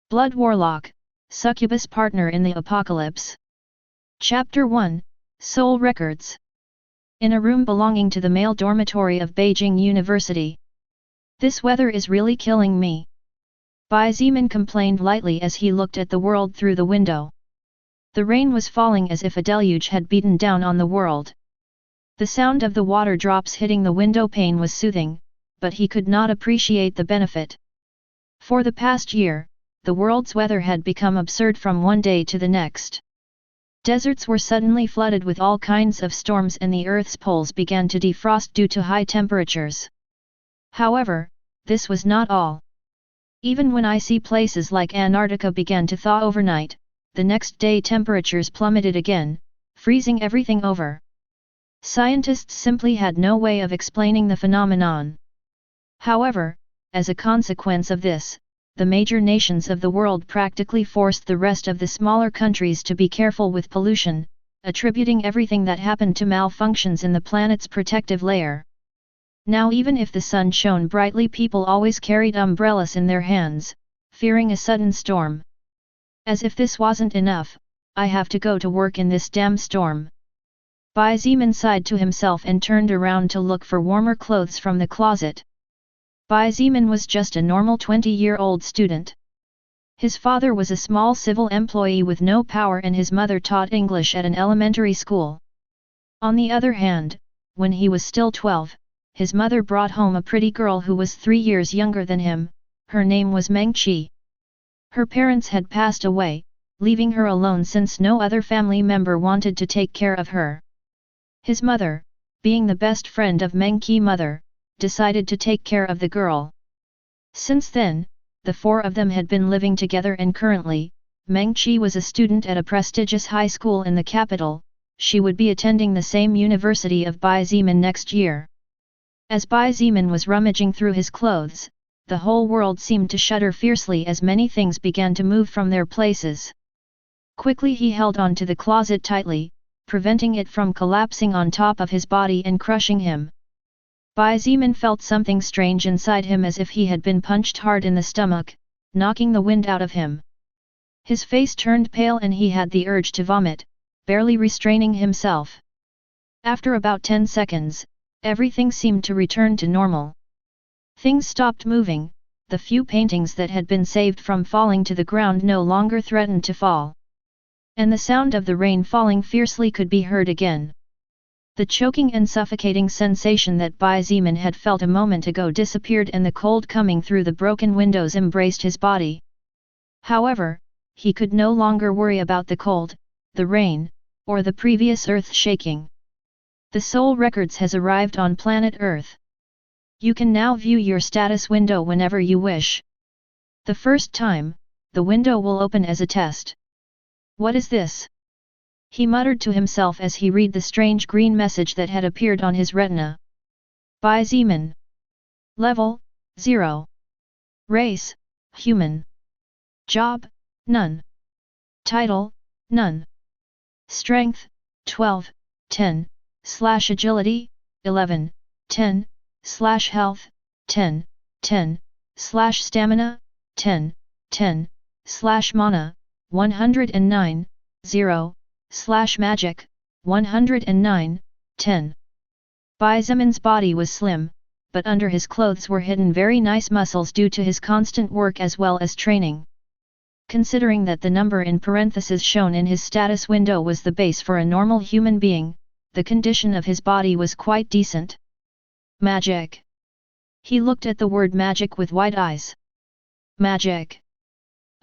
Blood Warlock, Succubus Partner in the Apocalypse. Chapter 1, Soul Records. In a room belonging to the male dormitory of Beijing University. This weather is really killing me. Bai Zimin complained lightly as he looked at the world through the window. The rain was falling as if a deluge had beaten down on the world. The sound of the water drops hitting the window pane was soothing, but he could not appreciate the benefit. For the past year, the world's weather had become absurd from one day to the next. Deserts were suddenly flooded with all kinds of storms and the Earth's poles began to defrost due to high temperatures. However, this was not all. Even when icy places like Antarctica began to thaw overnight, the next day temperatures plummeted again, freezing everything over. Scientists simply had no way of explaining the phenomenon. However, as a consequence of this, the major nations of the world practically forced the rest of the smaller countries to be careful with pollution, attributing everything that happened to malfunctions in the planet's protective layer. Now even if the sun shone brightly, people always carried umbrellas in their hands, fearing a sudden storm. As if this wasn't enough, I have to go to work in this damn storm. Bai Zimin sighed to himself and turned around to look for warmer clothes from the closet. Bai Zimin was just a normal 20-year-old student. His father was a small civil employee with no power and his mother taught English at an elementary school. On the other hand, when he was still 12, his mother brought home a pretty girl who was 3 years younger than him. Her name was Meng Qi. Her parents had passed away, leaving her alone since no other family member wanted to take care of her. His mother, being the best friend of Meng Qi's mother, decided to take care of the girl. Since then, the four of them had been living together and currently, Meng Qi was a student at a prestigious high school in the capital. She would be attending the same university of Bai Zimin next year. As Bai Zimin was rummaging through his clothes, the whole world seemed to shudder fiercely as many things began to move from their places. Quickly he held on to the closet tightly, preventing it from collapsing on top of his body and crushing him. Bai Zimin felt something strange inside him as if he had been punched hard in the stomach, knocking the wind out of him. His face turned pale and he had the urge to vomit, barely restraining himself. After about 10 seconds, everything seemed to return to normal. Things stopped moving, the few paintings that had been saved from falling to the ground no longer threatened to fall. And the sound of the rain falling fiercely could be heard again. The choking and suffocating sensation that Bai Zimin had felt a moment ago disappeared and the cold coming through the broken windows embraced his body. However, he could no longer worry about the cold, the rain, or the previous earth shaking. The Soul Records has arrived on planet Earth. You can now view your status window whenever you wish. The first time, the window will open as a test. What is this? He muttered to himself as he read the strange green message that had appeared on his retina. Bai Zimin. Level, 0. Race, human. Job, none. Title, none. Strength, 12, 10, / agility, 11, 10, / health, 10, 10, / stamina, 10, 10, / mana, 109, 0. / magic, 109, 10. Bai Zimin's body was slim, but under his clothes were hidden very nice muscles due to his constant work as well as training. Considering that the number in parentheses shown in his status window was the base for a normal human being, the condition of his body was quite decent. Magic. He looked at the word magic with wide eyes. Magic.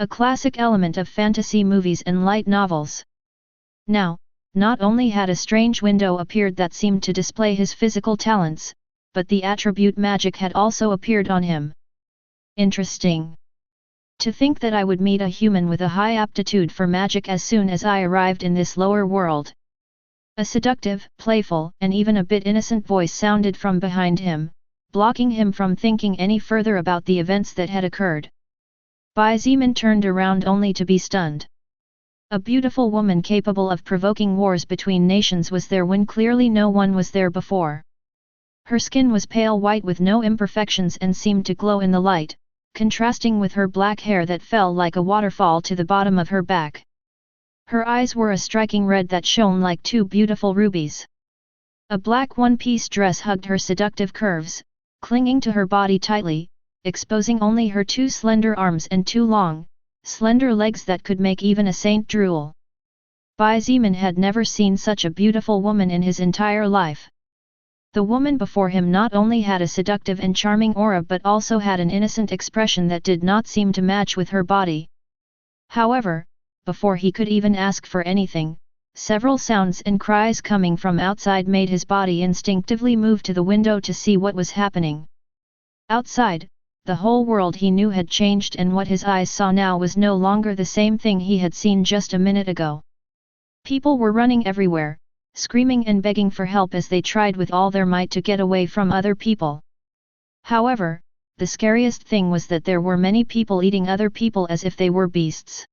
A classic element of fantasy movies and light novels. Now, not only had a strange window appeared that seemed to display his physical talents, but the attribute magic had also appeared on him. Interesting. To think that I would meet a human with a high aptitude for magic as soon as I arrived in this lower world. A seductive, playful, and even a bit innocent voice sounded from behind him, blocking him from thinking any further about the events that had occurred. Bai Zimin turned around only to be stunned. A beautiful woman capable of provoking wars between nations was there when clearly no one was there before. Her skin was pale white with no imperfections and seemed to glow in the light, contrasting with her black hair that fell like a waterfall to the bottom of her back. Her eyes were a striking red that shone like two beautiful rubies. A black one-piece dress hugged her seductive curves, clinging to her body tightly, exposing only her two slender arms and two long, slender legs that could make even a saint drool. Bai Zimin had never seen such a beautiful woman in his entire life. The woman before him not only had a seductive and charming aura but also had an innocent expression that did not seem to match with her body. However, before he could even ask for anything, several sounds and cries coming from outside made his body instinctively move to the window to see what was happening. Outside, the whole world he knew had changed, and what his eyes saw now was no longer the same thing he had seen just a minute ago. People were running everywhere, screaming and begging for help as they tried with all their might to get away from other people. However, the scariest thing was that there were many people eating other people as if they were beasts.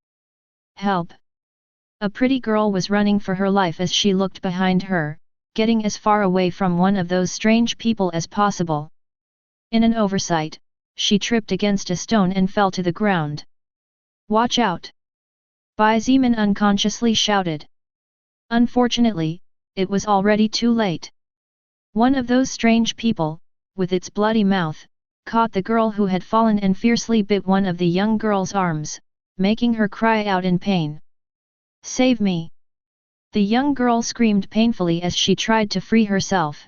Help! A pretty girl was running for her life as she looked behind her, getting as far away from one of those strange people as possible. In an oversight, she tripped against a stone and fell to the ground. Watch out! Bai Zimin unconsciously shouted. Unfortunately, it was already too late. One of those strange people, with its bloody mouth, caught the girl who had fallen and fiercely bit one of the young girl's arms, making her cry out in pain. Save me! The young girl screamed painfully as she tried to free herself.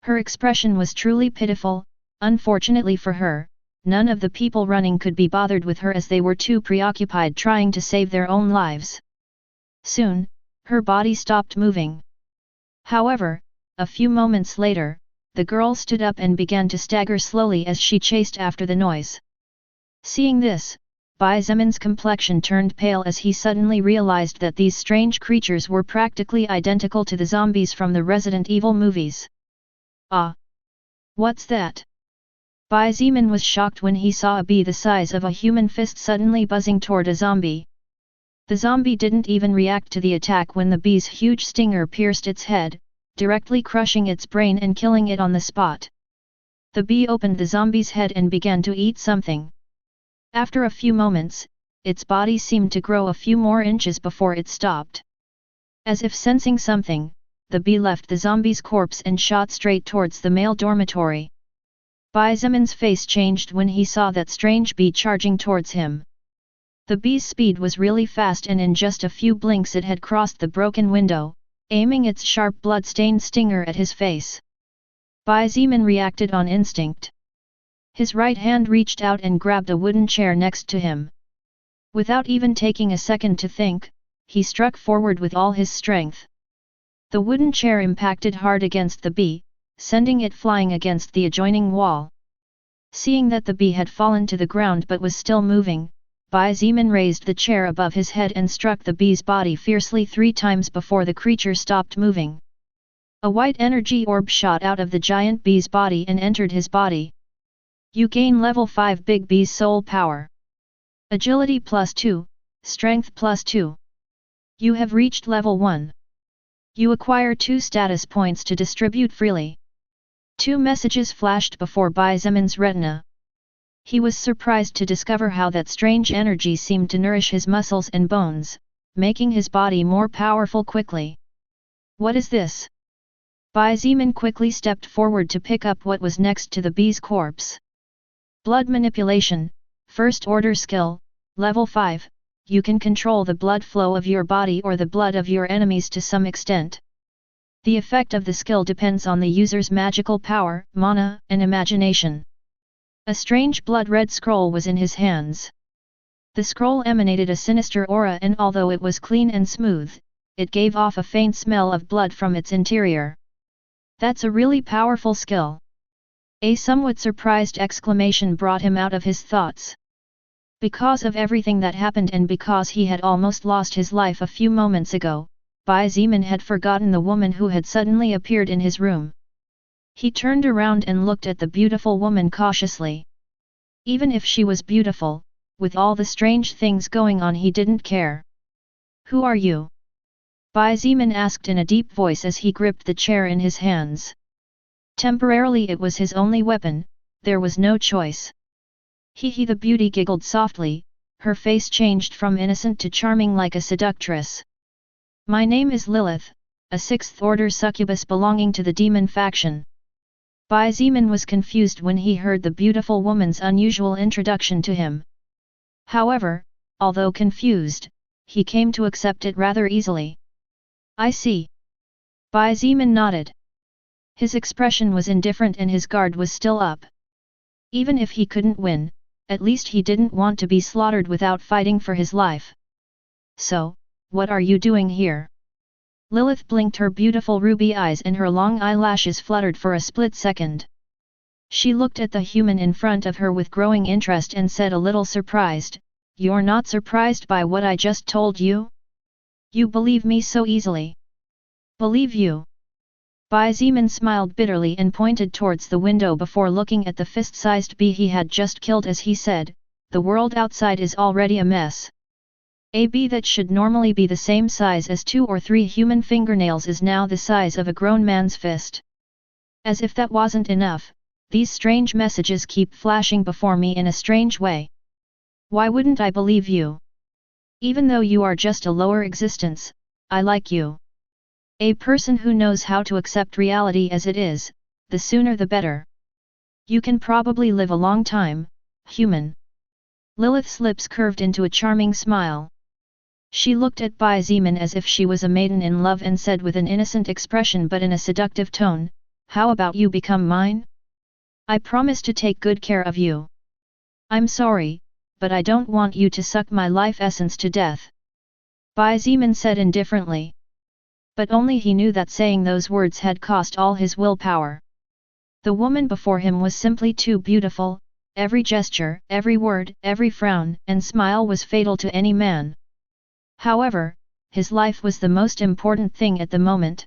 Her expression was truly pitiful. Unfortunately for her, none of the people running could be bothered with her as they were too preoccupied trying to save their own lives. Soon, her body stopped moving. However, a few moments later, the girl stood up and began to stagger slowly as she chased after the noise. Seeing this, Bai Zimin's complexion turned pale as he suddenly realized that these strange creatures were practically identical to the zombies from the Resident Evil movies. Ah! What's that? Bai Zimin was shocked when he saw a bee the size of a human fist suddenly buzzing toward a zombie. The zombie didn't even react to the attack when the bee's huge stinger pierced its head, directly crushing its brain and killing it on the spot. The bee opened the zombie's head and began to eat something. After a few moments, its body seemed to grow a few more inches before it stopped. As if sensing something, the bee left the zombie's corpse and shot straight towards the male dormitory. Bai Zimin's face changed when he saw that strange bee charging towards him. The bee's speed was really fast, and in just a few blinks it had crossed the broken window, aiming its sharp blood-stained stinger at his face. Bai Zimin reacted on instinct. His right hand reached out and grabbed a wooden chair next to him. Without even taking a second to think, he struck forward with all his strength. The wooden chair impacted hard against the bee, sending it flying against the adjoining wall. Seeing that the bee had fallen to the ground but was still moving, Bai Zimin raised the chair above his head and struck the bee's body fiercely 3 times before the creature stopped moving. A white energy orb shot out of the giant bee's body and entered his body. You gain level 5 Big Bee's soul power. Agility +2, Strength +2. You have reached level 1. You acquire 2 status points to distribute freely. 2 messages flashed before Bai Zimin's retina. He was surprised to discover how that strange energy seemed to nourish his muscles and bones, making his body more powerful quickly. What is this? Bai Zimin quickly stepped forward to pick up what was next to the bee's corpse. Blood manipulation, first order skill, level 5. You can control the blood flow of your body or the blood of your enemies to some extent. The effect of the skill depends on the user's magical power, mana, and imagination. A strange blood-red scroll was in his hands. The scroll emanated a sinister aura, and although it was clean and smooth, it gave off a faint smell of blood from its interior. That's a really powerful skill. A somewhat surprised exclamation brought him out of his thoughts. Because of everything that happened and because he had almost lost his life a few moments ago, Bai Zimin had forgotten the woman who had suddenly appeared in his room. He turned around and looked at the beautiful woman cautiously. Even if she was beautiful, with all the strange things going on, he didn't care. Who are you? Bai Zimin asked in a deep voice as he gripped the chair in his hands. Temporarily it was his only weapon, there was no choice. He the beauty giggled softly, her face changed from innocent to charming like a seductress. My name is Lilith, a sixth-order succubus belonging to the demon faction. Bai Zimin was confused when he heard the beautiful woman's unusual introduction to him. However, although confused, he came to accept it rather easily. I see. Bai Zimin nodded. His expression was indifferent and his guard was still up. Even if he couldn't win, at least he didn't want to be slaughtered without fighting for his life. So, what are you doing here? Lilith blinked her beautiful ruby eyes and her long eyelashes fluttered for a split second. She looked at the human in front of her with growing interest and said a little surprised, "You're not surprised by what I just told you? You believe me so easily." "Believe you?" Bai Zimin smiled bitterly and pointed towards the window before looking at the fist-sized bee he had just killed as he said, "The world outside is already a mess. A bee that should normally be the same size as 2 or 3 human fingernails is now the size of a grown man's fist. As if that wasn't enough, these strange messages keep flashing before me in a strange way. Why wouldn't I believe you? Even though you are just a lower existence, I like you. A person who knows how to accept reality as it is, the sooner the better. You can probably live a long time, human." Lilith's lips curved into a charming smile. She looked at Bai Zimin as if she was a maiden in love and said with an innocent expression but in a seductive tone, "How about you become mine? I promise to take good care of you." "I'm sorry, but I don't want you to suck my life essence to death," Bai Zimin said indifferently. But only he knew that saying those words had cost all his willpower. The woman before him was simply too beautiful, every gesture, every word, every frown and smile was fatal to any man. However, his life was the most important thing at the moment.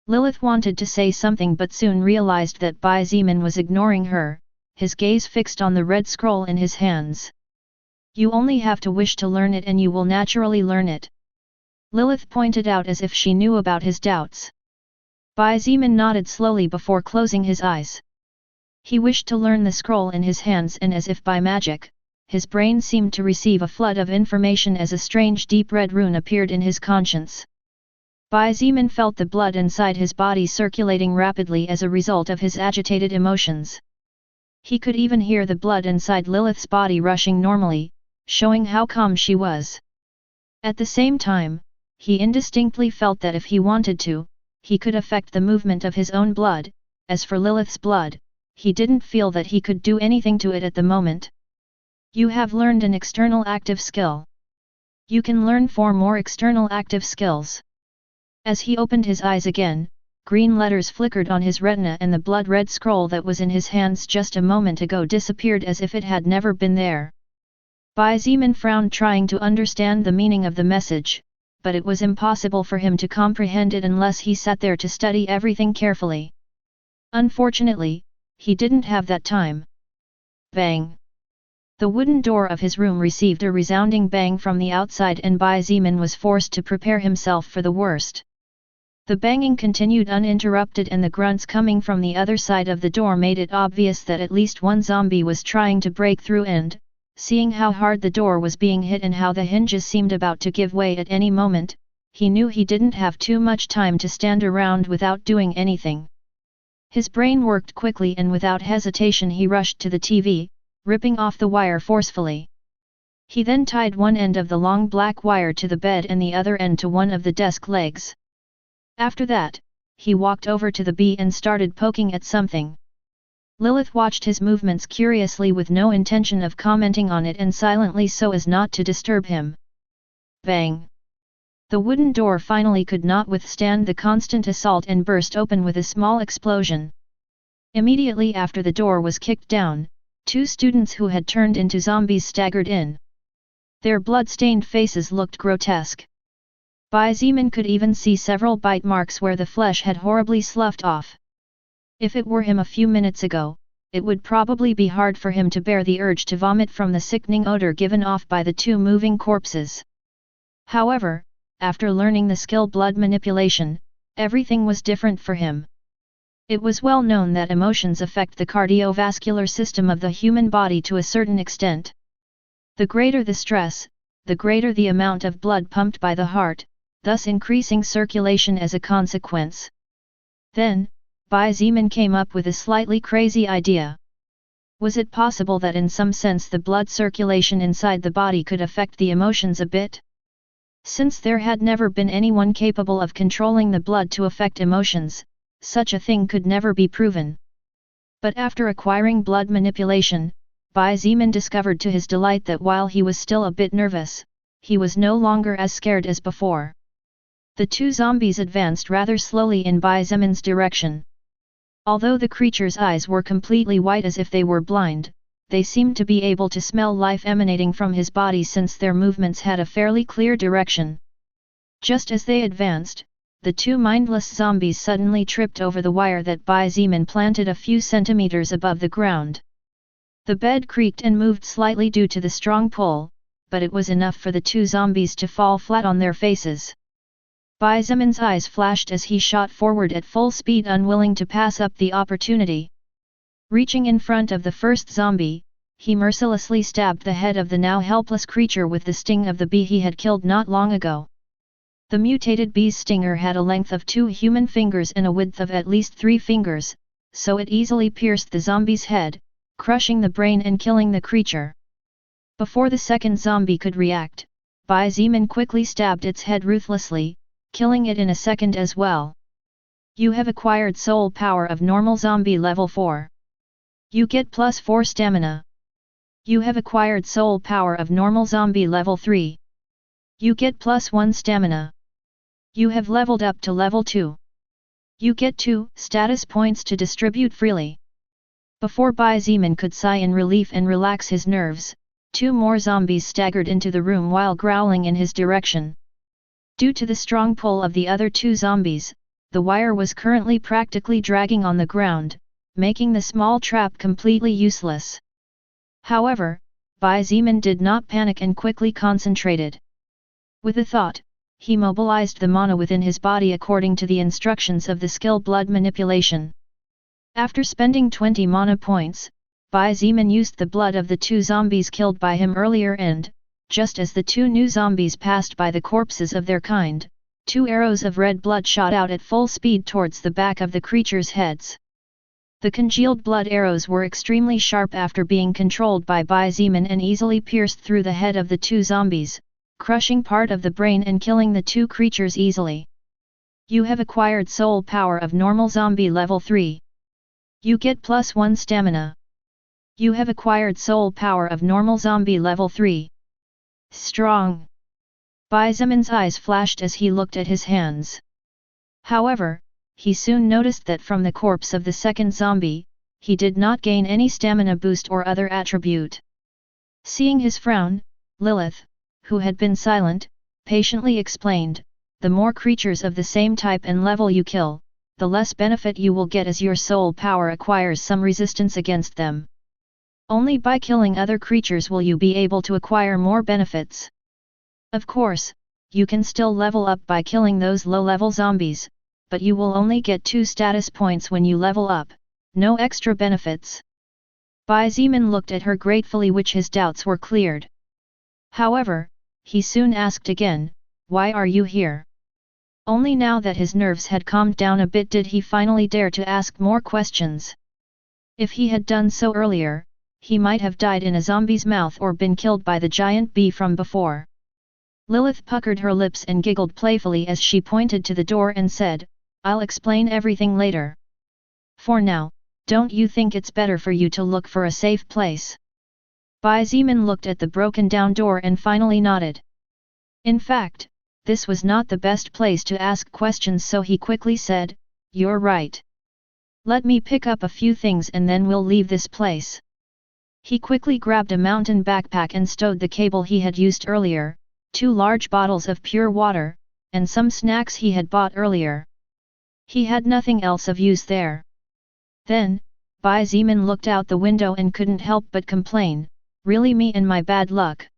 Lilith wanted to say something but soon realized that Bai Zimin was ignoring her, his gaze fixed on the red scroll in his hands. "You only have to wish to learn it and you will naturally learn it," Lilith pointed out as if she knew about his doubts. Bai Zimin nodded slowly before closing his eyes. He wished to learn the scroll in his hands and as if by magic, his brain seemed to receive a flood of information as a strange deep red rune appeared in his conscience. Bai Zimin felt the blood inside his body circulating rapidly as a result of his agitated emotions. He could even hear the blood inside Lilith's body rushing normally, showing how calm she was. At the same time, he indistinctly felt that if he wanted to, he could affect the movement of his own blood. As for Lilith's blood, he didn't feel that he could do anything to it at the moment. "You have learned an external active skill. You can learn 4 more external active skills." As he opened his eyes again, green letters flickered on his retina and the blood-red scroll that was in his hands just a moment ago disappeared as if it had never been there. Bai Zimin frowned trying to understand the meaning of the message, but it was impossible for him to comprehend it unless he sat there to study everything carefully. Unfortunately, he didn't have that time. Bang! The wooden door of his room received a resounding bang from the outside and Bai Zimin was forced to prepare himself for the worst. The banging continued uninterrupted and the grunts coming from the other side of the door made it obvious that at least one zombie was trying to break through and, seeing how hard the door was being hit and how the hinges seemed about to give way at any moment, he knew he didn't have too much time to stand around without doing anything. His brain worked quickly and without hesitation he rushed to the TV, ripping off the wire forcefully. He then tied one end of the long black wire to the bed and the other end to one of the desk legs. After that, he walked over to the bee and started poking at something. Lilith watched his movements curiously with no intention of commenting on it and silently so as not to disturb him. Bang! The wooden door finally could not withstand the constant assault and burst open with a small explosion. Immediately after the door was kicked down, 2 students who had turned into zombies staggered in. Their blood-stained faces looked grotesque. Bai Zimin could even see several bite marks where the flesh had horribly sloughed off. If it were him a few minutes ago, it would probably be hard for him to bear the urge to vomit from the sickening odor given off by the 2 moving corpses. However, after learning the skill blood manipulation, everything was different for him. It was well known that emotions affect the cardiovascular system of the human body to a certain extent. The greater the stress, the greater the amount of blood pumped by the heart, thus increasing circulation as a consequence. Then, Bai Zimin came up with a slightly crazy idea. Was it possible that in some sense the blood circulation inside the body could affect the emotions a bit? Since there had never been anyone capable of controlling the blood to affect emotions, such a thing could never be proven. But after acquiring blood manipulation, Bai Zimin discovered to his delight that while he was still a bit nervous, he was no longer as scared as before. The two zombies advanced rather slowly in Bai Zimin's direction. Although the creature's eyes were completely white as if they were blind, they seemed to be able to smell life emanating from his body since their movements had a fairly clear direction. Just as they advanced, the two mindless zombies suddenly tripped over the wire that Bai Zimin planted a few centimeters above the ground. The bed creaked and moved slightly due to the strong pull, but it was enough for the two zombies to fall flat on their faces. Bai Zimin's eyes flashed as he shot forward at full speed, unwilling to pass up the opportunity. Reaching in front of the first zombie, he mercilessly stabbed the head of the now helpless creature with the sting of the bee he had killed not long ago. The mutated bee's stinger had a length of 2 human fingers and a width of at least 3 fingers, so it easily pierced the zombie's head, crushing the brain and killing the creature. Before the second zombie could react, Bai Zimin quickly stabbed its head ruthlessly, killing it in a second as well. You have acquired soul power of normal zombie level 4. You get +4 stamina. You have acquired soul power of normal zombie level 3. You get +1 stamina. You have leveled up to level 2. You get 2 status points to distribute freely. Before Bai Zimin could sigh in relief and relax his nerves, 2 more zombies staggered into the room while growling in his direction. Due to the strong pull of the other 2 zombies, the wire was currently practically dragging on the ground, making the small trap completely useless. However, Bai Zimin did not panic and quickly concentrated. With a thought, he mobilized the mana within his body according to the instructions of the skill blood manipulation. After spending 20 mana points, Bai Zimin used the blood of the 2 zombies killed by him earlier and, just as the 2 new zombies passed by the corpses of their kind, 2 arrows of red blood shot out at full speed towards the back of the creatures' heads. The congealed blood arrows were extremely sharp after being controlled by Bai Zimin and easily pierced through the head of the 2 zombies, crushing part of the brain and killing the 2 creatures easily. You have acquired soul power of normal zombie level 3. You get +1 stamina. You have acquired soul power of normal zombie level 3. Strong. Bai Zimin's eyes flashed as he looked at his hands. However, he soon noticed that from the corpse of the second zombie, he did not gain any stamina boost or other attribute. Seeing his frown, Lilith, who had been silent, patiently explained, the more creatures of the same type and level you kill, the less benefit you will get as your soul power acquires some resistance against them. Only by killing other creatures will you be able to acquire more benefits. Of course, you can still level up by killing those low-level zombies, but you will only get 2 status points when you level up, no extra benefits. Bai Zimin looked at her gratefully, which his doubts were cleared. However, he soon asked again, "Why are you here?" Only now that his nerves had calmed down a bit did he finally dare to ask more questions. If he had done so earlier, he might have died in a zombie's mouth or been killed by the giant bee from before. Lilith puckered her lips and giggled playfully as she pointed to the door and said, "I'll explain everything later. For now, don't you think it's better for you to look for a safe place?" Bai Zimin looked at the broken down door and finally nodded. In fact, this was not the best place to ask questions, so he quickly said, "You're right. Let me pick up a few things and then we'll leave this place." He quickly grabbed a mountain backpack and stowed the cable he had used earlier, 2 large bottles of pure water, and some snacks he had bought earlier. He had nothing else of use there. Then, Bai Zimin looked out the window and couldn't help but complain, "Really, me and my bad luck."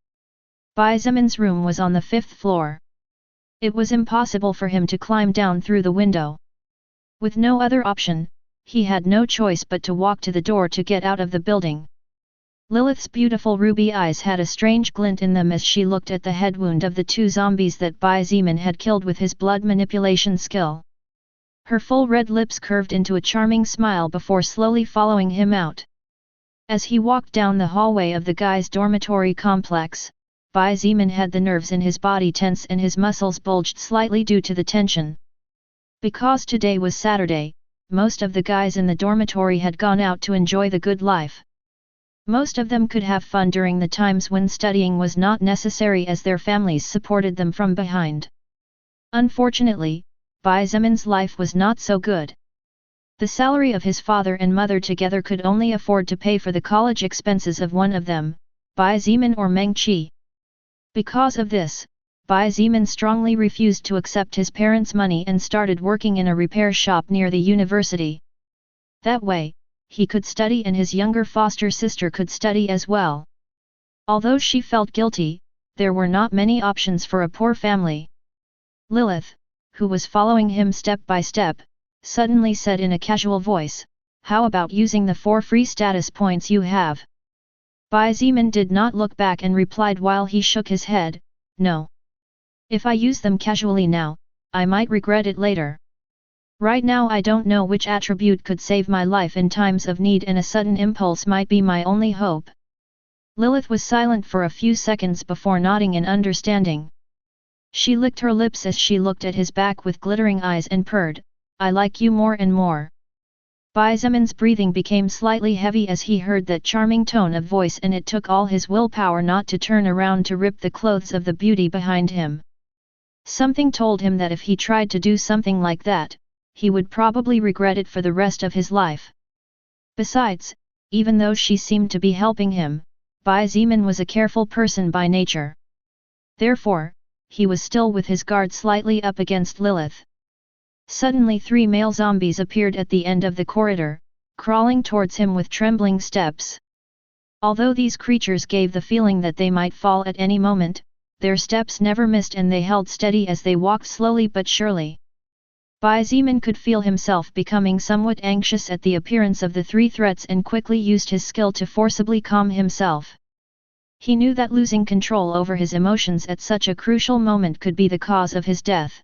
Bai Zimin's room was on the 5th floor. It was impossible for him to climb down through the window. With no other option, he had no choice but to walk to the door to get out of the building. Lilith's beautiful ruby eyes had a strange glint in them as she looked at the head wound of the 2 zombies that Bai Zeman had killed with his blood manipulation skill. Her full red lips curved into a charming smile before slowly following him out. As he walked down the hallway of the guy's dormitory complex, Bai Zeman had the nerves in his body tense and his muscles bulged slightly due to the tension. Because today was Saturday, most of the guys in the dormitory had gone out to enjoy the good life. Most of them could have fun during the times when studying was not necessary as their families supported them from behind. Unfortunately, Bai Zeman's life was not so good. The salary of his father and mother together could only afford to pay for the college expenses of one of them, Bai Zeman or Meng Qi. Because of this, Bai Zeman strongly refused to accept his parents' money and started working in a repair shop near the university. That way, he could study and his younger foster sister could study as well. Although she felt guilty, there were not many options for a poor family. Lilith, who was following him step by step, suddenly said in a casual voice, "How about using the 4 free status points you have?" Bai Zeman did not look back and replied while he shook his head, "No. If I use them casually now, I might regret it later. Right now I don't know which attribute could save my life in times of need and a sudden impulse might be my only hope." Lilith was silent for a few seconds before nodding in understanding. She licked her lips as she looked at his back with glittering eyes and purred, "I like you more and more." Bai Zeman's breathing became slightly heavy as he heard that charming tone of voice and it took all his willpower not to turn around to rip the clothes of the beauty behind him. Something told him that if he tried to do something like that, he would probably regret it for the rest of his life. Besides, even though she seemed to be helping him, Bai Zeman was a careful person by nature. Therefore, he was still with his guard slightly up against Lilith. Suddenly 3 male zombies appeared at the end of the corridor, crawling towards him with trembling steps. Although these creatures gave the feeling that they might fall at any moment, their steps never missed and they held steady as they walked slowly but surely. Bai Zeman could feel himself becoming somewhat anxious at the appearance of the 3 threats and quickly used his skill to forcibly calm himself. He knew that losing control over his emotions at such a crucial moment could be the cause of his death.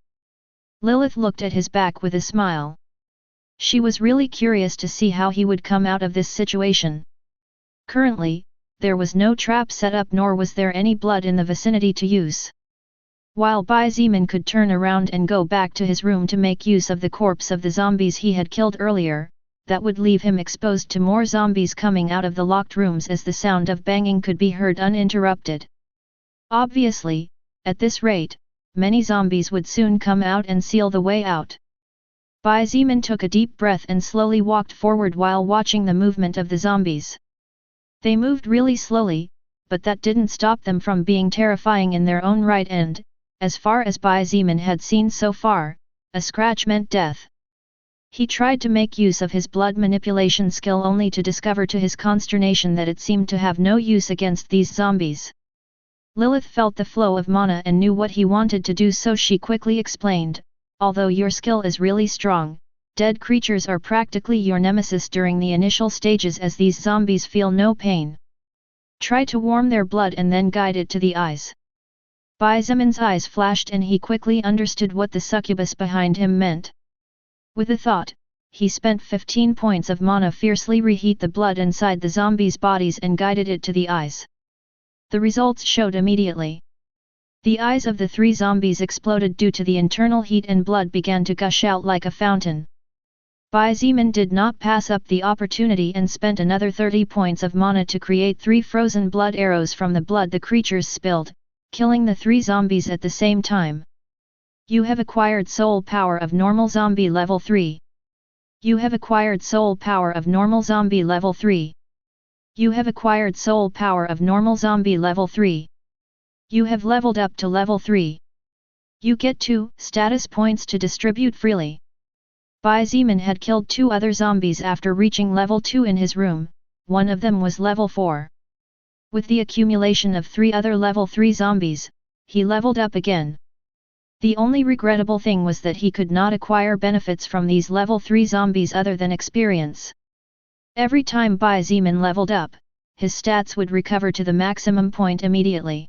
Lilith looked at his back with a smile. She was really curious to see how he would come out of this situation. Currently, there was no trap set up nor was there any blood in the vicinity to use. While Bai Zeman could turn around and go back to his room to make use of the corpse of the zombies he had killed earlier, that would leave him exposed to more zombies coming out of the locked rooms as the sound of banging could be heard uninterrupted. Obviously, at this rate, many zombies would soon come out and seal the way out. Bai Zeman took a deep breath and slowly walked forward while watching the movement of the zombies. They moved really slowly, but that didn't stop them from being terrifying in their own right and, as far as Bai Zeman had seen so far, a scratch meant death. He tried to make use of his blood manipulation skill only to discover to his consternation that it seemed to have no use against these zombies. Lilith felt the flow of mana and knew what he wanted to do, so she quickly explained, "Although your skill is really strong, dead creatures are practically your nemesis during the initial stages as these zombies feel no pain. Try to warm their blood and then guide it to the eyes." Bai Zeman's eyes flashed and he quickly understood what the succubus behind him meant. With a thought, he spent 15 points of mana fiercely reheat the blood inside the zombies' bodies and guided it to the eyes. The results showed immediately. The eyes of the 3 zombies exploded due to the internal heat and blood began to gush out like a fountain. Bai Zeman did not pass up the opportunity and spent another 30 points of mana to create 3 frozen blood arrows from the blood the creatures spilled, killing the 3 zombies at the same time. You have acquired soul power of normal zombie level 3. You have acquired soul power of normal zombie level 3. You have acquired soul power of normal zombie level 3. You have leveled up to level 3. You get 2 status points to distribute freely. Bai Zeman had killed 2 other zombies after reaching level 2 in his room, one of them was level 4. With the accumulation of 3 other level 3 zombies, he leveled up again. The only regrettable thing was that he could not acquire benefits from these level 3 zombies other than experience. Every time Bai Zimin leveled up, his stats would recover to the maximum point immediately.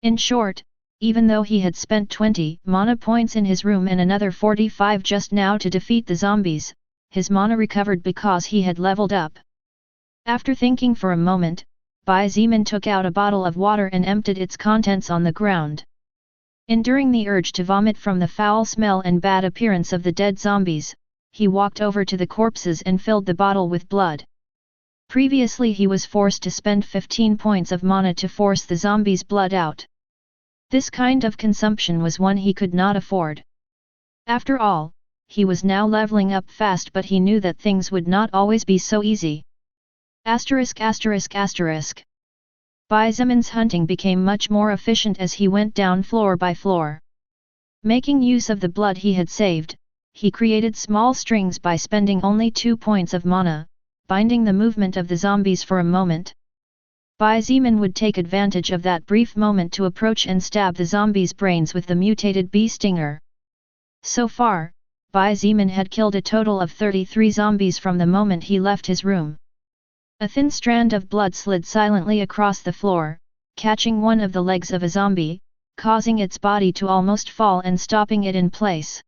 In short, even though he had spent 20 mana points in his room and another 45 just now to defeat the zombies, his mana recovered because he had leveled up. After thinking for a moment, Bai Zimin took out a bottle of water and emptied its contents on the ground. Enduring the urge to vomit from the foul smell and bad appearance of the dead zombies, he walked over to the corpses and filled the bottle with blood. Previously he was forced to spend 15 points of mana to force the zombies' blood out. This kind of consumption was one he could not afford. After all, he was now leveling up fast, but he knew that things would not always be so easy. ******. Bai Zimin's hunting became much more efficient as he went down floor by floor. Making use of the blood he had saved, he created small strings by spending only 2 points of mana, binding the movement of the zombies for a moment. Bai Zimin would take advantage of that brief moment to approach and stab the zombies' brains with the mutated bee stinger. So far, Bai Zimin had killed a total of 33 zombies from the moment he left his room. A thin strand of blood slid silently across the floor, catching one of the legs of a zombie, causing its body to almost fall and stopping it in place.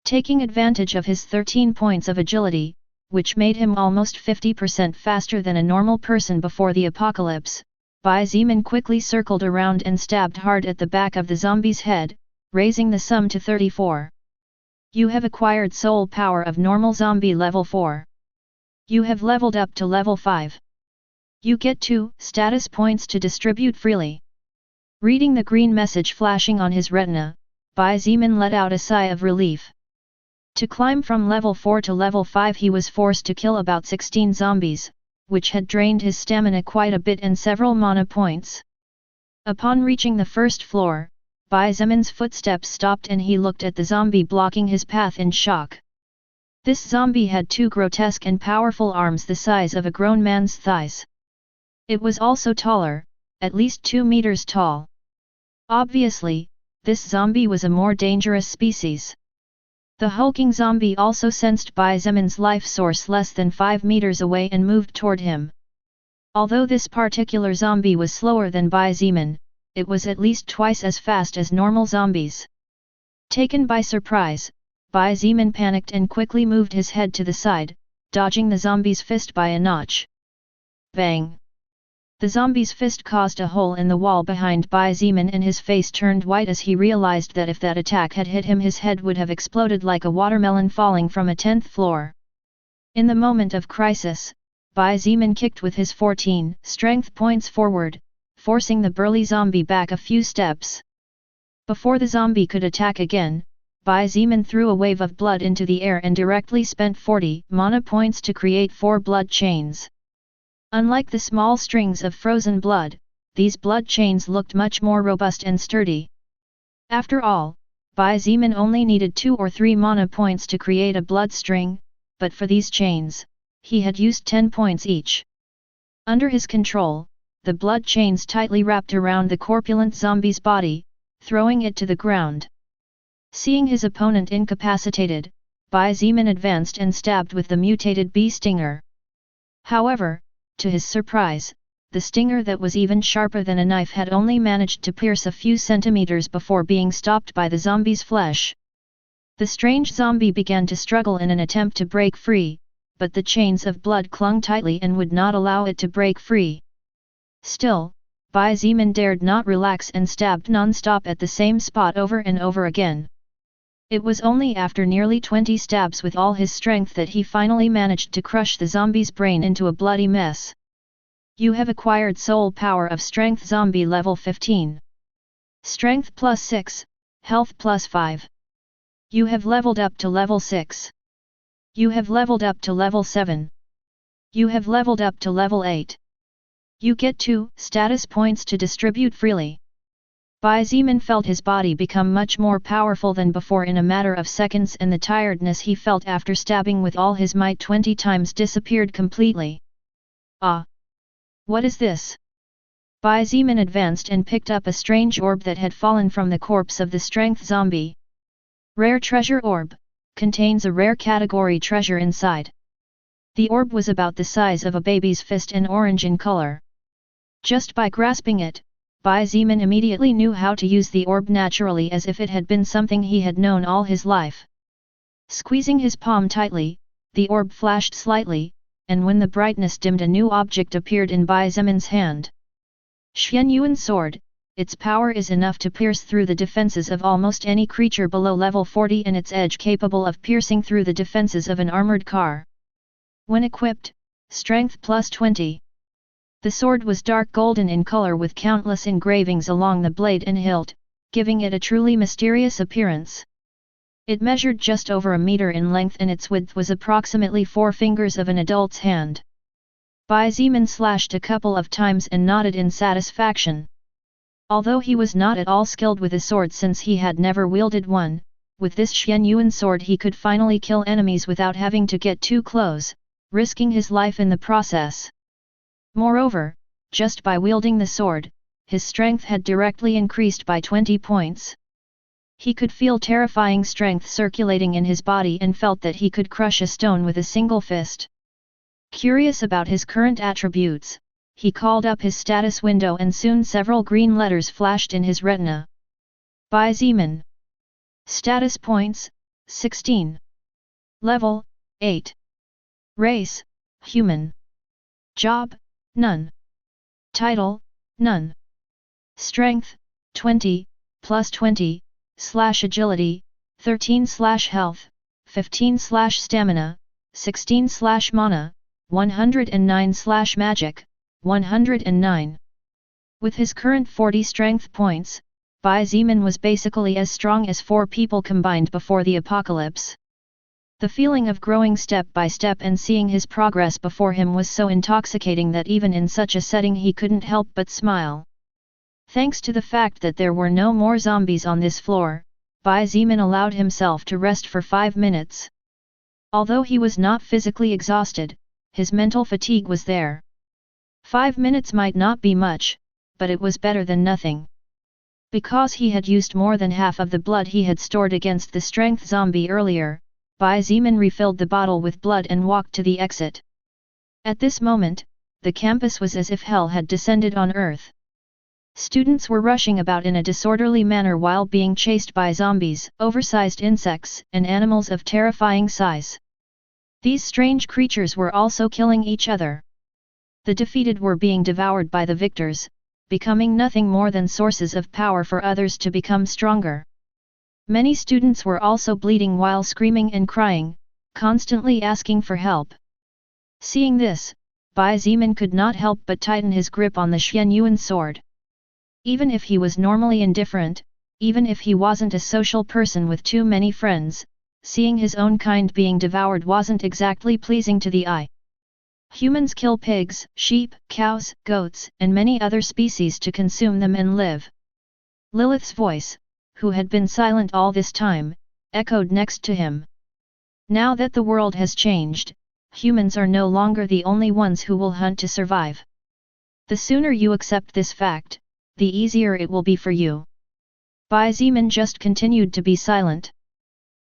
Taking advantage of his 13 points of agility, which made him almost 50% faster than a normal person before the apocalypse, Bai Zimin quickly circled around and stabbed hard at the back of the zombie's head, raising the sum to 34. You have acquired soul power of normal zombie level 4. You have leveled up to level 5. You get 2 status points to distribute freely. Reading the green message flashing on his retina, Bai Zimin let out a sigh of relief. To climb from level 4 to level 5 he was forced to kill about 16 zombies, which had drained his stamina quite a bit and several mana points. Upon reaching the first floor, Bai Zimin's footsteps stopped and he looked at the zombie blocking his path in shock. This zombie had 2 grotesque and powerful arms the size of a grown man's thighs. It was also taller, at least 2 meters tall. Obviously, this zombie was a more dangerous species. The hulking zombie also sensed Bai Zimin's life source less than 5 meters away and moved toward him. Although this particular zombie was slower than Bai Zimin, it was at least twice as fast as normal zombies. Taken by surprise, Bai Zimin panicked and quickly moved his head to the side, dodging the zombie's fist by a notch. Bang! The zombie's fist caused a hole in the wall behind Bai Zimin and his face turned white as he realized that if that attack had hit him his head would have exploded like a watermelon falling from a 10th floor. In the moment of crisis, Bai Zimin kicked with his 14 strength points forward, forcing the burly zombie back a few steps. Before the zombie could attack again, Bai Zimin threw a wave of blood into the air and directly spent 40 mana points to create 4 blood chains. Unlike the small strings of frozen blood, these blood chains looked much more robust and sturdy. After all, Bai Zimin only needed 2 or 3 mana points to create a blood string, but for these chains, he had used 10 points each. Under his control, the blood chains tightly wrapped around the corpulent zombie's body, throwing it to the ground. Seeing his opponent incapacitated, Bai Zimin advanced and stabbed with the mutated bee stinger. However, to his surprise, the stinger that was even sharper than a knife had only managed to pierce a few centimeters before being stopped by the zombie's flesh. The strange zombie began to struggle in an attempt to break free, but the chains of blood clung tightly and would not allow it to break free. Still, Bai Zimin dared not relax and stabbed non-stop at the same spot over and over again. It was only after nearly 20 stabs with all his strength that he finally managed to crush the zombie's brain into a bloody mess. You have acquired soul power of strength zombie level 15. Strength plus 6, health plus 5. You have leveled up to level 6. You have leveled up to level 7. You have leveled up to level 8. You get 2 status points to distribute freely. Bai Zimin felt his body become much more powerful than before in a matter of seconds, and the tiredness he felt after stabbing with all his might 20 times disappeared completely. Ah! What is this? Bai Zimin advanced and picked up a strange orb that had fallen from the corpse of the strength zombie. Rare treasure orb, contains a rare category treasure inside. The orb was about the size of a baby's fist and orange in color. Just by grasping it, Bai Zimin immediately knew how to use the orb naturally as if it had been something he had known all his life. Squeezing his palm tightly, the orb flashed slightly, and when the brightness dimmed a new object appeared in Bai Zimin's hand. Xuanyuan sword, its power is enough to pierce through the defenses of almost any creature below level 40 and its edge capable of piercing through the defenses of an armored car. When equipped, strength plus 20. The sword was dark golden in color with countless engravings along the blade and hilt, giving it a truly mysterious appearance. It measured just over a meter in length and its width was approximately 4 fingers of an adult's hand. Bai Zimin slashed a couple of times and nodded in satisfaction. Although he was not at all skilled with a sword since he had never wielded one, with this Xuanyuan sword he could finally kill enemies without having to get too close, risking his life in the process. Moreover, just by wielding the sword, his strength had directly increased by 20 points. He could feel terrifying strength circulating in his body and felt that he could crush a stone with a single fist. Curious about his current attributes, he called up his status window and soon several green letters flashed in his retina. Bai Zimin. Status points, 16. Level, 8. Race, human. Job, none. Title, none. Strength, 20, plus 20, / agility, 13 / health, 15 / stamina, 16 / mana, 109 / magic, 109. With his current 40 strength points, Bai Zimin was basically as strong as 4 people combined before the apocalypse. The feeling of growing step by step and seeing his progress before him was so intoxicating that even in such a setting he couldn't help but smile. Thanks to the fact that there were no more zombies on this floor, Bai Zimin allowed himself to rest for 5 minutes. Although he was not physically exhausted, his mental fatigue was there. 5 minutes might not be much, but it was better than nothing. Because he had used more than half of the blood he had stored against the strength zombie earlier, Bai Zimin refilled the bottle with blood and walked to the exit. At this moment, the campus was as if hell had descended on earth. Students were rushing about in a disorderly manner while being chased by zombies, oversized insects, and animals of terrifying size. These strange creatures were also killing each other. The defeated were being devoured by the victors, becoming nothing more than sources of power for others to become stronger. Many students were also bleeding while screaming and crying, constantly asking for help. Seeing this, Bai Zimin could not help but tighten his grip on the Xuanyuan sword. Even if he was normally indifferent, even if he wasn't a social person with too many friends, seeing his own kind being devoured wasn't exactly pleasing to the eye. Humans kill pigs, sheep, cows, goats, and many other species to consume them and live. Lilith's voice, who had been silent all this time, echoed next to him. Now that the world has changed, humans are no longer the only ones who will hunt to survive. The sooner you accept this fact, the easier it will be for you. Bai Zimin just continued to be silent.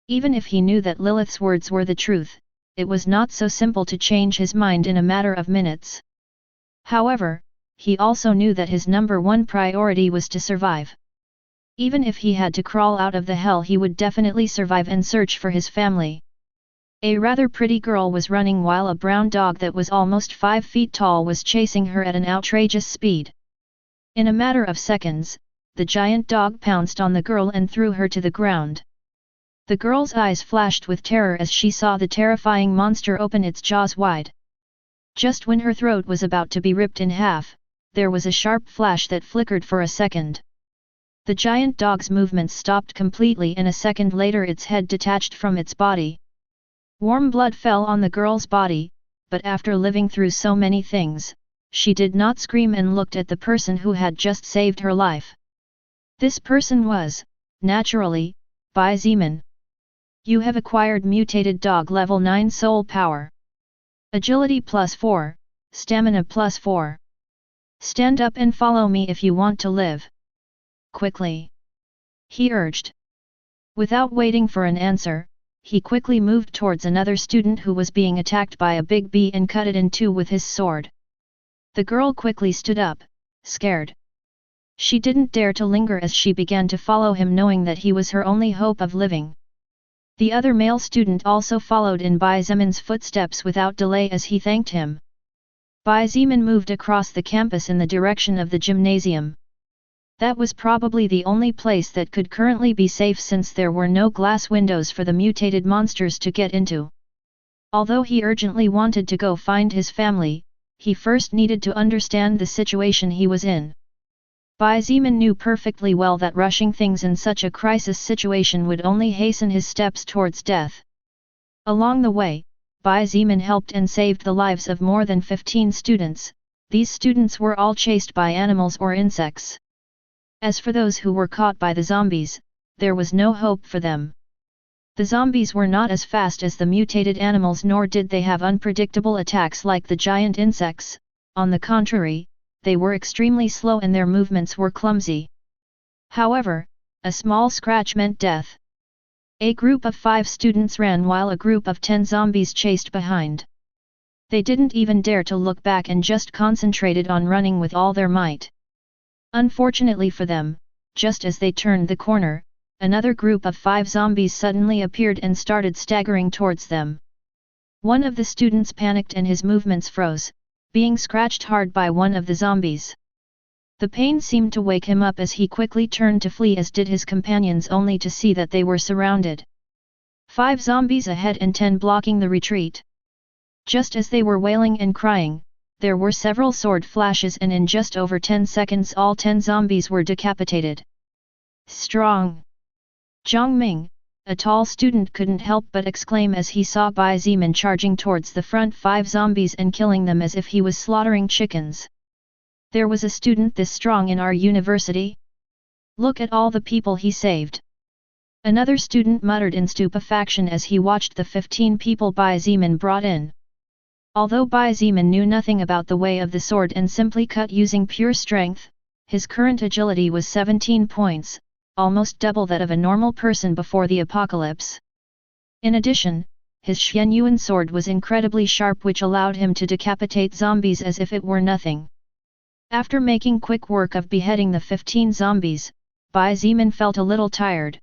Even if he knew that Lilith's words were the truth, it was not so simple to change his mind in a matter of minutes. However, he also knew that his number one priority was to survive. Even if he had to crawl out of the hell, he would definitely survive and search for his family. A rather pretty girl was running while a brown dog that was almost 5 feet tall was chasing her at an outrageous speed. In a matter of seconds, the giant dog pounced on the girl and threw her to the ground. The girl's eyes flashed with terror as she saw the terrifying monster open its jaws wide. Just when her throat was about to be ripped in half, there was a sharp flash that flickered for a second. The giant dog's movements stopped completely and a second later its head detached from its body. Warm blood fell on the girl's body, but after living through so many things, she did not scream and looked at the person who had just saved her life. This person was, naturally, Bai Zimin. You have acquired mutated dog level 9 soul power. Agility +4, stamina +4. Stand up and follow me if you want to live. Quickly! He urged. Without waiting for an answer, he quickly moved towards another student who was being attacked by a big bee and cut it in two with his sword. The girl quickly stood up, scared. She didn't dare to linger as she began to follow him, knowing that he was her only hope of living. The other male student also followed in Bai Zemin's footsteps without delay as he thanked him. Bai Zemin moved across the campus in the direction of the gymnasium. That was probably the only place that could currently be safe since there were no glass windows for the mutated monsters to get into. Although he urgently wanted to go find his family, he first needed to understand the situation he was in. Bai Zemin knew perfectly well that rushing things in such a crisis situation would only hasten his steps towards death. Along the way, Bai Zemin helped and saved the lives of more than 15 students. These students were all chased by animals or insects. As for those who were caught by the zombies, there was no hope for them. The zombies were not as fast as the mutated animals, nor did they have unpredictable attacks like the giant insects. On the contrary, they were extremely slow and their movements were clumsy. However, a small scratch meant death. A group of 5 students ran while a group of 10 zombies chased behind. They didn't even dare to look back and just concentrated on running with all their might. Unfortunately for them, just as they turned the corner, another group of 5 zombies suddenly appeared and started staggering towards them. One of the students panicked and his movements froze, being scratched hard by one of the zombies. The pain seemed to wake him up as he quickly turned to flee, as did his companions, only to see that they were surrounded. 5 zombies ahead and 10 blocking the retreat. Just as they were wailing and crying, there were several sword flashes and in just over 10 seconds all 10 zombies were decapitated. Strong! Zhang Ming, a tall student, couldn't help but exclaim as he saw Bai Zemin charging towards the front 5 zombies and killing them as if he was slaughtering chickens. There was a student this strong in our university? Look at all the people he saved. Another student muttered in stupefaction as he watched the 15 people Bai Zemin brought in. Although Bai Zemin knew nothing about the way of the sword and simply cut using pure strength, his current agility was 17 points, almost double that of a normal person before the apocalypse. In addition, his Xianyuan sword was incredibly sharp, which allowed him to decapitate zombies as if it were nothing. After making quick work of beheading the 15 zombies, Bai Zemin felt a little tired.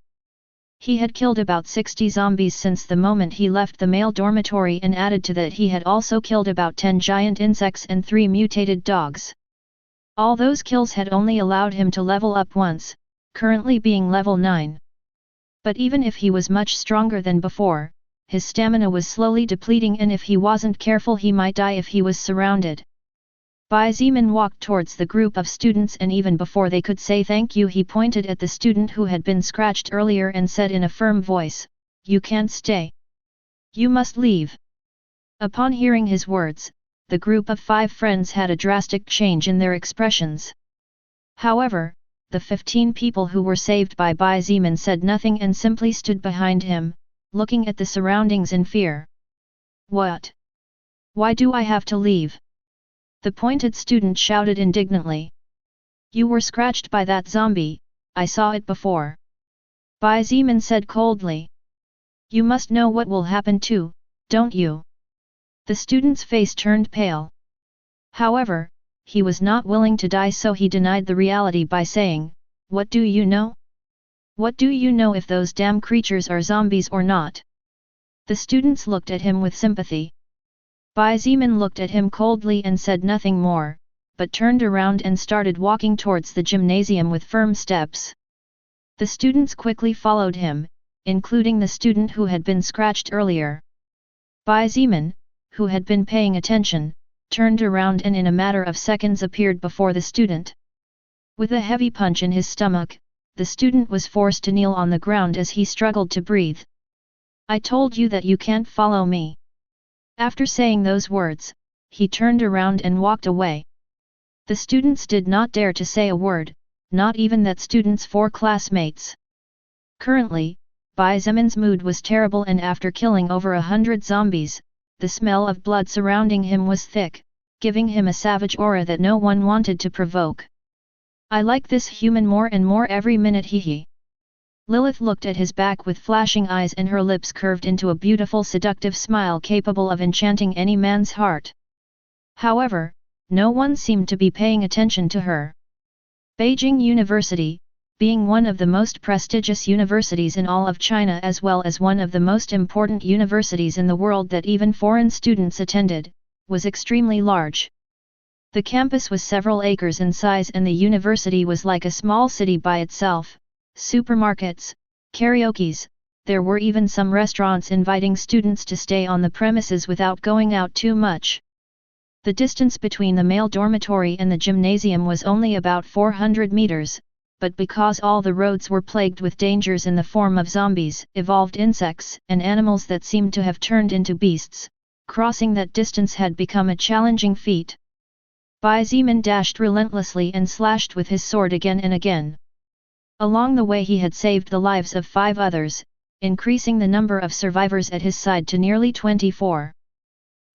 He had killed about 60 zombies since the moment he left the male dormitory, and added to that he had also killed about 10 giant insects and 3 mutated dogs. All those kills had only allowed him to level up once, currently being level 9. But even if he was much stronger than before, his stamina was slowly depleting, and if he wasn't careful he might die if he was surrounded. Bai Zemin walked towards the group of students, and even before they could say thank you he pointed at the student who had been scratched earlier and said in a firm voice, "You can't stay. You must leave." Upon hearing his words, the group of 5 friends had a drastic change in their expressions. However, the 15 people who were saved by Bai Zemin said nothing and simply stood behind him, looking at the surroundings in fear. "What? Why do I have to leave?" the pointed student shouted indignantly. "You were scratched by that zombie, I saw it before." Bai Zemin said coldly. "You must know what will happen too, don't you?" The student's face turned pale. However, he was not willing to die, so he denied the reality by saying, "What do you know? What do you know if those damn creatures are zombies or not?" The students looked at him with sympathy. Bai Zemin looked at him coldly and said nothing more, but turned around and started walking towards the gymnasium with firm steps. The students quickly followed him, including the student who had been scratched earlier. Bai Zemin, who had been paying attention, turned around and in a matter of seconds appeared before the student. With a heavy punch in his stomach, the student was forced to kneel on the ground as he struggled to breathe. "I told you that you can't follow me." After saying those words, he turned around and walked away. The students did not dare to say a word, not even that student's 4 classmates. Currently, Bai Zemin's mood was terrible, and after killing over 100 zombies, the smell of blood surrounding him was thick, giving him a savage aura that no one wanted to provoke. I like this human more and more every minute, hee. Lilith looked at his back with flashing eyes and her lips curved into a beautiful seductive smile capable of enchanting any man's heart. However, no one seemed to be paying attention to her. Beijing University, being one of the most prestigious universities in all of China as well as one of the most important universities in the world that even foreign students attended, was extremely large. The campus was several acres in size and the university was like a small city by itself. Supermarkets, karaokes, there were even some restaurants inviting students to stay on the premises without going out too much. The distance between the male dormitory and the gymnasium was only about 400 meters, but because all the roads were plagued with dangers in the form of zombies, evolved insects, and animals that seemed to have turned into beasts, crossing that distance had become a challenging feat. Bai Zimin dashed relentlessly and slashed with his sword again and again. Along the way he had saved the lives of 5 others, increasing the number of survivors at his side to nearly 24.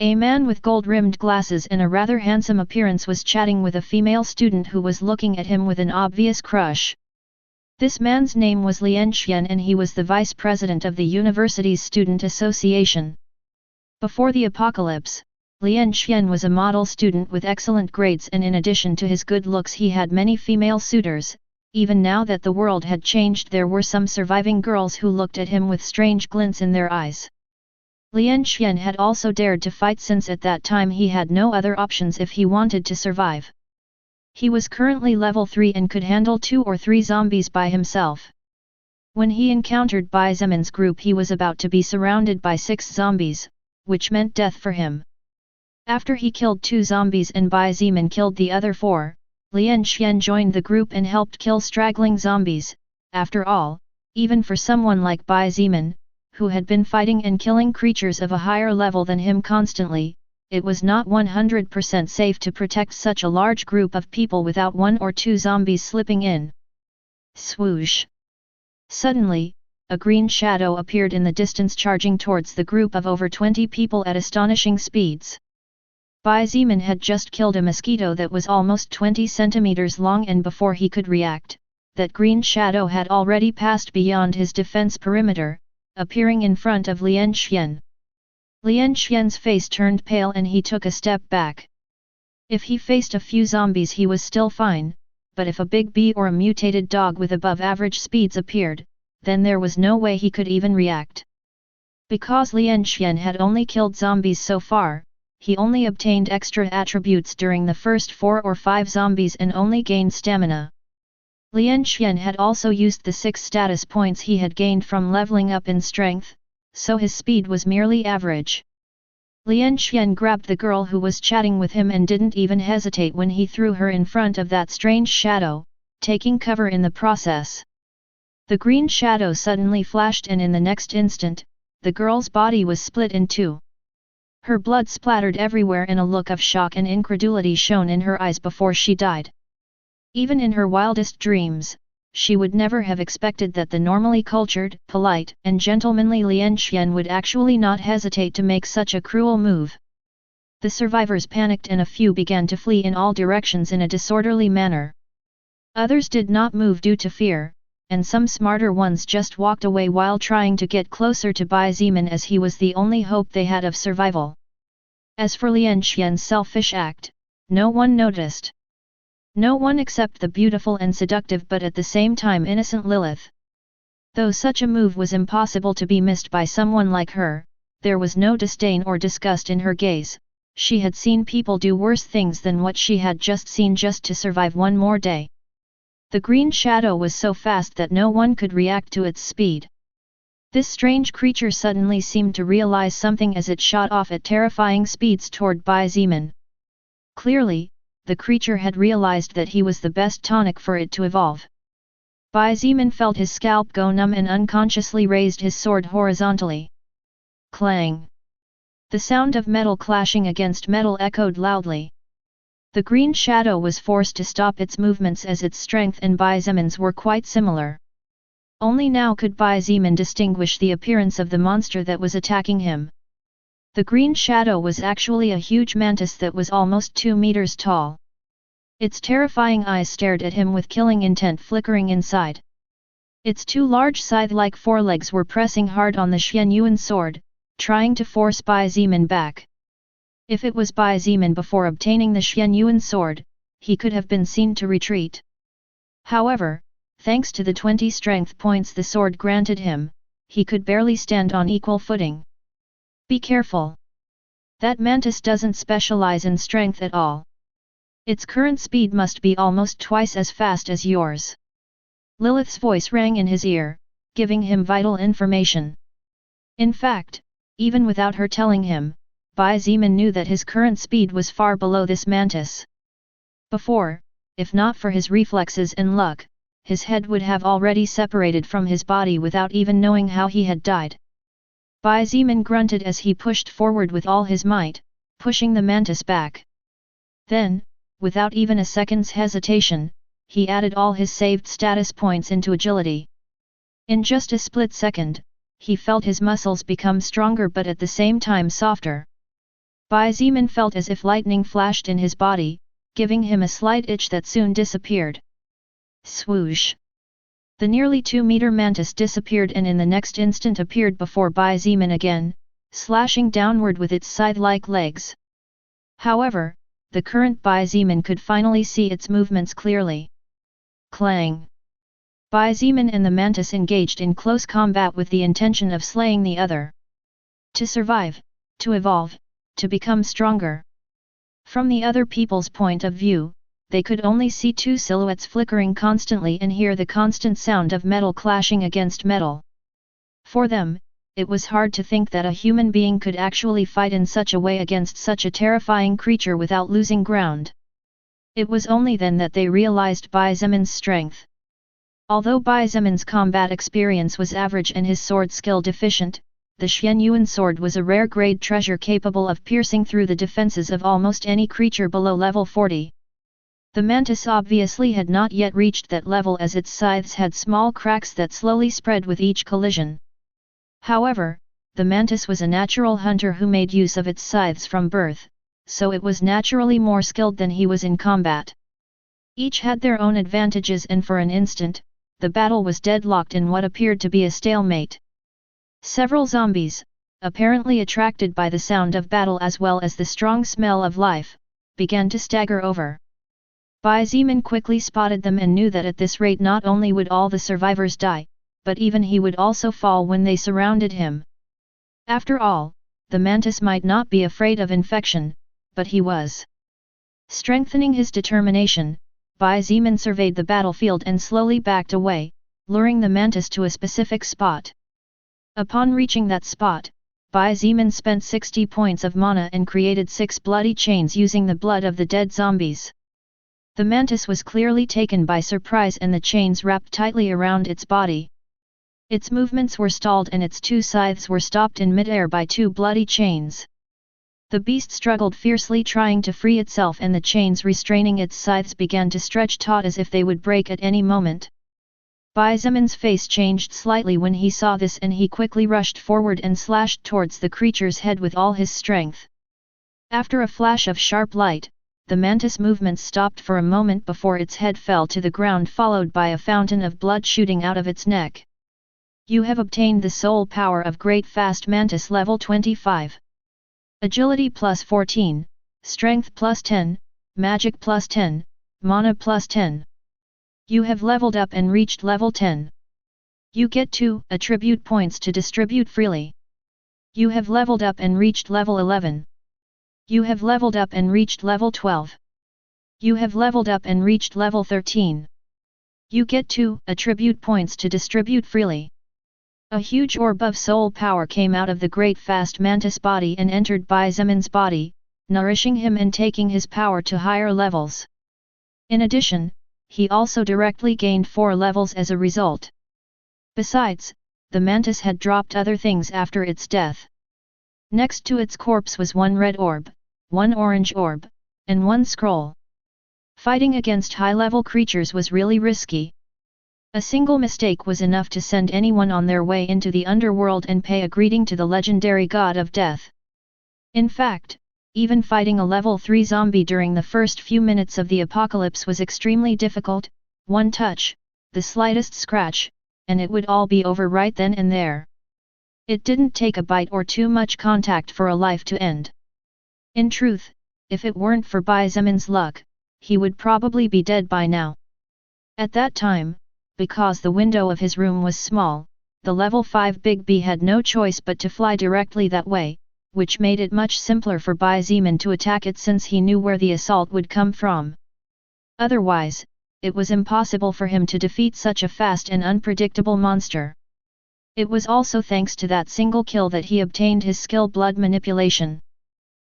A man with gold-rimmed glasses and a rather handsome appearance was chatting with a female student who was looking at him with an obvious crush. This man's name was Lin Feng and he was the vice president of the university's student association. Before the apocalypse, Lin Feng was a model student with excellent grades and in addition to his good looks he had many female suitors. Even now that the world had changed there were some surviving girls who looked at him with strange glints in their eyes. Lin Feng had also dared to fight since at that time he had no other options if he wanted to survive. He was currently level 3 and could handle 2 or 3 zombies by himself. When he encountered Bai Zimin's group he was about to be surrounded by 6 zombies, which meant death for him. After he killed 2 zombies and Bai Zimin killed the other 4, Lin Feng joined the group and helped kill straggling zombies. After all, even for someone like Bai Zimin, who had been fighting and killing creatures of a higher level than him constantly, it was not 100% safe to protect such a large group of people without 1 or 2 zombies slipping in. Swoosh! Suddenly, a green shadow appeared in the distance charging towards the group of over 20 people at astonishing speeds. Bai Zimin had just killed a mosquito that was almost 20 centimeters long and before he could react, that green shadow had already passed beyond his defense perimeter, appearing in front of Lin Feng. Lin Feng's face turned pale and he took a step back. If he faced a few zombies he was still fine, but if a big bee or a mutated dog with above average speeds appeared, then there was no way he could even react. Because Lin Feng had only killed zombies so far, he only obtained extra attributes during the first 4 or 5 zombies and only gained stamina. Lin Feng had also used the 6 status points he had gained from leveling up in strength, so his speed was merely average. Lin Feng grabbed the girl who was chatting with him and didn't even hesitate when he threw her in front of that strange shadow, taking cover in the process. The green shadow suddenly flashed and in the next instant, the girl's body was split in 2. Her blood splattered everywhere and a look of shock and incredulity shone in her eyes before she died. Even in her wildest dreams, she would never have expected that the normally cultured, polite, and gentlemanly Lin Feng would actually not hesitate to make such a cruel move. The survivors panicked and a few began to flee in all directions in a disorderly manner. Others did not move due to fear, and some smarter ones just walked away while trying to get closer to Bai Zimin as he was the only hope they had of survival. As for Lin Feng's selfish act, no one noticed. No one except the beautiful and seductive but at the same time innocent Lilith. Though such a move was impossible to be missed by someone like her, there was no disdain or disgust in her gaze. She had seen people do worse things than what she had just seen just to survive one more day. The green shadow was so fast that no one could react to its speed. This strange creature suddenly seemed to realize something as it shot off at terrifying speeds toward Bai Zimin. Clearly, the creature had realized that he was the best tonic for it to evolve. Bai Zimin felt his scalp go numb and unconsciously raised his sword horizontally. Clang! The sound of metal clashing against metal echoed loudly. The green shadow was forced to stop its movements as its strength and Bai Zimin's were quite similar. Only now could Bai Zimin distinguish the appearance of the monster that was attacking him. The green shadow was actually a huge mantis that was almost 2 meters tall. Its terrifying eyes stared at him with killing intent flickering inside. Its 2 large scythe-like forelegs were pressing hard on the Xianyuan sword, trying to force Bai Zimin back. If it was Bai Zimin before obtaining the Xianyuan sword, he could have been seen to retreat. However, thanks to the 20 strength points the sword granted him, he could barely stand on equal footing. Be careful. That mantis doesn't specialize in strength at all. Its current speed must be almost twice as fast as yours. Lilith's voice rang in his ear, giving him vital information. In fact, even without her telling him, Bai Zimin knew that his current speed was far below this mantis. Before, if not for his reflexes and luck, his head would have already separated from his body without even knowing how he had died. Bai Zimin grunted as he pushed forward with all his might, pushing the mantis back. Then, without even a second's hesitation, he added all his saved status points into agility. In just a split second, he felt his muscles become stronger but at the same time softer. Bai Zimin felt as if lightning flashed in his body, giving him a slight itch that soon disappeared. Swoosh! The nearly 2-meter mantis disappeared and in the next instant appeared before Bai Zimin again, slashing downward with its scythe-like legs. However, the current Bai Zimin could finally see its movements clearly. Clang! Bai Zimin and the mantis engaged in close combat with the intention of slaying the other. To survive, to evolve, to become stronger. From the other people's point of view, they could only see 2 silhouettes flickering constantly and hear the constant sound of metal clashing against metal. For them, it was hard to think that a human being could actually fight in such a way against such a terrifying creature without losing ground. It was only then that they realized Bai Zimin's strength. Although Bai Zimin's combat experience was average and his sword skill deficient, the Xianyuan sword was a rare grade treasure capable of piercing through the defenses of almost any creature below level 40. The mantis obviously had not yet reached that level as its scythes had small cracks that slowly spread with each collision. However, the mantis was a natural hunter who made use of its scythes from birth, so it was naturally more skilled than he was in combat. Each had their own advantages and for an instant, the battle was deadlocked in what appeared to be a stalemate. Several zombies, apparently attracted by the sound of battle as well as the strong smell of life, began to stagger over. Bai Zimin quickly spotted them and knew that at this rate not only would all the survivors die, but even he would also fall when they surrounded him. After all, the mantis might not be afraid of infection, but he was. Strengthening his determination, Bai Zimin surveyed the battlefield and slowly backed away, luring the mantis to a specific spot. Upon reaching that spot, Bai Zimin spent 60 points of mana and created 6 bloody chains using the blood of the dead zombies. The mantis was clearly taken by surprise and the chains wrapped tightly around its body. Its movements were stalled and its 2 scythes were stopped in midair by 2 bloody chains. The beast struggled fiercely trying to free itself and the chains restraining its scythes began to stretch taut as if they would break at any moment. Bai Zimin's face changed slightly when he saw this and he quickly rushed forward and slashed towards the creature's head with all his strength. After a flash of sharp light, the mantis' movements stopped for a moment before its head fell to the ground followed by a fountain of blood shooting out of its neck. You have obtained the soul power of Great Fast Mantis level 25. Agility plus 14, Strength plus 10, Magic plus 10, Mana plus 10. You have leveled up and reached level 10. You get 2 attribute points to distribute freely. You have leveled up and reached level 11. You have leveled up and reached level 12. You have leveled up and reached level 13. You get 2 attribute points to distribute freely. A huge orb of soul power came out of the great fast mantis body and entered Bai Zimin's body, nourishing him and taking his power to higher levels. In addition, he also directly gained 4 levels as a result. Besides, the mantis had dropped other things after its death. Next to its corpse was 1 red orb, 1 orange orb, and 1 scroll. Fighting against high-level creatures was really risky. A single mistake was enough to send anyone on their way into the underworld and pay a greeting to the legendary god of death. In fact, even fighting a level 3 zombie during the first few minutes of the apocalypse was extremely difficult. One touch, the slightest scratch, and it would all be over right then and there. It didn't take a bite or too much contact for a life to end. In truth, if it weren't for Bai Zemin's luck, he would probably be dead by now. At that time, because the window of his room was small, the level 5 Big B had no choice but to fly directly that way, which made it much simpler for Bai Zemin to attack it since he knew where the assault would come from. Otherwise, it was impossible for him to defeat such a fast and unpredictable monster. It was also thanks to that single kill that he obtained his skill blood manipulation.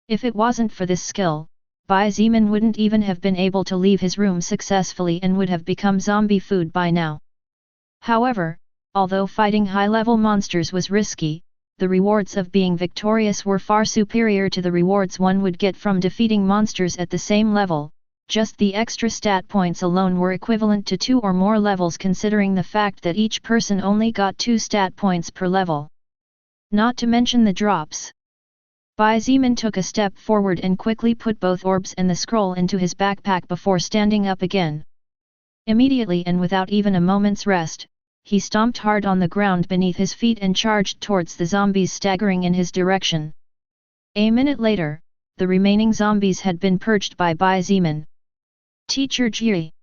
If it wasn't for this skill, Bai Zemin wouldn't even have been able to leave his room successfully and would have become zombie food by now. However, although fighting high-level monsters was risky, the rewards of being victorious were far superior to the rewards one would get from defeating monsters at the same level. Just the extra stat points alone were equivalent to 2 or more levels, considering the fact that each person only got 2 stat points per level. Not to mention the drops. Bai Zemin took a step forward and quickly put both orbs and the scroll into his backpack before standing up again. Immediately and without even a moment's rest, he stomped hard on the ground beneath his feet and charged towards the zombies staggering in his direction. A minute later, the remaining zombies had been purged by Bai Zemin. Teacher Ji.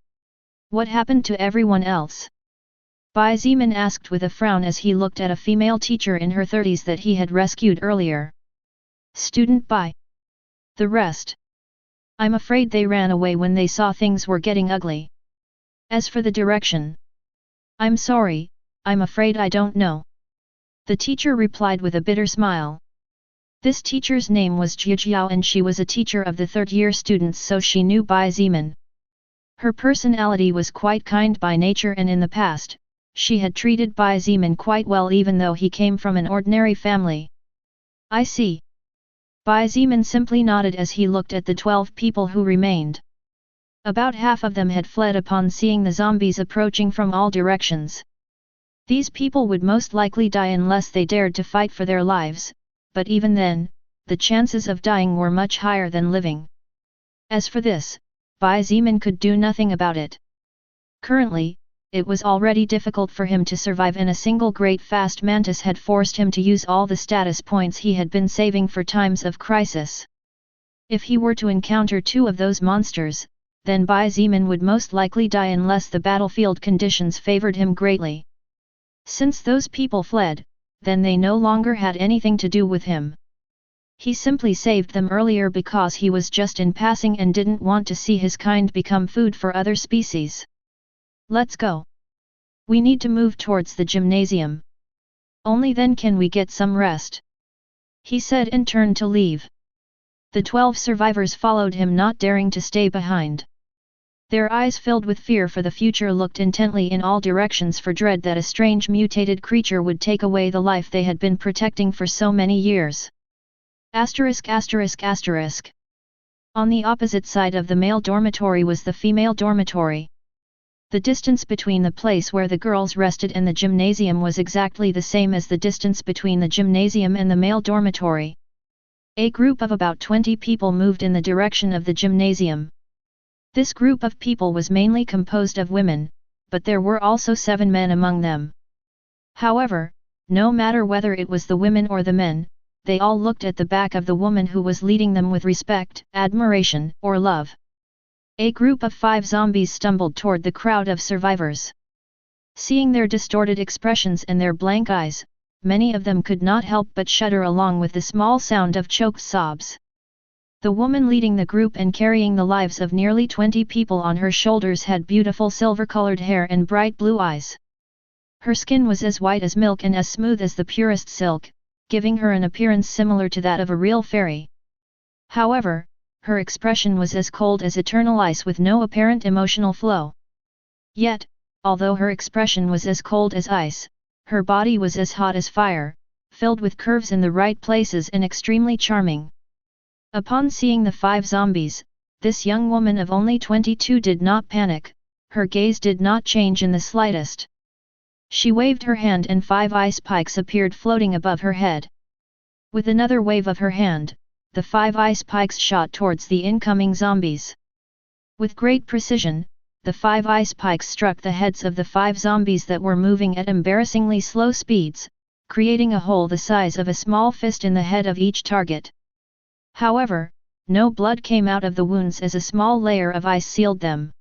What happened to everyone else? Bai Zemin asked with a frown as he looked at a female teacher in her 30s that he had rescued earlier. Student Bai. The rest. I'm afraid they ran away when they saw things were getting ugly. As for the direction. I'm sorry, I'm afraid I don't know. The teacher replied with a bitter smile. This teacher's name was Jiao and she was a teacher of the third-year students, so she knew Bai Zemin. Her personality was quite kind by nature, and in the past, she had treated Bai Zemin quite well even though he came from an ordinary family. I see. Bai Zemin simply nodded as he looked at the 12 people who remained. About half of them had fled upon seeing the zombies approaching from all directions. These people would most likely die unless they dared to fight for their lives, but even then, the chances of dying were much higher than living. As for this, Bai Zemin could do nothing about it. Currently, it was already difficult for him to survive, and a single great fast mantis had forced him to use all the status points he had been saving for times of crisis. If he were to encounter 2 of those monsters, then Bai Zemin would most likely die unless the battlefield conditions favored him greatly. Since those people fled, then they no longer had anything to do with him. He simply saved them earlier because he was just in passing and didn't want to see his kind become food for other species. Let's go. We need to move towards the gymnasium. Only then can we get some rest. He said and turned to leave. The 12 survivors followed him, not daring to stay behind. Their eyes filled with fear for the future looked intently in all directions for dread that a strange mutated creature would take away the life they had been protecting for so many years. ******. On the opposite side of the male dormitory was the female dormitory. The distance between the place where the girls rested and the gymnasium was exactly the same as the distance between the gymnasium and the male dormitory. A group of about 20 people moved in the direction of the gymnasium. This group of people was mainly composed of women, but there were also 7 men among them. However, no matter whether it was the women or the men, they all looked at the back of the woman who was leading them with respect, admiration, or love. A group of 5 zombies stumbled toward the crowd of survivors. Seeing their distorted expressions and their blank eyes, many of them could not help but shudder along with the small sound of choked sobs. The woman leading the group and carrying the lives of nearly 20 people on her shoulders had beautiful silver-colored hair and bright blue eyes. Her skin was as white as milk and as smooth as the purest silk, giving her an appearance similar to that of a real fairy. However, her expression was as cold as eternal ice with no apparent emotional flow. Yet, although her expression was as cold as ice, her body was as hot as fire, filled with curves in the right places and extremely charming. Upon seeing the 5 zombies, this young woman of only 22 did not panic, her gaze did not change in the slightest. She waved her hand and 5 ice pikes appeared floating above her head. With another wave of her hand, the 5 ice pikes shot towards the incoming zombies. With great precision, the 5 ice pikes struck the heads of the 5 zombies that were moving at embarrassingly slow speeds, creating a hole the size of a small fist in the head of each target. However, no blood came out of the wounds as a small layer of ice sealed them.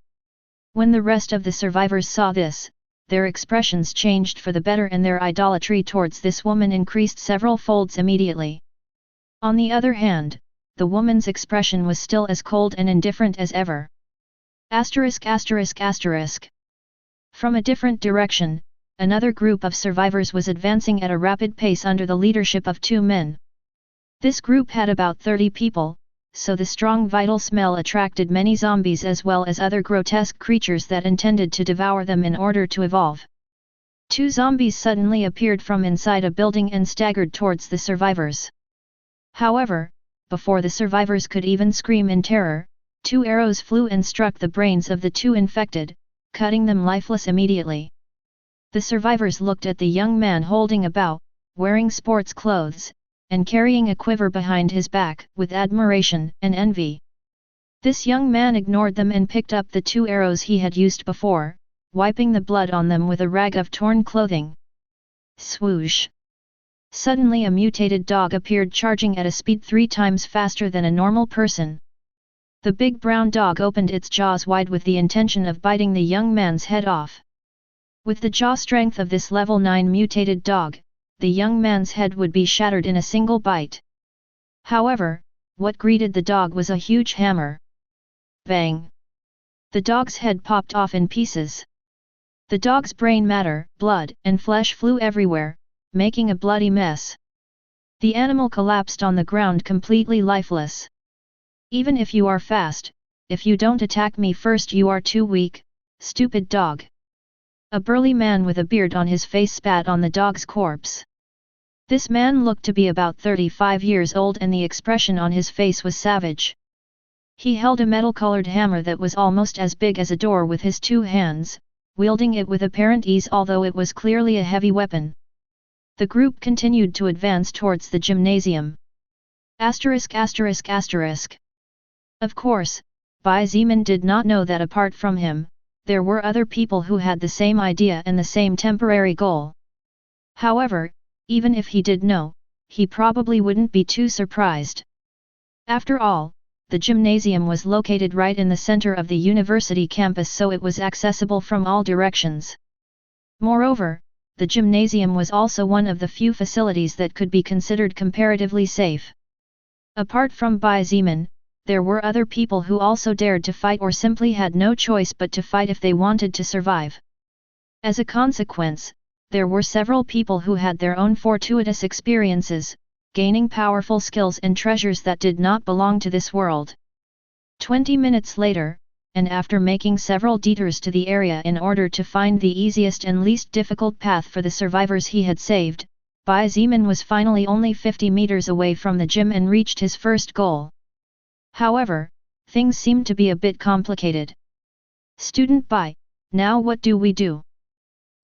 When the rest of the survivors saw this, their expressions changed for the better and their idolatry towards this woman increased several folds immediately. On the other hand, the woman's expression was still as cold and indifferent as ever. From a different direction, another group of survivors was advancing at a rapid pace under the leadership of 2 men. This group had about 30 people, so the strong vital smell attracted many zombies as well as other grotesque creatures that intended to devour them in order to evolve. 2 zombies suddenly appeared from inside a building and staggered towards the survivors. However, before the survivors could even scream in terror, 2 arrows flew and struck the brains of the 2 infected, cutting them lifeless immediately. The survivors looked at the young man holding a bow, wearing sports clothes, and carrying a quiver behind his back, with admiration and envy. This young man ignored them and picked up the 2 arrows he had used before, wiping the blood on them with a rag of torn clothing. Swoosh! Suddenly a mutated dog appeared charging at a speed 3 times faster than a normal person. The big brown dog opened its jaws wide with the intention of biting the young man's head off. With the jaw strength of this level 9 mutated dog, the young man's head would be shattered in a single bite. However, what greeted the dog was a huge hammer. Bang! The dog's head popped off in pieces. The dog's brain matter, blood, and flesh flew everywhere, making a bloody mess. The animal collapsed on the ground completely lifeless. Even if you are fast, if you don't attack me first you are too weak, stupid dog. A burly man with a beard on his face spat on the dog's corpse. This man looked to be about 35 years old and the expression on his face was savage. He held a metal-colored hammer that was almost as big as a door with his 2 hands, wielding it with apparent ease although it was clearly a heavy weapon. The group continued to advance towards the gymnasium. Of course, Bai Zimin did not know that apart from him, there were other people who had the same idea and the same temporary goal. However, even if he did know, he probably wouldn't be too surprised. After all, the gymnasium was located right in the center of the university campus so it was accessible from all directions. Moreover, the gymnasium was also one of the few facilities that could be considered comparatively safe. Apart from Bai Zimin, there were other people who also dared to fight or simply had no choice but to fight if they wanted to survive. As a consequence, there were several people who had their own fortuitous experiences, gaining powerful skills and treasures that did not belong to this world. 20 minutes later, and after making several detours to the area in order to find the easiest and least difficult path for the survivors he had saved, Bai Zimin was finally only 50 meters away from the gym and reached his first goal. However, things seemed to be a bit complicated. Student Bai, now what do we do?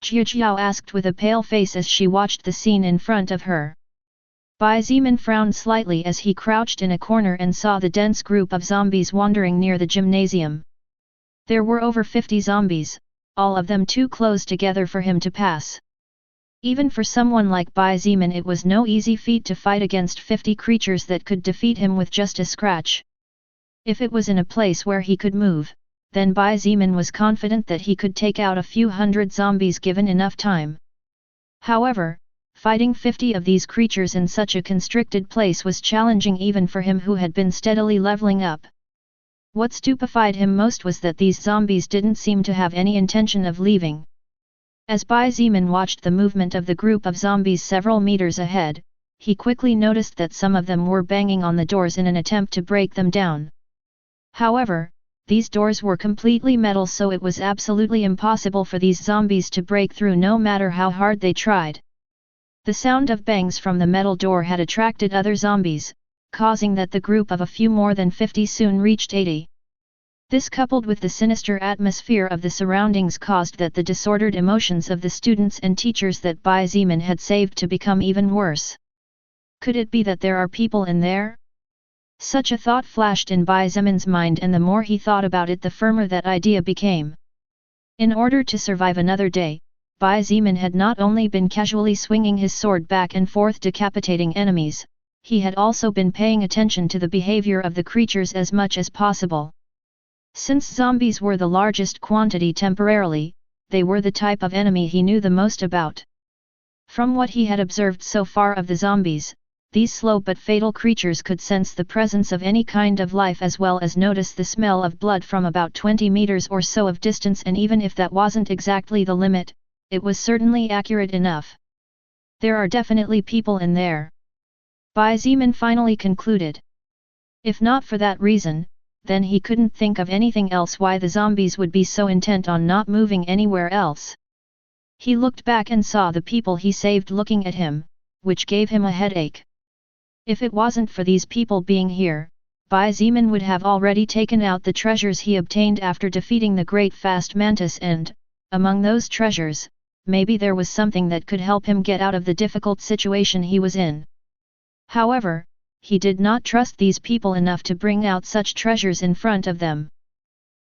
Jiao asked with a pale face as she watched the scene in front of her. Bai Zimin frowned slightly as he crouched in a corner and saw the dense group of zombies wandering near the gymnasium. There were over 50 zombies, all of them too close together for him to pass. Even for someone like Bai Zimin it was no easy feat to fight against 50 creatures that could defeat him with just a scratch. If it was in a place where he could move, then Bai Zimin was confident that he could take out a few hundred zombies given enough time. However, fighting 50 of these creatures in such a constricted place was challenging even for him who had been steadily leveling up. What stupefied him most was that these zombies didn't seem to have any intention of leaving. As Bai Zimin watched the movement of the group of zombies several meters ahead, he quickly noticed that some of them were banging on the doors in an attempt to break them down. However, these doors were completely metal so it was absolutely impossible for these zombies to break through no matter how hard they tried. The sound of bangs from the metal door had attracted other zombies, causing that the group of a few more than 50 soon reached 80. This coupled with the sinister atmosphere of the surroundings caused that the disordered emotions of the students and teachers that Bai Zimin had saved to become even worse. Could it be that there are people in there? Such a thought flashed in Bai Zemin's mind, and the more he thought about it the firmer that idea became. In order to survive another day, Bai Zemin had not only been casually swinging his sword back and forth decapitating enemies, he had also been paying attention to the behavior of the creatures as much as possible. Since zombies were the largest quantity temporarily, they were the type of enemy he knew the most about. From what he had observed so far of the zombies, these slow but fatal creatures could sense the presence of any kind of life as well as notice the smell of blood from about 20 meters or so of distance, and even if that wasn't exactly the limit, it was certainly accurate enough. There are definitely people in there, Bai Zemin finally concluded. If not for that reason, then he couldn't think of anything else why the zombies would be so intent on not moving anywhere else. He looked back and saw the people he saved looking at him, which gave him a headache. If it wasn't for these people being here, Bai Zemin would have already taken out the treasures he obtained after defeating the great fast mantis, and, among those treasures, maybe there was something that could help him get out of the difficult situation he was in. However, he did not trust these people enough to bring out such treasures in front of them.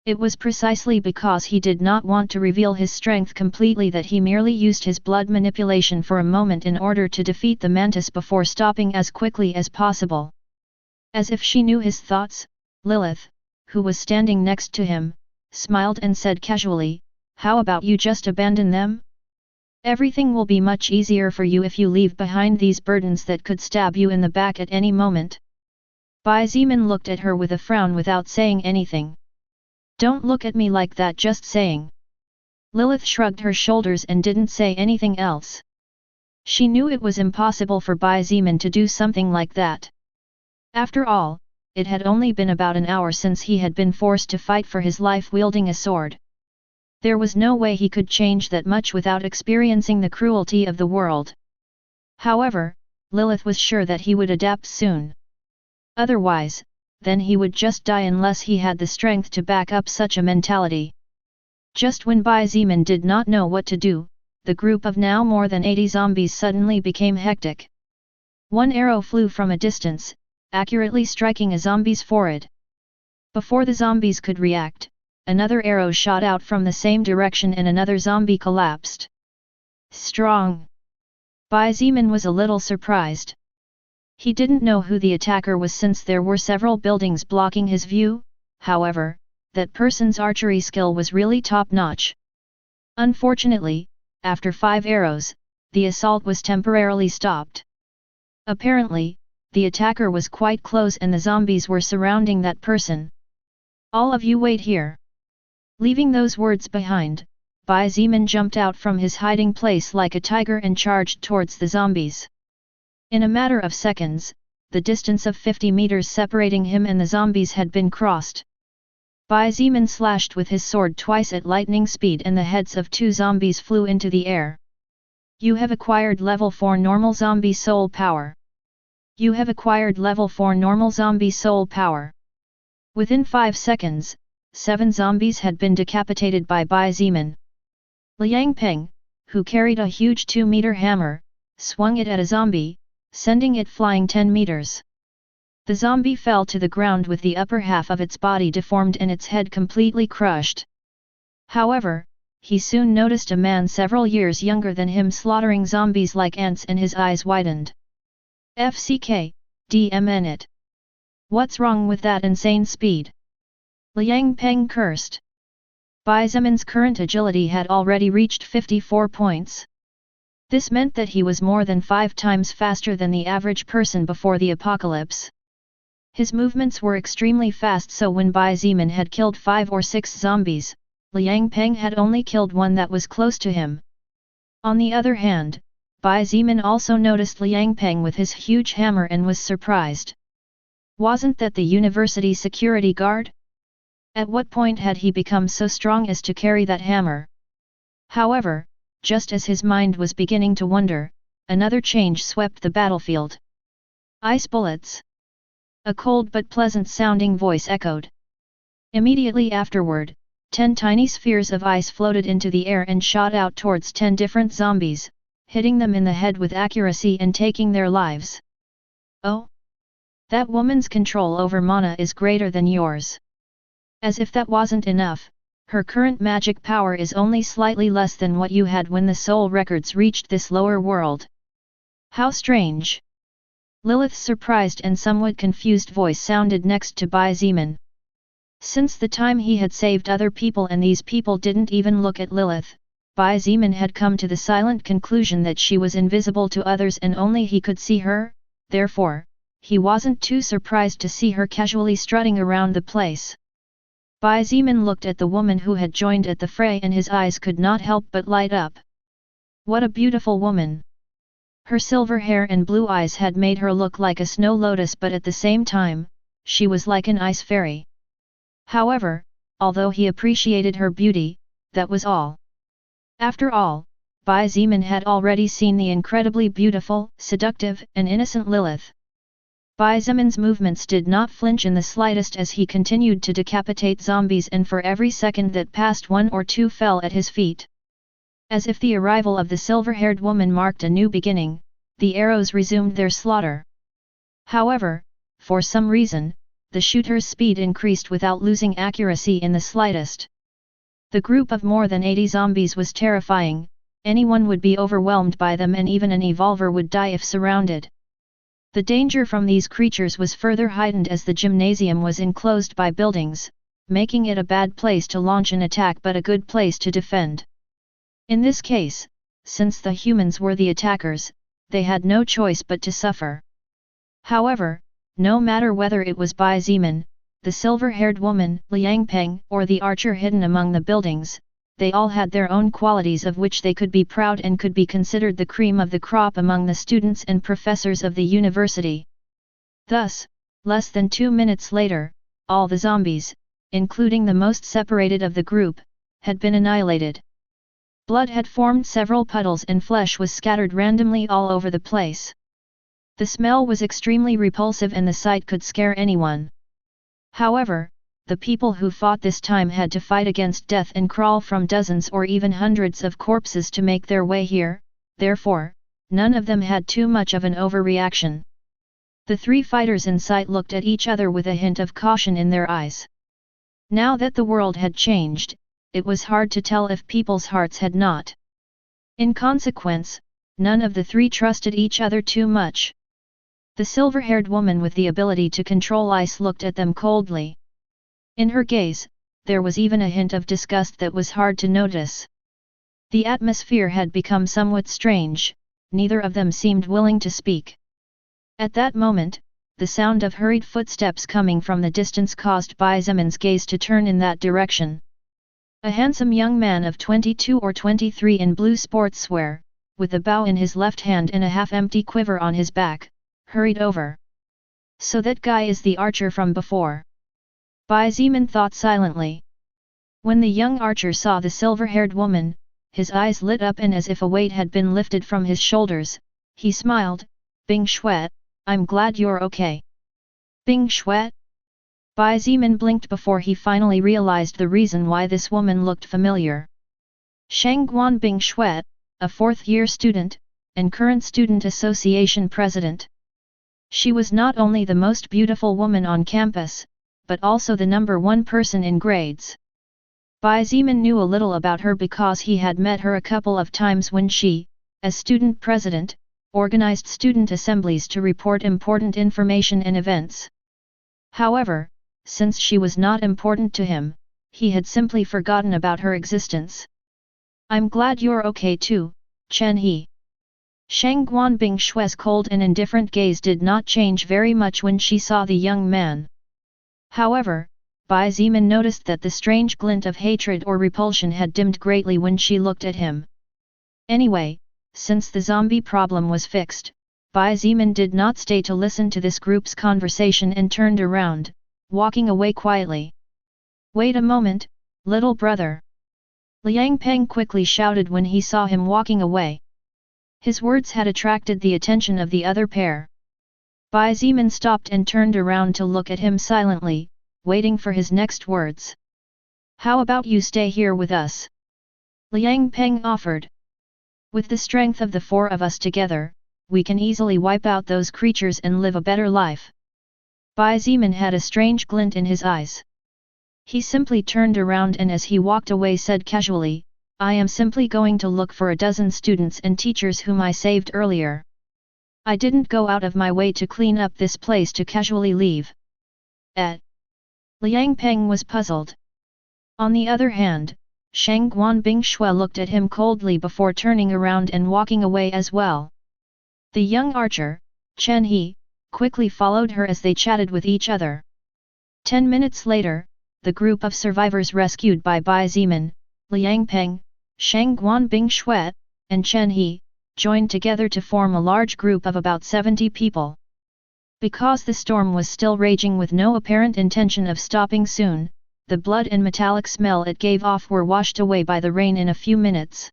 It was precisely because he did not want to reveal his strength completely that he merely used his blood manipulation for a moment in order to defeat the mantis before stopping as quickly as possible. As if she knew his thoughts, Lilith, who was standing next to him, smiled and said casually, "How about you just abandon them? Everything will be much easier for you if you leave behind these burdens that could stab you in the back at any moment." Bai Zemin looked at her with a frown without saying anything. "Don't look at me like that, just saying." Lilith shrugged her shoulders and didn't say anything else. She knew it was impossible for Bai Zemin to do something like that. After all, it had only been about an hour since he had been forced to fight for his life wielding a sword. There was no way he could change that much without experiencing the cruelty of the world. However, Lilith was sure that he would adapt soon. Otherwise, then he would just die unless he had the strength to back up such a mentality. Just when Bai Zemin did not know what to do, the group of now more than 80 zombies suddenly became hectic. One arrow flew from a distance, accurately striking a zombie's forehead. Before the zombies could react, another arrow shot out from the same direction and another zombie collapsed. Strong! Bai Zemin was a little surprised. He didn't know who the attacker was since there were several buildings blocking his view, however, that person's archery skill was really top-notch. Unfortunately, after 5 arrows, the assault was temporarily stopped. Apparently, the attacker was quite close and the zombies were surrounding that person. "All of you wait here." Leaving those words behind, Bai Zemin jumped out from his hiding place like a tiger and charged towards the zombies. In a matter of seconds, the distance of 50 meters separating him and the zombies had been crossed. Bai Zemin slashed with his sword twice at lightning speed and the heads of 2 zombies flew into the air. "You have acquired level 4 normal zombie soul power. You have acquired level 4 normal zombie soul power." Within 5 seconds, 7 zombies had been decapitated by Bai Zemin. Lin Feng, who carried a huge 2-meter hammer, swung it at a zombie, sending it flying 10 meters. The zombie fell to the ground with the upper half of its body deformed and its head completely crushed. However, he soon noticed a man several years younger than him slaughtering zombies like ants and his eyes widened. "FCK, DMN it. What's wrong with that insane speed?" Lin Feng cursed. Bai Zemin's current agility had already reached 54 points. This meant that he was more than 5 times faster than the average person before the apocalypse. His movements were extremely fast, so when Bai Zemin had killed 5 or 6 zombies, Lin Feng had only killed one that was close to him. On the other hand, Bai Zemin also noticed Lin Feng with his huge hammer and was surprised. Wasn't that the university security guard? At what point had he become so strong as to carry that hammer? However, just as his mind was beginning to wonder, another change swept the battlefield. "Ice bullets!" A cold but pleasant-sounding voice echoed. Immediately afterward, 10 tiny spheres of ice floated into the air and shot out towards 10 different zombies, hitting them in the head with accuracy and taking their lives. "Oh! That woman's control over mana is greater than yours. As if that wasn't enough, her current magic power is only slightly less than what you had when the soul records reached this lower world. How strange! Lilith's surprised and somewhat confused voice sounded next to Bai Zeman. Since the time he had saved other people and these people didn't even look at Lilith, Bai Zeman had come to the silent conclusion that she was invisible to others and only he could see her, therefore, he wasn't too surprised to see her casually strutting around the place. Bai Zeman looked at the woman who had joined at the fray and his eyes could not help but light up. What a beautiful woman! Her silver hair and blue eyes had made her look like a snow lotus, but at the same time, she was like an ice fairy. However, although he appreciated her beauty, that was all. After all, Bai Zeman had already seen the incredibly beautiful, seductive, and innocent Lilith. Bai Zeman's movements did not flinch in the slightest as he continued to decapitate zombies, and for every second that passed 1 or 2 fell at his feet. As if the arrival of the silver-haired woman marked a new beginning, the arrows resumed their slaughter. However, for some reason, the shooter's speed increased without losing accuracy in the slightest. The group of more than 80 zombies was terrifying, anyone would be overwhelmed by them and even an evolver would die if surrounded. The danger from these creatures was further heightened as the gymnasium was enclosed by buildings, making it a bad place to launch an attack but a good place to defend. In this case, since the humans were the attackers, they had no choice but to suffer. However, no matter whether it was Bai Zeman, the silver-haired woman, Liang Peng, or the archer hidden among the buildings, they all had their own qualities of which they could be proud and could be considered the cream of the crop among the students and professors of the university. Thus, less than 2 minutes later, all the zombies, including the most separated of the group, had been annihilated. Blood had formed several puddles and flesh was scattered randomly all over the place. The smell was extremely repulsive and the sight could scare anyone. However, the people who fought this time had to fight against death and crawl from dozens or even hundreds of corpses to make their way here, therefore, none of them had too much of an overreaction. The 3 fighters in sight looked at each other with a hint of caution in their eyes. Now that the world had changed, it was hard to tell if people's hearts had not. In consequence, none of the 3 trusted each other too much. The silver-haired woman with the ability to control ice looked at them coldly. In her gaze, there was even a hint of disgust that was hard to notice. The atmosphere had become somewhat strange, neither of them seemed willing to speak. At that moment, the sound of hurried footsteps coming from the distance caused Bai Zeman's gaze to turn in that direction. A handsome young man of 22 or 23 in blue sportswear, with a bow in his left hand and a half-empty quiver on his back, hurried over. So that guy is the archer from before. Bai Zeman thought silently. When the young archer saw the silver-haired woman, his eyes lit up and as if a weight had been lifted from his shoulders, he smiled, "Bing Xuet, I'm glad you're okay." Bing Xuet? Bai Zeman blinked before he finally realized the reason why this woman looked familiar. Shangguan Bing Xuet, a 4th-year student, and current student association president. She was not only the most beautiful woman on campus, but also the #1 person in grades. Bai Zeman knew a little about her because he had met her a couple of times when she, as student president, organized student assemblies to report important information and events. However, since she was not important to him, he had simply forgotten about her existence. "I'm glad you're okay too, Chen He." Shangguan Bing Xue's cold and indifferent gaze did not change very much when she saw the young man. However, Bai Zeman noticed that the strange glint of hatred or repulsion had dimmed greatly when she looked at him. Anyway, since the zombie problem was fixed, Bai Zeman did not stay to listen to this group's conversation and turned around, walking away quietly. "Wait a moment, little brother!" Liang Peng quickly shouted when he saw him walking away. His words had attracted the attention of the other pair. Bai Zeman stopped and turned around to look at him silently, waiting for his next words. "How about you stay here with us?" Liang Peng offered. "With the strength of the 4 of us together, we can easily wipe out those creatures and live a better life." Bai Zimin had a strange glint in his eyes. He simply turned around and as he walked away said casually, I am simply going to look for a dozen students and teachers whom I saved earlier. I didn't go out of my way to clean up this place to casually leave. Liang Peng was puzzled. On the other hand, Shang Guanbing Shui looked at him coldly before turning around and walking away as well. The young archer, Chen He, quickly followed her as they chatted with each other. 10 minutes later, the group of survivors rescued by Bai Zimin, Liang Peng, Shang Guanbing Shui, and Chen He, joined together to form a large group of about 70 people. Because the storm was still raging with no apparent intention of stopping soon, the blood and metallic smell it gave off were washed away by the rain in a few minutes.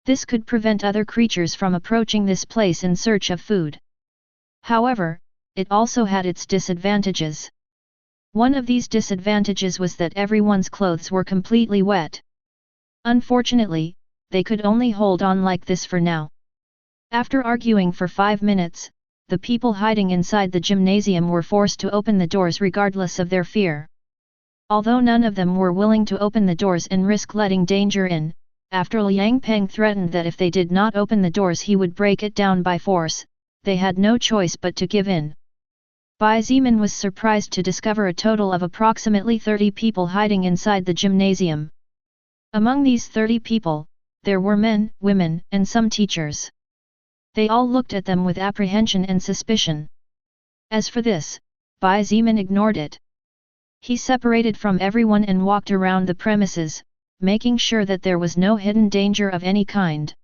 This could prevent other creatures from approaching this place in search of food. However, it also had its disadvantages. One of these disadvantages was that everyone's clothes were completely wet. Unfortunately, they could only hold on like this for now. After arguing for 5 minutes, the people hiding inside the gymnasium were forced to open the doors regardless of their fear. Although none of them were willing to open the doors and risk letting danger in, after Liang Peng threatened that if they did not open the doors he would break it down by force, they had no choice but to give in. Bai Zimin was surprised to discover a total of approximately 30 people hiding inside the gymnasium. Among these 30 people, there were men, women, and some teachers. They all looked at them with apprehension and suspicion. As for this, Bai Zimin ignored it. He separated from everyone and walked around the premises, making sure that there was no hidden danger of any kind.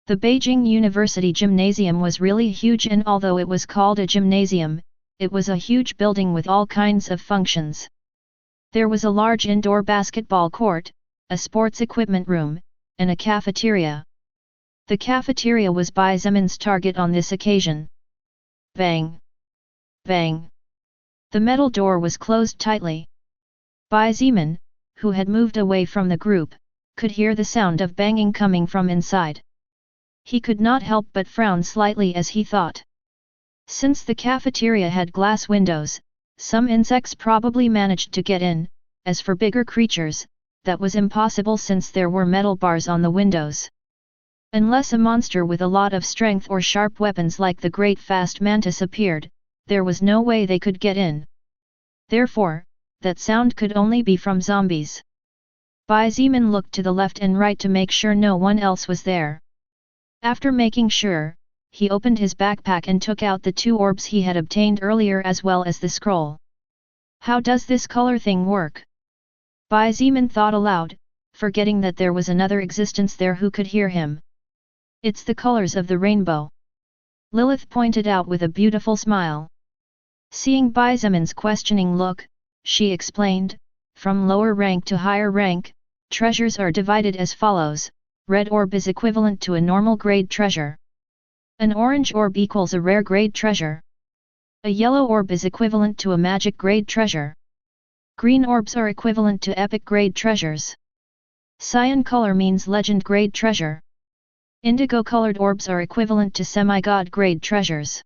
The Beijing University Gymnasium was really huge, and although it was called a gymnasium, it was a huge building with all kinds of functions. There was a large indoor basketball court, a sports equipment room, and a cafeteria. The cafeteria was Bai Zimin's target on this occasion. Bang! Bang! The metal door was closed tightly. Bai Zimin, who had moved away from the group, could hear the sound of banging coming from inside. He could not help but frown slightly as he thought. Since the cafeteria had glass windows, some insects probably managed to get in. As for bigger creatures, that was impossible since there were metal bars on the windows. Unless a monster with a lot of strength or sharp weapons like the great fast mantis appeared, there was no way they could get in. Therefore, that sound could only be from zombies. Bai Zimin looked to the left and right to make sure no one else was there. After making sure, he opened his backpack and took out the 2 orbs he had obtained earlier as well as the scroll. How does this color thing work? Bai Zimin thought aloud, forgetting that there was another existence there who could hear him. It's the colors of the rainbow. Lilith pointed out with a beautiful smile. Seeing Bai Zimin's questioning look, she explained, from lower rank to higher rank, treasures are divided as follows. Red orb is equivalent to a normal grade treasure. An orange orb equals a rare grade treasure. A yellow orb is equivalent to a magic grade treasure. Green orbs are equivalent to epic grade treasures. Cyan color means legend grade treasure. Indigo colored orbs are equivalent to semi-god grade treasures.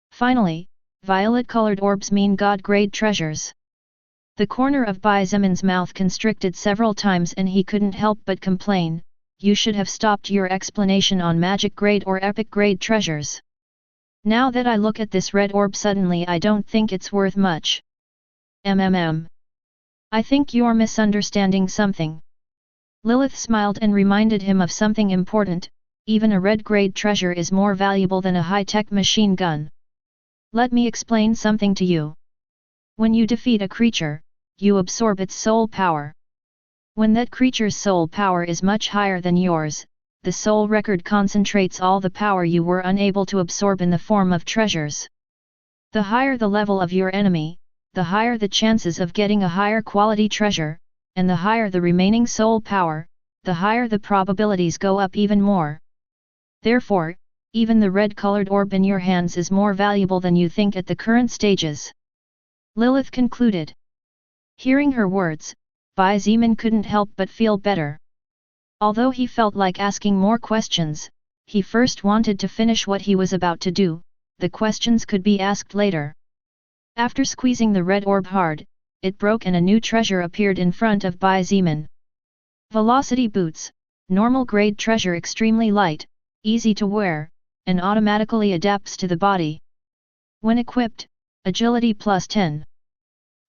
Finally, violet colored orbs mean god grade treasures. The corner of Bai Zimin's mouth constricted several times and he couldn't help but complain, you should have stopped your explanation on magic grade or epic grade treasures. Now that I look at this red orb suddenly I don't think it's worth much. I think you're misunderstanding something. Lilith smiled and reminded him of something important, even a red grade treasure is more valuable than a high-tech machine gun. Let me explain something to you. When you defeat a creature, you absorb its soul power. When that creature's soul power is much higher than yours, the soul record concentrates all the power you were unable to absorb in the form of treasures. The higher the level of your enemy, the higher the chances of getting a higher quality treasure, and the higher the remaining soul power, the higher the probabilities go up even more. Therefore, even the red-colored orb in your hands is more valuable than you think at the current stages. Lilith concluded. Hearing her words, Bai Zimin couldn't help but feel better. Although he felt like asking more questions, he first wanted to finish what he was about to do, the questions could be asked later. After squeezing the red orb hard, it broke and a new treasure appeared in front of Bai Zeman. Velocity boots, normal grade treasure, extremely light, easy to wear, and automatically adapts to the body. When equipped, agility plus 10.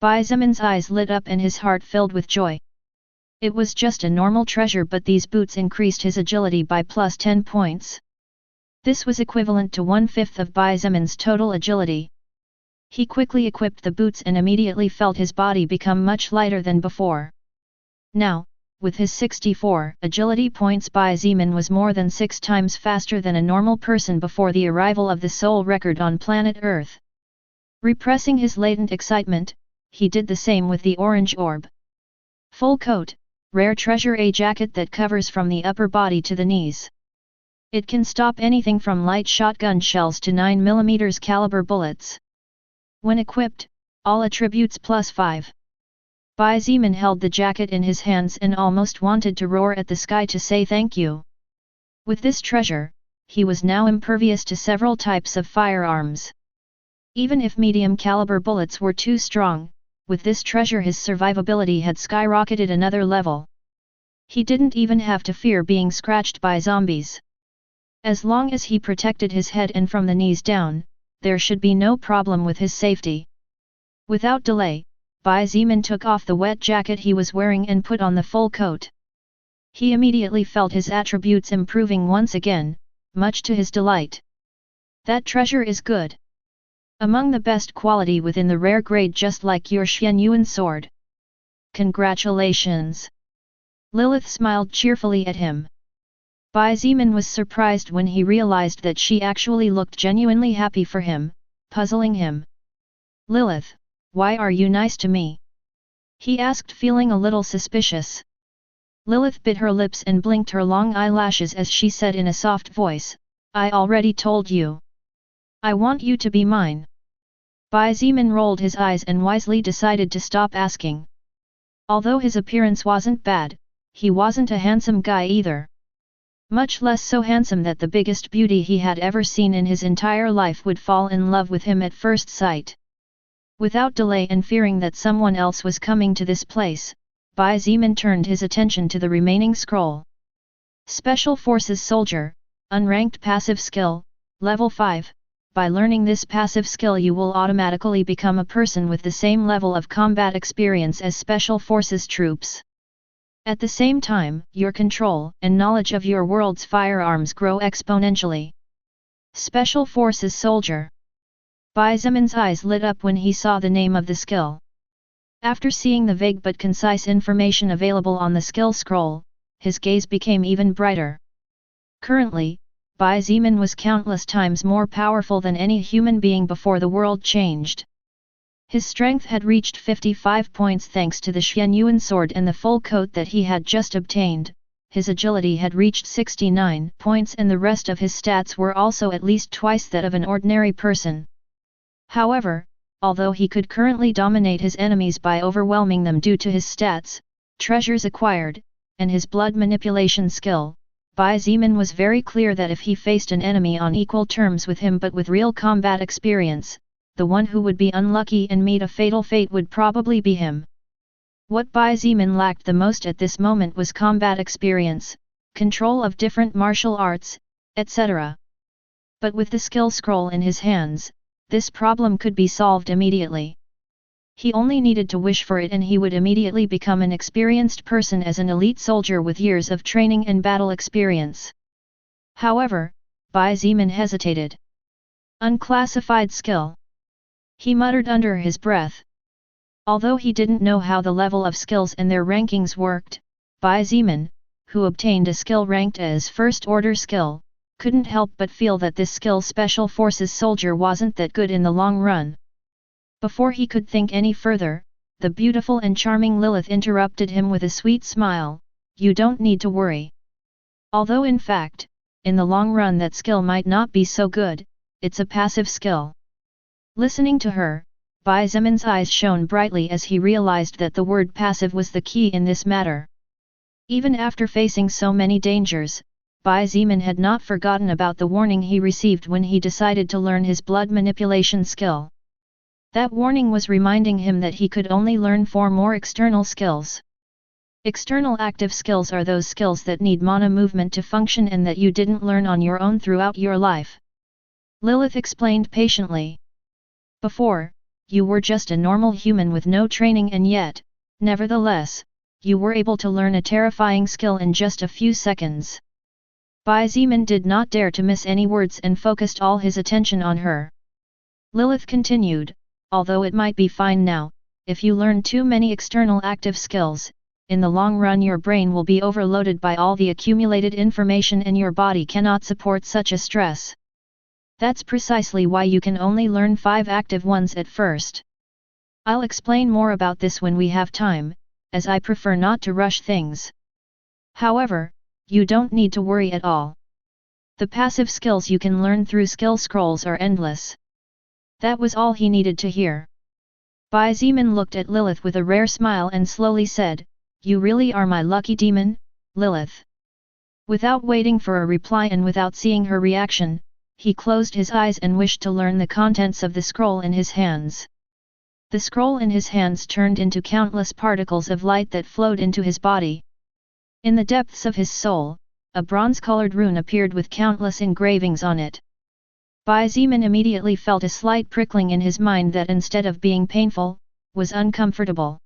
Bai Zeman's eyes lit up and his heart filled with joy. It was just a normal treasure, but these boots increased his agility by plus 10 points. This was equivalent to 1/5 of Bai Zeman's total agility. He quickly equipped the boots and immediately felt his body become much lighter than before. Now, with his 64 agility points, Bai Zeman was more than 6 times faster than a normal person before the arrival of the soul record on planet Earth. Repressing his latent excitement, he did the same with the orange orb. Full coat, rare treasure, a jacket that covers from the upper body to the knees. It can stop anything from light shotgun shells to 9mm caliber bullets. When equipped, all attributes plus 5. Bai Zeman held the jacket in his hands and almost wanted to roar at the sky to say thank you. With this treasure, he was now impervious to several types of firearms. Even if medium caliber bullets were too strong, with this treasure his survivability had skyrocketed another level. He didn't even have to fear being scratched by zombies. As long as he protected his head and from the knees down, there should be no problem with his safety. Without delay, Bai Zeman took off the wet jacket he was wearing and put on the full coat. He immediately felt his attributes improving once again, much to his delight. That treasure is good. Among the best quality within the rare grade, just like your Xianyuan sword. Congratulations! Lilith smiled cheerfully at him. Bai Zeman was surprised when he realized that she actually looked genuinely happy for him, puzzling him. Lilith, why are you nice to me? He asked, feeling a little suspicious. Lilith bit her lips and blinked her long eyelashes as she said in a soft voice, I already told you. I want you to be mine. Bai Zeman rolled his eyes and wisely decided to stop asking. Although his appearance wasn't bad, he wasn't a handsome guy either. Much less so handsome that the biggest beauty he had ever seen in his entire life would fall in love with him at first sight. Without delay and fearing that someone else was coming to this place, Bai Zeman turned his attention to the remaining scroll. Special Forces Soldier, Unranked Passive Skill, Level 5. By learning this passive skill you will automatically become a person with the same level of combat experience as Special Forces troops. At the same time, your control and knowledge of your world's firearms grow exponentially. Special Forces Soldier. Bai Zeman's eyes lit up when he saw the name of the skill. After seeing the vague but concise information available on the skill scroll, his gaze became even brighter. Currently, Bai Zeman was countless times more powerful than any human being before the world changed. His strength had reached 55 points thanks to the Xianyuan sword and the full coat that he had just obtained. His agility had reached 69 points and the rest of his stats were also at least twice that of an ordinary person. However, although he could currently dominate his enemies by overwhelming them due to his stats, treasures acquired, and his blood manipulation skill, Bai Zeman was very clear that if he faced an enemy on equal terms with him but with real combat experience, the one who would be unlucky and meet a fatal fate would probably be him. What Bai Zeman lacked the most at this moment was combat experience, control of different martial arts, etc. But with the skill scroll in his hands, this problem could be solved immediately. He only needed to wish for it and he would immediately become an experienced person as an elite soldier with years of training and battle experience. However, Bai Zeman hesitated. Unclassified skill. He muttered under his breath. Although he didn't know how the level of skills and their rankings worked, Bai Zeman, who obtained a skill ranked as First Order skill, couldn't help but feel that this skill Special Forces Soldier wasn't that good in the long run. Before he could think any further, the beautiful and charming Lilith interrupted him with a sweet smile, You don't need to worry. Although in fact, in the long run that skill might not be so good, it's a passive skill. Listening to her, Bai Zeman's eyes shone brightly as he realized that the word passive was the key in this matter. Even after facing so many dangers, Bai Zeman had not forgotten about the warning he received when he decided to learn his blood manipulation skill. That warning was reminding him that he could only learn 4 more external skills. External active skills are those skills that need mana movement to function and that you didn't learn on your own throughout your life. Lilith explained patiently. Before, you were just a normal human with no training, and yet, nevertheless, you were able to learn a terrifying skill in just a few seconds. Bai Zimin did not dare to miss any words and focused all his attention on her. Lilith continued, although it might be fine now, if you learn too many external active skills, in the long run your brain will be overloaded by all the accumulated information and your body cannot support such a stress. That's precisely why you can only learn 5 active ones at first. I'll explain more about this when we have time, as I prefer not to rush things. However, you don't need to worry at all. The passive skills you can learn through skill scrolls are endless. That was all he needed to hear. Bai Zimin looked at Lilith with a rare smile and slowly said, "You really are my lucky demon, Lilith." Without waiting for a reply and without seeing her reaction, he closed his eyes and wished to learn the contents of the scroll in his hands. The scroll in his hands turned into countless particles of light that flowed into his body. In the depths of his soul, a bronze-colored rune appeared with countless engravings on it. Bai Zimin immediately felt a slight prickling in his mind that instead of being painful, was uncomfortable.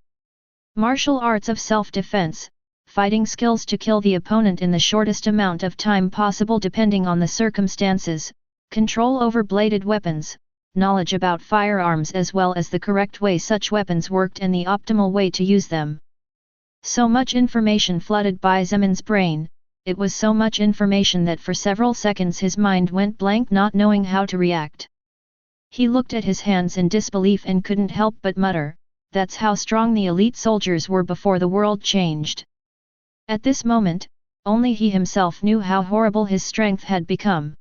Martial arts of self-defense, fighting skills to kill the opponent in the shortest amount of time possible depending on the circumstances, control over bladed weapons, knowledge about firearms as well as the correct way such weapons worked and the optimal way to use them. So much information flooded Bai Zimin's brain, it was so much information that for several seconds his mind went blank, not knowing how to react. He looked at his hands in disbelief and couldn't help but mutter, "That's how strong the elite soldiers were before the world changed." At this moment, only he himself knew how horrible his strength had become.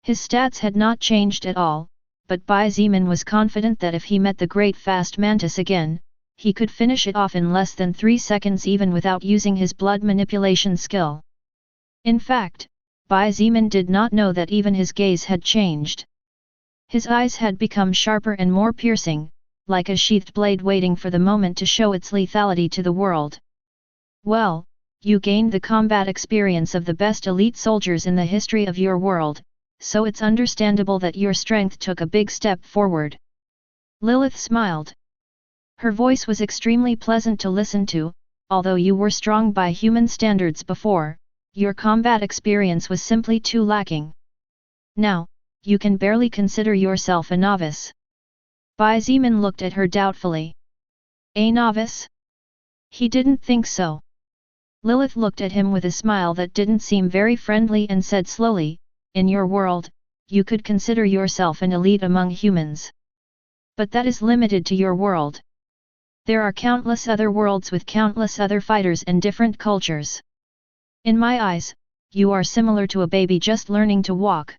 His stats had not changed at all, but Bai Zimin was confident that if he met the great fast mantis again, he could finish it off in less than 3 seconds even without using his blood manipulation skill. In fact, Bai Zimin did not know that even his gaze had changed. His eyes had become sharper and more piercing, like a sheathed blade waiting for the moment to show its lethality to the world. "Well, you gained the combat experience of the best elite soldiers in the history of your world, so it's understandable that your strength took a big step forward." Lilith smiled. Her voice was extremely pleasant to listen to. "Although you were strong by human standards before, your combat experience was simply too lacking. Now, you can barely consider yourself a novice." Bai Zimin looked at her doubtfully. "A novice?" He didn't think so. Lilith looked at him with a smile that didn't seem very friendly and said slowly, "In your world, you could consider yourself an elite among humans. But that is limited to your world. There are countless other worlds with countless other fighters and different cultures. In my eyes, you are similar to a baby just learning to walk."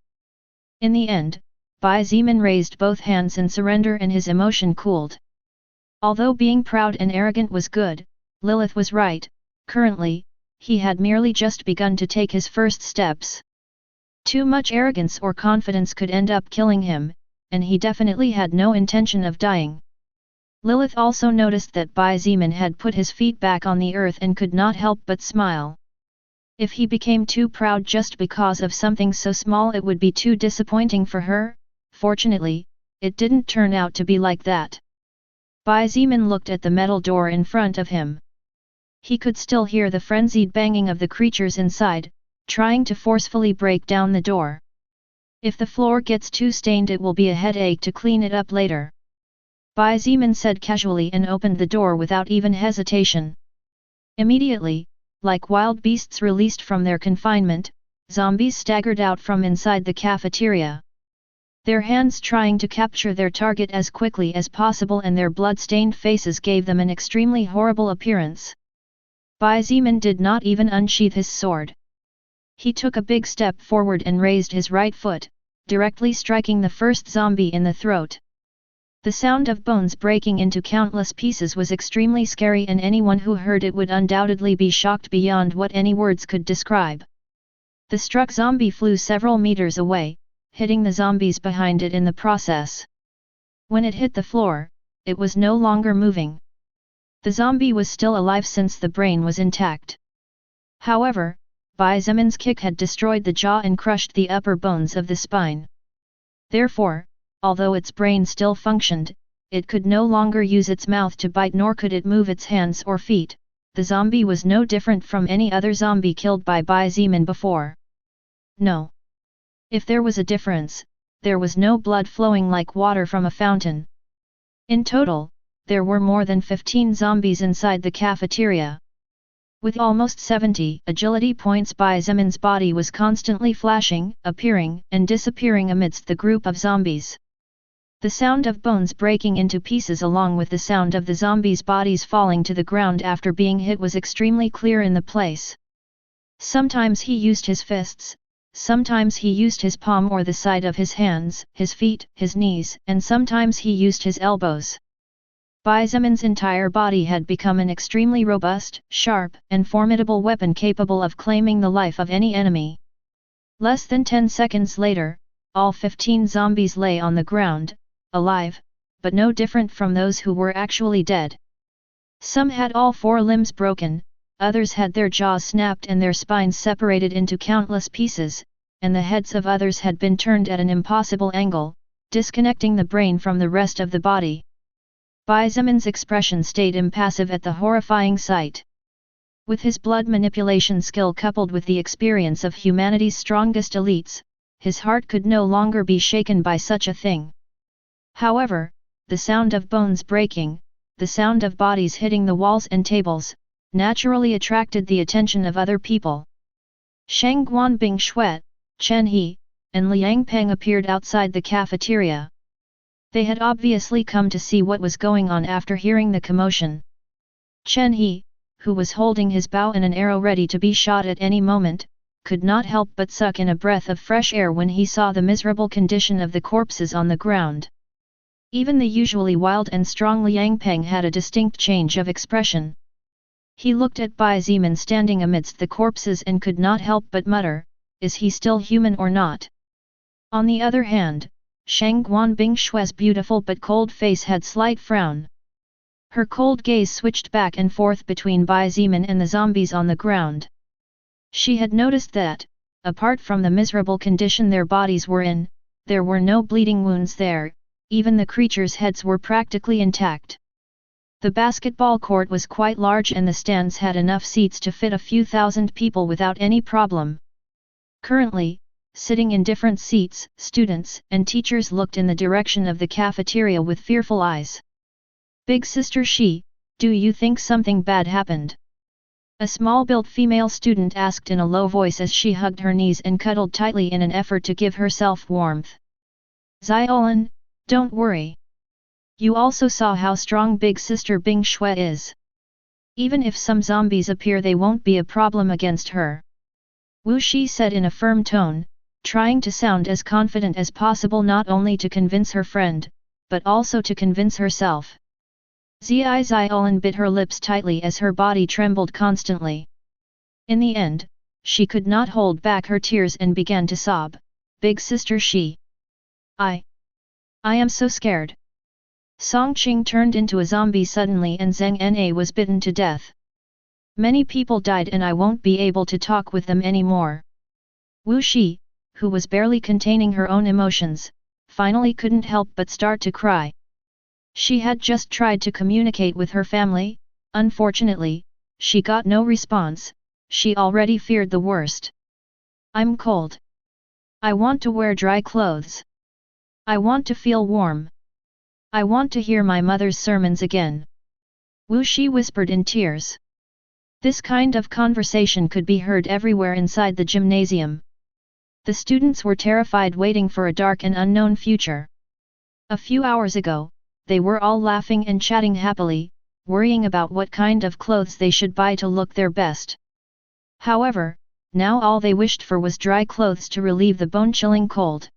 In the end, Bai Zimin raised both hands in surrender and his emotion cooled. Although being proud and arrogant was good, Lilith was right. Currently, he had merely just begun to take his first steps. Too much arrogance or confidence could end up killing him, and he definitely had no intention of dying. Lilith also noticed that Bai Zimin had put his feet back on the earth and could not help but smile. If he became too proud just because of something so small it would be too disappointing for her. Fortunately, it didn't turn out to be like that. Bai Zimin looked at the metal door in front of him. He could still hear the frenzied banging of the creatures inside, trying to forcefully break down the door. If the floor gets too stained it will be a headache to clean it up later. Bai Zimin said casually and opened the door without even hesitation. Immediately, like wild beasts released from their confinement, zombies staggered out from inside the cafeteria. Their hands trying to capture their target as quickly as possible and their blood-stained faces gave them an extremely horrible appearance. Bai Zimin did not even unsheath his sword. He took a big step forward and raised his right foot, directly striking the first zombie in the throat. The sound of bones breaking into countless pieces was extremely scary and anyone who heard it would undoubtedly be shocked beyond what any words could describe. The struck zombie flew several meters away, hitting the zombies behind it in the process. When it hit the floor, it was no longer moving. The zombie was still alive since the brain was intact. However, Bai Zemin's kick had destroyed the jaw and crushed the upper bones of the spine. Therefore, although its brain still functioned, it could no longer use its mouth to bite nor could it move its hands or feet. The zombie was no different from any other zombie killed by Bai Zemin before. No. If there was a difference, there was no blood flowing like water from a fountain. In total, there were more than 15 zombies inside the cafeteria. With almost 70 agility points, Bai Zemin's body was constantly flashing, appearing and disappearing amidst the group of zombies. The sound of bones breaking into pieces along with the sound of the zombies' bodies falling to the ground after being hit was extremely clear in the place. Sometimes he used his fists, sometimes he used his palm or the side of his hands, his feet, his knees, and sometimes he used his elbows. Bai Zemin's entire body had become an extremely robust, sharp, and formidable weapon capable of claiming the life of any enemy. Less than 10 seconds later, all 15 zombies lay on the ground, alive, but no different from those who were actually dead. Some had all 4 limbs broken, others had their jaws snapped and their spines separated into countless pieces, and the heads of others had been turned at an impossible angle, disconnecting the brain from the rest of the body. Bai Zemin's expression stayed impassive at the horrifying sight. With his blood manipulation skill coupled with the experience of humanity's strongest elites, his heart could no longer be shaken by such a thing. However, the sound of bones breaking, the sound of bodies hitting the walls and tables, naturally attracted the attention of other people. Shang Guanbing Shuet, Chen He, and Liang Peng appeared outside the cafeteria. They had obviously come to see what was going on after hearing the commotion. Chen He, who was holding his bow and an arrow ready to be shot at any moment, could not help but suck in a breath of fresh air when he saw the miserable condition of the corpses on the ground. Even the usually wild and strong Liang Peng had a distinct change of expression. He looked at Bai Zemin standing amidst the corpses and could not help but mutter, "Is he still human or not?" On the other hand, Shang Guanbing Shue's beautiful but cold face had slight frown. Her cold gaze switched back and forth between Bai Zemin and the zombies on the ground. She had noticed that, apart from the miserable condition their bodies were in, there were no bleeding wounds there, even the creatures' heads were practically intact. The basketball court was quite large and the stands had enough seats to fit a few thousand people without any problem. Currently, sitting in different seats, students and teachers looked in the direction of the cafeteria with fearful eyes. "Big Sister Shi, do you think something bad happened?" A small-built female student asked in a low voice as she hugged her knees and cuddled tightly in an effort to give herself warmth. "Xiaolin, don't worry. You also saw how strong Big Sister Bing Shui is. Even if some zombies appear, they won't be a problem against her," Wu Shi said in a firm tone, trying to sound as confident as possible not only to convince her friend, but also to convince herself. Xiaolin bit her lips tightly as her body trembled constantly. In the end, she could not hold back her tears and began to sob. "Big Sister Shi. I am so scared." Song Qing turned into a zombie suddenly and Zheng Na was bitten to death. "Many people died and I won't be able to talk with them anymore." Wu Shi, who was barely containing her own emotions, finally couldn't help but start to cry. She had just tried to communicate with her family, unfortunately, she got no response, she already feared the worst. "I'm cold. I want to wear dry clothes. I want to feel warm. I want to hear my mother's sermons again." Wu Shi whispered in tears. This kind of conversation could be heard everywhere inside the gymnasium. The students were terrified, waiting for a dark and unknown future. A few hours ago, they were all laughing and chatting happily, worrying about what kind of clothes they should buy to look their best. However, now all they wished for was dry clothes to relieve the bone-chilling cold.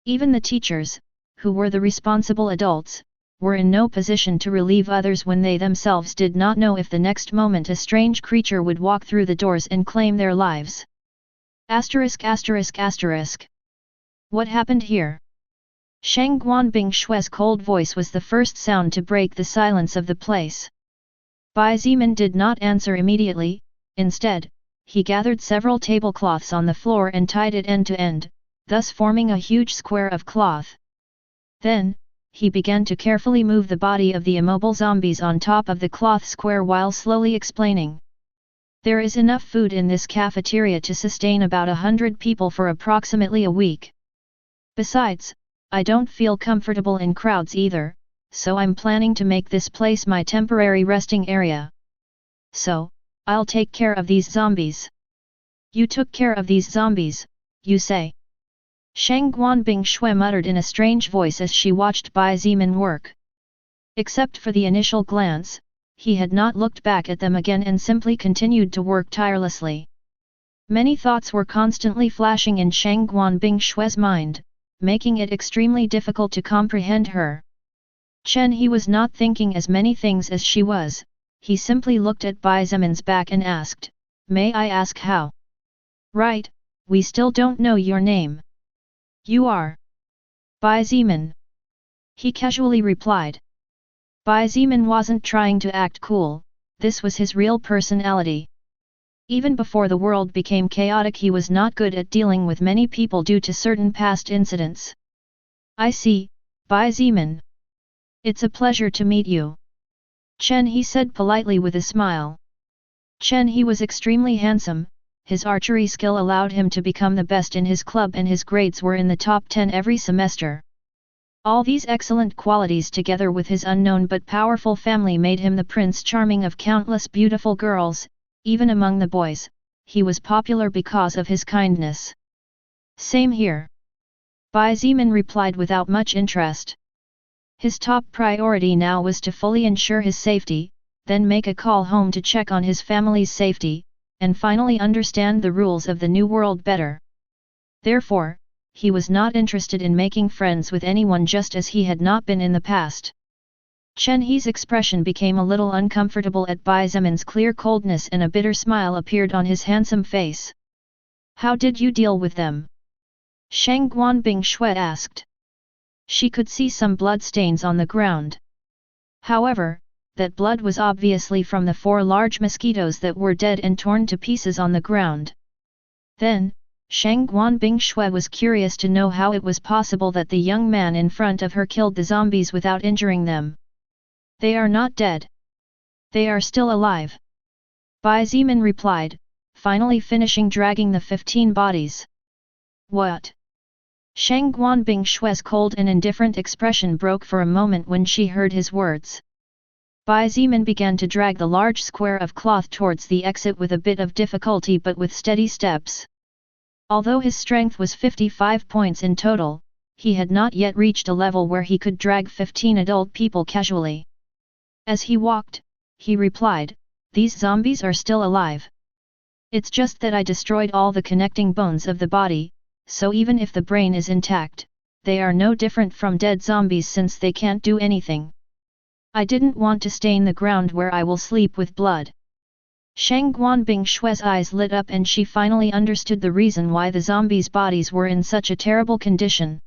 Even the teachers, who were the responsible adults, were in no position to relieve others when they themselves did not know if the next moment a strange creature would walk through the doors and claim their lives. *******. What happened here? Shang Guanbing Shui's cold voice was the first sound to break the silence of the place. Bai Zimin did not answer immediately, instead, he gathered several tablecloths on the floor and tied it end to end, thus forming a huge square of cloth. Then, he began to carefully move the body of the immobile zombies on top of the cloth square while slowly explaining. There is enough food in this cafeteria to sustain about 100 people for approximately a week. Besides, I don't feel comfortable in crowds either, so I'm planning to make this place my temporary resting area. So, I'll take care of these zombies. You took care of these zombies, you say? Shang Guanbing Shui muttered in a strange voice as she watched Bai Zimin work. Except for the initial glance, he had not looked back at them again and simply continued to work tirelessly. Many thoughts were constantly flashing in Shang Guanbing Shui's mind, making it extremely difficult to comprehend her. He was not thinking as many things as she was, he simply looked at Bai Zimin's back and asked, "May I ask how?" "Right, we still don't know your name." "You are Bai Zimin," he casually replied. Bai Zimin wasn't trying to act cool, this was his real personality. Even before the world became chaotic, he was not good at dealing with many people due to certain past incidents. "I see, Bai Zimin. It's a pleasure to meet you." He said politely with a smile. He was extremely handsome, his archery skill allowed him to become the best in his club and his grades were in the top 10 every semester. All these excellent qualities together with his unknown but powerful family made him the prince charming of countless beautiful girls, even among the boys, he was popular because of his kindness. "Same here," Bai Zimin replied without much interest. His top priority now was to fully ensure his safety, then make a call home to check on his family's safety, and finally understand the rules of the new world better. Therefore, he was not interested in making friends with anyone just as he had not been in the past. Chen He's expression became a little uncomfortable at Bai Zimin's clear coldness and a bitter smile appeared on his handsome face. "How did you deal with them?" Shang Guanbing Shui asked. She could see some blood stains on the ground. However, that blood was obviously from the 4 large mosquitoes that were dead and torn to pieces on the ground. Then, Shang Guanbing Shui was curious to know how it was possible that the young man in front of her killed the zombies without injuring them. "They are not dead. They are still alive," Bai Zimin replied, finally finishing dragging the 15 bodies. "What?" Shang Guanbing Shui's cold and indifferent expression broke for a moment when she heard his words. Bai Zimin began to drag the large square of cloth towards the exit with a bit of difficulty but with steady steps. Although his strength was 55 points in total, he had not yet reached a level where he could drag 15 adult people casually. As he walked, he replied, "These zombies are still alive. It's just that I destroyed all the connecting bones of the body, so even if the brain is intact, they are no different from dead zombies since they can't do anything. I didn't want to stain the ground where I will sleep with blood." Shang Guanbing Shui's eyes lit up and she finally understood the reason why the zombies' bodies were in such a terrible condition.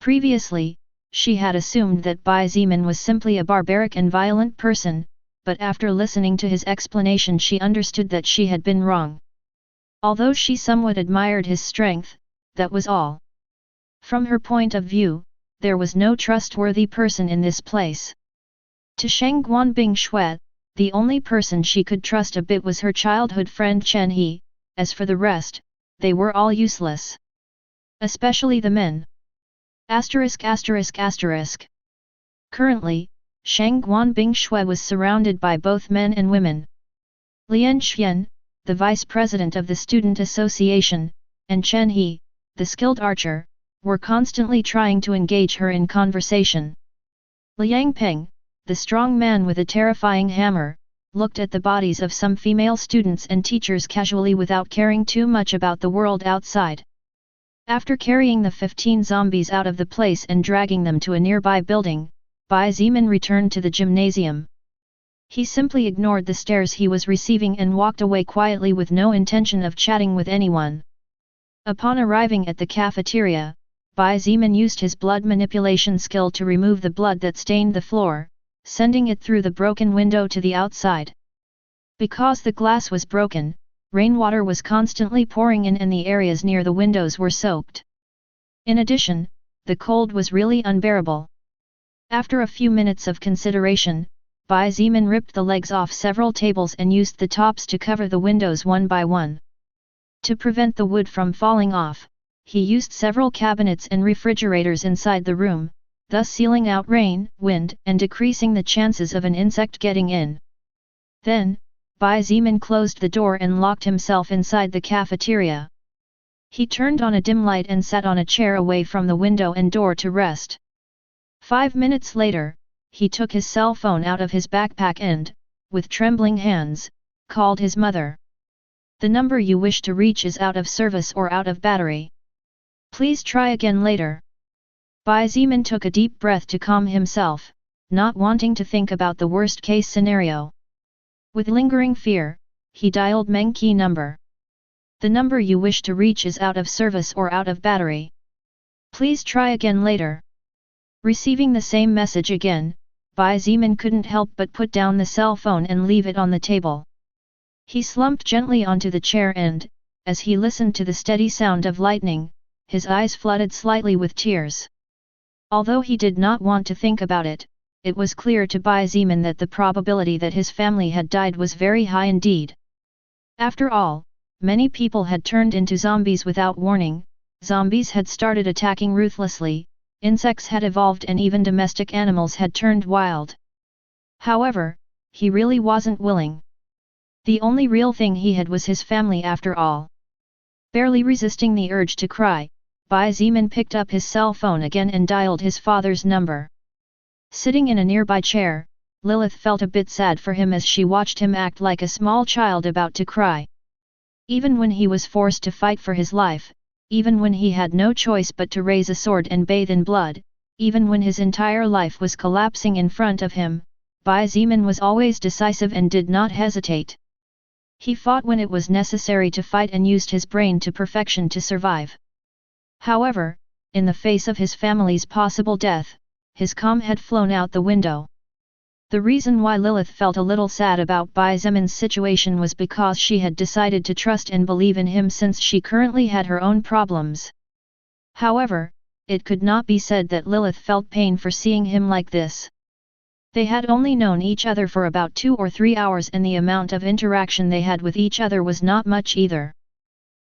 Previously, she had assumed that Bai Zimin was simply a barbaric and violent person, but after listening to his explanation she understood that she had been wrong. Although she somewhat admired his strength, that was all. From her point of view, there was no trustworthy person in this place. To Shang Guanbing Shui, the only person she could trust a bit was her childhood friend Chen He, as for the rest, they were all useless. Especially the men. ******. Currently, Shang Guanbing Shui was surrounded by both men and women. Lin Feng, the vice president of the student association, and Chen He, the skilled archer, were constantly trying to engage her in conversation. Liang Peng, the strong man with a terrifying hammer, looked at the bodies of some female students and teachers casually without caring too much about the world outside. After carrying the 15 zombies out of the place and dragging them to a nearby building, Bai Zimin returned to the gymnasium. He simply ignored the stares he was receiving and walked away quietly with no intention of chatting with anyone. Upon arriving at the cafeteria, Bai Zimin used his blood manipulation skill to remove the blood that stained the floor, sending it through the broken window to the outside. Because the glass was broken, rainwater was constantly pouring in and the areas near the windows were soaked. In addition, the cold was really unbearable. After a few minutes of consideration, Bai Zimin ripped the legs off several tables and used the tops to cover the windows one by one. To prevent the wood from falling off, he used several cabinets and refrigerators inside the room, thus sealing out rain, wind, and decreasing the chances of an insect getting in. Then, Bai Zimin closed the door and locked himself inside the cafeteria. He turned on a dim light and sat on a chair away from the window and door to rest. 5 minutes later, he took his cell phone out of his backpack and, with trembling hands, called his mother. The number you wish to reach is out of service or out of battery. Please try again later. Bai Zimin took a deep breath to calm himself, not wanting to think about the worst-case scenario. With lingering fear, he dialed Meng Qi number. The number you wish to reach is out of service or out of battery. Please try again later. Receiving the same message again, Bai Zimin couldn't help but put down the cell phone and leave it on the table. He slumped gently onto the chair and, as he listened to the steady sound of lightning, his eyes flooded slightly with tears. Although he did not want to think about it, it was clear to Bai Zimin that the probability that his family had died was very high indeed. After all, many people had turned into zombies without warning, zombies had started attacking ruthlessly, insects had evolved and even domestic animals had turned wild. However, he really wasn't willing. The only real thing he had was his family after all. Barely resisting the urge to cry, Bai Zimin picked up his cell phone again and dialed his father's number. Sitting in a nearby chair, Lilith felt a bit sad for him as she watched him act like a small child about to cry. Even when he was forced to fight for his life, even when he had no choice but to raise a sword and bathe in blood, even when his entire life was collapsing in front of him, Bai Zimin was always decisive and did not hesitate. He fought when it was necessary to fight and used his brain to perfection to survive. However, in the face of his family's possible death, his calm had flown out the window. The reason why Lilith felt a little sad about Bai Zimin's situation was because she had decided to trust and believe in him since she currently had her own problems. However, it could not be said that Lilith felt pain for seeing him like this. They had only known each other for about 2 or 3 hours and the amount of interaction they had with each other was not much either.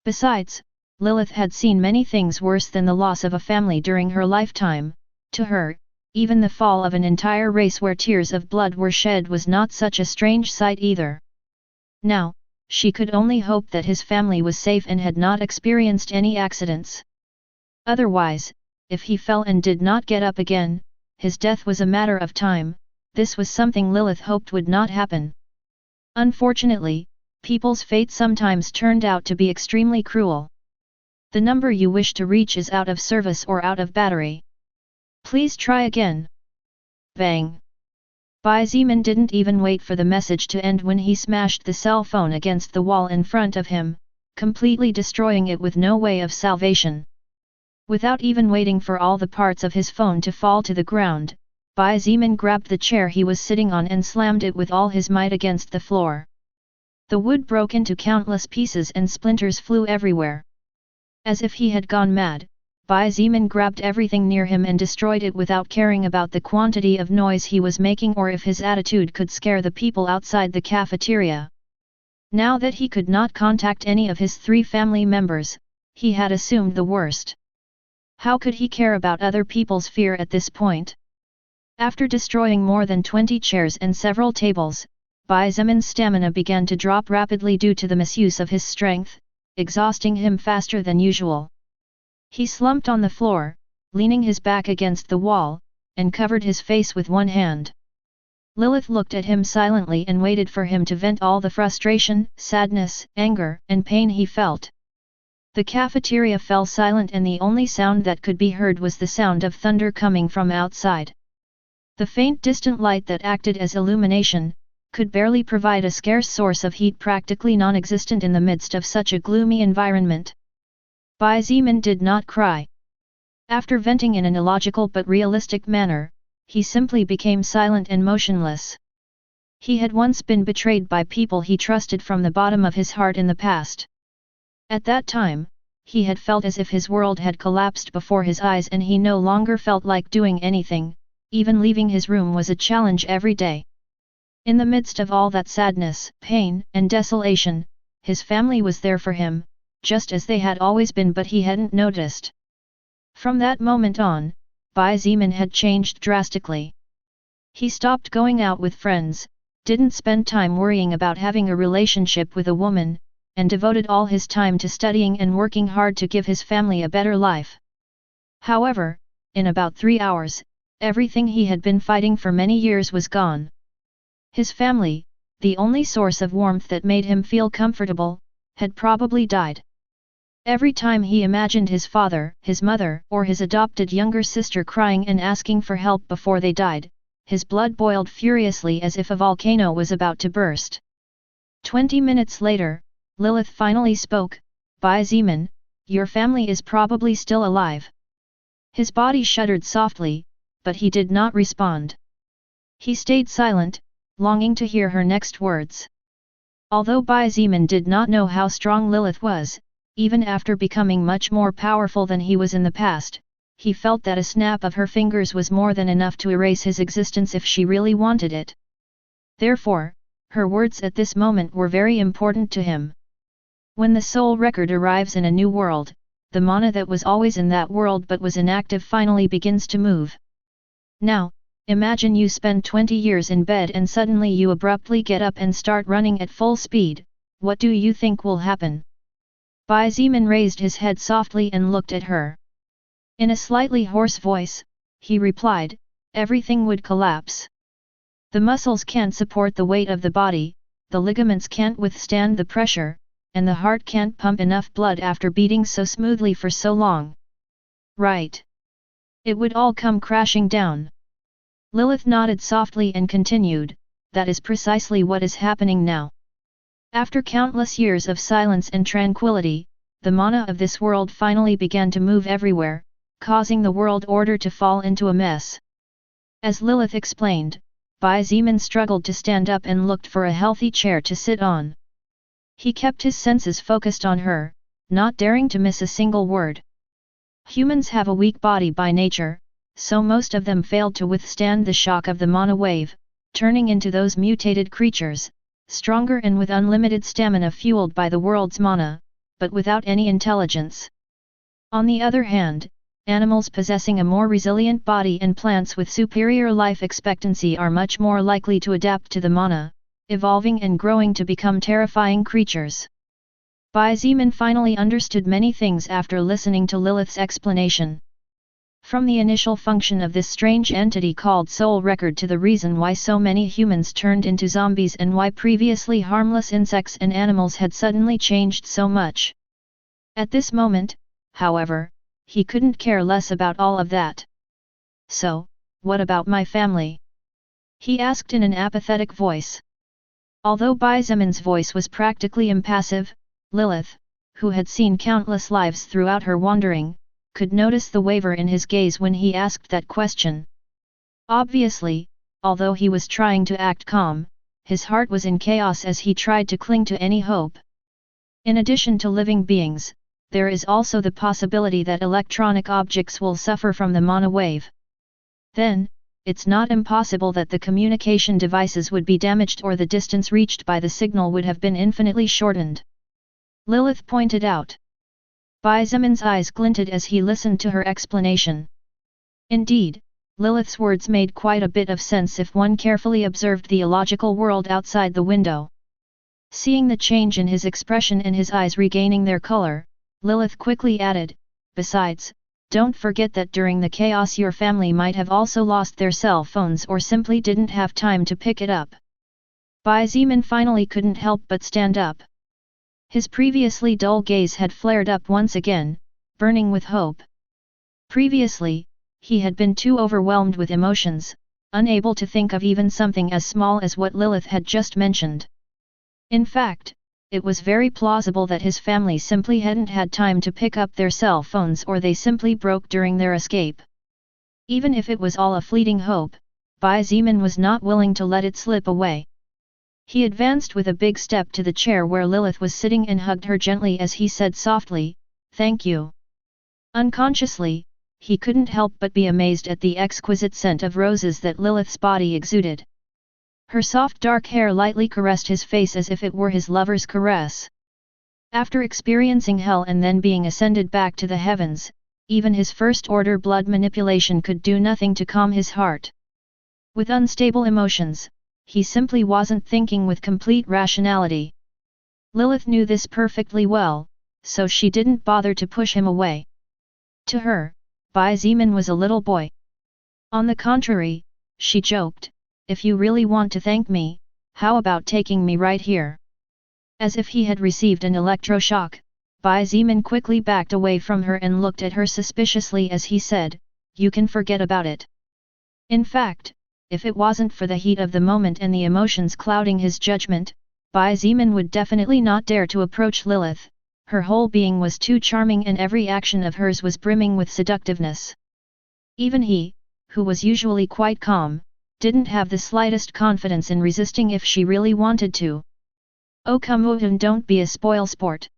Besides, Lilith had seen many things worse than the loss of a family during her lifetime. To her, even the fall of an entire race where tears of blood were shed was not such a strange sight either. Now, she could only hope that his family was safe and had not experienced any accidents. Otherwise, if he fell and did not get up again, his death was a matter of time. This was something Lilith hoped would not happen. Unfortunately, people's fate sometimes turned out to be extremely cruel. The number you wish to reach is out of service or out of battery. Please try again. Bang! Bai Zimin didn't even wait for the message to end when he smashed the cell phone against the wall in front of him, completely destroying it with no way of salvation. Without even waiting for all the parts of his phone to fall to the ground, Bai Zimin grabbed the chair he was sitting on and slammed it with all his might against the floor. The wood broke into countless pieces and splinters flew everywhere. As if he had gone mad, Bai Zimin grabbed everything near him and destroyed it without caring about the quantity of noise he was making or if his attitude could scare the people outside the cafeteria. Now that he could not contact any of his 3 family members, he had assumed the worst. How could he care about other people's fear at this point? After destroying more than 20 chairs and several tables, Bai Zimin's stamina began to drop rapidly due to the misuse of his strength, exhausting him faster than usual. He slumped on the floor, leaning his back against the wall, and covered his face with one hand. Lilith looked at him silently and waited for him to vent all the frustration, sadness, anger, and pain he felt. The cafeteria fell silent and the only sound that could be heard was the sound of thunder coming from outside. The faint distant light that acted as illumination, could barely provide a scarce source of heat practically non-existent in the midst of such a gloomy environment. Bai Zimin did not cry. After venting in an illogical but realistic manner, he simply became silent and motionless. He had once been betrayed by people he trusted from the bottom of his heart in the past. At that time, he had felt as if his world had collapsed before his eyes and he no longer felt like doing anything, even leaving his room was a challenge every day. In the midst of all that sadness, pain, and desolation, his family was there for him, just as they had always been, but he hadn't noticed. From that moment on, Bai Zemin had changed drastically. He stopped going out with friends, didn't spend time worrying about having a relationship with a woman, and devoted all his time to studying and working hard to give his family a better life. However, in about 3 hours, everything he had been fighting for many years was gone. His family, the only source of warmth that made him feel comfortable, had probably died. Every time he imagined his father, his mother, or his adopted younger sister crying and asking for help before they died, his blood boiled furiously as if a volcano was about to burst. 20 minutes later, Lilith finally spoke, "Bai Zemin, your family is probably still alive." His body shuddered softly, but he did not respond. He stayed silent, longing to hear her next words. Although Bai Zemin did not know how strong Lilith was, even after becoming much more powerful than he was in the past, he felt that a snap of her fingers was more than enough to erase his existence if she really wanted it. Therefore, her words at this moment were very important to him. When the soul record arrives in a new world, the mana that was always in that world but was inactive finally begins to move. Now, imagine you spend 20 years in bed and suddenly you abruptly get up and start running at full speed. What do you think will happen? Bai Zemin raised his head softly and looked at her. In a slightly hoarse voice, he replied, "Everything would collapse. The muscles can't support the weight of the body, the ligaments can't withstand the pressure, and the heart can't pump enough blood after beating so smoothly for so long. Right. It would all come crashing down." Lilith nodded softly and continued, "That is precisely what is happening now. After countless years of silence and tranquility, the mana of this world finally began to move everywhere, causing the world order to fall into a mess." As Lilith explained, Bai Zemin struggled to stand up and looked for a healthy chair to sit on. He kept his senses focused on her, not daring to miss a single word. Humans have a weak body by nature, so most of them failed to withstand the shock of the mana wave, turning into those mutated creatures, stronger and with unlimited stamina fueled by the world's mana, but without any intelligence. On the other hand, animals possessing a more resilient body and plants with superior life expectancy are much more likely to adapt to the mana, evolving and growing to become terrifying creatures. Bai Zemin finally understood many things after listening to Lilith's explanation. From the initial function of this strange entity called soul record to the reason why so many humans turned into zombies and why previously harmless insects and animals had suddenly changed so much. At this moment, however, he couldn't care less about all of that. "So, what about my family?" he asked in an apathetic voice. Although Bai Zemin's voice was practically impassive, Lilith, who had seen countless lives throughout her wandering, could notice the waver in his gaze when he asked that question. Obviously, although he was trying to act calm, his heart was in chaos as he tried to cling to any hope. In addition to living beings, there is also the possibility that electronic objects will suffer from the mana wave. Then, it's not impossible that the communication devices would be damaged or the distance reached by the signal would have been infinitely shortened. Lilith pointed out. Bai Zemin's eyes glinted as he listened to her explanation. Indeed, Lilith's words made quite a bit of sense if one carefully observed the illogical world outside the window. Seeing the change in his expression and his eyes regaining their color, Lilith quickly added, "Besides, don't forget that during the chaos your family might have also lost their cell phones or simply didn't have time to pick it up." Bai Zemin finally couldn't help but stand up. His previously dull gaze had flared up once again, burning with hope. Previously, he had been too overwhelmed with emotions, unable to think of even something as small as what Lilith had just mentioned. In fact, it was very plausible that his family simply hadn't had time to pick up their cell phones, or they simply broke during their escape. Even if it was all a fleeting hope, Bai Zeeman was not willing to let it slip away. He advanced with a big step to the chair where Lilith was sitting and hugged her gently as he said softly, "Thank you." Unconsciously, he couldn't help but be amazed at the exquisite scent of roses that Lilith's body exuded. Her soft dark hair lightly caressed his face as if it were his lover's caress. After experiencing hell and then being ascended back to the heavens, even his first-order blood manipulation could do nothing to calm his heart. With unstable emotions, he simply wasn't thinking with complete rationality. Lilith knew this perfectly well, so she didn't bother to push him away. To her, Bai Zeeman was a little boy. On the contrary, she joked, "If you really want to thank me, how about taking me right here?" As if he had received an electroshock, Bai Zeeman quickly backed away from her and looked at her suspiciously as he said, "You can forget about it." In fact, if it wasn't for the heat of the moment and the emotions clouding his judgment, Bai Zeeman would definitely not dare to approach Lilith. Her whole being was too charming and every action of hers was brimming with seductiveness. Even he, who was usually quite calm, didn't have the slightest confidence in resisting if she really wanted to. "Oh come on, don't be a spoilsport."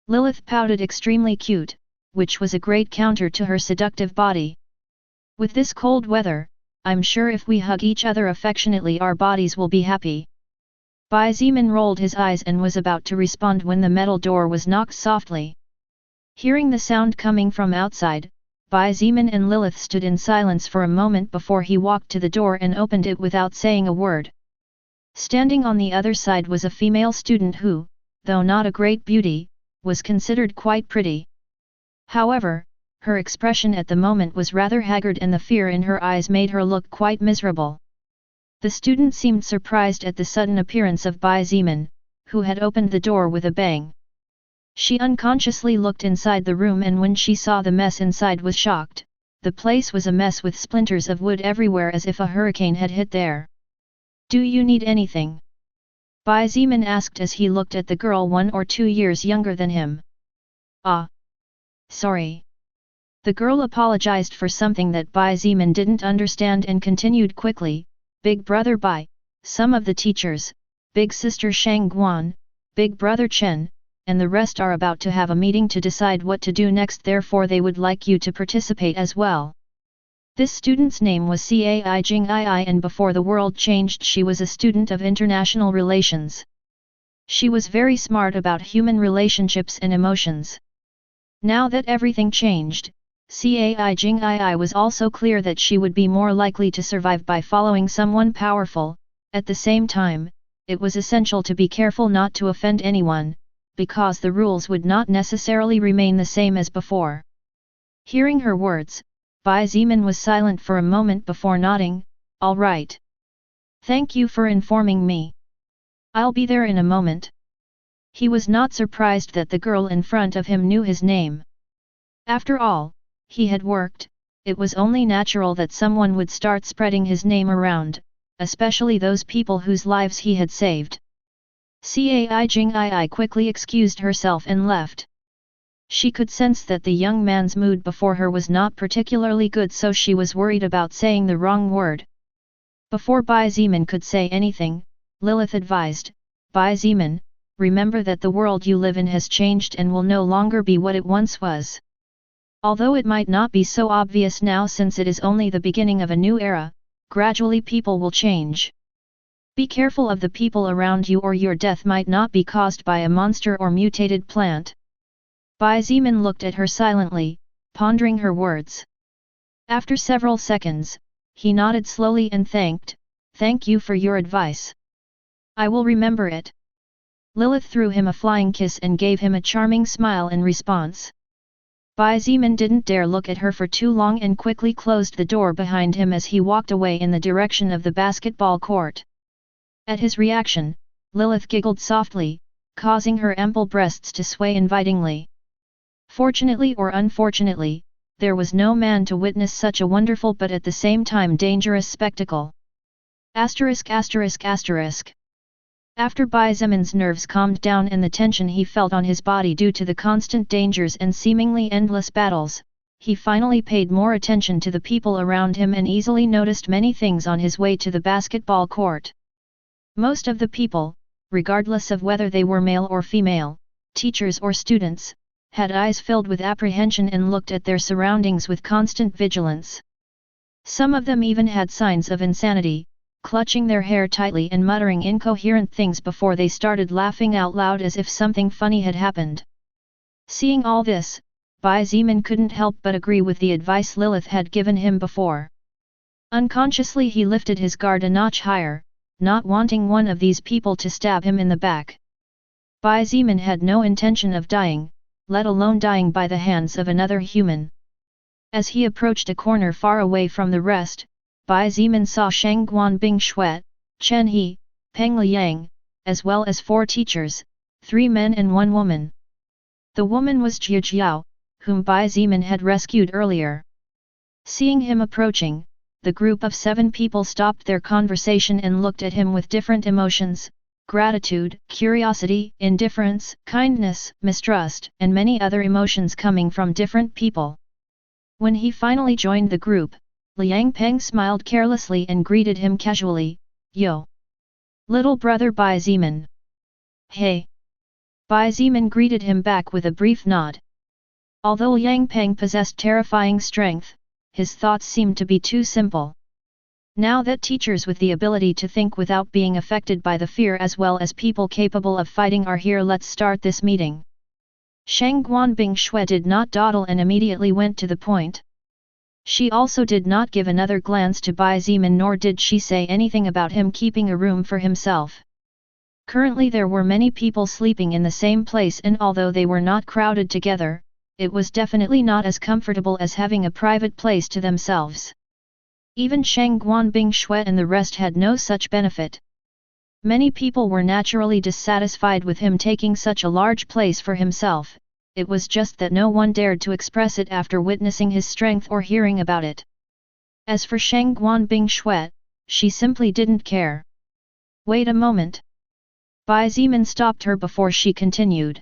Lilith pouted extremely cute, which was a great counter to her seductive body. "With this cold weather, I'm sure if we hug each other affectionately our bodies will be happy." Bai Zeeman rolled his eyes and was about to respond when the metal door was knocked softly. Hearing the sound coming from outside, Bai Zeeman and Lilith stood in silence for a moment before he walked to the door and opened it without saying a word. Standing on the other side was a female student who, though not a great beauty, was considered quite pretty. However, her expression at the moment was rather haggard and the fear in her eyes made her look quite miserable. The student seemed surprised at the sudden appearance of Bai Zeeman, who had opened the door with a bang. She unconsciously looked inside the room and when she saw the mess inside was shocked. The place was a mess with splinters of wood everywhere as if a hurricane had hit there. "Do you need anything?" Bai Zeeman asked as he looked at the girl 1 or 2 years younger than him. "Ah. Sorry." The girl apologized for something that Bai Zeeman didn't understand and continued quickly, "Big brother Bai, some of the teachers, big sister Shang Guan, big brother Chen, and the rest are about to have a meeting to decide what to do next, therefore they would like you to participate as well." This student's name was XIETIAN and before the world changed she was a student of international relations. She was very smart about human relationships and emotions. Now that everything changed, XIETIAN was also clear that she would be more likely to survive by following someone powerful. At the same time, it was essential to be careful not to offend anyone, because the rules would not necessarily remain the same as before. Hearing her words, Bai Zeeman was silent for a moment before nodding, "All right. Thank you for informing me. I'll be there in a moment." He was not surprised that the girl in front of him knew his name. After all, he had worked, it was only natural that someone would start spreading his name around, especially those people whose lives he had saved. XIETIAN quickly excused herself and left. She could sense that the young man's mood before her was not particularly good, so she was worried about saying the wrong word. Before Bai Zeeman could say anything, Lilith advised, "Bai Zeeman, remember that the world you live in has changed and will no longer be what it once was. Although it might not be so obvious now since it is only the beginning of a new era, gradually people will change. Be careful of the people around you or your death might not be caused by a monster or mutated plant." Bai Zeeman looked at her silently, pondering her words. After several seconds, he nodded slowly and "Thank you for your advice. I will remember it." Lilith threw him a flying kiss and gave him a charming smile in response. Bai Zeeman didn't dare look at her for too long and quickly closed the door behind him as he walked away in the direction of the basketball court. At his reaction, Lilith giggled softly, causing her ample breasts to sway invitingly. Fortunately or unfortunately, there was no man to witness such a wonderful but at the same time dangerous spectacle. ******. After Bai Zemin's nerves calmed down and the tension he felt on his body due to the constant dangers and seemingly endless battles, he finally paid more attention to the people around him and easily noticed many things on his way to the basketball court. Most of the people, regardless of whether they were male or female, teachers or students, had eyes filled with apprehension and looked at their surroundings with constant vigilance. Some of them even had signs of insanity, clutching their hair tightly and muttering incoherent things before they started laughing out loud as if something funny had happened. Seeing all this, Bai Zemin couldn't help but agree with the advice Lilith had given him before. Unconsciously he lifted his guard a notch higher, not wanting one of these people to stab him in the back. Bai Zemin had no intention of dying, let alone dying by the hands of another human. As he approached a corner far away from the rest, Bai Zemin saw Shang Guanbing Shuet, Chen He, Peng Liang, as well as 4 teachers, 3 men and 1 woman. The woman was Jia Jiao, whom Bai Zemin had rescued earlier. Seeing him approaching, the group of 7 people stopped their conversation and looked at him with different emotions: gratitude, curiosity, indifference, kindness, mistrust, and many other emotions coming from different people. When he finally joined the group, Liang Peng smiled carelessly and greeted him casually, "Yo! Little brother Bai Zemin." "Hey!" Bai Zemin greeted him back with a brief nod. Although Liang Peng possessed terrifying strength, his thoughts seemed to be too simple. Now that teachers with the ability to think without being affected by the fear as well as people capable of fighting are here, let's start this meeting. Shang Guanbing Shui did not dawdle and immediately went to the point. She also did not give another glance to Bai Zemin, nor did she say anything about him keeping a room for himself. Currently there were many people sleeping in the same place, and although they were not crowded together, it was definitely not as comfortable as having a private place to themselves. Even Shang Guanbing Shui and the rest had no such benefit. Many people were naturally dissatisfied with him taking such a large place for himself. It was just that no one dared to express it after witnessing his strength or hearing about it. As for Shang Guanbing Shui, she simply didn't care. "Wait a moment." Bai Zemin stopped her before she continued.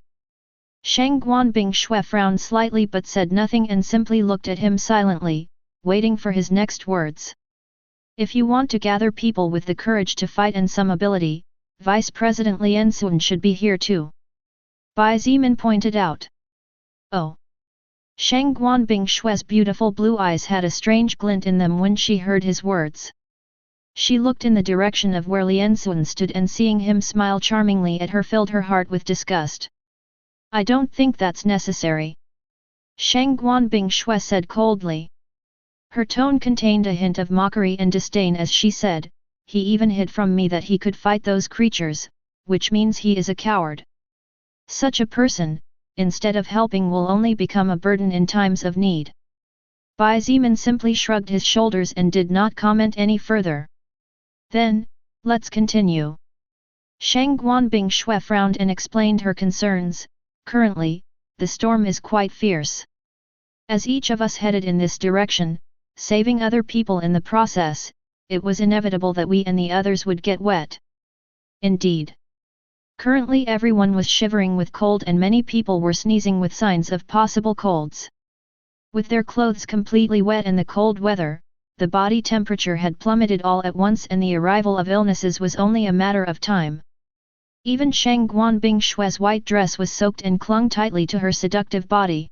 Shang Guanbing Shui frowned slightly but said nothing and simply looked at him silently, waiting for his next words. "If you want to gather people with the courage to fight and some ability, Vice President Lin Feng should be here too," Bai Zemin pointed out. "Oh." Shang Guanbing Shui's beautiful blue eyes had a strange glint in them when she heard his words. She looked in the direction of where Lin Feng stood, and seeing him smile charmingly at her filled her heart with disgust. "I don't think that's necessary," Shang Guanbing Shui said coldly. Her tone contained a hint of mockery and disdain as she said, "He even hid from me that he could fight those creatures, which means he is a coward. Such a person, instead of helping, will only become a burden in times of need." Bai Zemin simply shrugged his shoulders and did not comment any further. "Then, let's continue." Shang Guanbing Shui frowned and explained her concerns. "Currently, the storm is quite fierce. As each of us headed in this direction, saving other people in the process, it was inevitable that we and the others would get wet." Indeed. Currently everyone was shivering with cold and many people were sneezing with signs of possible colds. With their clothes completely wet in the cold weather, the body temperature had plummeted all at once and the arrival of illnesses was only a matter of time. Even Shang Guanbing Shui's white dress was soaked and clung tightly to her seductive body.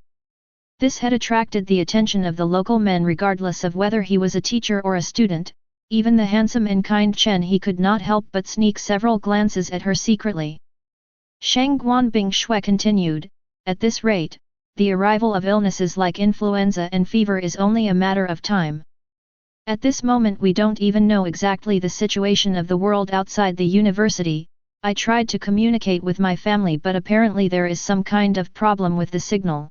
This had attracted the attention of the local men regardless of whether he was a teacher or a student. Even the handsome and kind Chen He could not help but sneak several glances at her secretly. Shang Guanbing Shui continued, "At this rate, the arrival of illnesses like influenza and fever is only a matter of time. At this moment we don't even know exactly the situation of the world outside the university. I tried to communicate with my family but apparently there is some kind of problem with the signal."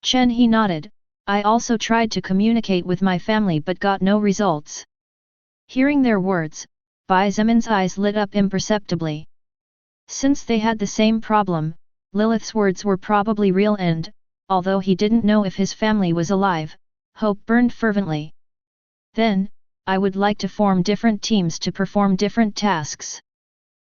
Chen He nodded, "I also tried to communicate with my family but got no results." Hearing their words, Bai Zemin's eyes lit up imperceptibly. Since they had the same problem, Lilith's words were probably real and, although he didn't know if his family was alive, hope burned fervently. "Then, I would like to form different teams to perform different tasks.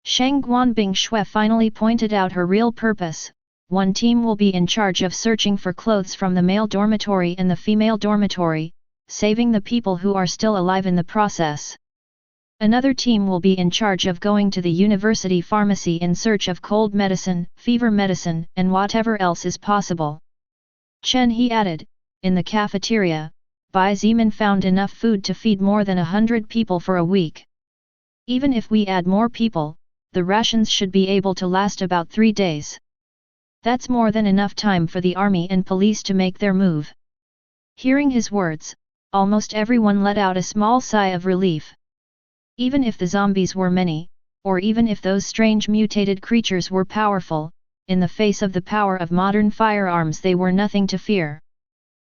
Shang Guanbing Shui finally pointed out her real purpose. One team will be in charge of searching for clothes from the male dormitory and the female dormitory, saving the people who are still alive in the process. Another team will be in charge of going to the university pharmacy in search of cold medicine, fever medicine, and whatever else is possible. Chen He added, in the cafeteria, Bai Zimin found enough food to feed more than 100 people for a week. Even if we add more people, the rations should be able to last about 3 days. That's more than enough time for the army and police to make their move. Hearing his words, almost everyone let out a small sigh of relief. Even if the zombies were many, or even if those strange mutated creatures were powerful, in the face of the power of modern firearms they were nothing to fear.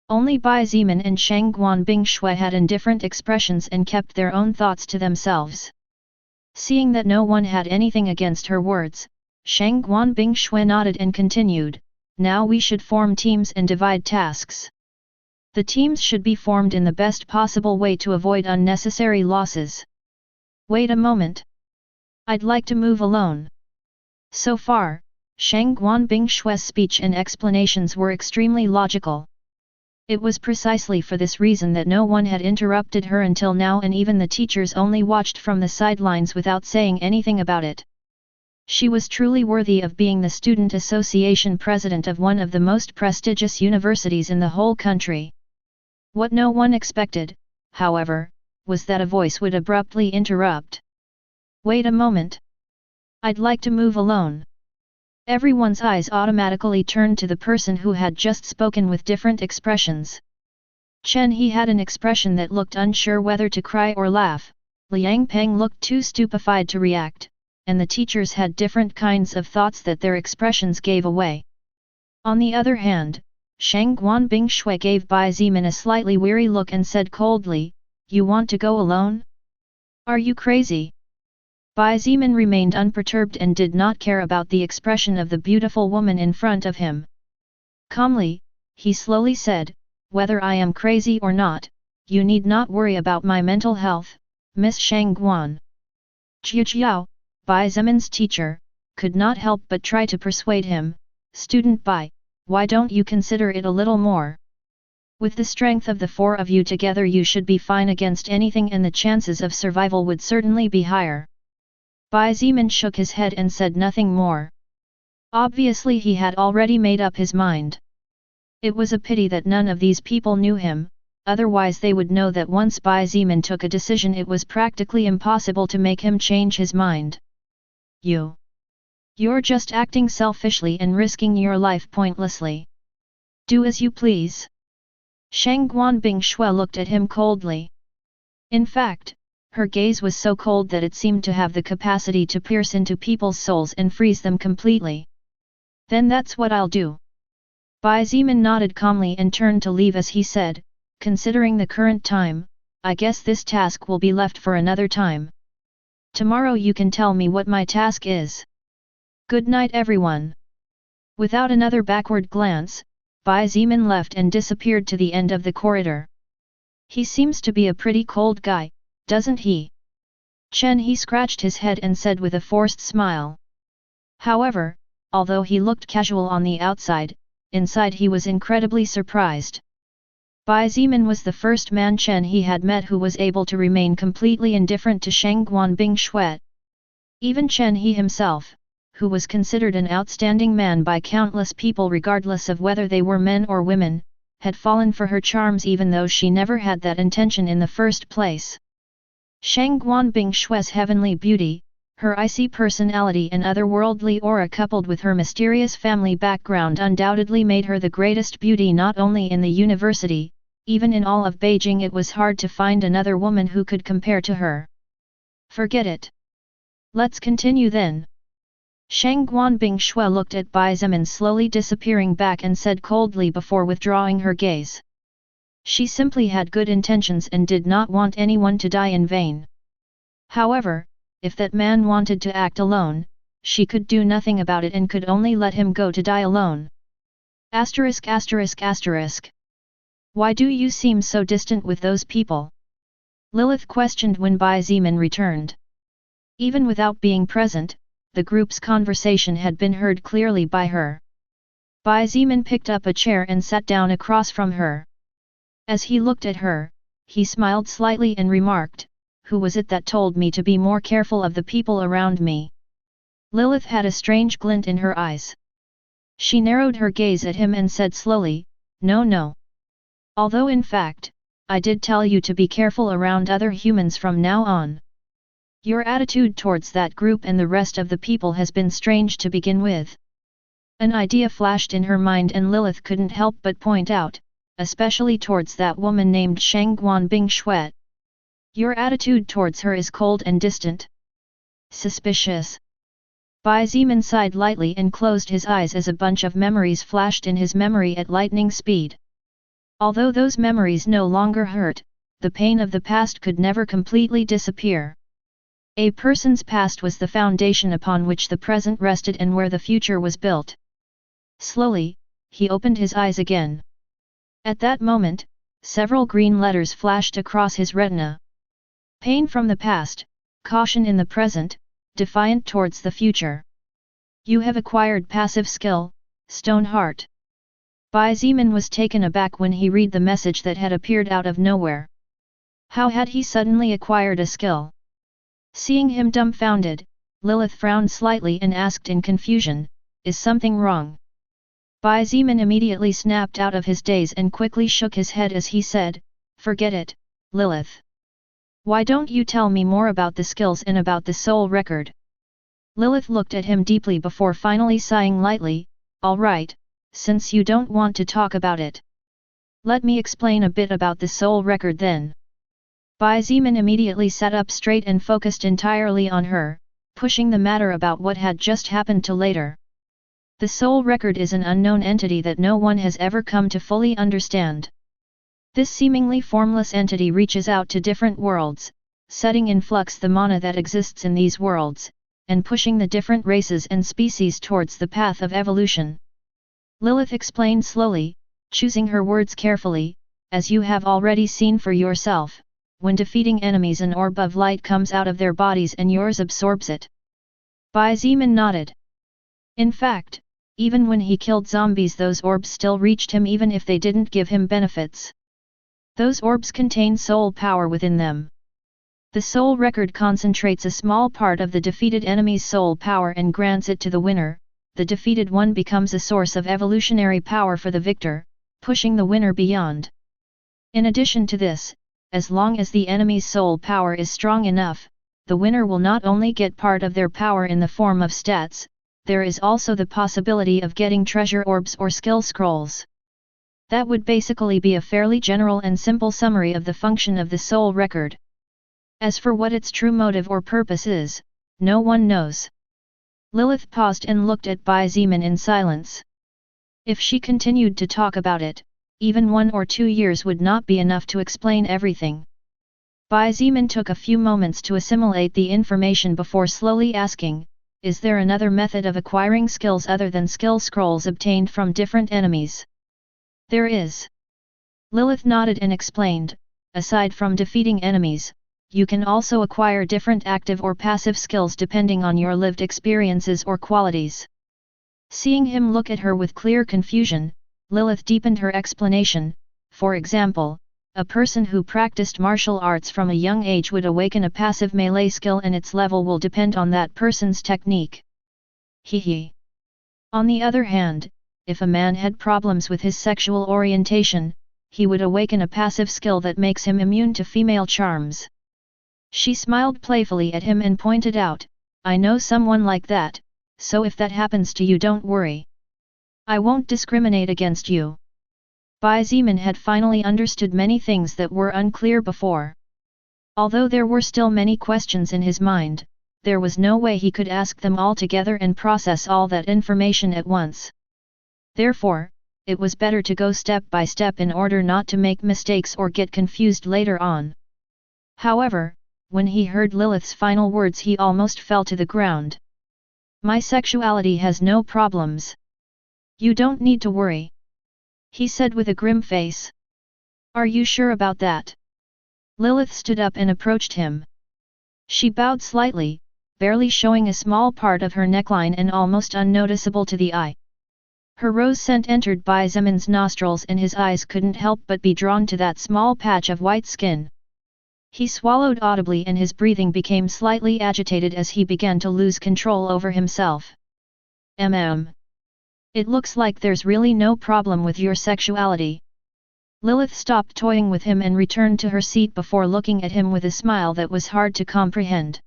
Only Bai Zimin and Shang Guanbing Shui had indifferent expressions and kept their own thoughts to themselves. Seeing that no one had anything against her words, Shang Guanbing Shui nodded and continued, now we should form teams and divide tasks. The teams should be formed in the best possible way to avoid unnecessary losses. Wait a moment. I'd like to move alone. So far, Shang Guanbing Shui's speech and explanations were extremely logical. It was precisely for this reason that no one had interrupted her until now, and even the teachers only watched from the sidelines without saying anything about it. She was truly worthy of being the Student Association president of one of the most prestigious universities in the whole country. What no one expected, however, was that a voice would abruptly interrupt. Wait a moment. I'd like to move alone. Everyone's eyes automatically turned to the person who had just spoken with different expressions. Chen He had an expression that looked unsure whether to cry or laugh, Liang Peng looked too stupefied to react, and the teachers had different kinds of thoughts that their expressions gave away. On the other hand, Shang Guanbing Shui gave Bai Zimin a slightly weary look and said coldly, you want to go alone? Are you crazy? Bai Zimin remained unperturbed and did not care about the expression of the beautiful woman in front of him. Calmly, he slowly said, whether I am crazy or not, you need not worry about my mental health, Miss Shang Guan. Jiao, Bai Zimin's teacher, could not help but try to persuade him, Student Bai, why don't you consider it a little more? With the strength of the 4 of you together you should be fine against anything and the chances of survival would certainly be higher. Bai Zimin shook his head and said nothing more. Obviously he had already made up his mind. It was a pity that none of these people knew him, otherwise they would know that once Bai Zimin took a decision it was practically impossible to make him change his mind. You're just acting selfishly and risking your life pointlessly. Do as you please. Shang Guanbing Shui looked at him coldly. In fact, her gaze was so cold that it seemed to have the capacity to pierce into people's souls and freeze them completely. Then that's what I'll do. Bai Zimin nodded calmly and turned to leave as he said, considering the current time, I guess this task will be left for another time. Tomorrow you can tell me what my task is. Good night everyone. Without another backward glance, Bai Zimin left and disappeared to the end of the corridor. He seems to be a pretty cold guy, doesn't he? Chen He scratched his head and said with a forced smile. However, although he looked casual on the outside, inside he was incredibly surprised. Bai Zimin was the first man Chen He had met who was able to remain completely indifferent to Shang Guanbing Shui. Even Chen He himself, who was considered an outstanding man by countless people regardless of whether they were men or women, had fallen for her charms even though she never had that intention in the first place. Shang Guanbing Shui's heavenly beauty, her icy personality and otherworldly aura coupled with her mysterious family background undoubtedly made her the greatest beauty not only in the university, even in all of Beijing it was hard to find another woman who could compare to her. Forget it. Let's continue then. Shang Guanbing Shui looked at Bai Zimin slowly disappearing back and said coldly before withdrawing her gaze. She simply had good intentions and did not want anyone to die in vain. However, if that man wanted to act alone, she could do nothing about it and could only let him go to die alone. Asterisk asterisk asterisk. Why do you seem so distant with those people? Lilith questioned when Bai Zimin returned. Even without being present, the group's conversation had been heard clearly by her. Bai Zimin picked up a chair and sat down across from her. As he looked at her, he smiled slightly and remarked, "Who was it that told me to be more careful of the people around me?" Lilith had a strange glint in her eyes. She narrowed her gaze at him and said slowly, "No. Although in fact, I did tell you to be careful around other humans from now on. Your attitude towards that group and the rest of the people has been strange to begin with." An idea flashed in her mind and Lilith couldn't help but point out, especially towards that woman named Shangguan Bingshuet. "Your attitude towards her is cold and distant. Suspicious." Bai Zimin sighed lightly and closed his eyes as a bunch of memories flashed in his memory at lightning speed. Although those memories no longer hurt, the pain of the past could never completely disappear. A person's past was the foundation upon which the present rested and where the future was built. Slowly, he opened his eyes again. At that moment, several green letters flashed across his retina. Pain from the past, caution in the present, defiant towards the future. You have acquired passive skill, Stone Heart. Bai Zimin was taken aback when he read the message that had appeared out of nowhere. How had he suddenly acquired a skill? Seeing him dumbfounded, Lilith frowned slightly and asked in confusion, "Is something wrong?" Bai Zimin immediately snapped out of his daze and quickly shook his head as he said, "Forget it, Lilith. Why don't you tell me more about the skills and about the soul record?" Lilith looked at him deeply before finally sighing lightly, "All right, since you don't want to talk about it. Let me explain a bit about the soul record then." Bai Zimin immediately sat up straight and focused entirely on her, pushing the matter about what had just happened to later. The soul record is an unknown entity that no one has ever come to fully understand. This seemingly formless entity reaches out to different worlds, setting in flux the mana that exists in these worlds, and pushing the different races and species towards the path of evolution. Lilith explained slowly, choosing her words carefully, "As you have already seen for yourself, when defeating enemies an orb of light comes out of their bodies and yours absorbs it." Bai Zimin nodded. In fact, even when he killed zombies those orbs still reached him even if they didn't give him benefits. Those orbs contain soul power within them. The soul record concentrates a small part of the defeated enemy's soul power and grants it to the winner. The defeated one becomes a source of evolutionary power for the victor, pushing the winner beyond. In addition to this, as long as the enemy's soul power is strong enough, the winner will not only get part of their power in the form of stats, there is also the possibility of getting treasure orbs or skill scrolls. That would basically be a fairly general and simple summary of the function of the soul record. As for what its true motive or purpose is, no one knows. Lilith paused and looked at Bai Zimin in silence. If she continued to talk about it, even 1 or 2 years would not be enough to explain everything. Bai Zimin took a few moments to assimilate the information before slowly asking, "Is there another method of acquiring skills other than skill scrolls obtained from different enemies?" "There is." Lilith nodded and explained, "Aside from defeating enemies, you can also acquire different active or passive skills depending on your lived experiences or qualities." Seeing him look at her with clear confusion, Lilith deepened her explanation. "For example, a person who practiced martial arts from a young age would awaken a passive melee skill and its level will depend on that person's technique. Hehe. On the other hand, if a man had problems with his sexual orientation, he would awaken a passive skill that makes him immune to female charms." She smiled playfully at him and pointed out, "I know someone like that, so if that happens to you don't worry. I won't discriminate against you." Bai Zimin had finally understood many things that were unclear before. Although there were still many questions in his mind, there was no way he could ask them all together and process all that information at once. Therefore, it was better to go step by step in order not to make mistakes or get confused later on. However, when he heard Lilith's final words he almost fell to the ground. "My sexuality has no problems. You don't need to worry," he said with a grim face. "Are you sure about that?" Lilith stood up and approached him. She bowed slightly, barely showing a small part of her neckline and almost unnoticeable to the eye. Her rose scent entered Bai Zemin's nostrils and his eyes couldn't help but be drawn to that small patch of white skin. He swallowed audibly and his breathing became slightly agitated as he began to lose control over himself. It looks like there's really no problem with your sexuality. Lilith stopped toying with him and returned to her seat before looking at him with a smile that was hard to comprehend.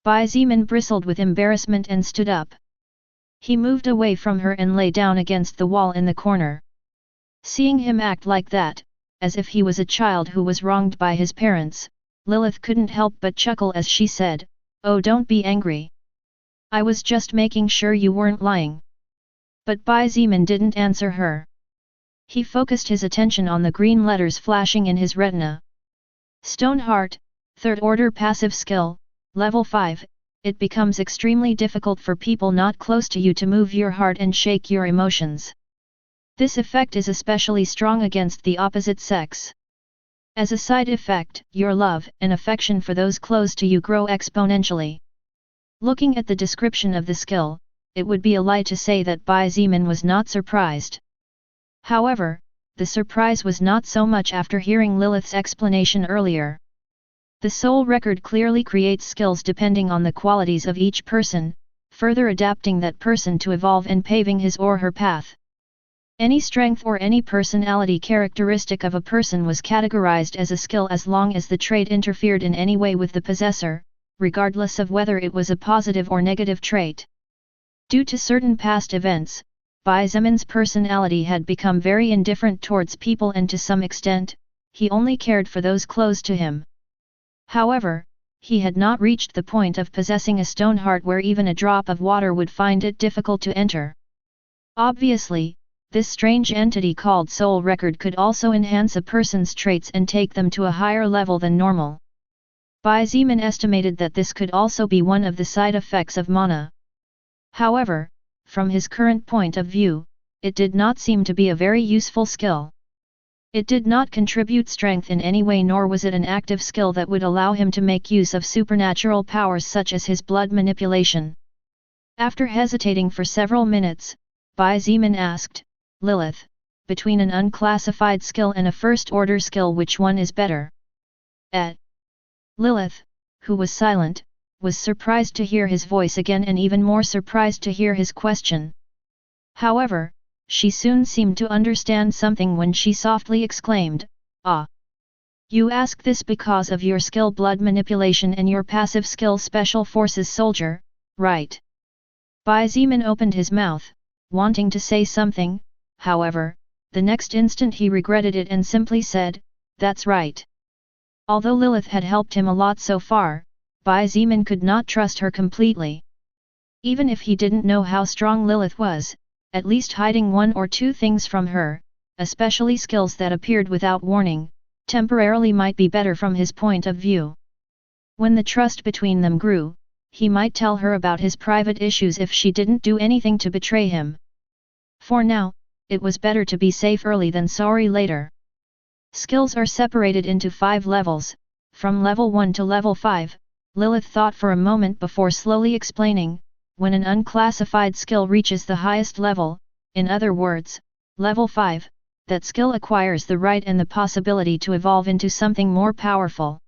Bai Zemin bristled with embarrassment and stood up. He moved away from her and lay down against the wall in the corner. Seeing him act like that, as if he was a child who was wronged by his parents, Lilith couldn't help but chuckle as she said, "Oh, don't be angry. I was just making sure you weren't lying." But Bai Zemin didn't answer her. He focused his attention on the green letters flashing in his retina. Stoneheart, 3rd order passive skill, level 5, it becomes extremely difficult for people not close to you to move your heart and shake your emotions. This effect is especially strong against the opposite sex. As a side effect, your love and affection for those close to you grow exponentially. Looking at the description of the skill, it would be a lie to say that Bai Zemin was not surprised. However, the surprise was not so much after hearing Lilith's explanation earlier. The soul record clearly creates skills depending on the qualities of each person, further adapting that person to evolve and paving his or her path. Any strength or any personality characteristic of a person was categorized as a skill as long as the trait interfered in any way with the possessor, regardless of whether it was a positive or negative trait. Due to certain past events, Bai Zemin's personality had become very indifferent towards people and to some extent, he only cared for those close to him. However, he had not reached the point of possessing a stone heart where even a drop of water would find it difficult to enter. Obviously, this strange entity called soul record could also enhance a person's traits and take them to a higher level than normal. Bai Zemin estimated that this could also be one of the side effects of mana. However, from his current point of view, it did not seem to be a very useful skill. It did not contribute strength in any way, nor was it an active skill that would allow him to make use of supernatural powers such as his blood manipulation. After hesitating for several minutes, Bai Zemin asked, "Lilith, between an unclassified skill and a first-order skill, which one is better?" Lilith, who was silent, was surprised to hear his voice again and even more surprised to hear his question. However, she soon seemed to understand something when she softly exclaimed, "Ah! You ask this because of your skill blood manipulation and your passive skill special forces soldier, right?" Bai Zemin opened his mouth, wanting to say something, however, the next instant he regretted it and simply said, "That's right." Although Lilith had helped him a lot so far, Bai Zemin could not trust her completely. Even if he didn't know how strong Lilith was, at least hiding one or two things from her, especially skills that appeared without warning, temporarily might be better from his point of view. When the trust between them grew, he might tell her about his private issues if she didn't do anything to betray him. For now, it was better to be safe early than sorry later. Skills are separated into 5 levels, from level 1 to level 5, Lilith thought for a moment before slowly explaining, when an unclassified skill reaches the highest level, in other words, level 5, that skill acquires the right and the possibility to evolve into something more powerful.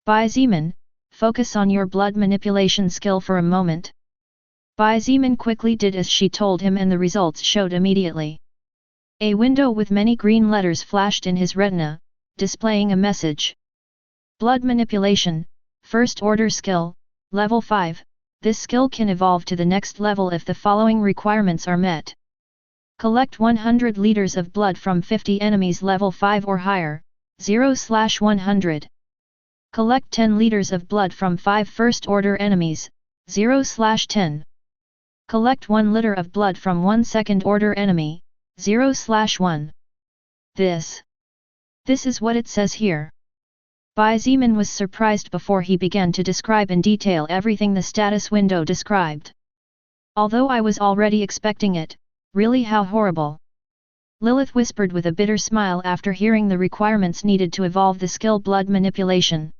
Bai Zemin, focus on your blood manipulation skill for a moment. Bai Zemin quickly did as she told him and the results showed immediately. A window with many green letters flashed in his retina, displaying a message. Blood manipulation, first order skill, level 5, this skill can evolve to the next level if the following requirements are met. Collect 100 liters of blood from 50 enemies level 5 or higher, 0/100. Collect 10 liters of blood from 5 first order enemies, 0/10. Collect 1 liter of blood from 1 second order enemy, 0/1. This is what it says here. Bai Zemin was surprised before he began to describe in detail everything the status window described. Although I was already expecting it, really how horrible. Lilith whispered with a bitter smile after hearing the requirements needed to evolve the skill blood manipulation.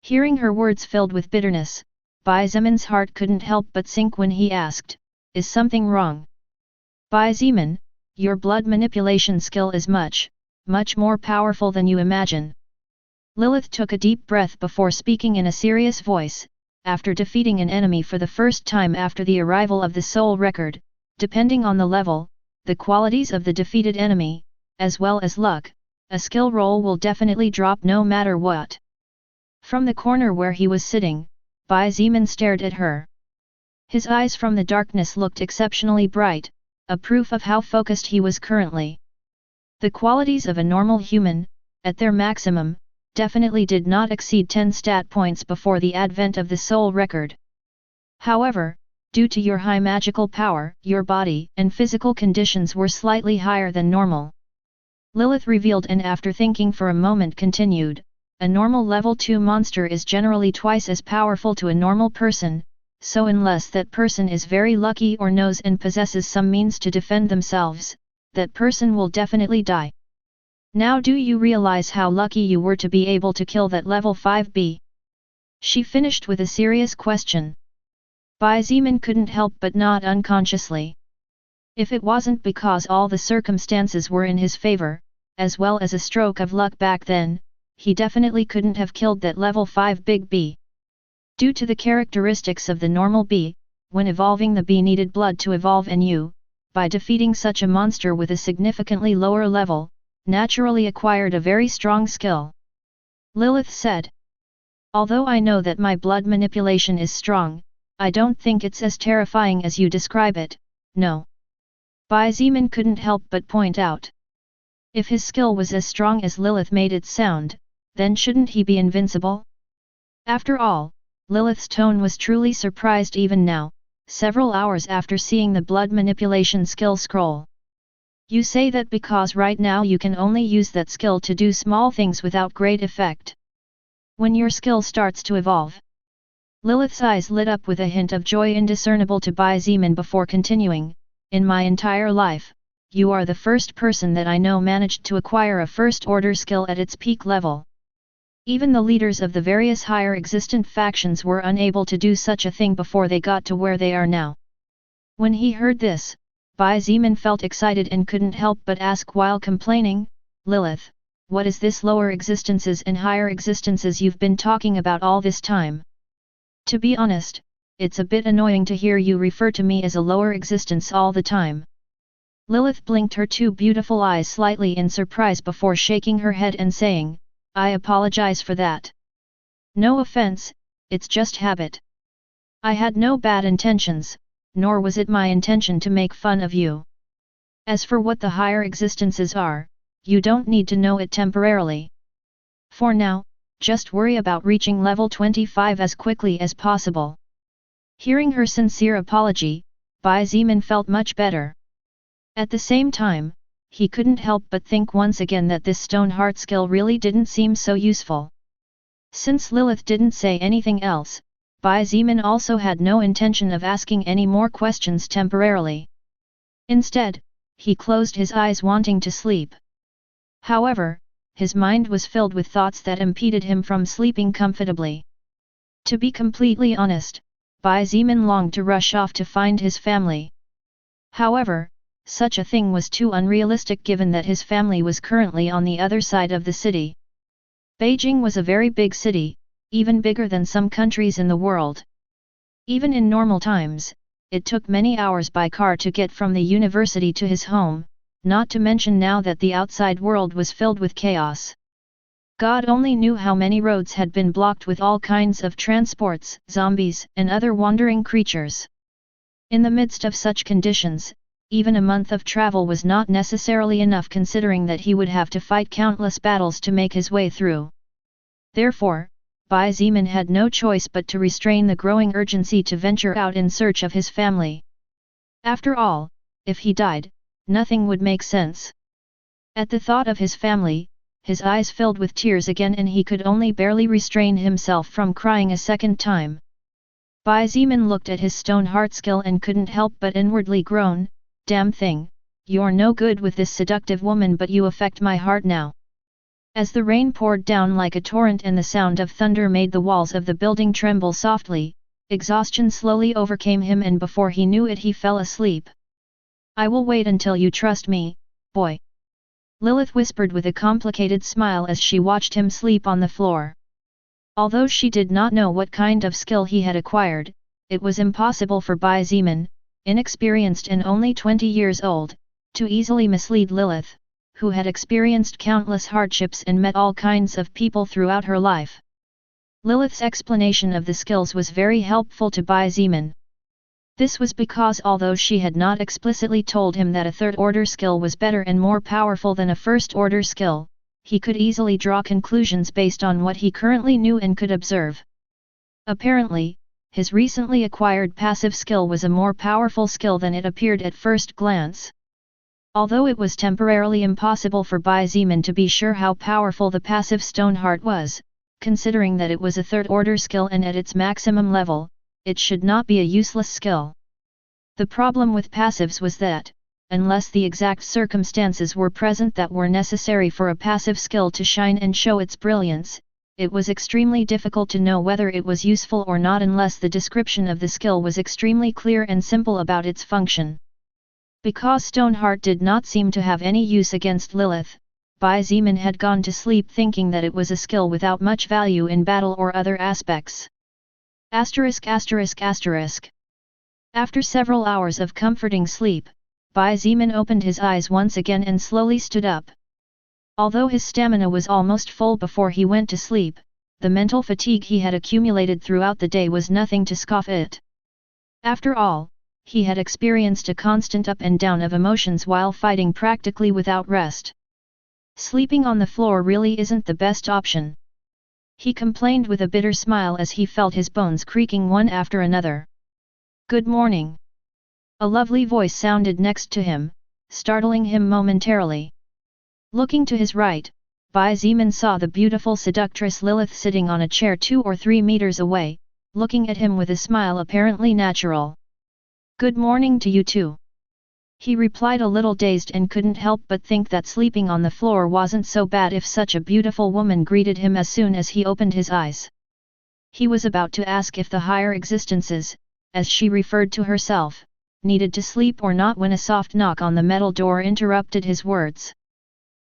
Hearing her words filled with bitterness, Bai Zimin's heart couldn't help but sink when he asked, "Is something wrong?" "Bai Zimin, your blood manipulation skill is much more powerful than you imagine." Lilith took a deep breath before speaking in a serious voice. After defeating an enemy for the first time after the arrival of the soul record, depending on the level, the qualities of the defeated enemy, as well as luck, a skill roll will definitely drop no matter what. From the corner where he was sitting, Bai Zimin stared at her. His eyes from the darkness looked exceptionally bright, a proof of how focused he was currently. The qualities of a normal human, at their maximum, definitely did not exceed 10 stat points before the advent of the soul record. However, due to your high magical power, your body and physical conditions were slightly higher than normal. Lilith revealed, and after thinking for a moment continued, a normal level 2 monster is generally twice as powerful to a normal person, so unless that person is very lucky or knows and possesses some means to defend themselves, that person will definitely die. Now do you realize how lucky you were to be able to kill that level 5B? She finished with a serious question. Bai Zimin couldn't help but nod unconsciously. If it wasn't because all the circumstances were in his favor, as well as a stroke of luck back then, he definitely couldn't have killed that level 5 big bee. Due to the characteristics of the normal bee, when evolving the bee needed blood to evolve, and you, by defeating such a monster with a significantly lower level, naturally acquired a very strong skill. Lilith said. Although I know that my blood manipulation is strong, I don't think it's as terrifying as you describe it, no. Bai Zimin couldn't help but point out. If his skill was as strong as Lilith made it sound, then shouldn't he be invincible? After all, Lilith's tone was truly surprised even now, several hours after seeing the blood manipulation skill scroll. You say that because right now you can only use that skill to do small things without great effect. When your skill starts to evolve. Lilith's eyes lit up with a hint of joy indiscernible to Bai Zimin before continuing, in my entire life, you are the first person that I know managed to acquire a first-order skill at its peak level. Even the leaders of the various higher existent factions were unable to do such a thing before they got to where they are now. When he heard this, Bai Zimin felt excited and couldn't help but ask while complaining, Lilith, what is this lower existences and higher existences you've been talking about all this time? To be honest, it's a bit annoying to hear you refer to me as a lower existence all the time. Lilith blinked her two beautiful eyes slightly in surprise before shaking her head and saying, I apologize for that. No offense, it's just habit. I had no bad intentions, nor was it my intention to make fun of you. As for what the higher existences are, you don't need to know it temporarily. For now, just worry about reaching level 25 as quickly as possible. Hearing her sincere apology, Bai Zimin felt much better. At the same time, he couldn't help but think once again that this stone heart skill really didn't seem so useful. Since Lilith didn't say anything else, Bai Zimin also had no intention of asking any more questions temporarily. Instead, he closed his eyes wanting to sleep. However, his mind was filled with thoughts that impeded him from sleeping comfortably. To be completely honest, Bai Zimin longed to rush off to find his family. However, such a thing was too unrealistic given that his family was currently on the other side of the city. Beijing was a very big city, even bigger than some countries in the world. Even in normal times, it took many hours by car to get from the university to his home, not to mention now that the outside world was filled with chaos. God only knew how many roads had been blocked with all kinds of transports, zombies, and other wandering creatures. In the midst of such conditions, even a month of travel was not necessarily enough considering that he would have to fight countless battles to make his way through. Therefore, Bai Zimin had no choice but to restrain the growing urgency to venture out in search of his family. After all, if he died, nothing would make sense. At the thought of his family, his eyes filled with tears again and he could only barely restrain himself from crying a second time. Bai Zimin looked at his stone heart skill and couldn't help but inwardly groan, damn thing, you're no good with this seductive woman but you affect my heart now. As the rain poured down like a torrent and the sound of thunder made the walls of the building tremble softly, Exhaustion slowly overcame him and before he knew it he fell asleep. I will wait until you trust me, boy. Lilith whispered with a complicated smile as she watched him sleep on the floor. Although she did not know what kind of skill he had acquired, it was impossible for Bai Zimin, inexperienced and only 20 years old, to easily mislead Lilith, who had experienced countless hardships and met all kinds of people throughout her life. Lilith's explanation of the skills was very helpful to Bai Zimin. This was because although she had not explicitly told him that a third-order skill was better and more powerful than a first-order skill, he could easily draw conclusions based on what he currently knew and could observe. Apparently, his recently acquired passive skill was a more powerful skill than it appeared at first glance. Although it was temporarily impossible for Bai Zimin to be sure how powerful the passive Stoneheart was, considering that it was a third-order skill and at its maximum level, it should not be a useless skill. The problem with passives was that, unless the exact circumstances were present that were necessary for a passive skill to shine and show its brilliance, it was extremely difficult to know whether it was useful or not unless the description of the skill was extremely clear and simple about its function. Because Stoneheart did not seem to have any use against Lilith, Bai Zimin had gone to sleep thinking that it was a skill without much value in battle or other aspects. After several hours of comforting sleep, Bai Zimin opened his eyes once again and slowly stood up. Although his stamina was almost full before he went to sleep, the mental fatigue he had accumulated throughout the day was nothing to scoff at. After all, he had experienced a constant up and down of emotions while fighting practically without rest. Sleeping on the floor really isn't the best option. He complained with a bitter smile as he felt his bones creaking one after another. Good morning. A lovely voice sounded next to him, startling him momentarily. Looking to his right, Bai Zimin saw the beautiful seductress Lilith sitting on a chair 2 or 3 meters away, looking at him with a smile apparently natural. Good morning to you too. He replied a little dazed and couldn't help but think that sleeping on the floor wasn't so bad if such a beautiful woman greeted him as soon as he opened his eyes. He was about to ask if the higher existences, as she referred to herself, needed to sleep or not when a soft knock on the metal door interrupted his words.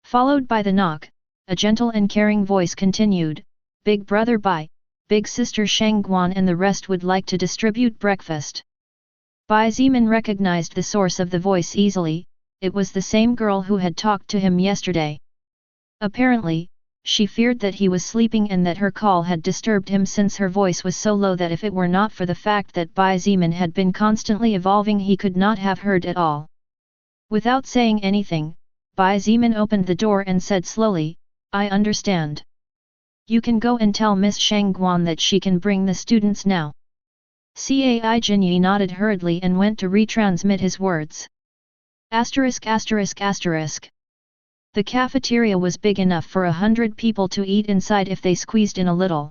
Followed by the knock, a gentle and caring voice continued, Big brother Bai, big sister Shangguan and the rest would like to distribute breakfast. Bai Zimin recognized the source of the voice easily, it was the same girl who had talked to him yesterday. Apparently, she feared that he was sleeping and that her call had disturbed him since her voice was so low that if it were not for the fact that Bai Zimin had been constantly evolving he could not have heard at all. Without saying anything, Bai Zimin opened the door and said slowly, I understand. You can go and tell Miss Shangguan that she can bring the students now. Cai Jinyi nodded hurriedly and went to retransmit his words. The cafeteria was big enough for 100 people to eat inside if they squeezed in a little.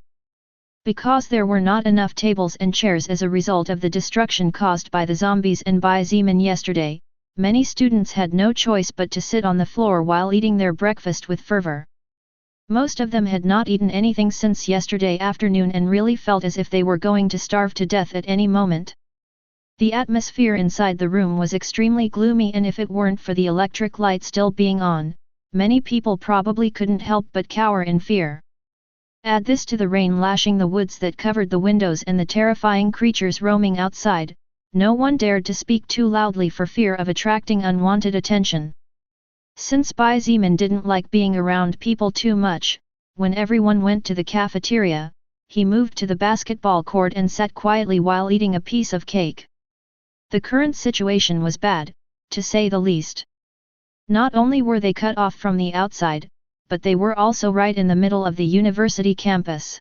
Because there were not enough tables and chairs as a result of the destruction caused by the zombies and Bai Zimin yesterday, many students had no choice but to sit on the floor while eating their breakfast with fervor. Most of them had not eaten anything since yesterday afternoon and really felt as if they were going to starve to death at any moment. The atmosphere inside the room was extremely gloomy and if it weren't for the electric light still being on, many people probably couldn't help but cower in fear. Add this to the rain lashing the woods that covered the windows and the terrifying creatures roaming outside, no one dared to speak too loudly for fear of attracting unwanted attention. Since Bai Zimin didn't like being around people too much, when everyone went to the cafeteria, he moved to the basketball court and sat quietly while eating a piece of cake. The current situation was bad, to say the least. Not only were they cut off from the outside, but they were also right in the middle of the university campus.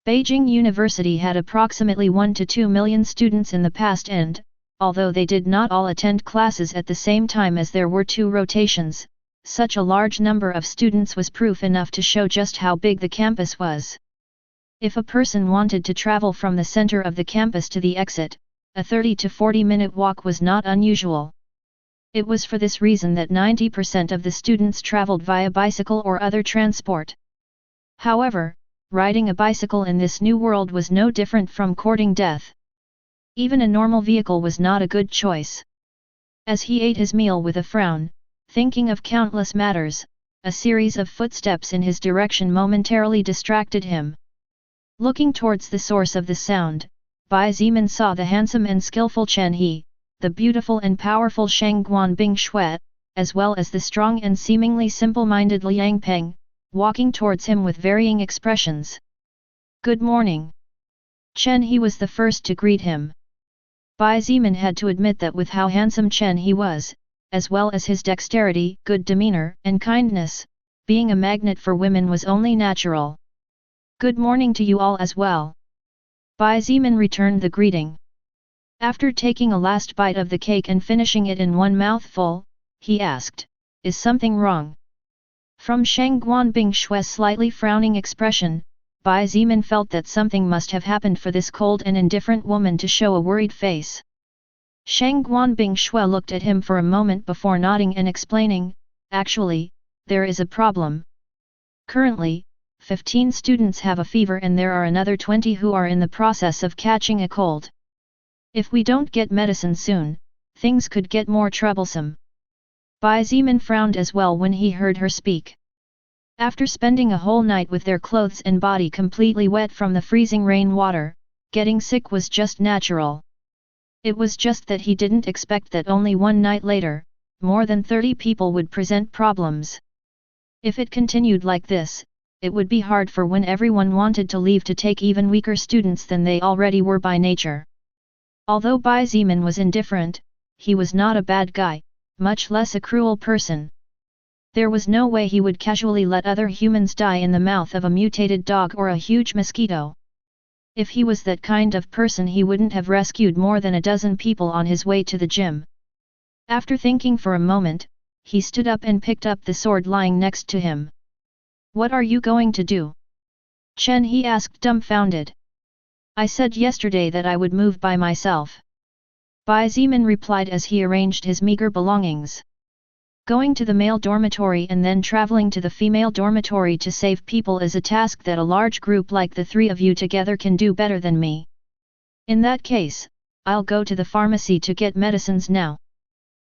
Beijing University had approximately 1 to 2 million students in the past and, although they did not all attend classes at the same time as there were 2 rotations, such a large number of students was proof enough to show just how big the campus was. If a person wanted to travel from the center of the campus to the exit, a 30 to 40-minute walk was not unusual. It was for this reason that 90% of the students traveled via bicycle or other transport. However, riding a bicycle in this new world was no different from courting death. Even a normal vehicle was not a good choice. As he ate his meal with a frown, thinking of countless matters, a series of footsteps in his direction momentarily distracted him. Looking towards the source of the sound, Bai Zimin saw the handsome and skillful Chen He, the beautiful and powerful Shang Guanbing Shui, as well as the strong and seemingly simple-minded Liang Peng, walking towards him with varying expressions. "Good morning." Chen He was the first to greet him. Bai Zimin had to admit that with how handsome Chen He was, as well as his dexterity, good demeanor, and kindness, being a magnet for women was only natural. "Good morning to you all as well." Bai Zimin returned the greeting. After taking a last bite of the cake and finishing it in one mouthful, he asked, "Is something wrong?" From Shang Guanbing Shui's slightly frowning expression, Bai Zimin felt that something must have happened for this cold and indifferent woman to show a worried face. Shang Guanbing Shui looked at him for a moment before nodding and explaining, "Actually, there is a problem. Currently, 15 students have a fever and there are another 20 who are in the process of catching a cold. If we don't get medicine soon, things could get more troublesome." Bai Zimin frowned as well when he heard her speak. After spending a whole night with their clothes and body completely wet from the freezing rain water, getting sick was just natural. It was just that he didn't expect that only one night later, more than 30 people would present problems. If it continued like this, it would be hard for when everyone wanted to leave to take even weaker students than they already were by nature. Although Bai Zimin was indifferent, he was not a bad guy, much less a cruel person. There was no way he would casually let other humans die in the mouth of a mutated dog or a huge mosquito. If he was that kind of person, he wouldn't have rescued more than a dozen people on his way to the gym. After thinking for a moment, he stood up and picked up the sword lying next to him. "What are you going to do?" Chen He asked dumbfounded. "I said yesterday that I would move by myself." Bai Zimin replied as he arranged his meager belongings. "Going to the male dormitory and then traveling to the female dormitory to save people is a task that a large group like the three of you together can do better than me. In that case, I'll go to the pharmacy to get medicines now."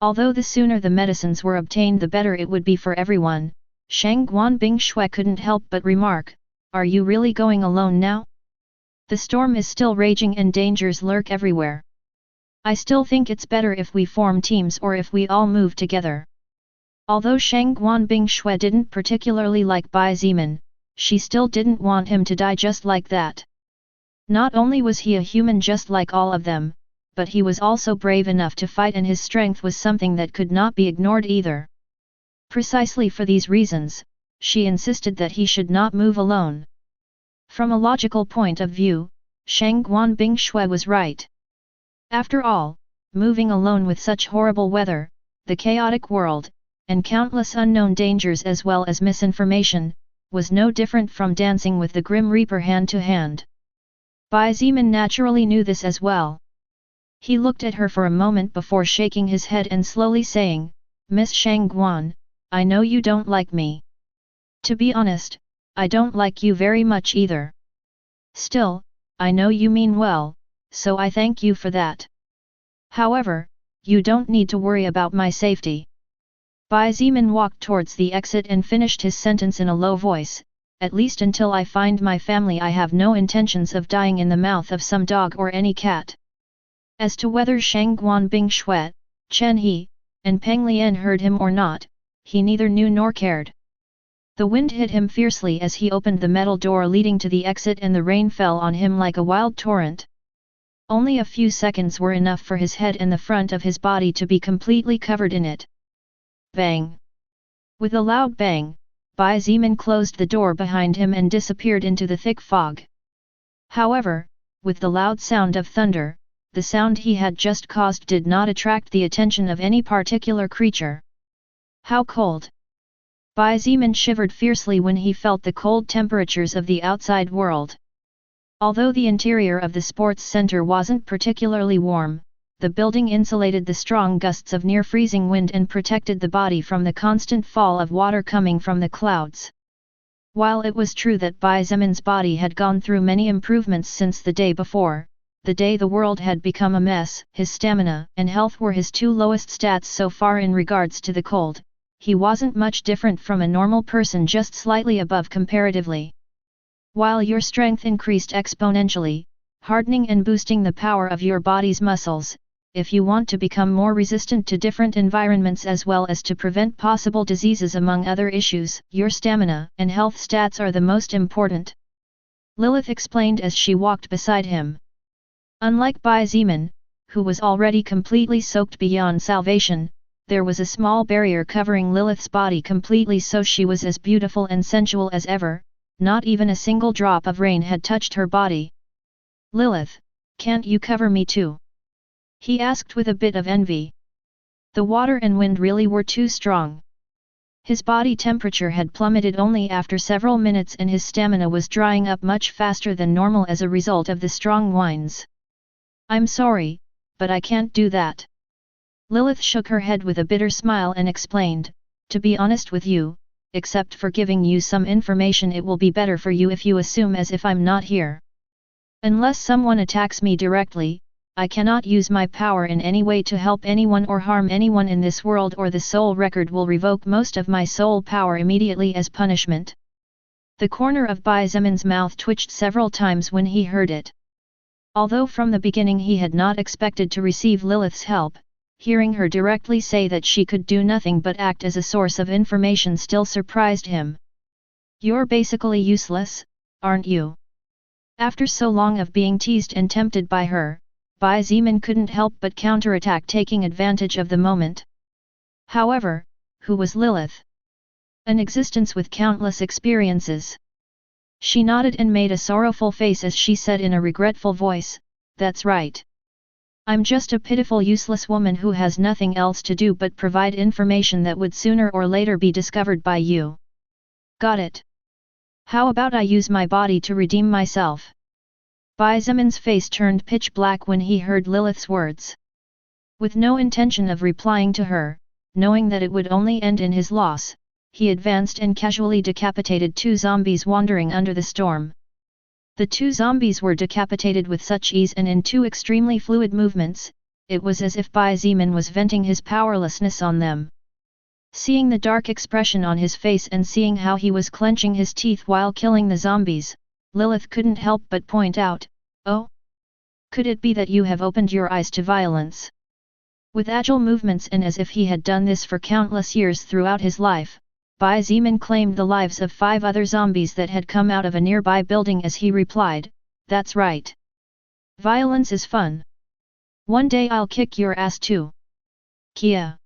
Although the sooner the medicines were obtained the better it would be for everyone, Shang Guanbing Shui couldn't help but remark, "Are you really going alone now? The storm is still raging and dangers lurk everywhere. I still think it's better if we form teams or if we all move together." Although Shang Guanbing Shui didn't particularly like Bai Zimin, she still didn't want him to die just like that. Not only was he a human just like all of them, but he was also brave enough to fight, and his strength was something that could not be ignored either. Precisely for these reasons, she insisted that he should not move alone. From a logical point of view, Shang Guanbing Shui was right. After all, moving alone with such horrible weather, the chaotic world, and countless unknown dangers as well as misinformation, was no different from dancing with the Grim Reaper hand to hand. Bai Zimin naturally knew this as well. He looked at her for a moment before shaking his head and slowly saying, "Miss Shang Guan, I know you don't like me. To be honest, I don't like you very much either. Still, I know you mean well, so I thank you for that. However, you don't need to worry about my safety." Bai Zimin walked towards the exit and finished his sentence in a low voice, "At least until I find my family I have no intentions of dying in the mouth of some dog or any cat." As to whether Shang Guanbing Shui, Chen He, and Peng Lian heard him or not, he neither knew nor cared. The wind hit him fiercely as he opened the metal door leading to the exit, and the rain fell on him like a wild torrent. Only a few seconds were enough for his head and the front of his body to be completely covered in it. Bang! With a loud bang, Bai Zimin closed the door behind him and disappeared into the thick fog. However, with the loud sound of thunder, the sound he had just caused did not attract the attention of any particular creature. How cold! Bai Zimin shivered fiercely when he felt the cold temperatures of the outside world. Although the interior of the sports center wasn't particularly warm, the building insulated the strong gusts of near-freezing wind and protected the body from the constant fall of water coming from the clouds. While it was true that Bai Zemin's body had gone through many improvements since the day before, the day the world had become a mess, his stamina and health were his two lowest stats so far in regards to the cold. He wasn't much different from a normal person, just slightly above comparatively. While your strength increased exponentially, hardening and boosting the power of your body's muscles, if you want to become more resistant to different environments as well as to prevent possible diseases among other issues, your stamina and health stats are the most important. Lilith explained as she walked beside him. Unlike Bai Zemin, who was already completely soaked beyond salvation, there was a small barrier covering Lilith's body completely, so she was as beautiful and sensual as ever, not even a single drop of rain had touched her body. Lilith, can't you cover me too? He asked with a bit of envy. The water and wind really were too strong. His body temperature had plummeted only after several minutes and his stamina was drying up much faster than normal as a result of the strong winds. I'm sorry, but I can't do that. Lilith shook her head with a bitter smile and explained, to be honest with you, except for giving you some information, it will be better for you if you assume as if I'm not here. Unless someone attacks me directly, I cannot use my power in any way to help anyone or harm anyone in this world, or the soul record will revoke most of my soul power immediately as punishment. The corner of Bai Zemin's mouth twitched several times when he heard it. Although from the beginning he had not expected to receive Lilith's help, hearing her directly say that she could do nothing but act as a source of information still surprised him. You're basically useless, aren't you? After so long of being teased and tempted by her, Bai Zemin couldn't help but counterattack, taking advantage of the moment. However, who was Lilith? An existence with countless experiences. She nodded and made a sorrowful face as she said in a regretful voice, "That's right. I'm just a pitiful useless woman who has nothing else to do but provide information that would sooner or later be discovered by you. Got it? How about I use my body to redeem myself?" Bai Zemin's face turned pitch black when he heard Lilith's words. With no intention of replying to her, knowing that it would only end in his loss, he advanced and casually decapitated two zombies wandering under the storm. The two zombies were decapitated with such ease and in two extremely fluid movements, it was as if Bai Zemin was venting his powerlessness on them. Seeing the dark expression on his face and seeing how he was clenching his teeth while killing the zombies, Lilith couldn't help but point out, "Oh? Could it be that you have opened your eyes to violence?" With agile movements and as if he had done this for countless years throughout his life, Bai Zemin claimed the lives of 5 other zombies that had come out of a nearby building as he replied, "That's right. Violence is fun. One day I'll kick your ass too." Kia!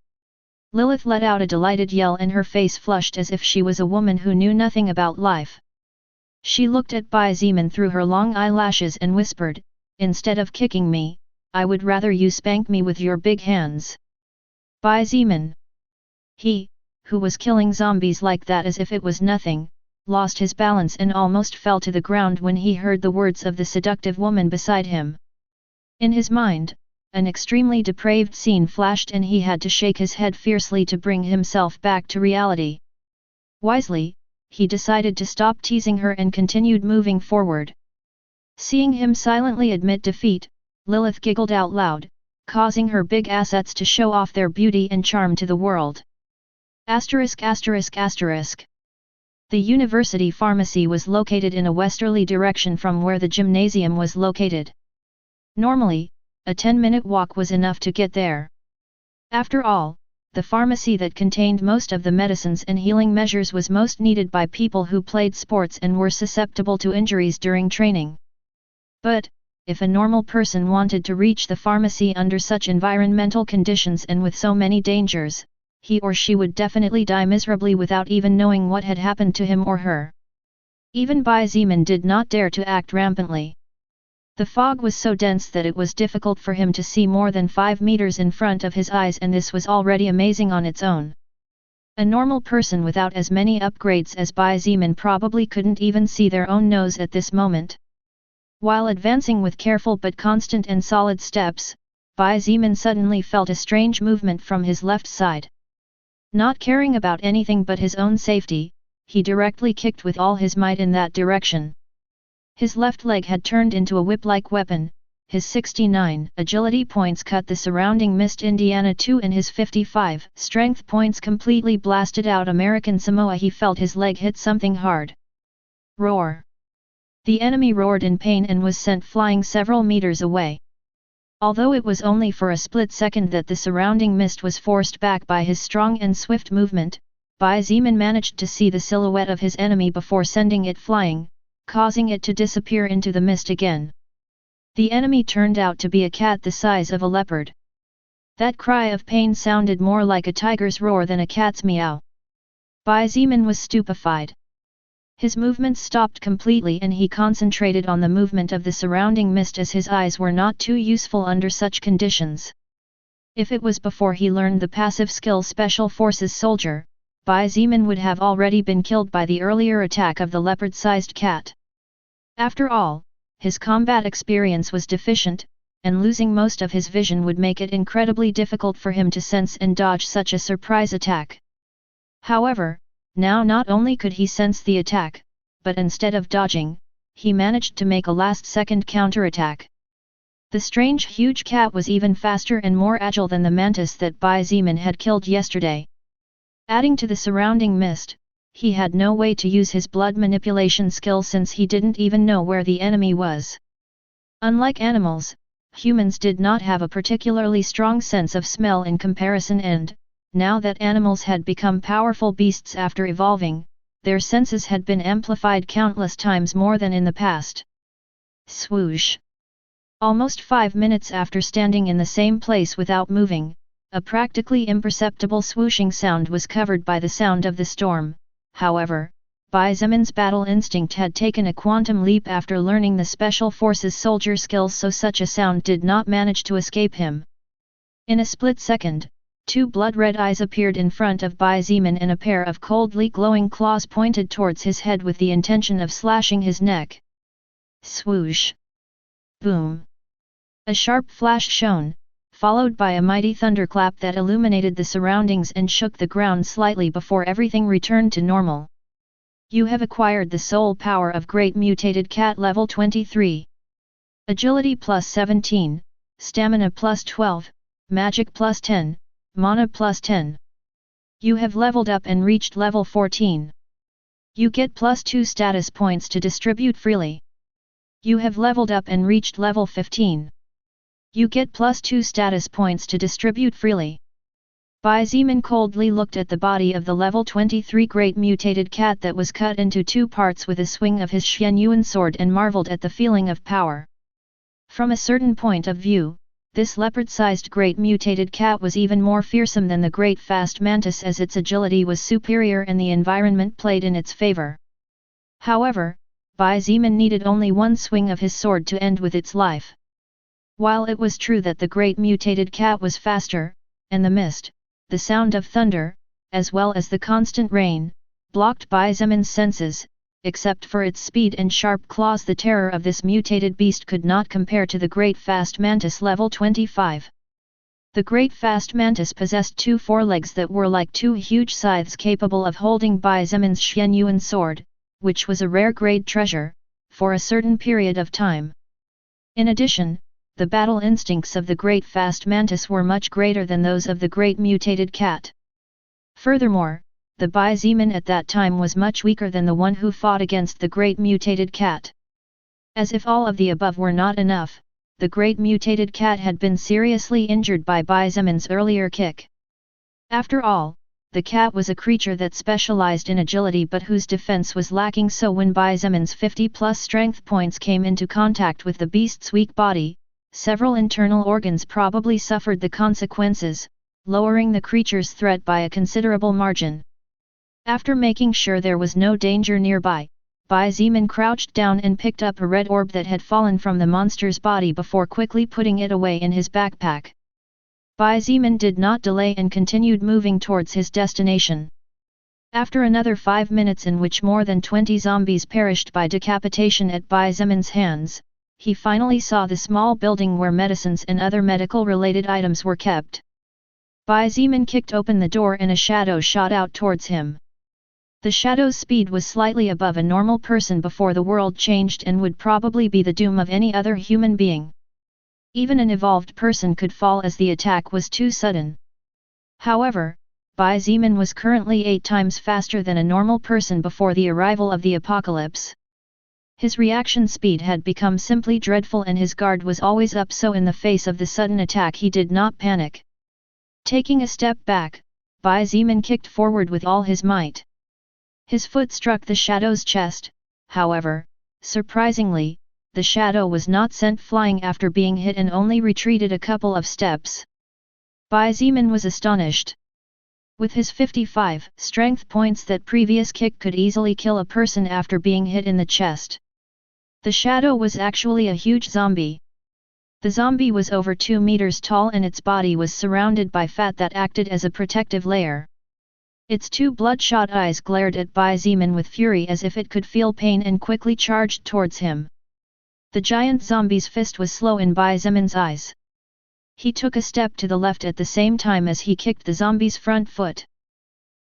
Lilith let out a delighted yell and her face flushed as if she was a woman who knew nothing about life. She looked at Bai Zemin through her long eyelashes and whispered, "Instead of kicking me, I would rather you spank me with your big hands." Bai Zemin. He, who was killing zombies like that as if it was nothing, lost his balance and almost fell to the ground when he heard the words of the seductive woman beside him. In his mind, an extremely depraved scene flashed and he had to shake his head fiercely to bring himself back to reality. Wisely, he decided to stop teasing her and continued moving forward. Seeing him silently admit defeat, Lilith giggled out loud, causing her big assets to show off their beauty and charm to the world. ******. The university pharmacy was located in a westerly direction from where the gymnasium was located. Normally, a 10-minute walk was enough to get there. After all, the pharmacy that contained most of the medicines and healing measures was most needed by people who played sports and were susceptible to injuries during training. But, if a normal person wanted to reach the pharmacy under such environmental conditions and with so many dangers, he or she would definitely die miserably without even knowing what had happened to him or her. Even Bai Zemin did not dare to act rampantly. The fog was so dense that it was difficult for him to see more than 5 meters in front of his eyes, and this was already amazing on its own. A normal person without as many upgrades as Bai Zemin probably couldn't even see their own nose at this moment. While advancing with careful but constant and solid steps, Bai Zemin suddenly felt a strange movement from his left side. Not caring about anything but his own safety, he directly kicked with all his might in that direction. His left leg had turned into a whip-like weapon, his 69 agility points cut the surrounding mist Indiana 2 and his 55 strength points completely blasted out American Samoa. He felt his leg hit something hard. Roar! The enemy roared in pain and was sent flying several meters away. Although it was only for a split second that the surrounding mist was forced back by his strong and swift movement, Bai Zeman managed to see the silhouette of his enemy before sending it flying, causing it to disappear into the mist again. The enemy turned out to be a cat the size of a leopard. That cry of pain sounded more like a tiger's roar than a cat's meow. Bai Zeman was stupefied. His movements stopped completely and he concentrated on the movement of the surrounding mist as his eyes were not too useful under such conditions. If it was before he learned the passive skill Special Forces Soldier, Bai Zeman would have already been killed by the earlier attack of the leopard-sized cat. After all, his combat experience was deficient, and losing most of his vision would make it incredibly difficult for him to sense and dodge such a surprise attack. However, now not only could he sense the attack, but instead of dodging, he managed to make a last-second counterattack. The strange huge cat was even faster and more agile than the mantis that Bai Zeman had killed yesterday. Adding to the surrounding mist, he had no way to use his blood manipulation skill since he didn't even know where the enemy was. Unlike animals, humans did not have a particularly strong sense of smell in comparison and, now that animals had become powerful beasts after evolving, their senses had been amplified countless times more than in the past. Swoosh! Almost 5 minutes after standing in the same place without moving, a practically imperceptible swooshing sound was covered by the sound of the storm. However, Bai Zeman's battle instinct had taken a quantum leap after learning the Special Forces soldier skills, so such a sound did not manage to escape him. In a split second, 2 blood-red eyes appeared in front of Bai Zeman and a pair of coldly glowing claws pointed towards his head with the intention of slashing his neck. Swoosh! Boom! A sharp flash shone, followed by a mighty thunderclap that illuminated the surroundings and shook the ground slightly before everything returned to normal. You have acquired the soul power of Great Mutated Cat level 23. Agility plus 17, Stamina plus 12, Magic plus 10, Mana plus 10. You have leveled up and reached level 14. You get plus 2 status points to distribute freely. You have leveled up and reached level 15. You get plus 2 status points to distribute freely. Bai Zeman coldly looked at the body of the level 23 Great Mutated Cat that was cut into 2 parts with a swing of his Xianyuan sword and marveled at the feeling of power. From a certain point of view, this leopard-sized Great Mutated Cat was even more fearsome than the Great Fast Mantis, as its agility was superior and the environment played in its favor. However, Bai Zeman needed only one swing of his sword to end with its life. While it was true that the Great Mutated Cat was faster, and the mist, the sound of thunder, as well as the constant rain, blocked Bai Zeman's senses, except for its speed and sharp claws, the terror of this mutated beast could not compare to the Great Fast Mantis level 25. The Great Fast Mantis possessed 2 forelegs that were like 2 huge scythes capable of holding Bai Zeman's Xianyuan sword, which was a rare grade treasure, for a certain period of time. In addition, the battle instincts of the Great Fast Mantis were much greater than those of the Great Mutated Cat. Furthermore, the Bai Zeman at that time was much weaker than the one who fought against the Great Mutated Cat. As if all of the above were not enough, the Great Mutated Cat had been seriously injured by Bai Zeman's earlier kick. After all, the cat was a creature that specialized in agility but whose defense was lacking, so when Bai Zeman's 50+ strength points came into contact with the beast's weak body, several internal organs probably suffered the consequences, lowering the creature's threat by a considerable margin. After making sure there was no danger nearby, Bai Zeman crouched down and picked up a red orb that had fallen from the monster's body before quickly putting it away in his backpack. Bai Zeman did not delay and continued moving towards his destination. After another 5 minutes in which more than 20 zombies perished by decapitation at Bai Zeman's hands, he finally saw the small building where medicines and other medical-related items were kept. Bai Zeman kicked open the door and a shadow shot out towards him. The shadow's speed was slightly above a normal person before the world changed and would probably be the doom of any other human being. Even an evolved person could fall as the attack was too sudden. However, Bai Zimin was currently 8 times faster than a normal person before the arrival of the apocalypse. His reaction speed had become simply dreadful and his guard was always up, so in the face of the sudden attack he did not panic. Taking a step back, Bai Zimin kicked forward with all his might. His foot struck the shadow's chest, however, surprisingly, the shadow was not sent flying after being hit and only retreated a couple of steps. Bai Zimin was astonished. With his 55 strength points, that previous kick could easily kill a person after being hit in the chest. The shadow was actually a huge zombie. The zombie was over 2 meters tall and its body was surrounded by fat that acted as a protective layer. Its 2 bloodshot eyes glared at Bai Zimin with fury as if it could feel pain and quickly charged towards him. The giant zombie's fist was slow in Bai Zimin's eyes. He took a step to the left at the same time as he kicked the zombie's front foot.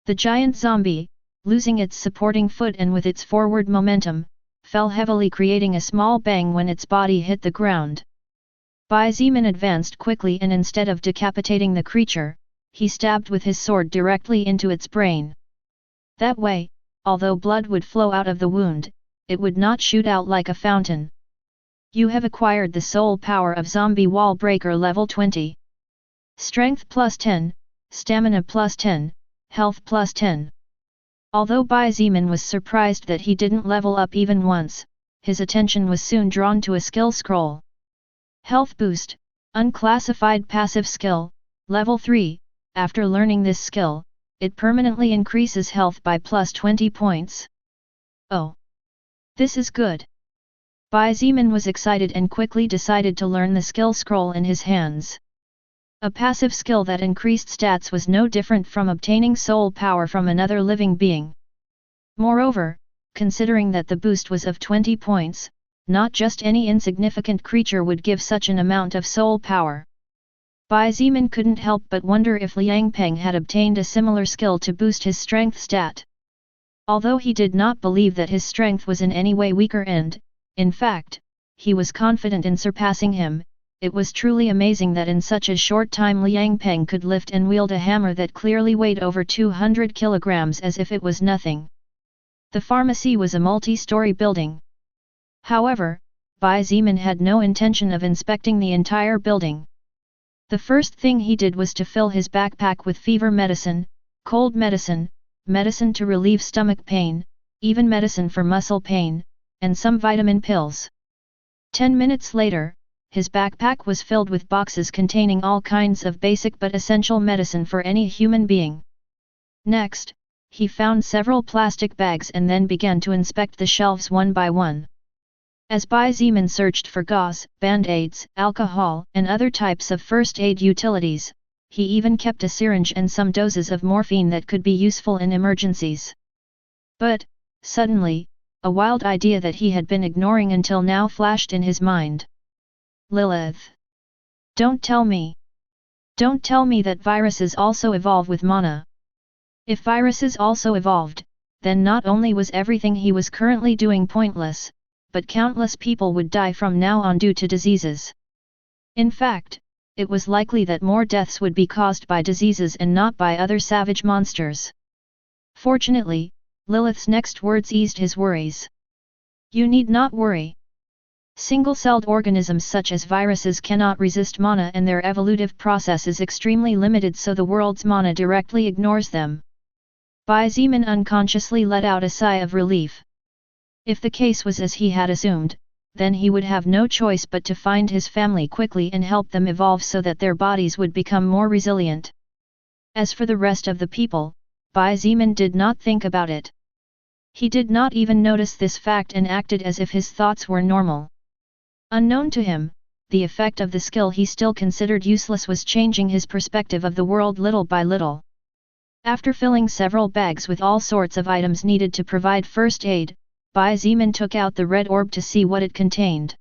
The giant zombie, losing its supporting foot and with its forward momentum, fell heavily, creating a small bang when its body hit the ground. Bai Zimin advanced quickly and instead of decapitating the creature, he stabbed with his sword directly into its brain. That way, although blood would flow out of the wound, it would not shoot out like a fountain. You have acquired the soul power of Zombie Wall Breaker level 20. Strength plus 10, Stamina plus 10, Health plus 10. Although Bai Zimin was surprised that he didn't level up even once, his attention was soon drawn to a skill scroll. Health Boost, Unclassified Passive Skill, Level 3. After learning this skill, it permanently increases health by plus 20 points. Oh! This is good! Bai Zimin was excited and quickly decided to learn the skill scroll in his hands. A passive skill that increased stats was no different from obtaining soul power from another living being. Moreover, considering that the boost was of 20 points, not just any insignificant creature would give such an amount of soul power. Bai Zimin couldn't help but wonder if Liang Peng had obtained a similar skill to boost his strength stat. Although he did not believe that his strength was in any way weaker and, in fact, he was confident in surpassing him, it was truly amazing that in such a short time Liang Peng could lift and wield a hammer that clearly weighed over 200 kilograms as if it was nothing. The pharmacy was a multi-story building. However, Bai Zimin had no intention of inspecting the entire building. The first thing he did was to fill his backpack with fever medicine, cold medicine, medicine to relieve stomach pain, even medicine for muscle pain, and some vitamin pills. 10 minutes later, his backpack was filled with boxes containing all kinds of basic but essential medicine for any human being. Next, he found several plastic bags and then began to inspect the shelves one by one. As Bai Zimin searched for gauze, band-aids, alcohol, and other types of first aid utilities, he even kept a syringe and some doses of morphine that could be useful in emergencies. But, suddenly, a wild idea that he had been ignoring until now flashed in his mind. Lilith! Don't tell me! Don't tell me that viruses also evolve with mana! If viruses also evolved, then not only was everything he was currently doing pointless, but countless people would die from now on due to diseases. In fact, it was likely that more deaths would be caused by diseases and not by other savage monsters. Fortunately, Lilith's next words eased his worries. You need not worry. Single-celled organisms such as viruses cannot resist mana and their evolutive process is extremely limited, so the world's mana directly ignores them. Bai Zimin unconsciously let out a sigh of relief. If the case was as he had assumed, then he would have no choice but to find his family quickly and help them evolve so that their bodies would become more resilient. As for the rest of the people, Bai Zimin did not think about it. He did not even notice this fact and acted as if his thoughts were normal. Unknown to him, the effect of the skill he still considered useless was changing his perspective of the world little by little. After filling several bags with all sorts of items needed to provide first aid, Bai Zimin took out the red orb to see what it contained.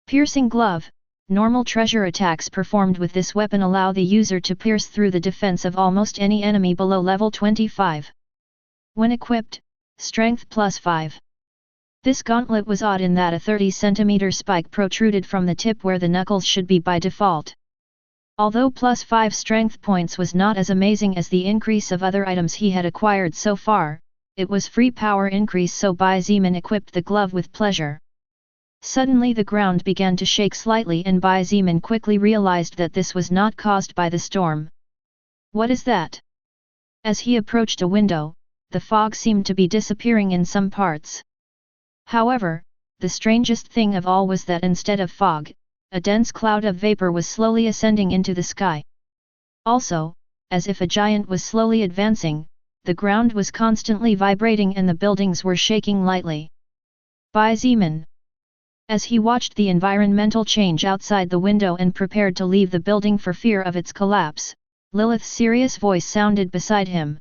Piercing Glove. Normal treasure attacks performed with this weapon allow the user to pierce through the defense of almost any enemy below level 25. When equipped, strength +5. This gauntlet was odd in that a 30-centimeter spike protruded from the tip where the knuckles should be by default. Although +5 strength points was not as amazing as the increase of other items he had acquired so far, it was free power increase, so Bai Zimin equipped the glove with pleasure. Suddenly the ground began to shake slightly and Bai Zimin quickly realized that this was not caused by the storm. What is that? As he approached a window, the fog seemed to be disappearing in some parts. However, the strangest thing of all was that instead of fog, a dense cloud of vapor was slowly ascending into the sky. Also, as if a giant was slowly advancing, the ground was constantly vibrating and the buildings were shaking lightly. Bai Zimin. As he watched the environmental change outside the window and prepared to leave the building for fear of its collapse, Lilith's serious voice sounded beside him.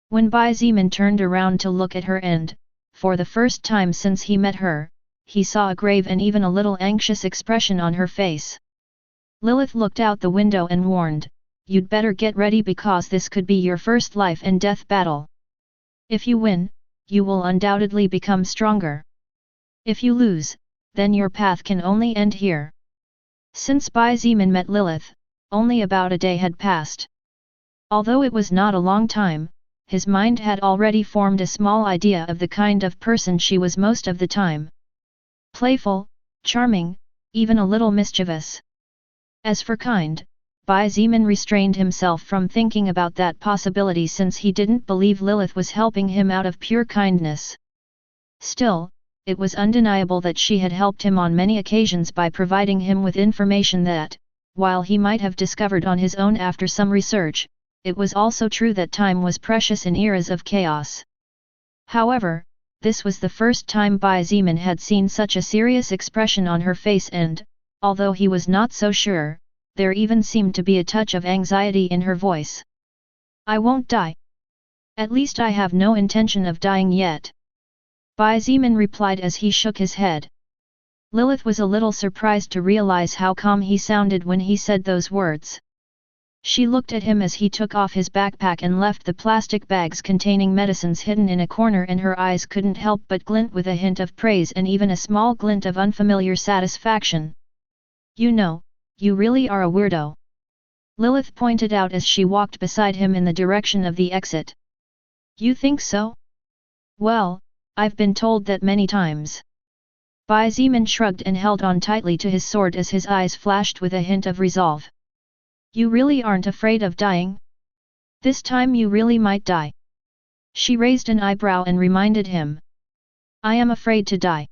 When Bai Zimin turned around to look at her and, for the first time since he met her, he saw a grave and even a little anxious expression on her face. Lilith looked out the window and warned, "You'd better get ready because this could be your first life and death battle. If you win, you will undoubtedly become stronger. If you lose, then your path can only end here." Since Bai Zimin met Lilith, only about a day had passed. Although it was not a long time, his mind had already formed a small idea of the kind of person she was most of the time. Playful, charming, even a little mischievous. As for kind, Bai Zimin restrained himself from thinking about that possibility since he didn't believe Lilith was helping him out of pure kindness. Still, it was undeniable that she had helped him on many occasions by providing him with information that, while he might have discovered on his own after some research, it was also true that time was precious in eras of chaos. However, this was the first time Bai Zimin had seen such a serious expression on her face and, although he was not so sure, there even seemed to be a touch of anxiety in her voice. "I won't die. At least I have no intention of dying yet," Bai Zimin replied as he shook his head. Lilith was a little surprised to realize how calm he sounded when he said those words. She looked at him as he took off his backpack and left the plastic bags containing medicines hidden in a corner, and her eyes couldn't help but glint with a hint of praise and even a small glint of unfamiliar satisfaction. "You know, you really are a weirdo," Lilith pointed out as she walked beside him in the direction of the exit. "You think so? Well, I've been told that many times." Bai Zimin shrugged and held on tightly to his sword as his eyes flashed with a hint of resolve. "You really aren't afraid of dying? This time you really might die." She raised an eyebrow and reminded him. "I am afraid to die.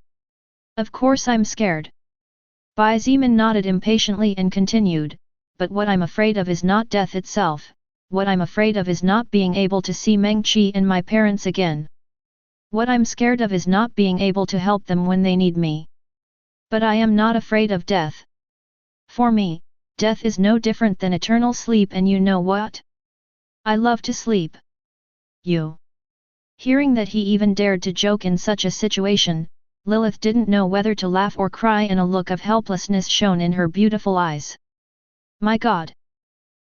Of course I'm scared." Bai Zimin nodded impatiently and continued, "But what I'm afraid of is not death itself, what I'm afraid of is not being able to see Meng Qi and my parents again. What I'm scared of is not being able to help them when they need me. But I am not afraid of death. For me, death is no different than eternal sleep, and you know what? I love to sleep." "You?" Hearing that he even dared to joke in such a situation, Lilith didn't know whether to laugh or cry, and a look of helplessness shone in her beautiful eyes. "My God!"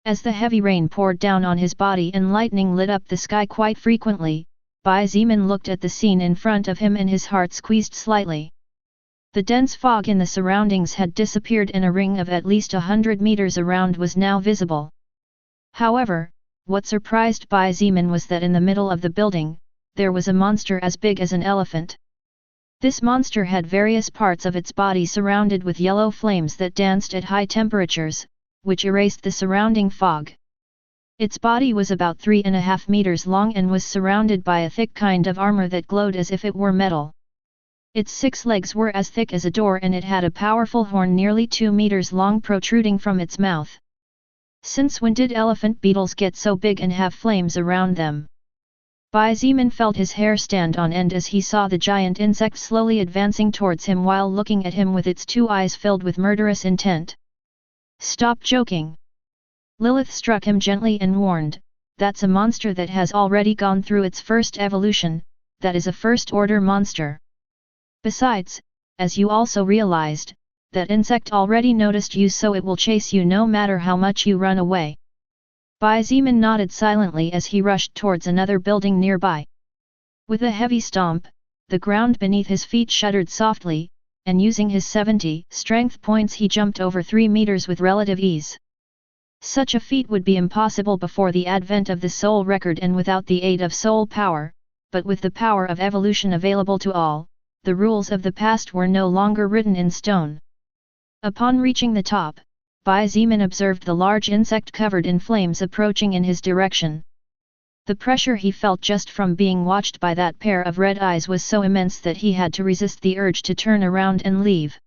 As the heavy rain poured down on his body and lightning lit up the sky quite frequently, Bai Zimin looked at the scene in front of him and his heart squeezed slightly. The dense fog in the surroundings had disappeared and a ring of at least 100 meters around was now visible. However, what surprised Bai Zimin was that in the middle of the building, there was a monster as big as an elephant. This monster had various parts of its body surrounded with yellow flames that danced at high temperatures, which erased the surrounding fog. Its body was about 3.5 meters long and was surrounded by a thick kind of armor that glowed as if it were metal. Its 6 legs were as thick as a door and it had a powerful horn nearly 2 meters long protruding from its mouth. Since when did elephant beetles get so big and have flames around them? Bai Zimin felt his hair stand on end as he saw the giant insect slowly advancing towards him while looking at him with its 2 eyes filled with murderous intent. "Stop joking!" Lilith struck him gently and warned, "That's a monster that has already gone through its first evolution, that is a first-order monster. Besides, as you also realized, that insect already noticed you, so it will chase you no matter how much you run away." Bai Zimin nodded silently as he rushed towards another building nearby. With a heavy stomp, the ground beneath his feet shuddered softly, and using his 70 strength points he jumped over 3 meters with relative ease. Such a feat would be impossible before the advent of the soul record and without the aid of soul power, but with the power of evolution available to all, the rules of the past were no longer written in stone. Upon reaching the top, Bai Zemin observed the large insect covered in flames approaching in his direction. The pressure he felt just from being watched by that pair of red eyes was so immense that he had to resist the urge to turn around and leave.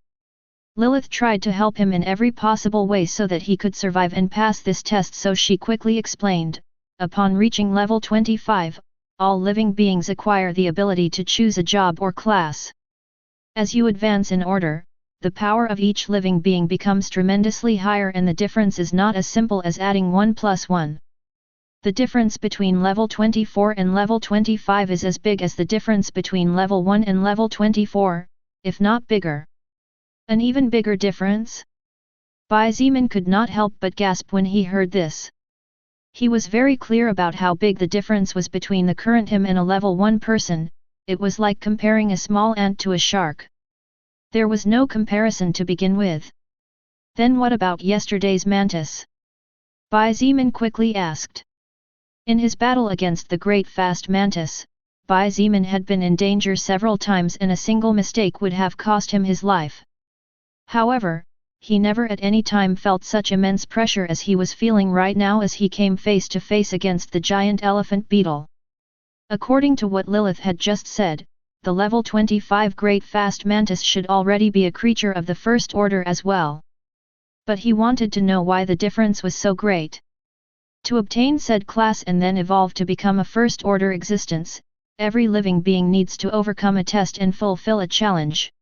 Lilith tried to help him in every possible way so that he could survive and pass this test, so she quickly explained, upon reaching level 25, all living beings acquire the ability to choose a job or class. As you advance in order, the power of each living being becomes tremendously higher, and the difference is not as simple as adding 1 plus 1. The difference between level 24 and level 25 is as big as the difference between level 1 and level 24, if not bigger. An even bigger difference? Bai Zemin could not help but gasp when he heard this. He was very clear about how big the difference was between the current him and a level 1 person. It was like comparing a small ant to a shark. There was no comparison to begin with. Then what about yesterday's mantis? Bai Zemin quickly asked. In his battle against the great fast mantis, Bai Zemin had been in danger several times and a single mistake would have cost him his life. However, he never at any time felt such immense pressure as he was feeling right now as he came face to face against the giant elephant beetle. According to what Lilith had just said, the level 25 great fast mantis should already be a creature of the first order as well. But he wanted to know why the difference was so great. To obtain said class and then evolve to become a first-order existence, every living being needs to overcome a test and fulfill a challenge.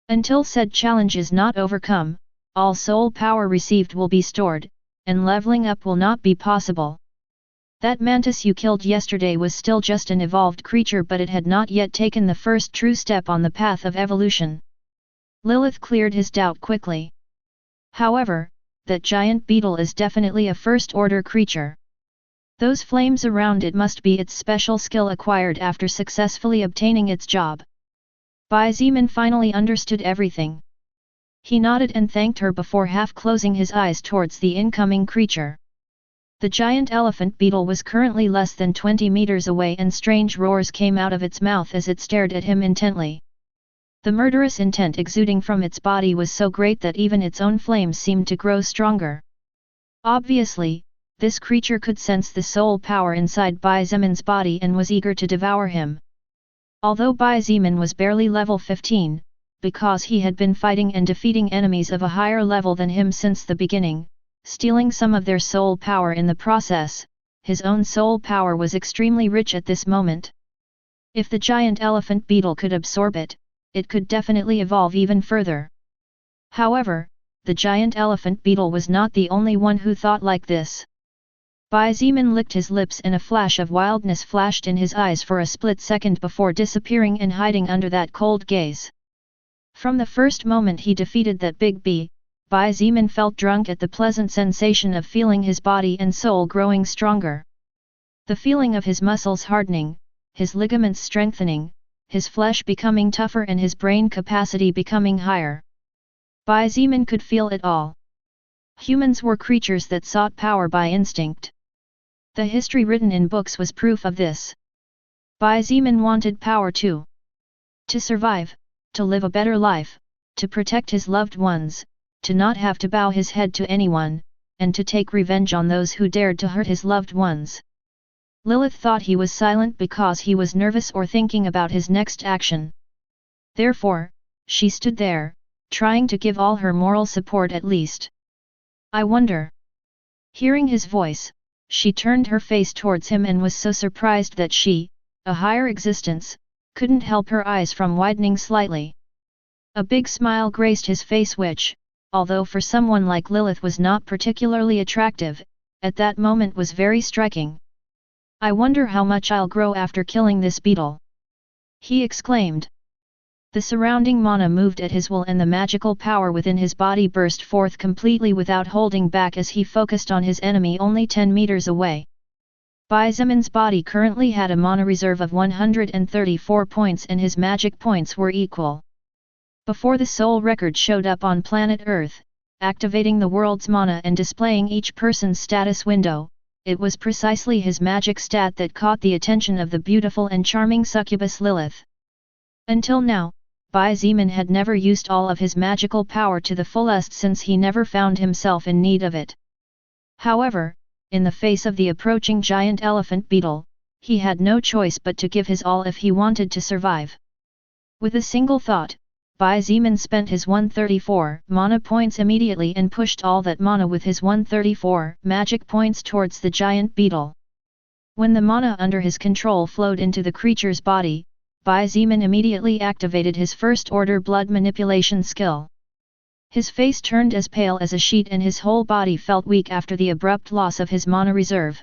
Until said challenge is not overcome, all soul power received will be stored, and leveling up will not be possible. That mantis you killed yesterday was still just an evolved creature, but it had not yet taken the first true step on the path of evolution. Lilith cleared his doubt quickly. However, that giant beetle is definitely a first-order creature. Those flames around it must be its special skill acquired after successfully obtaining its job. Bai Zemin finally understood everything. He nodded and thanked her before half-closing his eyes towards the incoming creature. The giant elephant beetle was currently less than 20 meters away, and strange roars came out of its mouth as it stared at him intently. The murderous intent exuding from its body was so great that even its own flames seemed to grow stronger. Obviously, this creature could sense the soul power inside Bai Zemin's body and was eager to devour him. Although Bai Zemin was barely level 15, because he had been fighting and defeating enemies of a higher level than him since the beginning, stealing some of their soul power in the process, his own soul power was extremely rich at this moment. If the giant elephant beetle could absorb it, it could definitely evolve even further. However, the giant elephant beetle was not the only one who thought like this. Bai Zemin licked his lips and a flash of wildness flashed in his eyes for a split second before disappearing and hiding under that cold gaze. From the first moment he defeated that big bee, Bai Zemin felt drunk at the pleasant sensation of feeling his body and soul growing stronger. The feeling of his muscles hardening, his ligaments strengthening, his flesh becoming tougher and his brain capacity becoming higher. Bai Zemin could feel it all. Humans were creatures that sought power by instinct. The history written in books was proof of this. Bai Zemin wanted power too. To survive, to live a better life, to protect his loved ones, to not have to bow his head to anyone, and to take revenge on those who dared to hurt his loved ones. Lilith thought he was silent because he was nervous or thinking about his next action. Therefore, she stood there, trying to give all her moral support at least. I wonder. Hearing his voice, she turned her face towards him and was so surprised that she, a higher existence, couldn't help her eyes from widening slightly. A big smile graced his face which, although for someone like Lilith was not particularly attractive, at that moment was very striking. I wonder how much I'll grow after killing this beetle. He exclaimed. The surrounding mana moved at his will and the magical power within his body burst forth completely without holding back as he focused on his enemy only 10 meters away. Bai Zimin's body currently had a mana reserve of 134 points and his magic points were equal. Before the soul record showed up on planet Earth, activating the world's mana and displaying each person's status window, it was precisely his magic stat that caught the attention of the beautiful and charming succubus Lilith. Until now, Bai Zimin had never used all of his magical power to the fullest since he never found himself in need of it. However, in the face of the approaching giant elephant beetle, he had no choice but to give his all if he wanted to survive. With a single thought, Bai Zimin spent his 134 mana points immediately and pushed all that mana with his 134 magic points towards the giant beetle. When the mana under his control flowed into the creature's body, Bai Zimin immediately activated his first-order blood manipulation skill. His face turned as pale as a sheet and his whole body felt weak after the abrupt loss of his mana reserve.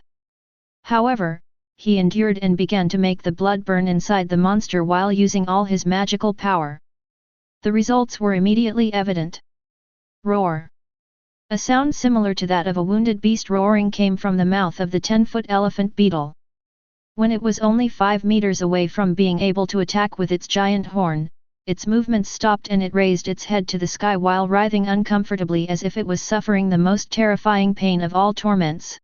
However, he endured and began to make the blood burn inside the monster while using all his magical power. The results were immediately evident. Roar! A sound similar to that of a wounded beast roaring came from the mouth of the 10-foot elephant beetle. When it was only 5 meters away from being able to attack with its giant horn, its movements stopped and it raised its head to the sky while writhing uncomfortably as if it was suffering the most terrifying pain of all torments.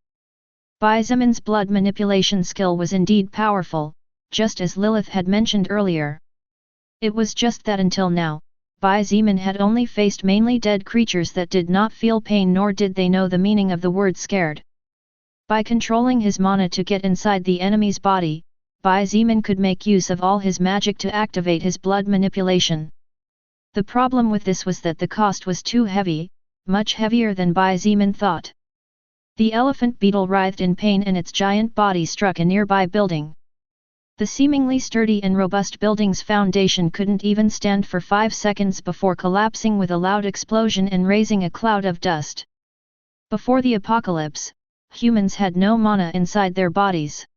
Bai Zimin's blood manipulation skill was indeed powerful, just as Lilith had mentioned earlier. It was just that until now, Bai Zimin had only faced mainly dead creatures that did not feel pain nor did they know the meaning of the word scared. By controlling his mana to get inside the enemy's body, Bai Zimin could make use of all his magic to activate his blood manipulation. The problem with this was that the cost was too heavy, much heavier than Bai Zimin thought. The elephant beetle writhed in pain and its giant body struck a nearby building. The seemingly sturdy and robust building's foundation couldn't even stand for 5 seconds before collapsing with a loud explosion and raising a cloud of dust. Before the apocalypse, humans had no mana inside their bodies.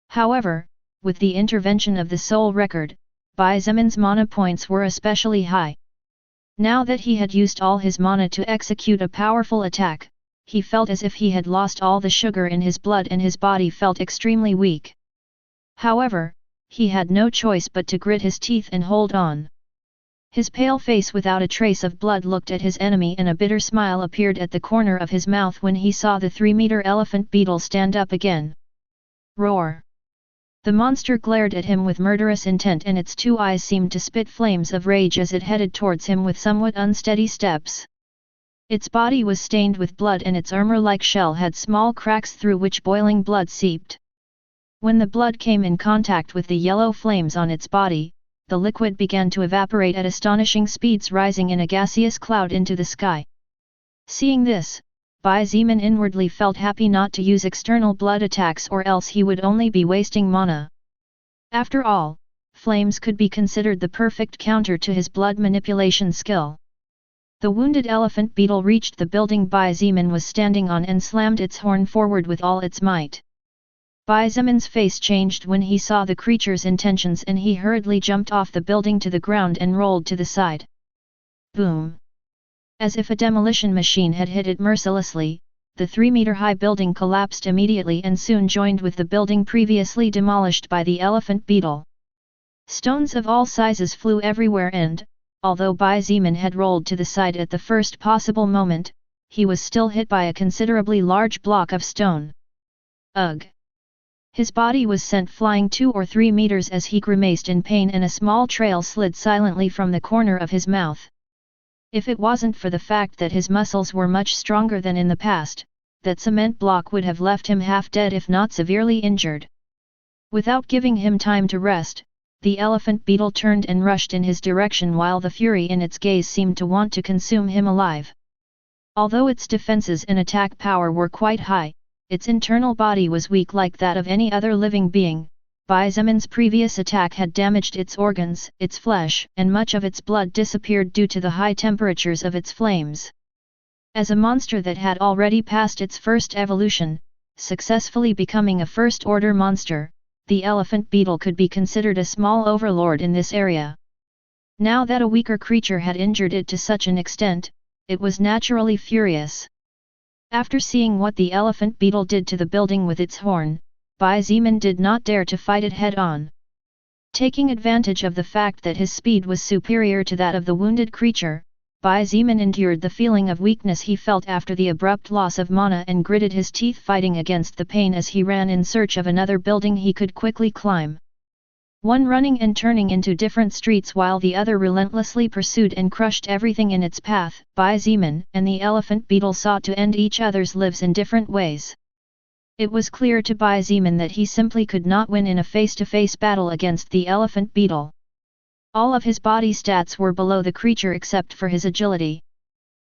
However, with the intervention of the soul record, Bai Zimin's mana points were especially high. Now that he had used all his mana to execute a powerful attack, he felt as if he had lost all the sugar in his blood and his body felt extremely weak. However, he had no choice but to grit his teeth and hold on. His pale face without a trace of blood looked at his enemy and a bitter smile appeared at the corner of his mouth when he saw the 3-meter elephant beetle stand up again. Roar! The monster glared at him with murderous intent and its 2 eyes seemed to spit flames of rage as it headed towards him with somewhat unsteady steps. Its body was stained with blood and its armor-like shell had small cracks through which boiling blood seeped. When the blood came in contact with the yellow flames on its body, the liquid began to evaporate at astonishing speeds, rising in a gaseous cloud into the sky. Seeing this, Bai Zimin inwardly felt happy not to use external blood attacks or else he would only be wasting mana. After all, flames could be considered the perfect counter to his blood manipulation skill. The wounded elephant beetle reached the building Bai Zimin was standing on and slammed its horn forward with all its might. Bai Zimin's face changed when he saw the creature's intentions and he hurriedly jumped off the building to the ground and rolled to the side. Boom! As if a demolition machine had hit it mercilessly, the 3-meter-high building collapsed immediately and soon joined with the building previously demolished by the elephant beetle. Stones of all sizes flew everywhere and, although Bai Zimin had rolled to the side at the first possible moment, he was still hit by a considerably large block of stone. Ugh! His body was sent flying 2 or 3 meters as he grimaced in pain and a small trail slid silently from the corner of his mouth. If it wasn't for the fact that his muscles were much stronger than in the past, that cement block would have left him half dead if not severely injured. Without giving him time to rest, the elephant beetle turned and rushed in his direction while the fury in its gaze seemed to want to consume him alive. Although its defenses and attack power were quite high, its internal body was weak like that of any other living being. Bai Zimin's previous attack had damaged its organs, its flesh, and much of its blood disappeared due to the high temperatures of its flames. As a monster that had already passed its first evolution, successfully becoming a first-order monster, the elephant beetle could be considered a small overlord in this area. Now that a weaker creature had injured it to such an extent, it was naturally furious. After seeing what the elephant beetle did to the building with its horn, Bai Zimin did not dare to fight it head-on. Taking advantage of the fact that his speed was superior to that of the wounded creature, Bai Zimin endured the feeling of weakness he felt after the abrupt loss of mana and gritted his teeth fighting against the pain as he ran in search of another building he could quickly climb. One running and turning into different streets while the other relentlessly pursued and crushed everything in its path. Bai Zimin and the elephant beetle sought to end each other's lives in different ways. It was clear to Bai Zimin that he simply could not win in a face-to-face battle against the elephant beetle. All of his body stats were below the creature except for his agility.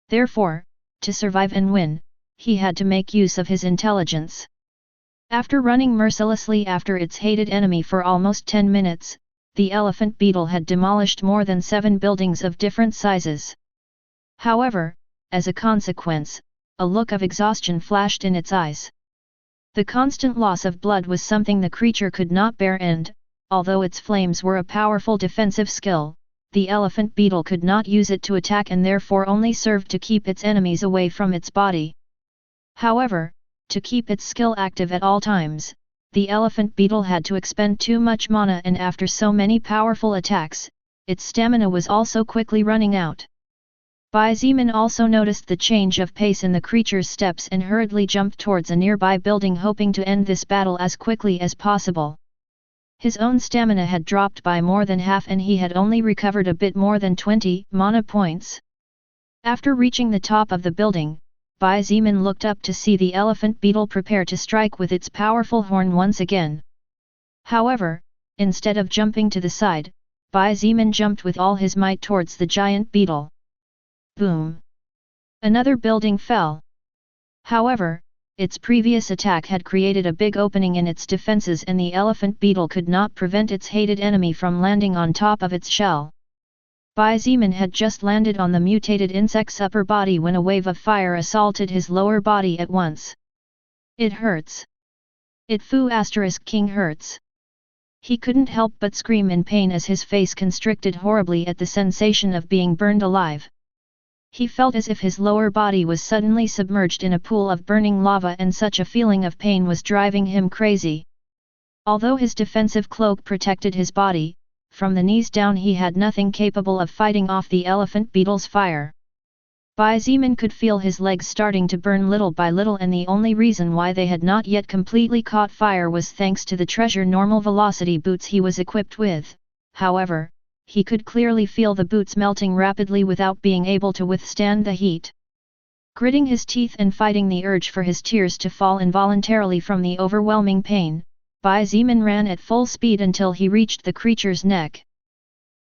Therefore, to survive and win, he had to make use of his intelligence. After running mercilessly after its hated enemy for almost 10 minutes, the elephant beetle had demolished more than 7 buildings of different sizes. However, as a consequence, a look of exhaustion flashed in its eyes. The constant loss of blood was something the creature could not bear and, although its flames were a powerful defensive skill, the elephant beetle could not use it to attack and therefore only served to keep its enemies away from its body. However, to keep its skill active at all times, the elephant beetle had to expend too much mana and after so many powerful attacks, its stamina was also quickly running out. Bai Zimin also noticed the change of pace in the creature's steps and hurriedly jumped towards a nearby building hoping to end this battle as quickly as possible. His own stamina had dropped by more than half and he had only recovered a bit more than 20 mana points. After reaching the top of the building, Bai Zimin looked up to see the elephant beetle prepare to strike with its powerful horn once again. However, instead of jumping to the side, Bai Zimin jumped with all his might towards the giant beetle. Boom! Another building fell. However, its previous attack had created a big opening in its defenses and the elephant beetle could not prevent its hated enemy from landing on top of its shell. Bai Zimin had just landed on the mutated insect's upper body when a wave of fire assaulted his lower body at once. It hurts. It foo * king hurts. He couldn't help but scream in pain as his face constricted horribly at the sensation of being burned alive. He felt as if his lower body was suddenly submerged in a pool of burning lava and such a feeling of pain was driving him crazy. Although his defensive cloak protected his body, from the knees down he had nothing capable of fighting off the elephant beetle's fire. Bai Zimin could feel his legs starting to burn little by little and the only reason why they had not yet completely caught fire was thanks to the treasure normal velocity boots he was equipped with. However, he could clearly feel the boots melting rapidly without being able to withstand the heat. Gritting his teeth and fighting the urge for his tears to fall involuntarily from the overwhelming pain, Bai Zimin ran at full speed until he reached the creature's neck.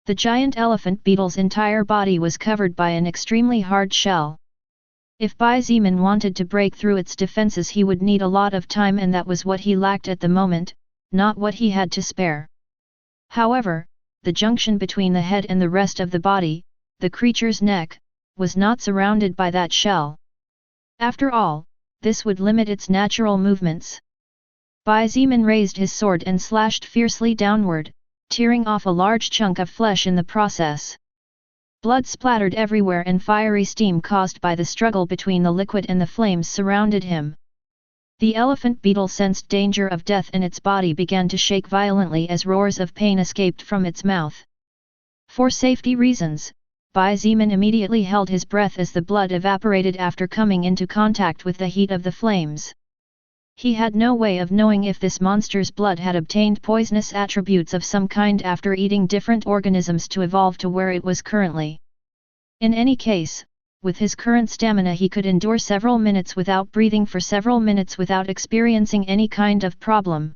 The giant elephant beetle's entire body was covered by an extremely hard shell. If Bai Zimin wanted to break through its defenses he would need a lot of time and that was what he lacked at the moment, not what he had to spare. However, the junction between the head and the rest of the body, the creature's neck, was not surrounded by that shell. After all, this would limit its natural movements. Bai Zimin raised his sword and slashed fiercely downward, tearing off a large chunk of flesh in the process. Blood splattered everywhere and fiery steam caused by the struggle between the liquid and the flames surrounded him. The elephant beetle sensed danger of death and its body began to shake violently as roars of pain escaped from its mouth. For safety reasons, Bai Zimin immediately held his breath as the blood evaporated after coming into contact with the heat of the flames. He had no way of knowing if this monster's blood had obtained poisonous attributes of some kind after eating different organisms to evolve to where it was currently. In any case, with his current stamina he could endure several minutes without breathing for several minutes without experiencing any kind of problem.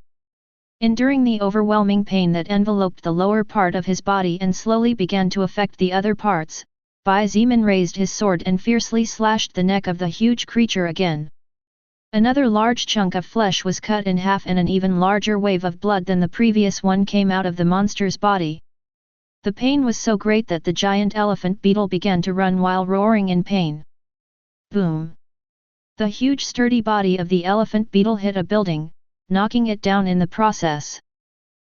Enduring the overwhelming pain that enveloped the lower part of his body and slowly began to affect the other parts, Bai Zimin raised his sword and fiercely slashed the neck of the huge creature again. Another large chunk of flesh was cut in half and an even larger wave of blood than the previous one came out of the monster's body. The pain was so great that the giant elephant beetle began to run while roaring in pain. Boom! The huge sturdy body of the elephant beetle hit a building, knocking it down in the process.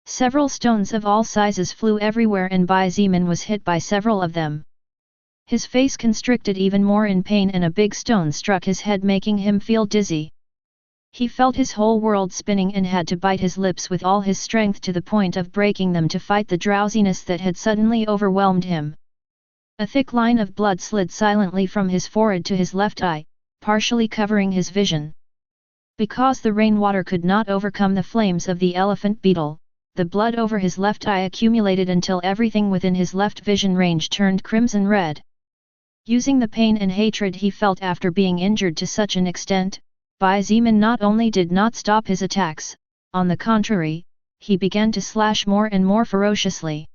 Several stones of all sizes flew everywhere and Bai Zimin was hit by several of them. His face constricted even more in pain and a big stone struck his head making him feel dizzy. He felt his whole world spinning and had to bite his lips with all his strength to the point of breaking them to fight the drowsiness that had suddenly overwhelmed him. A thick line of blood slid silently from his forehead to his left eye, partially covering his vision. Because the rainwater could not overcome the flames of the elephant beetle, the blood over his left eye accumulated until everything within his left vision range turned crimson red. Using the pain and hatred he felt after being injured to such an extent, Bai Zimin not only did not stop his attacks, on the contrary, he began to slash more and more ferociously.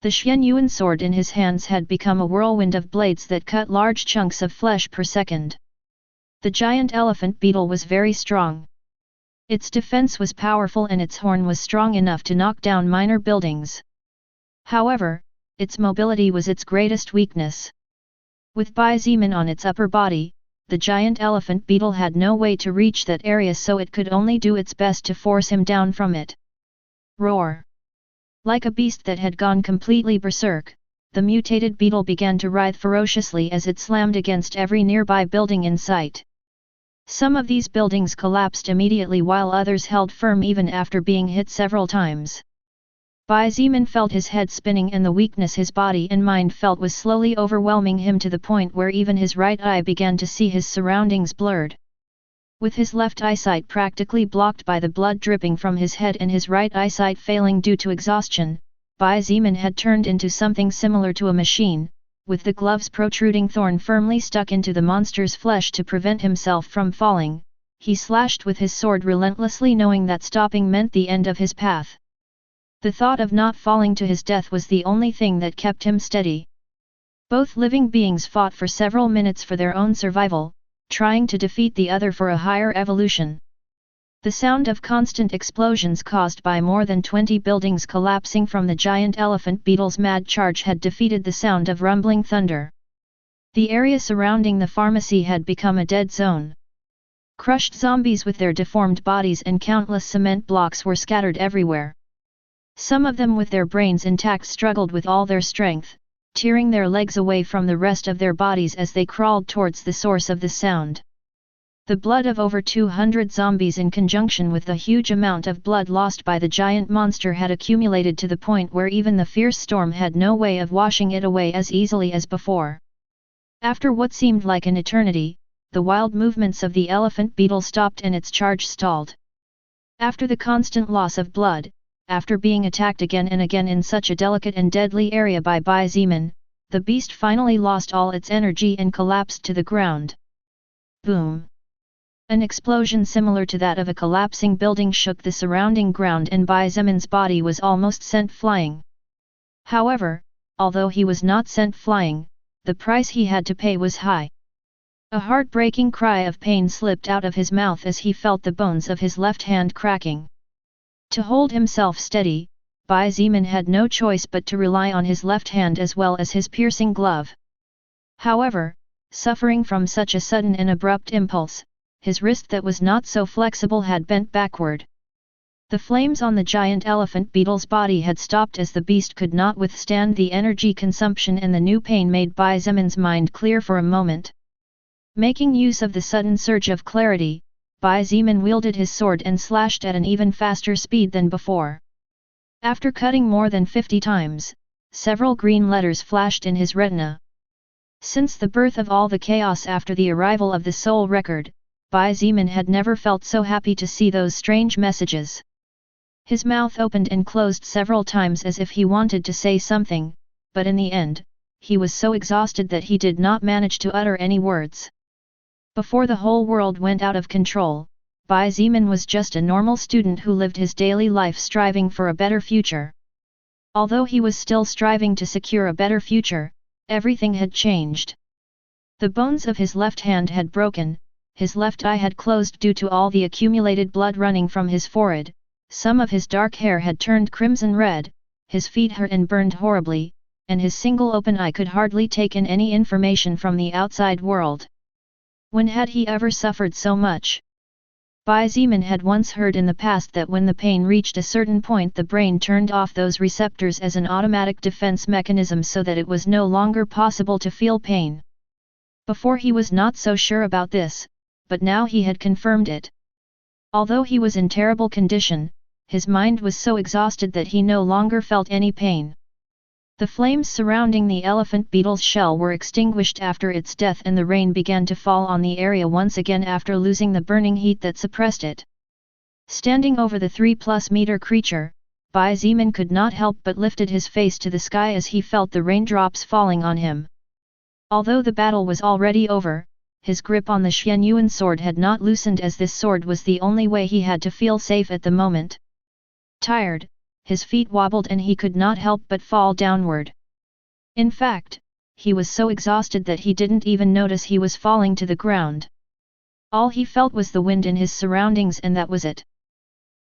The Xian Yuan sword in his hands had become a whirlwind of blades that cut large chunks of flesh per second. The giant elephant beetle was very strong. Its defense was powerful and its horn was strong enough to knock down minor buildings. However, its mobility was its greatest weakness. With Bai Zimin on its upper body, the giant elephant beetle had no way to reach that area, so it could only do its best to force him down from it. Roar! Like a beast that had gone completely berserk, the mutated beetle began to writhe ferociously as it slammed against every nearby building in sight. Some of these buildings collapsed immediately while others held firm even after being hit several times. Bai Zimin felt his head spinning and the weakness his body and mind felt was slowly overwhelming him to the point where even his right eye began to see his surroundings blurred. With his left eyesight practically blocked by the blood dripping from his head and his right eyesight failing due to exhaustion, Bai Zimin had turned into something similar to a machine, with the glove's protruding thorn firmly stuck into the monster's flesh to prevent himself from falling. He slashed with his sword relentlessly, knowing that stopping meant the end of his path. The thought of not falling to his death was the only thing that kept him steady. Both living beings fought for several minutes for their own survival, trying to defeat the other for a higher evolution. The sound of constant explosions caused by more than 20 buildings collapsing from the giant elephant beetle's mad charge had defeated the sound of rumbling thunder. The area surrounding the pharmacy had become a dead zone. Crushed zombies with their deformed bodies and countless cement blocks were scattered everywhere. Some of them with their brains intact struggled with all their strength, tearing their legs away from the rest of their bodies as they crawled towards the source of the sound. The blood of over 200 zombies in conjunction with the huge amount of blood lost by the giant monster had accumulated to the point where even the fierce storm had no way of washing it away as easily as before. After what seemed like an eternity, the wild movements of the elephant beetle stopped and its charge stalled. After the constant loss of blood, after being attacked again and again in such a delicate and deadly area by Bai Zimin, the beast finally lost all its energy and collapsed to the ground. Boom! An explosion similar to that of a collapsing building shook the surrounding ground and Bai Zimin's body was almost sent flying. However, although he was not sent flying, the price he had to pay was high. A heartbreaking cry of pain slipped out of his mouth as he felt the bones of his left hand cracking. To hold himself steady, Bai Zimin had no choice but to rely on his left hand as well as his piercing glove. However, suffering from such a sudden and abrupt impulse, his wrist that was not so flexible had bent backward. The flames on the giant elephant beetle's body had stopped as the beast could not withstand the energy consumption, and the new pain made Bai Zimin's mind clear for a moment. Making use of the sudden surge of clarity, Bai Zimin wielded his sword and slashed at an even faster speed than before. After cutting more than 50 times, several green letters flashed in his retina. Since the birth of all the chaos after the arrival of the soul record, Bai Zimin had never felt so happy to see those strange messages. His mouth opened and closed several times as if he wanted to say something, but in the end, he was so exhausted that he did not manage to utter any words. Before the whole world went out of control, Bai Zimin was just a normal student who lived his daily life striving for a better future. Although he was still striving to secure a better future, everything had changed. The bones of his left hand had broken, his left eye had closed due to all the accumulated blood running from his forehead, some of his dark hair had turned crimson red, his feet hurt and burned horribly, and his single open eye could hardly take in any information from the outside world. When had he ever suffered so much? Bai Zimin had once heard in the past that when the pain reached a certain point the brain turned off those receptors as an automatic defense mechanism so that it was no longer possible to feel pain. Before he was not so sure about this, but now he had confirmed it. Although he was in terrible condition, his mind was so exhausted that he no longer felt any pain. The flames surrounding the elephant beetle's shell were extinguished after its death, and the rain began to fall on the area once again after losing the burning heat that suppressed it. Standing over the 3-plus-meter creature, Bai Zimin could not help but lifted his face to the sky as he felt the raindrops falling on him. Although the battle was already over, his grip on the Xianyuan sword had not loosened, as this sword was the only way he had to feel safe at the moment. Tired, his feet wobbled and he could not help but fall downward. In fact, he was so exhausted that he didn't even notice he was falling to the ground. All he felt was the wind in his surroundings, and that was it.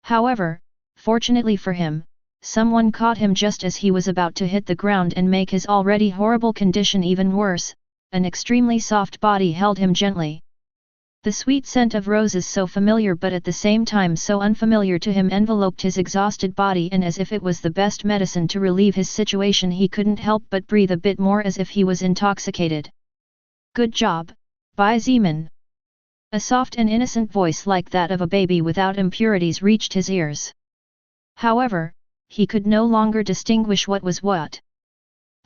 However, fortunately for him, someone caught him just as he was about to hit the ground and make his already horrible condition even worse. An extremely soft body held him gently. The sweet scent of roses, so familiar but at the same time so unfamiliar to him, enveloped his exhausted body, and as if it was the best medicine to relieve his situation, he couldn't help but breathe a bit more as if he was intoxicated. "Good job, Bai Zimin." A soft and innocent voice like that of a baby without impurities reached his ears. However, he could no longer distinguish what was what.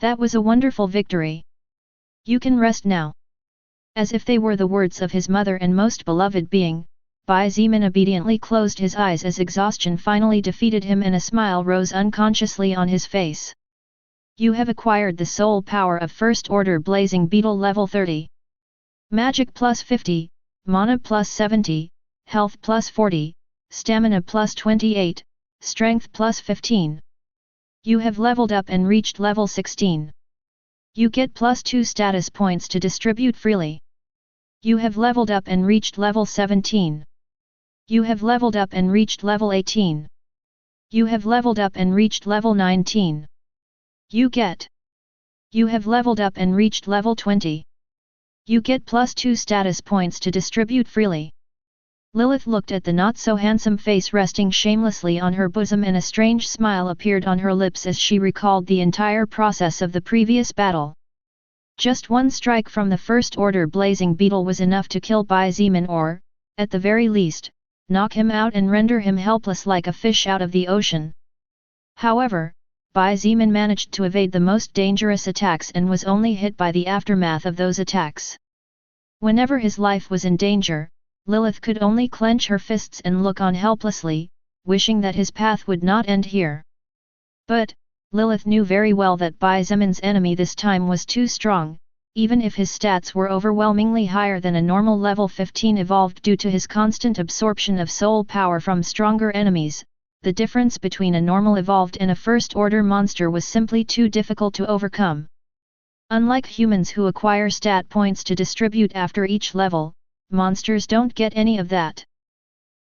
"That was a wonderful victory. You can rest now." As if they were the words of his mother and most beloved being, Bai Zimin obediently closed his eyes as exhaustion finally defeated him and a smile rose unconsciously on his face. "You have acquired the soul power of First Order Blazing Beetle level 30. Magic plus 50, Mana plus 70, Health plus 40, Stamina plus 28, Strength plus 15. You have leveled up and reached level 16. You get plus 2 status points to distribute freely. You have leveled up and reached level 17. You have leveled up and reached level 18. You have leveled up and reached level 19. You have leveled up and reached level 20. You get plus 2 status points to distribute freely." Lilith looked at the not-so-handsome face resting shamelessly on her bosom, and a strange smile appeared on her lips as she recalled the entire process of the previous battle. Just one strike from the First Order Blazing Beetle was enough to kill Bai Zimin, or, at the very least, knock him out and render him helpless like a fish out of the ocean. However, Bai Zimin managed to evade the most dangerous attacks and was only hit by the aftermath of those attacks. Whenever his life was in danger, Lilith could only clench her fists and look on helplessly, wishing that his path would not end here. But, Lilith knew very well that Bai Zimin's enemy this time was too strong, even if his stats were overwhelmingly higher than a normal level 15 evolved due to his constant absorption of soul power from stronger enemies. The difference between a normal evolved and a first-order monster was simply too difficult to overcome. Unlike humans who acquire stat points to distribute after each level, monsters don't get any of that.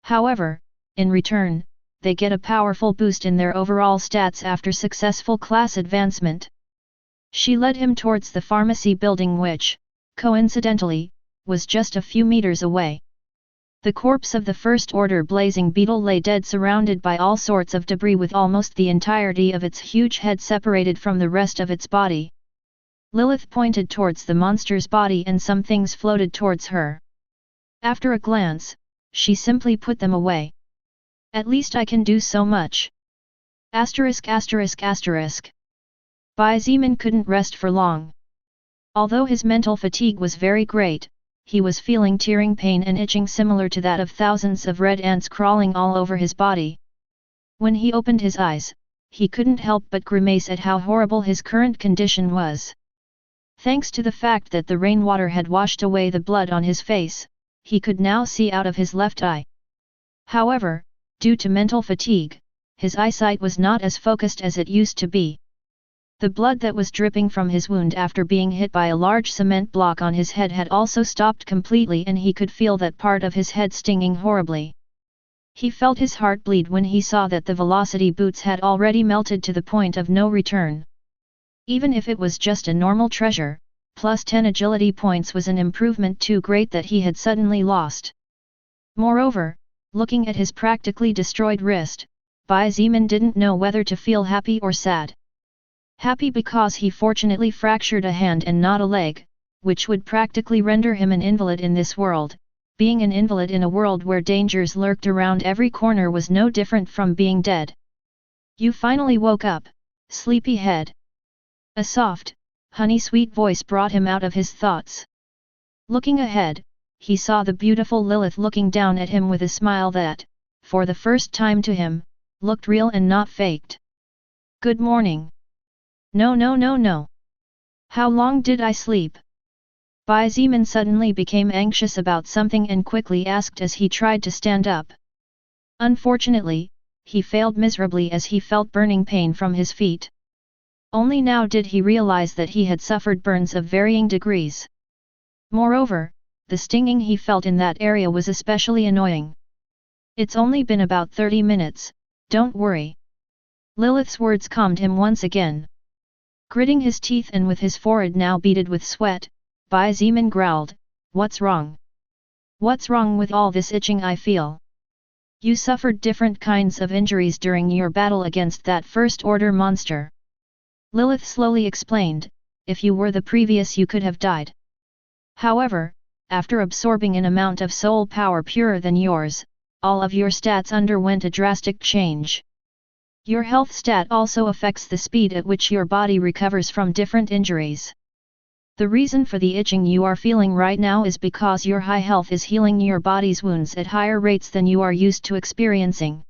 However, in return, they get a powerful boost in their overall stats after successful class advancement. She led him towards the pharmacy building, which, coincidentally, was just a few meters away. The corpse of the First Order Blazing Beetle lay dead, surrounded by all sorts of debris, with almost the entirety of its huge head separated from the rest of its body. Lilith pointed towards the monster's body and some things floated towards her. After a glance, she simply put them away. "At least I can do so much." *******. Bai Zimin couldn't rest for long. Although his mental fatigue was very great, he was feeling tearing pain and itching similar to that of thousands of red ants crawling all over his body. When he opened his eyes, he couldn't help but grimace at how horrible his current condition was. Thanks to the fact that the rainwater had washed away the blood on his face, he could now see out of his left eye. However, due to mental fatigue, his eyesight was not as focused as it used to be. The blood that was dripping from his wound after being hit by a large cement block on his head had also stopped completely, and he could feel that part of his head stinging horribly. He felt his heart bleed when he saw that the velocity boots had already melted to the point of no return. Even if it was just a normal treasure, plus 10 agility points was an improvement too great that he had suddenly lost. Moreover, looking at his practically destroyed wrist, Bai Zimin didn't know whether to feel happy or sad. Happy because he fortunately fractured a hand and not a leg, which would practically render him an invalid in this world, Being an invalid in a world where dangers lurked around every corner was no different from being dead. You finally woke up, sleepyhead. A soft, honey-sweet voice brought him out of his thoughts. Looking ahead, he saw the beautiful Lilith looking down at him with a smile that, for the first time to him, looked real and not faked. Good morning. No. How long did I sleep? Bai Zimin suddenly became anxious about something and quickly asked as he tried to stand up. Unfortunately, he failed miserably as he felt burning pain from his feet. Only now did he realize that he had suffered burns of varying degrees. Moreover, the stinging he felt in that area was especially annoying. It's only been about 30 minutes, don't worry. Lilith's words calmed him once again. Gritting his teeth and with his forehead now beaded with sweat, Bai Zimin growled, "What's wrong? What's wrong with all this itching I feel? You suffered different kinds of injuries during your battle against that first-order monster." Lilith slowly explained, "If you were the previous you could have died. However, after absorbing an amount of soul power purer than yours, all of your stats underwent a drastic change. Your health stat also affects the speed at which your body recovers from different injuries. The reason for the itching you are feeling right now is because your high health is healing your body's wounds at higher rates than you are used to experiencing."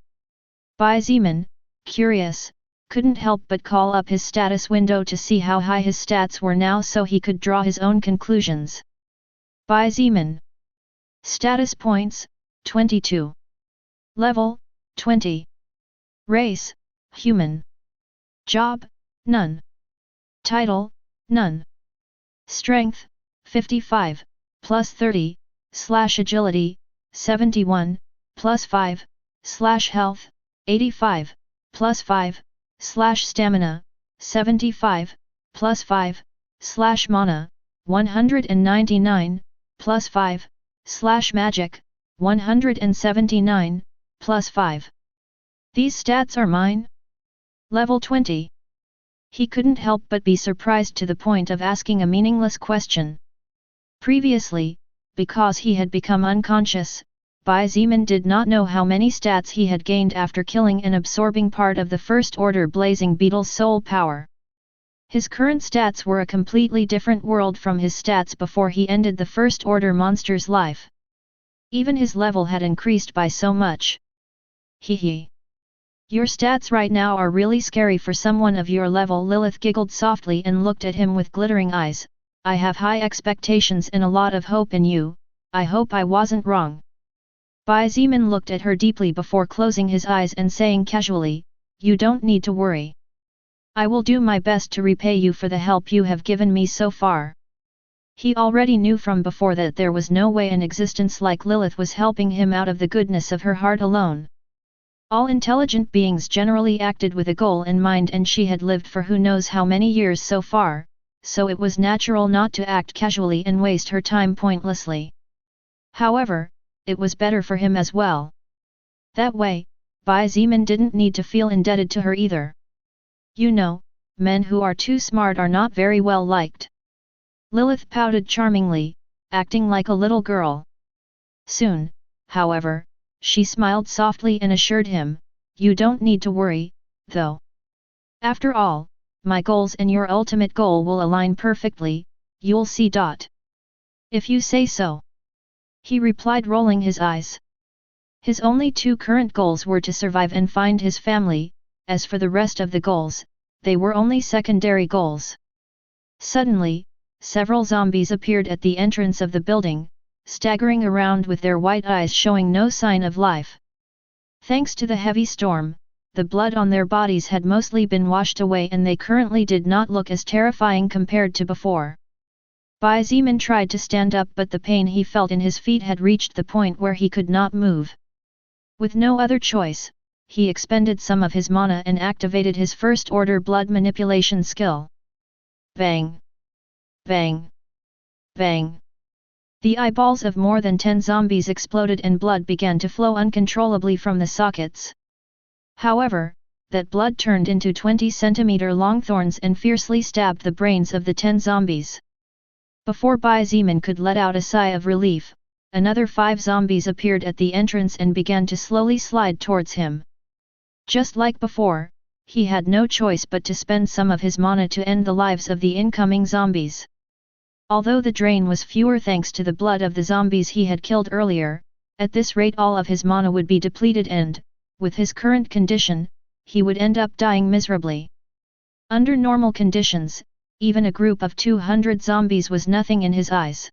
Bai Zimin, curious, couldn't help but call up his status window to see how high his stats were now so he could draw his own conclusions. Bai Zimin. Status points, 22. Level, 20. Race, human. Job, none. Title, none. Strength, 55, plus 30, / agility, 71, plus 5, / health, 85, plus 5, / stamina, 75, plus 5, / mana, 199, plus 5, / magic, 179, plus 5. These stats are mine? Level 20. He couldn't help but be surprised to the point of asking a meaningless question. Previously, because he had become unconscious, Bai Zimin did not know how many stats he had gained after killing and absorbing part of the first-order blazing beetle's soul power. His current stats were a completely different world from his stats before he ended the first-order monster's life. Even his level had increased by so much. Hee. Your stats right now are really scary for someone of your level. Lilith giggled softly and looked at him with glittering eyes. I have high expectations and a lot of hope in you, I hope I wasn't wrong. Bai Zimin looked at her deeply before closing his eyes and saying casually, you don't need to worry. I will do my best to repay you for the help you have given me so far. He already knew from before that there was no way an existence like Lilith was helping him out of the goodness of her heart alone. All intelligent beings generally acted with a goal in mind, and she had lived for who knows how many years so far, so it was natural not to act casually and waste her time pointlessly. However, it was better for him as well. That way, Bai Zimin didn't need to feel indebted to her either. You know, men who are too smart are not very well liked. Lilith pouted charmingly, acting like a little girl. Soon, however, she smiled softly and assured him, you don't need to worry, though. After all, my goals and your ultimate goal will align perfectly, you'll see. If you say so. He replied, rolling his eyes. His only two current goals were to survive and find his family, as for the rest of the goals, they were only secondary goals. Suddenly, several zombies appeared at the entrance of the building, staggering around with their white eyes showing no sign of life. Thanks to the heavy storm, the blood on their bodies had mostly been washed away and they currently did not look as terrifying compared to before. Bai Zimin tried to stand up, but the pain he felt in his feet had reached the point where he could not move. With no other choice, he expended some of his mana and activated his first-order blood manipulation skill. Bang! Bang! Bang! The eyeballs of more than 10 zombies exploded and blood began to flow uncontrollably from the sockets. However, that blood turned into 20-centimeter-long thorns and fiercely stabbed the brains of the 10 zombies. Before Bai Zimin could let out a sigh of relief, another 5 zombies appeared at the entrance and began to slowly slide towards him. Just like before, he had no choice but to spend some of his mana to end the lives of the incoming zombies. Although the drain was fewer thanks to the blood of the zombies he had killed earlier, at this rate all of his mana would be depleted and, with his current condition, he would end up dying miserably. Under normal conditions, even a group of 200 zombies was nothing in his eyes.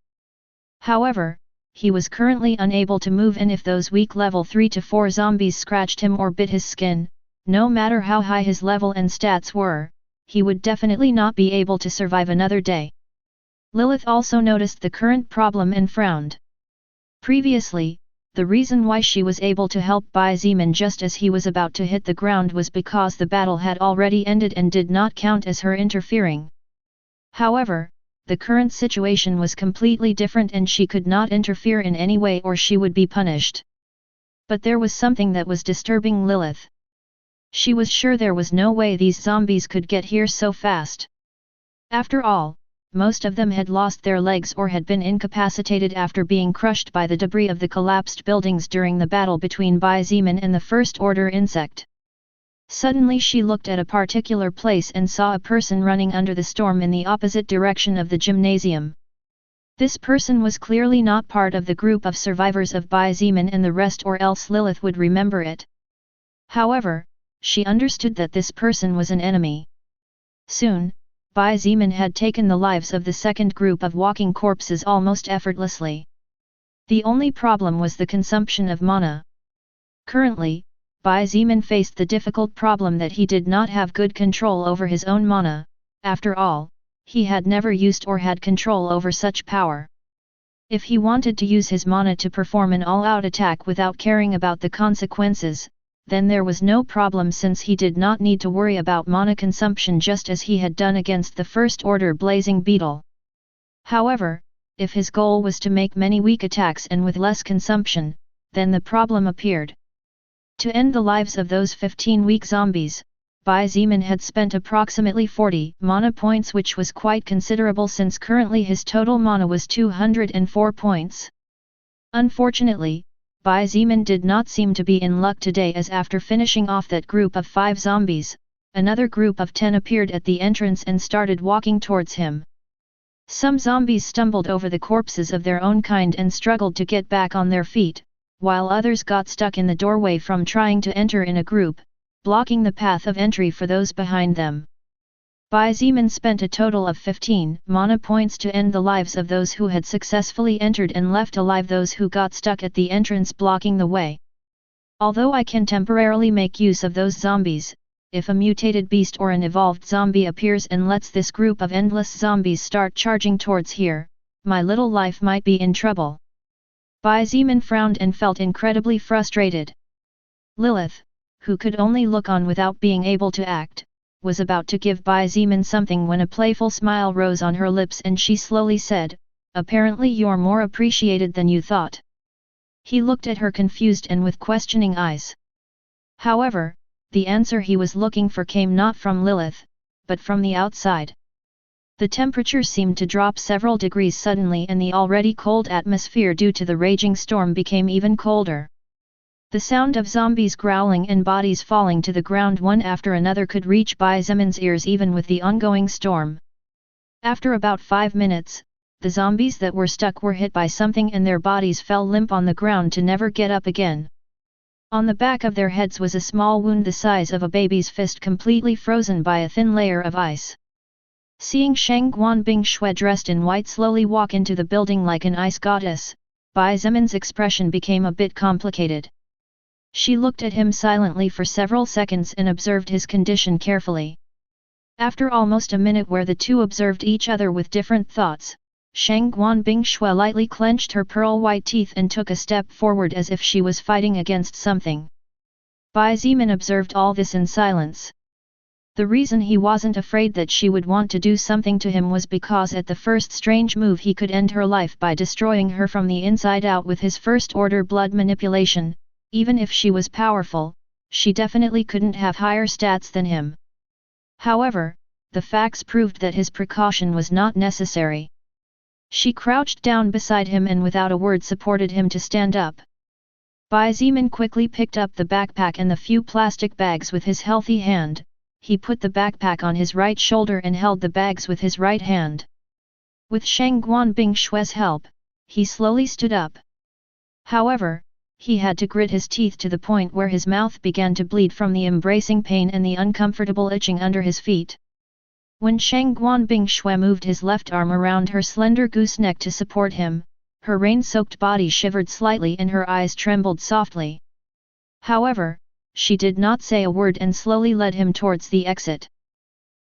However, he was currently unable to move, and if those weak level 3 to 4 zombies scratched him or bit his skin, no matter how high his level and stats were, he would definitely not be able to survive another day. Lilith also noticed the current problem and frowned. Previously, the reason why she was able to help Bai Zimin just as he was about to hit the ground was because the battle had already ended and did not count as her interfering. However, the current situation was completely different and she could not interfere in any way or she would be punished. But there was something that was disturbing Lilith. She was sure there was no way these zombies could get here so fast. After all, most of them had lost their legs or had been incapacitated after being crushed by the debris of the collapsed buildings during the battle between Bai Zimin and the First Order insect. Suddenly she looked at a particular place and saw a person running under the storm in the opposite direction of the gymnasium. This person was clearly not part of the group of survivors of Bai Zimin and the rest, or else Lilith would remember it. However, she understood that this person was an enemy. Soon, Bai Zimin had taken the lives of the second group of walking corpses almost effortlessly. The only problem was the consumption of mana. Currently, Bai Zimin faced the difficult problem that he did not have good control over his own mana. After all, he had never used or had control over such power. If he wanted to use his mana to perform an all-out attack without caring about the consequences, then there was no problem since he did not need to worry about mana consumption just as he had done against the First Order Blazing Beetle. However, if his goal was to make many weak attacks and with less consumption, then the problem appeared. To end the lives of those 15 weak zombies, Bai Zimin had spent approximately 40 mana points, which was quite considerable since currently his total mana was 204 points. Unfortunately, Bai Zimin did not seem to be in luck today, as after finishing off that group of 5 zombies, another group of 10 appeared at the entrance and started walking towards him. Some zombies stumbled over the corpses of their own kind and struggled to get back on their feet, while others got stuck in the doorway from trying to enter in a group, blocking the path of entry for those behind them. Bai Zimin spent a total of 15 mana points to end the lives of those who had successfully entered and left alive those who got stuck at the entrance blocking the way. Although I can temporarily make use of those zombies, if a mutated beast or an evolved zombie appears and lets this group of endless zombies start charging towards here, my little life might be in trouble. Bai Zimin frowned and felt incredibly frustrated. Lilith, who could only look on without being able to act, was about to give Bai Zimin something when a playful smile rose on her lips and she slowly said, "Apparently you're more appreciated than you thought." He looked at her confused and with questioning eyes. However, the answer he was looking for came not from Lilith, but from the outside. The temperature seemed to drop several degrees suddenly and the already cold atmosphere due to the raging storm became even colder. The sound of zombies growling and bodies falling to the ground one after another could reach Bai Zimin's ears even with the ongoing storm. After about 5 minutes, the zombies that were stuck were hit by something and their bodies fell limp on the ground to never get up again. On the back of their heads was a small wound the size of a baby's fist completely frozen by a thin layer of ice. Seeing Shang Guanbing Shui dressed in white slowly walk into the building like an ice goddess, Bai Zimin's expression became a bit complicated. She looked at him silently for several seconds and observed his condition carefully. After almost a minute where the two observed each other with different thoughts, Shang Guanbing Shui lightly clenched her pearl-white teeth and took a step forward as if she was fighting against something. Bai Zimin observed all this in silence. The reason he wasn't afraid that she would want to do something to him was because at the first strange move he could end her life by destroying her from the inside out with his first-order blood manipulation. Even if she was powerful, she definitely couldn't have higher stats than him. However, the facts proved that his precaution was not necessary. She crouched down beside him and without a word supported him to stand up. Bai Zimin quickly picked up the backpack and the few plastic bags with his healthy hand. He put the backpack on his right shoulder and held the bags with his right hand. With Shang Guanbing Shue's help, he slowly stood up. However, he had to grit his teeth to the point where his mouth began to bleed from the embracing pain and the uncomfortable itching under his feet. When Shang Guanbing Shue moved his left arm around her slender gooseneck to support him, her rain-soaked body shivered slightly and her eyes trembled softly. However, she did not say a word and slowly led him towards the exit.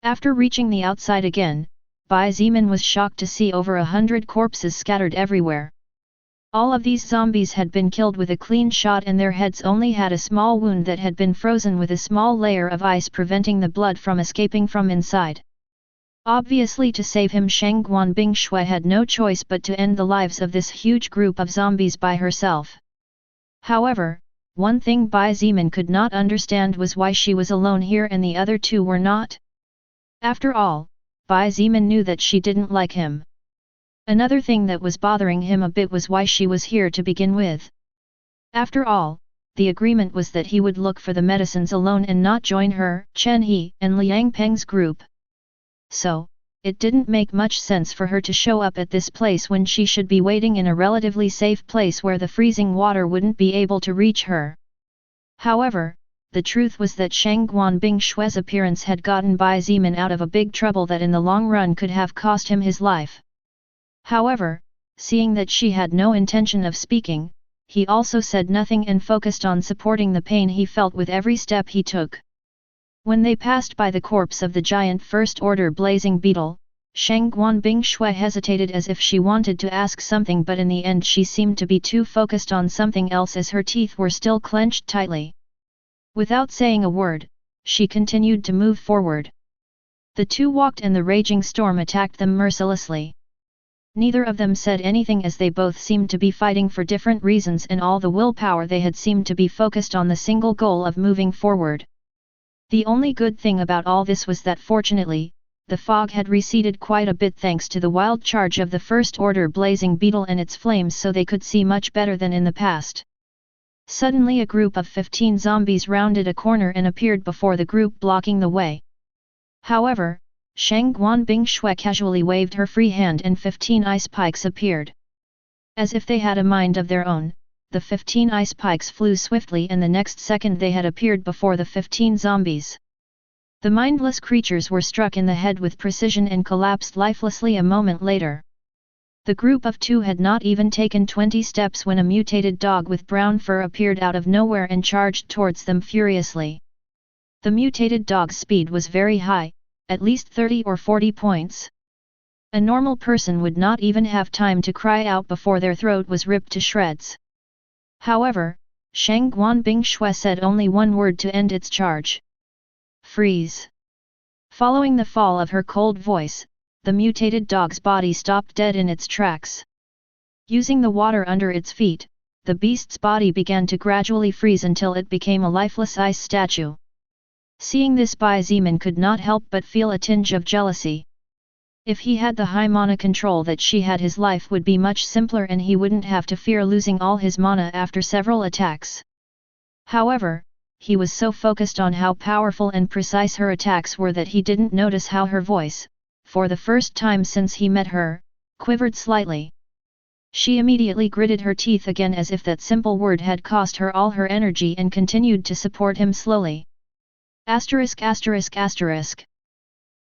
After reaching the outside again, Bai Zimin was shocked to see over 100 corpses scattered everywhere. All of these zombies had been killed with a clean shot and their heads only had a small wound that had been frozen with a small layer of ice preventing the blood from escaping from inside. Obviously, to save him, Shang Guanbing Shue had no choice but to end the lives of this huge group of zombies by herself. However, one thing Bai Zimin could not understand was why she was alone here and the other two were not. After all, Bai Zimin knew that she didn't like him. Another thing that was bothering him a bit was why she was here to begin with. After all, the agreement was that he would look for the medicines alone and not join her, Chen He, and Liang Peng's group. So, it didn't make much sense for her to show up at this place when she should be waiting in a relatively safe place where the freezing water wouldn't be able to reach her. However, the truth was that Shang Guanbing Shue's appearance had gotten Bai Zimin out of a big trouble that in the long run could have cost him his life. However, seeing that she had no intention of speaking, he also said nothing and focused on supporting the pain he felt with every step he took. When they passed by the corpse of the giant first-order blazing beetle, Shang Guanbing Shue hesitated as if she wanted to ask something, but in the end she seemed to be too focused on something else as her teeth were still clenched tightly. Without saying a word, she continued to move forward. The two walked and the raging storm attacked them mercilessly. Neither of them said anything as they both seemed to be fighting for different reasons and all the willpower they had seemed to be focused on the single goal of moving forward. The only good thing about all this was that fortunately, the fog had receded quite a bit thanks to the wild charge of the first-order blazing beetle and its flames, so they could see much better than in the past. Suddenly a group of 15 zombies rounded a corner and appeared before the group, blocking the way. However, Shang Guanbing Shue casually waved her free hand and 15 ice pikes appeared. As if they had a mind of their own, the 15 ice pikes flew swiftly and the next second they had appeared before the 15 zombies. The mindless creatures were struck in the head with precision and collapsed lifelessly a moment later. The group of two had not even taken 20 steps when a mutated dog with brown fur appeared out of nowhere and charged towards them furiously. The mutated dog's speed was very high, at least 30 or 40 points. A normal person would not even have time to cry out before their throat was ripped to shreds. However, Shang Guanbing Shue said only one word to end its charge. Freeze. Following the fall of her cold voice, the mutated dog's body stopped dead in its tracks. Using the water under its feet, the beast's body began to gradually freeze until it became a lifeless ice statue. Seeing this, Bai Zimin could not help but feel a tinge of jealousy. If he had the high mana control that she had, his life would be much simpler and he wouldn't have to fear losing all his mana after several attacks. However, he was so focused on how powerful and precise her attacks were that he didn't notice how her voice, for the first time since he met her, quivered slightly. She immediately gritted her teeth again as if that simple word had cost her all her energy and continued to support him slowly. *******.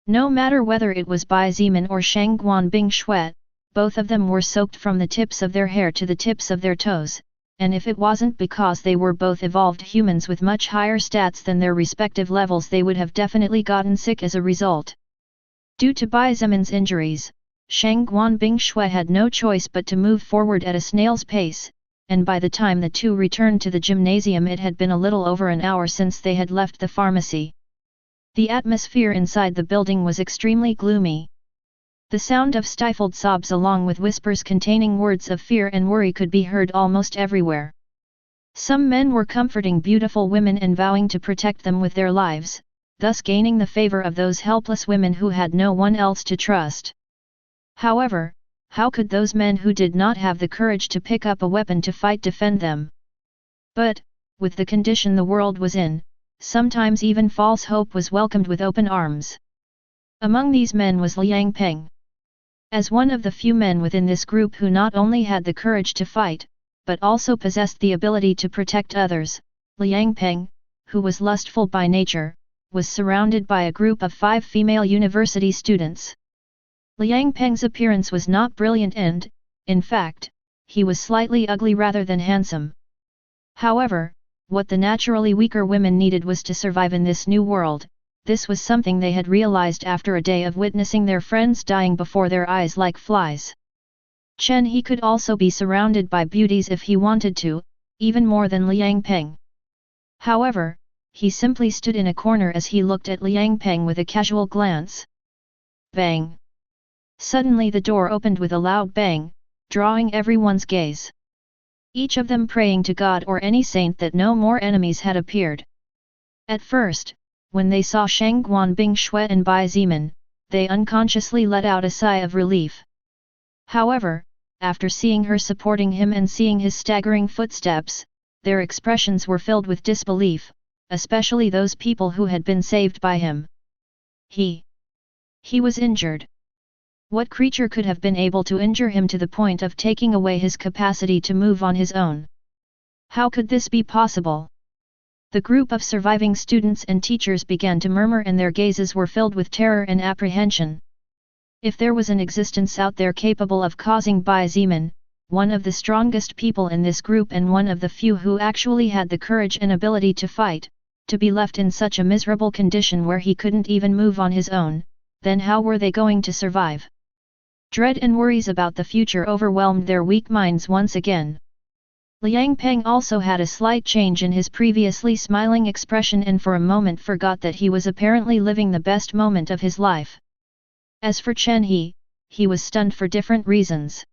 No matter whether it was Bai Zimin or Shang Guanbing Shue, both of them were soaked from the tips of their hair to the tips of their toes, and if it wasn't because they were both evolved humans with much higher stats than their respective levels, they would have definitely gotten sick as a result. Due to Bai Zimin's injuries, Shang Guanbing Shue had no choice but to move forward at a snail's pace, and by the time the two returned to the gymnasium it had been a little over an hour since they had left the pharmacy. The atmosphere inside the building was extremely gloomy. The sound of stifled sobs along with whispers containing words of fear and worry could be heard almost everywhere. Some men were comforting beautiful women and vowing to protect them with their lives, thus gaining the favor of those helpless women who had no one else to trust. However, how could those men who did not have the courage to pick up a weapon to fight defend them? But, with the condition the world was in, sometimes even false hope was welcomed with open arms. Among these men was Lin Feng. As one of the few men within this group who not only had the courage to fight, but also possessed the ability to protect others, Lin Feng, who was lustful by nature, was surrounded by a group of 5 female university students. Lin Feng's appearance was not brilliant and, in fact, he was slightly ugly rather than handsome. However, what the naturally weaker women needed was to survive in this new world. This was something they had realized after a day of witnessing their friends dying before their eyes like flies. Chen He could also be surrounded by beauties if he wanted to, even more than Lin Feng. However, he simply stood in a corner as he looked at Lin Feng with a casual glance. Bang! Suddenly the door opened with a loud bang, drawing everyone's gaze. Each of them praying to God or any saint that no more enemies had appeared. At first, when they saw Shang Guanbing Shui and Bai Zimin, they unconsciously let out a sigh of relief. However, after seeing her supporting him and seeing his staggering footsteps, their expressions were filled with disbelief, especially those people who had been saved by him. He was injured. What creature could have been able to injure him to the point of taking away his capacity to move on his own? How could this be possible? The group of surviving students and teachers began to murmur and their gazes were filled with terror and apprehension. If there was an existence out there capable of causing Bai Zimin, one of the strongest people in this group and one of the few who actually had the courage and ability to fight, to be left in such a miserable condition where he couldn't even move on his own, then how were they going to survive? Dread and worries about the future overwhelmed their weak minds once again. Lin Feng also had a slight change in his previously smiling expression and for a moment forgot that he was apparently living the best moment of his life. As for Chen He was stunned for different reasons.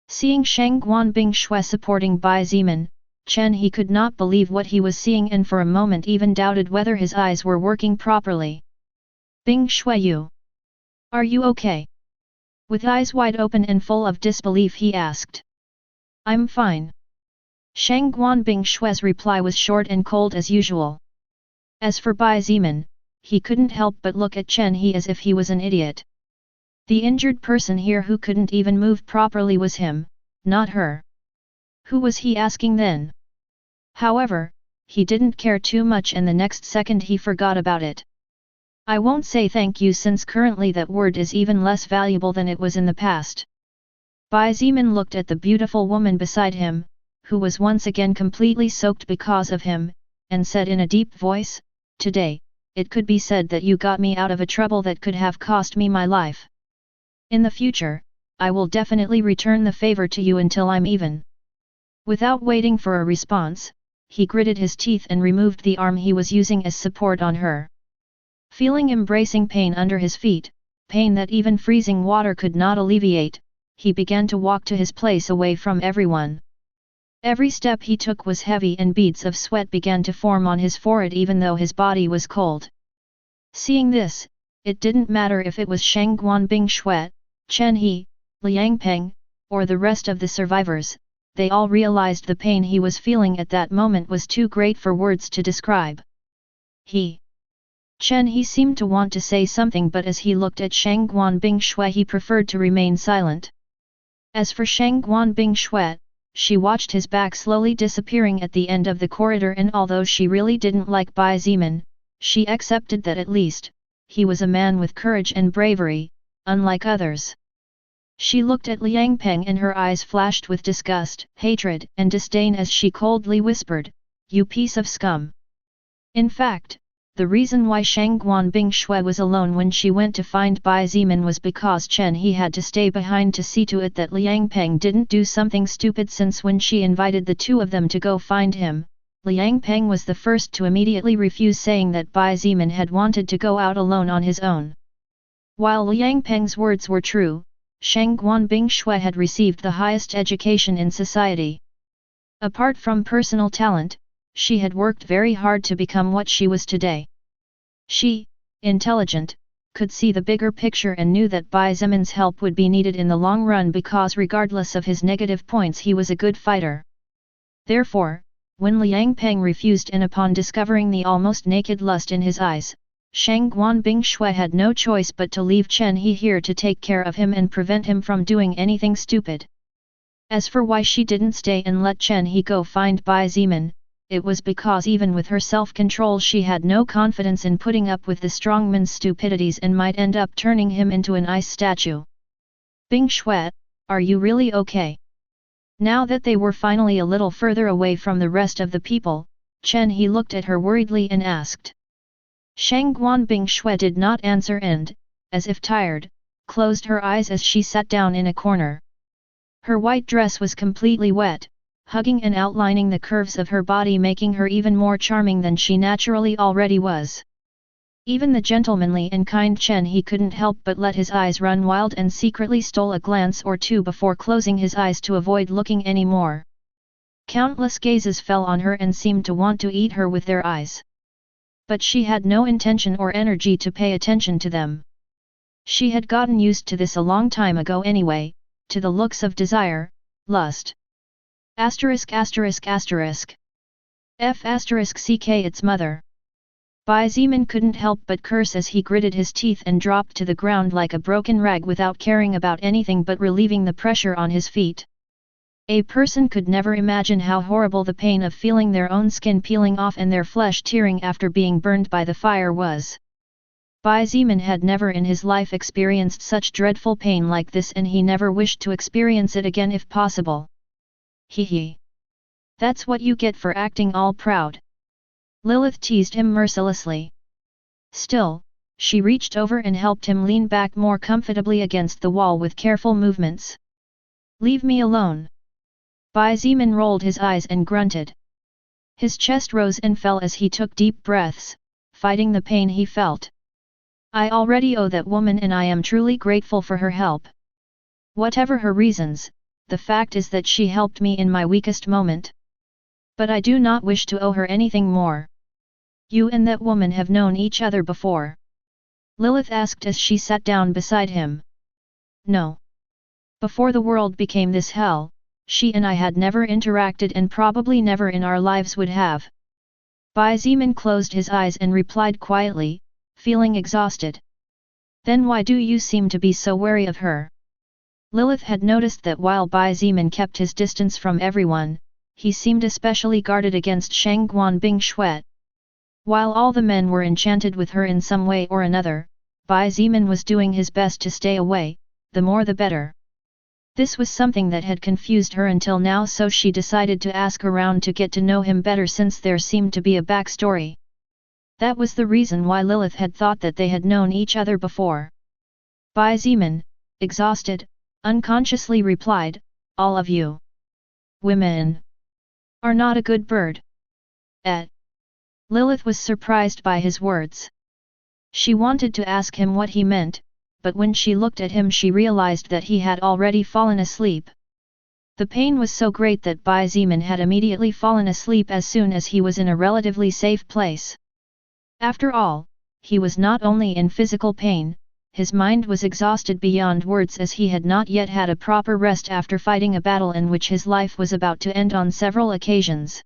Seeing Shang Guanbing Shui supporting Bai Zimin, Chen He could not believe what he was seeing and for a moment even doubted whether his eyes were working properly. Bing Shui, you? Are you okay? With eyes wide open and full of disbelief he asked. I'm fine. Shang Guanbing Shui's reply was short and cold as usual. As for Bai Zimin, he couldn't help but look at Chen He as if he was an idiot. The injured person here who couldn't even move properly was him, not her. Who was he asking then? However, he didn't care too much and the next second he forgot about it. I won't say thank you since currently that word is even less valuable than it was in the past. Bai Zimin looked at the beautiful woman beside him, who was once again completely soaked because of him, and said in a deep voice, "Today, it could be said that you got me out of a trouble that could have cost me my life. In the future, I will definitely return the favor to you until I'm even." Without waiting for a response, he gritted his teeth and removed the arm he was using as support on her. Feeling embracing pain under his feet, pain that even freezing water could not alleviate, he began to walk to his place away from everyone. Every step he took was heavy and beads of sweat began to form on his forehead even though his body was cold. Seeing this, it didn't matter if it was Shang Guanbing Shui, Chen He, Lin Feng, or the rest of the survivors, they all realized the pain he was feeling at that moment was too great for words to describe. Chen He seemed to want to say something but as he looked at Shang Guanbing Shui he preferred to remain silent. As for Shang Guanbing Shui, she watched his back slowly disappearing at the end of the corridor and although she really didn't like Bai Zimin, she accepted that at least, he was a man with courage and bravery, unlike others. She looked at Lin Feng and her eyes flashed with disgust, hatred and disdain as she coldly whispered, "You piece of scum." In fact, the reason why Shang Guanbing Shui was alone when she went to find Bai Zimin was because Chen He had to stay behind to see to it that Lin Feng didn't do something stupid since when she invited the two of them to go find him, Lin Feng was the first to immediately refuse saying that Bai Zimin had wanted to go out alone on his own. While Lin Feng's words were true, Shang Guanbing Shui had received the highest education in society. Apart from personal talent, she had worked very hard to become what she was today. She, intelligent, could see the bigger picture and knew that Bai Zimin's help would be needed in the long run because regardless of his negative points he was a good fighter. Therefore, when Liang Peng refused and upon discovering the almost naked lust in his eyes, Shang Guanbing Shui had no choice but to leave Chen He here to take care of him and prevent him from doing anything stupid. As for why she didn't stay and let Chen He go find Bai Zimin, it was because even with her self-control she had no confidence in putting up with the strongman's stupidities and might end up turning him into an ice statue. Bing Shui, are you really okay? Now that they were finally a little further away from the rest of the people, Chen He looked at her worriedly and asked. Shang Guanbing Shui did not answer and, as if tired, closed her eyes as she sat down in a corner. Her white dress was completely wet, hugging and outlining the curves of her body, making her even more charming than she naturally already was. Even the gentlemanly and kind Chen He couldn't help but let his eyes run wild and secretly stole a glance or two before closing his eyes to avoid looking any more. Countless gazes fell on her and seemed to want to eat her with their eyes. But she had no intention or energy to pay attention to them. She had gotten used to this a long time ago anyway, to the looks of desire, lust. Asterisk asterisk asterisk. F asterisk CK its mother. Bai Zimin couldn't help but curse as he gritted his teeth and dropped to the ground like a broken rag without caring about anything but relieving the pressure on his feet. A person could never imagine how horrible the pain of feeling their own skin peeling off and their flesh tearing after being burned by the fire was. Bai Zimin had never in his life experienced such dreadful pain like this and he never wished to experience it again if possible. Hee. That's what you get for acting all proud. Lilith teased him mercilessly. Still, she reached over and helped him lean back more comfortably against the wall with careful movements. Leave me alone. Bai Zimin rolled his eyes and grunted. His chest rose and fell as he took deep breaths, fighting the pain he felt. I already owe that woman and I am truly grateful for her help. Whatever her reasons, the fact is that she helped me in my weakest moment. But I do not wish to owe her anything more. You and that woman have known each other before? Lilith asked as she sat down beside him. No. Before the world became this hell, she and I had never interacted and probably never in our lives would have. Bai Zimin closed his eyes and replied quietly, feeling exhausted. Then why do you seem to be so wary of her? Lilith had noticed that while Bai Zimin kept his distance from everyone, he seemed especially guarded against Shang Guanbing Shui. While all the men were enchanted with her in some way or another, Bai Zimin was doing his best to stay away, the more the better. This was something that had confused her until now, so she decided to ask around to get to know him better since there seemed to be a backstory. That was the reason why Lilith had thought that they had known each other before. Bai Zimin, exhausted, unconsciously replied, all of you women are not a good bird. Lilith was surprised by his words. She wanted to ask him what he meant, but when she looked at him she realized that he had already fallen asleep. The pain was so great that Bai Zimin had immediately fallen asleep as soon as he was in a relatively safe place. After all, he was not only in physical pain, his mind was exhausted beyond words as he had not yet had a proper rest after fighting a battle in which his life was about to end on several occasions.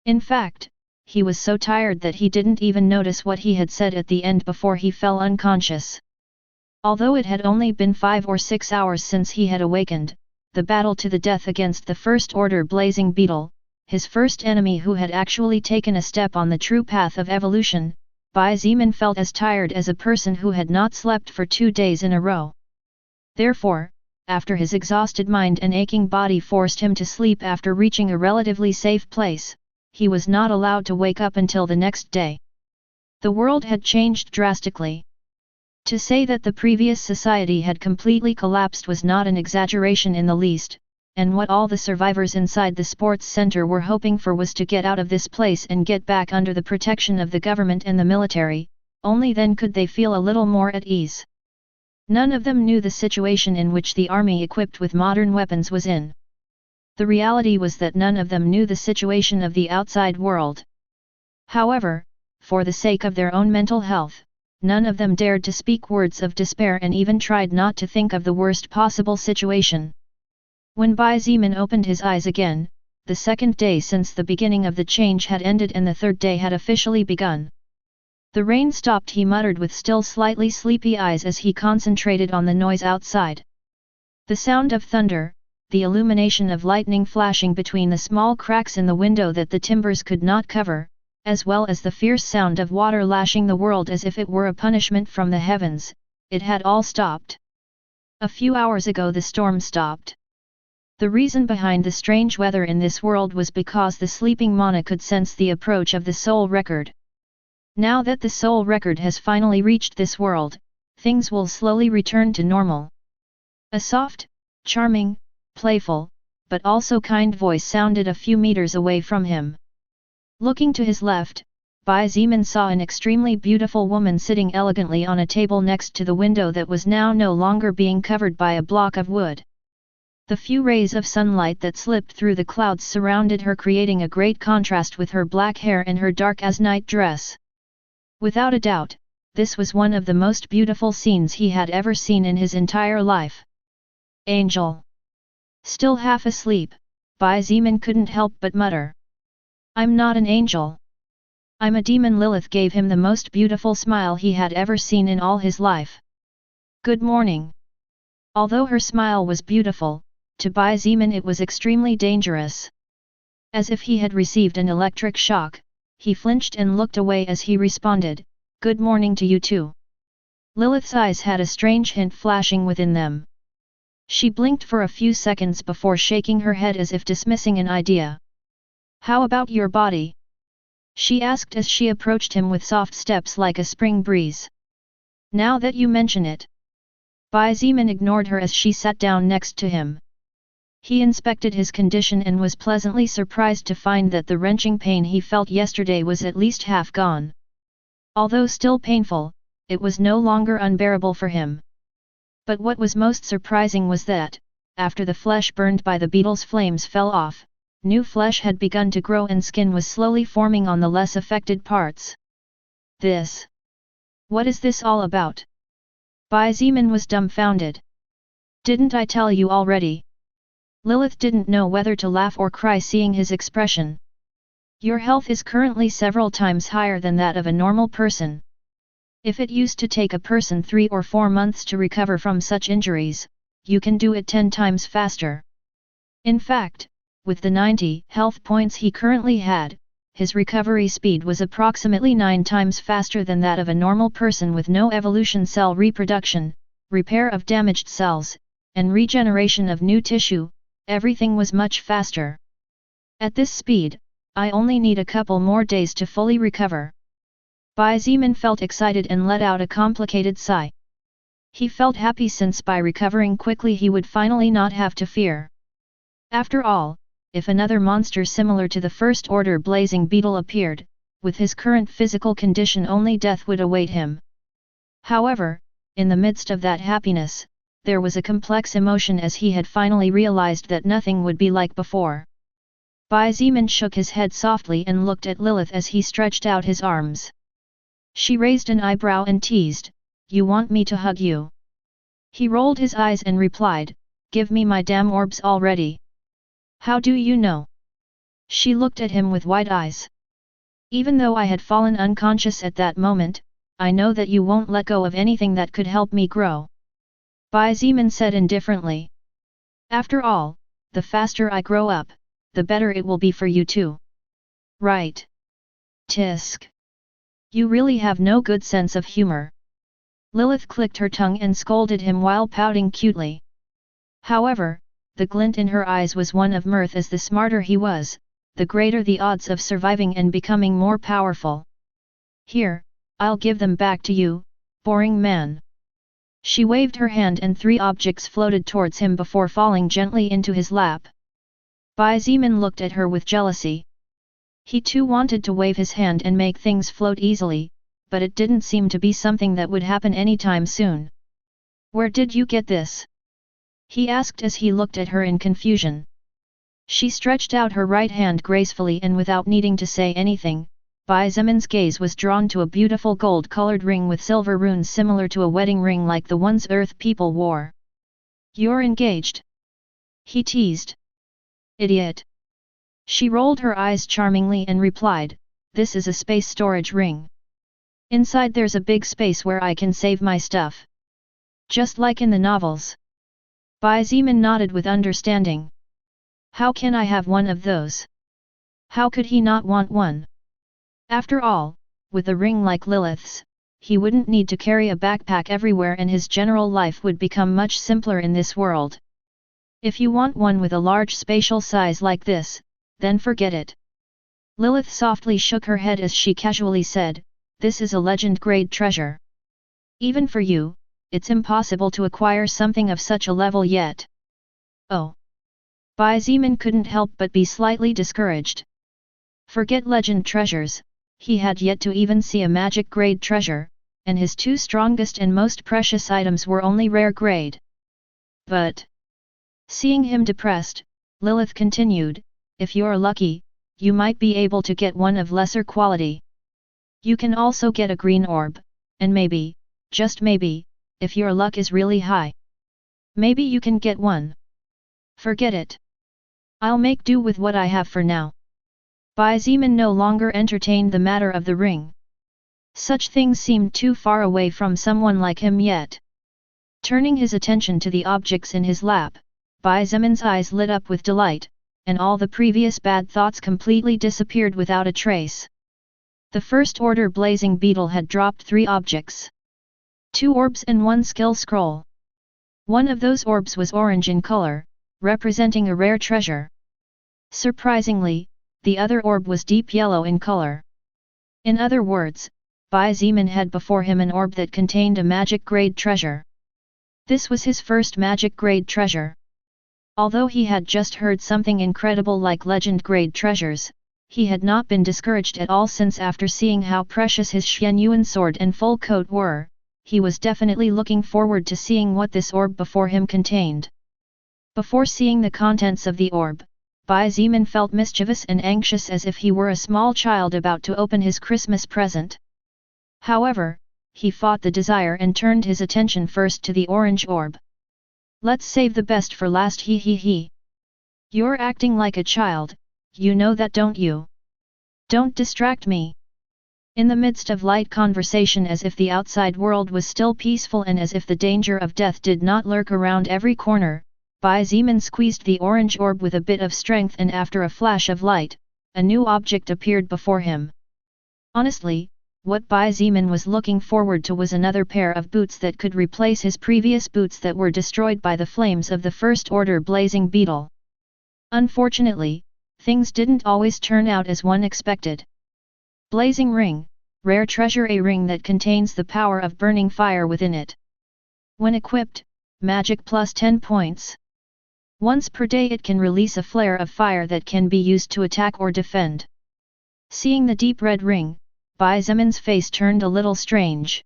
In fact, he was so tired that he didn't even notice what he had said at the end before he fell unconscious. Although it had only been 5 or 6 hours since he had awakened, the battle to the death against the First Order Blazing Beetle, his first enemy who had actually taken a step on the true path of evolution, Bai Zimin felt as tired as a person who had not slept for 2 days in a row. Therefore, after his exhausted mind and aching body forced him to sleep after reaching a relatively safe place, he was not allowed to wake up until the next day. The world had changed drastically. To say that the previous society had completely collapsed was not an exaggeration in the least, and what all the survivors inside the sports center were hoping for was to get out of this place and get back under the protection of the government and the military, only then could they feel a little more at ease. None of them knew the situation in which the army equipped with modern weapons was in. The reality was that none of them knew the situation of the outside world. However, for the sake of their own mental health, none of them dared to speak words of despair and even tried not to think of the worst possible situation. When Bai Zimin opened his eyes again, the second day since the beginning of the change had ended and the third day had officially begun. The rain stopped, he muttered with still slightly sleepy eyes as he concentrated on the noise outside. The sound of thunder, the illumination of lightning flashing between the small cracks in the window that the timbers could not cover, as well as the fierce sound of water lashing the world as if it were a punishment from the heavens, it had all stopped. A few hours ago the storm stopped. The reason behind the strange weather in this world was because the sleeping mana could sense the approach of the soul record. Now that the soul record has finally reached this world, things will slowly return to normal. A soft, charming, playful, but also kind voice sounded a few meters away from him. Looking to his left, Bai Zimin saw an extremely beautiful woman sitting elegantly on a table next to the window that was now no longer being covered by a block of wood. The few rays of sunlight that slipped through the clouds surrounded her, creating a great contrast with her black hair and her dark as night dress. Without a doubt, this was one of the most beautiful scenes he had ever seen in his entire life. Angel. Still half asleep, Bai Zimin couldn't help but mutter. I'm not an angel. I'm a demon. Lilith gave him the most beautiful smile he had ever seen in all his life. Good morning. Although her smile was beautiful, to Bai Zimin it was extremely dangerous. As if he had received an electric shock, he flinched and looked away as he responded, Good morning to you too. Lilith's eyes had a strange hint flashing within them. She blinked for a few seconds before shaking her head as if dismissing an idea. How about your body? She asked as she approached him with soft steps like a spring breeze. Now that you mention it. Bai Zimin ignored her as she sat down next to him. He inspected his condition and was pleasantly surprised to find that the wrenching pain he felt yesterday was at least half gone. Although still painful, it was no longer unbearable for him. But what was most surprising was that, after the flesh burned by the beetle's flames fell off, new flesh had begun to grow and skin was slowly forming on the less affected parts. This. What is this all about? Bai Zimin was dumbfounded. Didn't I tell you already? Lilith didn't know whether to laugh or cry seeing his expression. Your health is currently several times higher than that of a normal person. If it used to take a person 3 or 4 months to recover from such injuries, you can do it 10 times faster. In fact, with the 90 health points he currently had, his recovery speed was approximately 9 times faster than that of a normal person with no evolution cell reproduction, repair of damaged cells, and regeneration of new tissue. Everything was much faster. At this speed, I only need a couple more days to fully recover. Bai Zimin felt excited and let out a complicated sigh. He felt happy since by recovering quickly he would finally not have to fear. After all, if another monster similar to the first order blazing beetle appeared, with his current physical condition only death would await him. However, in the midst of that happiness, there was a complex emotion as he had finally realized that nothing would be like before. Bai Zimin shook his head softly and looked at Lilith as he stretched out his arms. She raised an eyebrow and teased, You want me to hug you? He rolled his eyes and replied, Give me my damn orbs already. How do you know? She looked at him with wide eyes. Even though I had fallen unconscious at that moment, I know that you won't let go of anything that could help me grow. Bai Zimin said indifferently. After all, the faster I grow up, the better it will be for you too. Right. Tisk. You really have no good sense of humor. Lilith clicked her tongue and scolded him while pouting cutely. However, the glint in her eyes was one of mirth as the smarter he was, the greater the odds of surviving and becoming more powerful. Here, I'll give them back to you, boring man. She waved her hand and 3 objects floated towards him before falling gently into his lap. Bai Zimin looked at her with jealousy. He too wanted to wave his hand and make things float easily, but it didn't seem to be something that would happen anytime soon. Where did you get this? He asked as he looked at her in confusion. She stretched out her right hand gracefully and without needing to say anything, Bai Zemin's gaze was drawn to a beautiful gold-colored ring with silver runes similar to a wedding ring like the ones Earth people wore. "You're engaged?" he teased. "Idiot." She rolled her eyes charmingly and replied, "This is a space storage ring. Inside there's a big space where I can save my stuff. Just like in the novels." Bai Zemin nodded with understanding. "How can I have one of those? How could he not want one? After all, with a ring like Lilith's, he wouldn't need to carry a backpack everywhere and his general life would become much simpler in this world. If you want one with a large spatial size like this, then forget it." Lilith softly shook her head as she casually said, "This is a legend-grade treasure. Even for you, it's impossible to acquire something of such a level yet." "Oh." Bai Zemin couldn't help but be slightly discouraged. Forget legend treasures, he had yet to even see a magic-grade treasure, and his two strongest and most precious items were only rare grade. But, seeing him depressed, Lilith continued, "If you're lucky, you might be able to get one of lesser quality. You can also get a green orb, and maybe, just maybe, if your luck is really high, maybe you can get one. Forget it. I'll make do with what I have for now." Bai Zemin no longer entertained the matter of the ring. Such things seemed too far away from someone like him yet. Turning his attention to the objects in his lap, Bai Zemin's eyes lit up with delight, and all the previous bad thoughts completely disappeared without a trace. The first order blazing beetle had dropped 3 objects. 2 orbs and 1 skill scroll. One of those orbs was orange in color, representing a rare treasure. Surprisingly, the other orb was deep yellow in color. In other words, Bai Zemin had before him an orb that contained a magic-grade treasure. This was his first magic-grade treasure. Although he had just heard something incredible like legend-grade treasures, he had not been discouraged at all since after seeing how precious his Xianyuan sword and full coat were, he was definitely looking forward to seeing what this orb before him contained. Before seeing the contents of the orb, Bai Zemin felt mischievous and anxious as if he were a small child about to open his Christmas present. However, he fought the desire and turned his attention first to the orange orb. "Let's save the best for last, he he he. You're acting like a child, you know that, don't you? Don't distract me." In the midst of light conversation, as if the outside world was still peaceful and as if the danger of death did not lurk around every corner, Bai Zemin squeezed the orange orb with a bit of strength and after a flash of light, a new object appeared before him. Honestly, what Bai Zemin was looking forward to was another pair of boots that could replace his previous boots that were destroyed by the flames of the first order blazing beetle. Unfortunately, things didn't always turn out as one expected. Blazing ring, rare treasure, a ring that contains the power of burning fire within it. When equipped, magic plus 10 points. Once per day it can release a flare of fire that can be used to attack or defend. Seeing the deep red ring, Bai Zemin's face turned a little strange.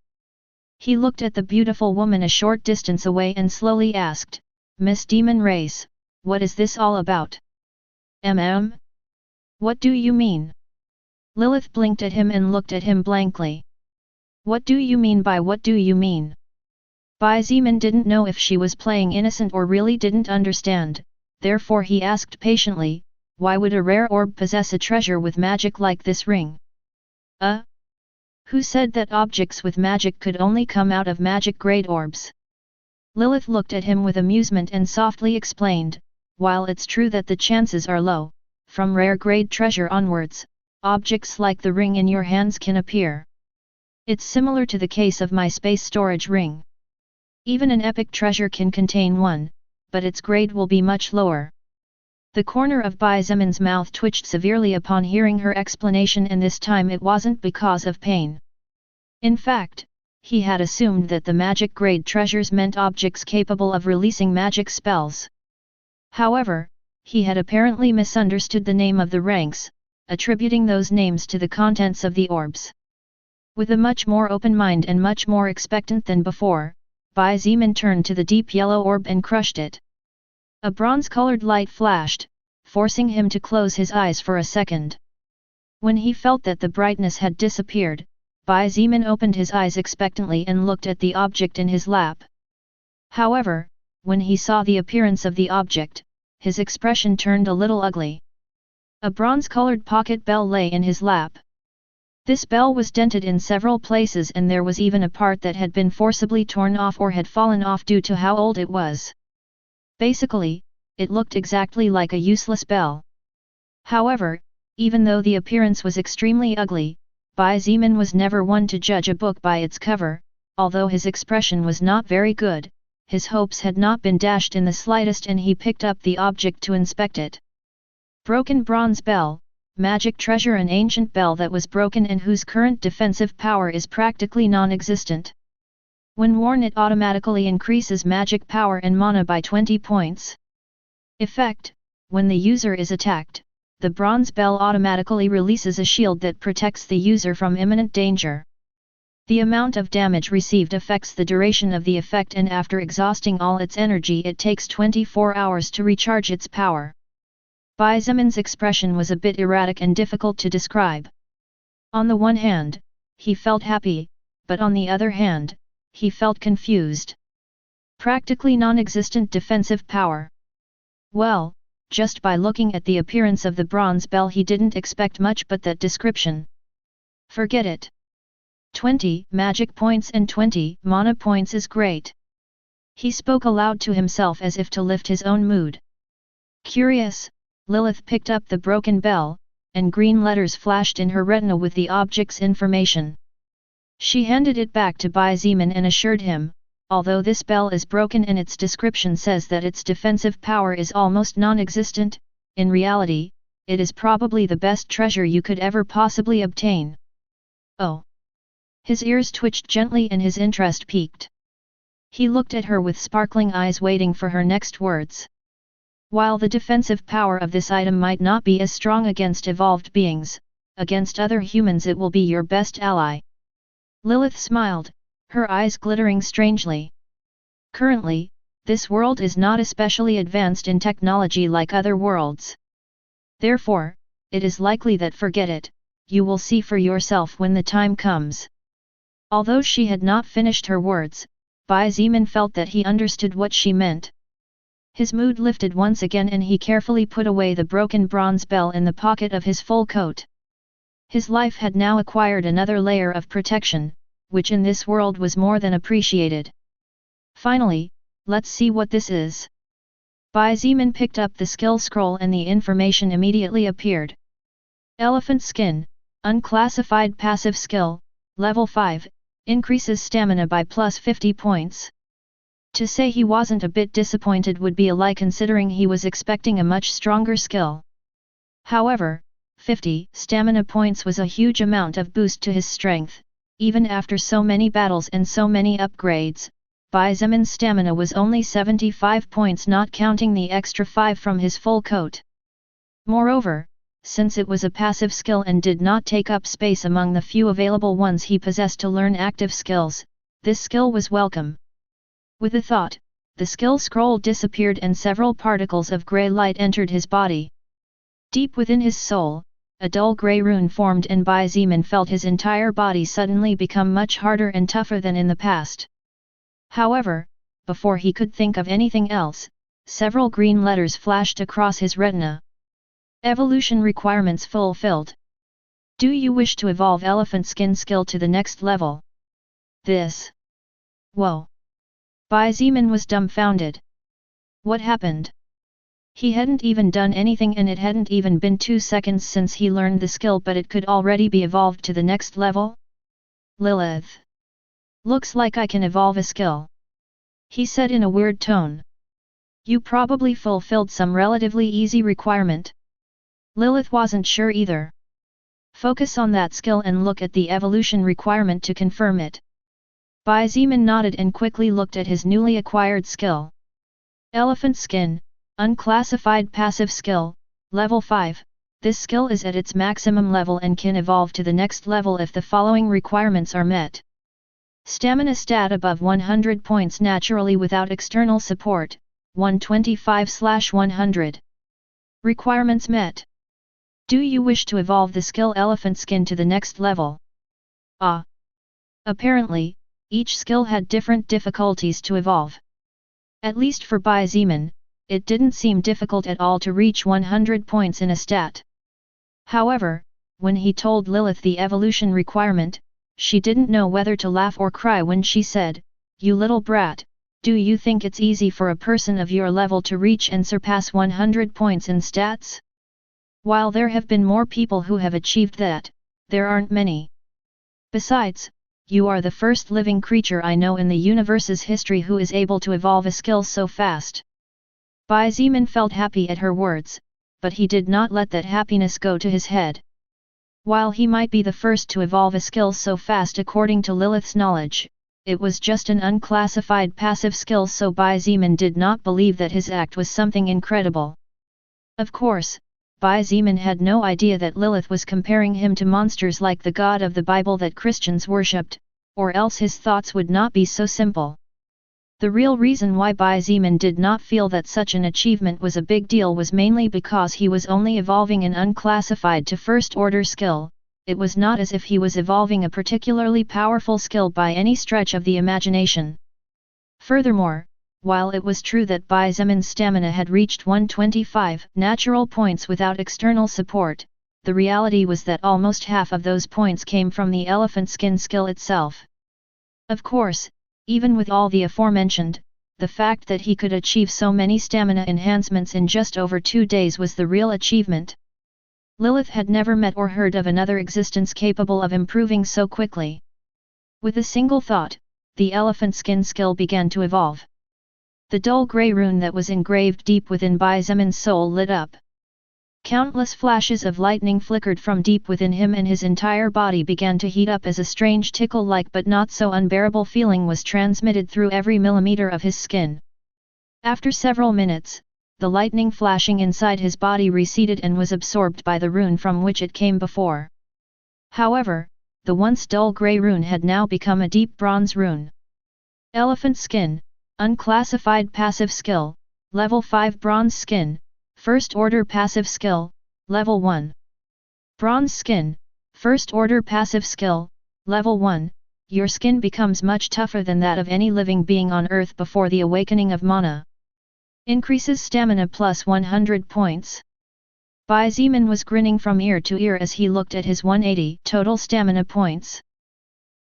He looked at the beautiful woman a short distance away and slowly asked, "Miss Demon Race, what is this all about?" What do you mean?" Lilith blinked at him and looked at him blankly. "What do you mean by what do you mean?" Bai Zemin didn't know if she was playing innocent or really didn't understand, therefore he asked patiently, "Why would a rare orb possess a treasure with magic like this ring?" Who said that objects with magic could only come out of magic-grade orbs?" Lilith looked at him with amusement and softly explained, "While it's true that the chances are low, from rare-grade treasure onwards, objects like the ring in your hands can appear. It's similar to the case of my space storage ring. Even an epic treasure can contain one, but its grade will be much lower." The corner of Bai Zemin's mouth twitched severely upon hearing her explanation, and this time it wasn't because of pain. In fact, he had assumed that the magic-grade treasures meant objects capable of releasing magic spells. However, he had apparently misunderstood the name of the ranks, attributing those names to the contents of the orbs. With a much more open mind and much more expectant than before, Bai Zemin turned to the deep yellow orb and crushed it. A bronze-colored light flashed, forcing him to close his eyes for a second. When he felt that the brightness had disappeared, Bai Zimin opened his eyes expectantly and looked at the object in his lap. However, when he saw the appearance of the object, his expression turned a little ugly. A bronze-colored pocket bell lay in his lap. This bell was dented in several places and there was even a part that had been forcibly torn off or had fallen off due to how old it was. Basically, it looked exactly like a useless bell. However, even though the appearance was extremely ugly, Bai Zimin was never one to judge a book by its cover. Although his expression was not very good, his hopes had not been dashed in the slightest and he picked up the object to inspect it. Broken bronze bell, magic treasure, an ancient bell that was broken and whose current defensive power is practically non-existent. When worn, it automatically increases magic power and mana by 20 points. Effect: when the user is attacked, the bronze bell automatically releases a shield that protects the user from imminent danger. The amount of damage received affects the duration of the effect, and after exhausting all its energy it takes 24 hours to recharge its power. Bai Zimin's expression was a bit erratic and difficult to describe. On the one hand, he felt happy, but on the other hand, he felt confused. Practically non-existent defensive power. Well, just by looking at the appearance of the bronze bell he didn't expect much but that description. Forget it. 20 magic points and 20 mana points is great. He spoke aloud to himself as if to lift his own mood. Curious, Lilith picked up the broken bell, and green letters flashed in her retina with the object's information. She handed it back to Bai Zimin and assured him, although this bell is broken and its description says that its defensive power is almost non-existent, in reality, it is probably the best treasure you could ever possibly obtain. Oh! His ears twitched gently and his interest piqued. He looked at her with sparkling eyes waiting for her next words. While the defensive power of this item might not be as strong against evolved beings, against other humans it will be your best ally. Lilith smiled, her eyes glittering strangely. Currently, this world is not especially advanced in technology like other worlds. Therefore, it is likely that forget it, you will see for yourself when the time comes. Although she had not finished her words, Bai Zimin felt that he understood what she meant. His mood lifted once again and he carefully put away the broken bronze bell in the pocket of his full coat. His life had now acquired another layer of protection, which in this world was more than appreciated. Finally, let's see what this is. Bai Zimin picked up the skill scroll and the information immediately appeared. Elephant Skin, unclassified passive skill, level 5, increases stamina by plus 50 points. To say he wasn't a bit disappointed would be a lie considering he was expecting a much stronger skill. However, 50 stamina points was a huge amount of boost to his strength. Even after so many battles and so many upgrades, Bai Zimin's stamina was only 75 points, not counting the extra 5 from his full coat. Moreover, since it was a passive skill and did not take up space among the few available ones he possessed to learn active skills, this skill was welcome. With a thought, the skill scroll disappeared and several particles of grey light entered his body. Deep within his soul, a dull grey rune formed and Bai Zimin felt his entire body suddenly become much harder and tougher than in the past. However, before he could think of anything else, several green letters flashed across his retina. Evolution requirements fulfilled. Do you wish to evolve Elephant Skin skill to the next level? This. Whoa! Bai Zimin was dumbfounded. What happened? He hadn't even done anything and it hadn't even been 2 seconds since he learned the skill, but it could already be evolved to the next level? Lilith. Looks like I can evolve a skill. He said in a weird tone. You probably fulfilled some relatively easy requirement. Lilith wasn't sure either. Focus on that skill and look at the evolution requirement to confirm it. Bai Zimin nodded and quickly looked at his newly acquired skill. Elephant Skin, unclassified passive skill, level 5. This skill is at its maximum level and can evolve to the next level if the following requirements are met. Stamina stat above 100 points naturally without external support, 125/100. Requirements met. Do you wish to evolve the skill Elephant Skin to the next level? Ah! Apparently, each skill had different difficulties to evolve. At least for Bai Zeman, it didn't seem difficult at all to reach 100 points in a stat. However, when he told Lilith the evolution requirement, she didn't know whether to laugh or cry when she said, "You little brat, do you think it's easy for a person of your level to reach and surpass 100 points in stats? While there have been more people who have achieved that, there aren't many. Besides, you are the first living creature I know in the universe's history who is able to evolve a skill so fast." Bai Zeman felt happy at her words, but he did not let that happiness go to his head. While he might be the first to evolve a skill so fast according to Lilith's knowledge, it was just an unclassified passive skill, so Bai Zeman did not believe that his act was something incredible. Of course, Bai Zeman had no idea that Lilith was comparing him to monsters like the God of the Bible that Christians worshipped, or else his thoughts would not be so simple. The real reason why Bai Zeman did not feel that such an achievement was a big deal was mainly because he was only evolving an unclassified to first-order skill. It was not as if he was evolving a particularly powerful skill by any stretch of the imagination. Furthermore, while it was true that Bai Zeman's stamina had reached 125 natural points without external support, the reality was that almost half of those points came from the elephant skin skill itself. Of course, even with all the aforementioned, the fact that he could achieve so many stamina enhancements in just over 2 days was the real achievement. Lilith had never met or heard of another existence capable of improving so quickly. With a single thought, the elephant skin skill began to evolve. The dull grey rune that was engraved deep within Bai Zeman's soul lit up. Countless flashes of lightning flickered from deep within him, and his entire body began to heat up as a strange tickle-like but not so unbearable feeling was transmitted through every millimeter of his skin. After several minutes, the lightning flashing inside his body receded and was absorbed by the rune from which it came before. However, the once dull grey rune had now become a deep bronze rune. Elephant Skin, unclassified passive skill, level 5 bronze skin. First Order Passive Skill, Level 1. Bronze Skin, First Order Passive Skill, Level 1, your skin becomes much tougher than that of any living being on Earth before the awakening of mana. Increases stamina plus 100 points. Bai Zeman was grinning from ear to ear as he looked at his 180 total stamina points.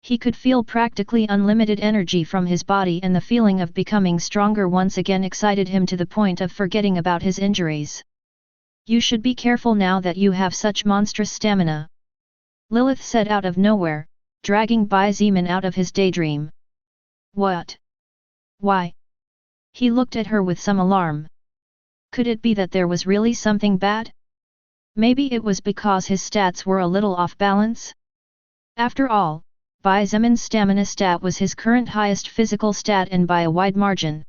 He could feel practically unlimited energy from his body, and the feeling of becoming stronger once again excited him to the point of forgetting about his injuries. You should be careful now that you have such monstrous stamina, Lilith said out of nowhere, dragging Bai Zeman out of his daydream. What? Why? He looked at her with some alarm. Could it be that there was really something bad? Maybe it was because his stats were a little off balance? After all, Bai Zeman's stamina stat was his current highest physical stat, and by a wide margin.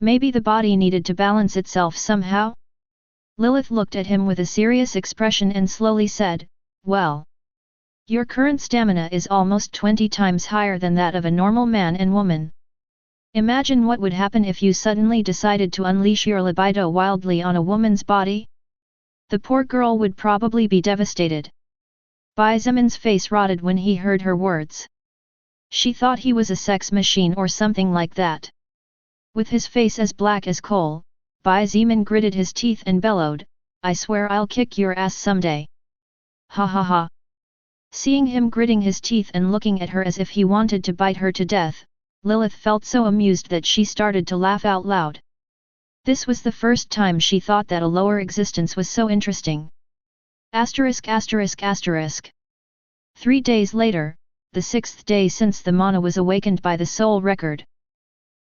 Maybe the body needed to balance itself somehow? Lilith looked at him with a serious expression and slowly said, "Well, your current stamina is almost 20 times higher than that of a normal man and woman. Imagine what would happen if you suddenly decided to unleash your libido wildly on a woman's body? The poor girl would probably be devastated." Bai Zeman's face rotted when he heard her words. She thought he was a sex machine or something like that. With his face as black as coal, Bai Zeman gritted his teeth and bellowed, "I swear I'll kick your ass someday." Ha ha ha. Seeing him gritting his teeth and looking at her as if he wanted to bite her to death, Lilith felt so amused that she started to laugh out loud. This was the first time she thought that a lower existence was so interesting. Asterisk asterisk asterisk. 3 days later, the 6th day since the mana was awakened by the soul record.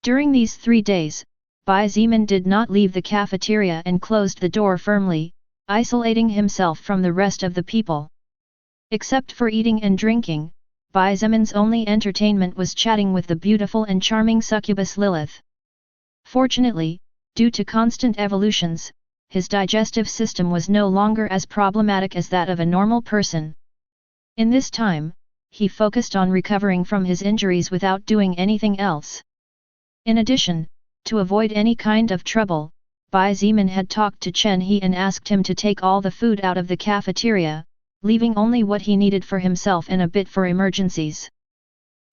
During these 3 days, Bai Zeman did not leave the cafeteria and closed the door firmly, isolating himself from the rest of the people. Except for eating and drinking, Bai Zeman's only entertainment was chatting with the beautiful and charming succubus Lilith. Fortunately, due to constant evolutions, his digestive system was no longer as problematic as that of a normal person. In this time, he focused on recovering from his injuries without doing anything else. In addition, to avoid any kind of trouble, Bai Zimin had talked to Chen He and asked him to take all the food out of the cafeteria, leaving only what he needed for himself and a bit for emergencies.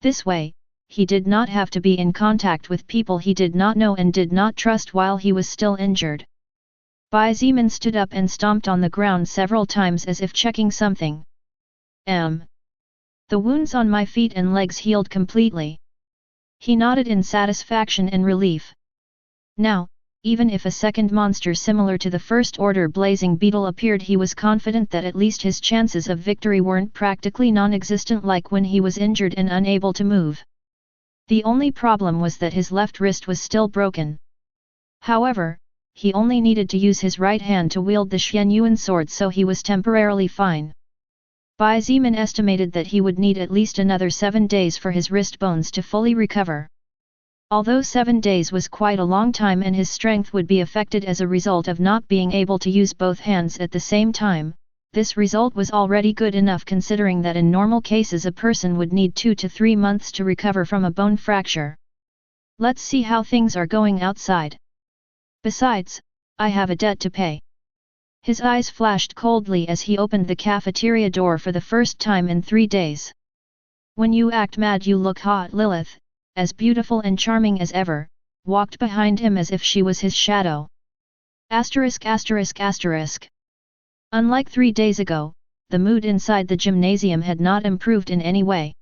This way, he did not have to be in contact with people he did not know and did not trust while he was still injured. Bai Zimin stood up and stomped on the ground several times as if checking something. The wounds on my feet and legs healed completely. He nodded in satisfaction and relief. Now, even if a second monster similar to the first order blazing beetle appeared, he was confident that at least his chances of victory weren't practically non-existent like when he was injured and unable to move. The only problem was that his left wrist was still broken. However, he only needed to use his right hand to wield the Xianyuan sword, so he was temporarily fine. Bai Zimin estimated that he would need at least another 7 days for his wrist bones to fully recover. Although 7 days was quite a long time and his strength would be affected as a result of not being able to use both hands at the same time, this result was already good enough considering that in normal cases a person would need 2 to 3 months to recover from a bone fracture. Let's see how things are going outside. Besides, I have a debt to pay. His eyes flashed coldly as he opened the cafeteria door for the first time in 3 days. When you act mad you look hot. Lilith, as beautiful and charming as ever, walked behind him as if she was his shadow. ******. Unlike 3 days ago, the mood inside the gymnasium had not improved in any way.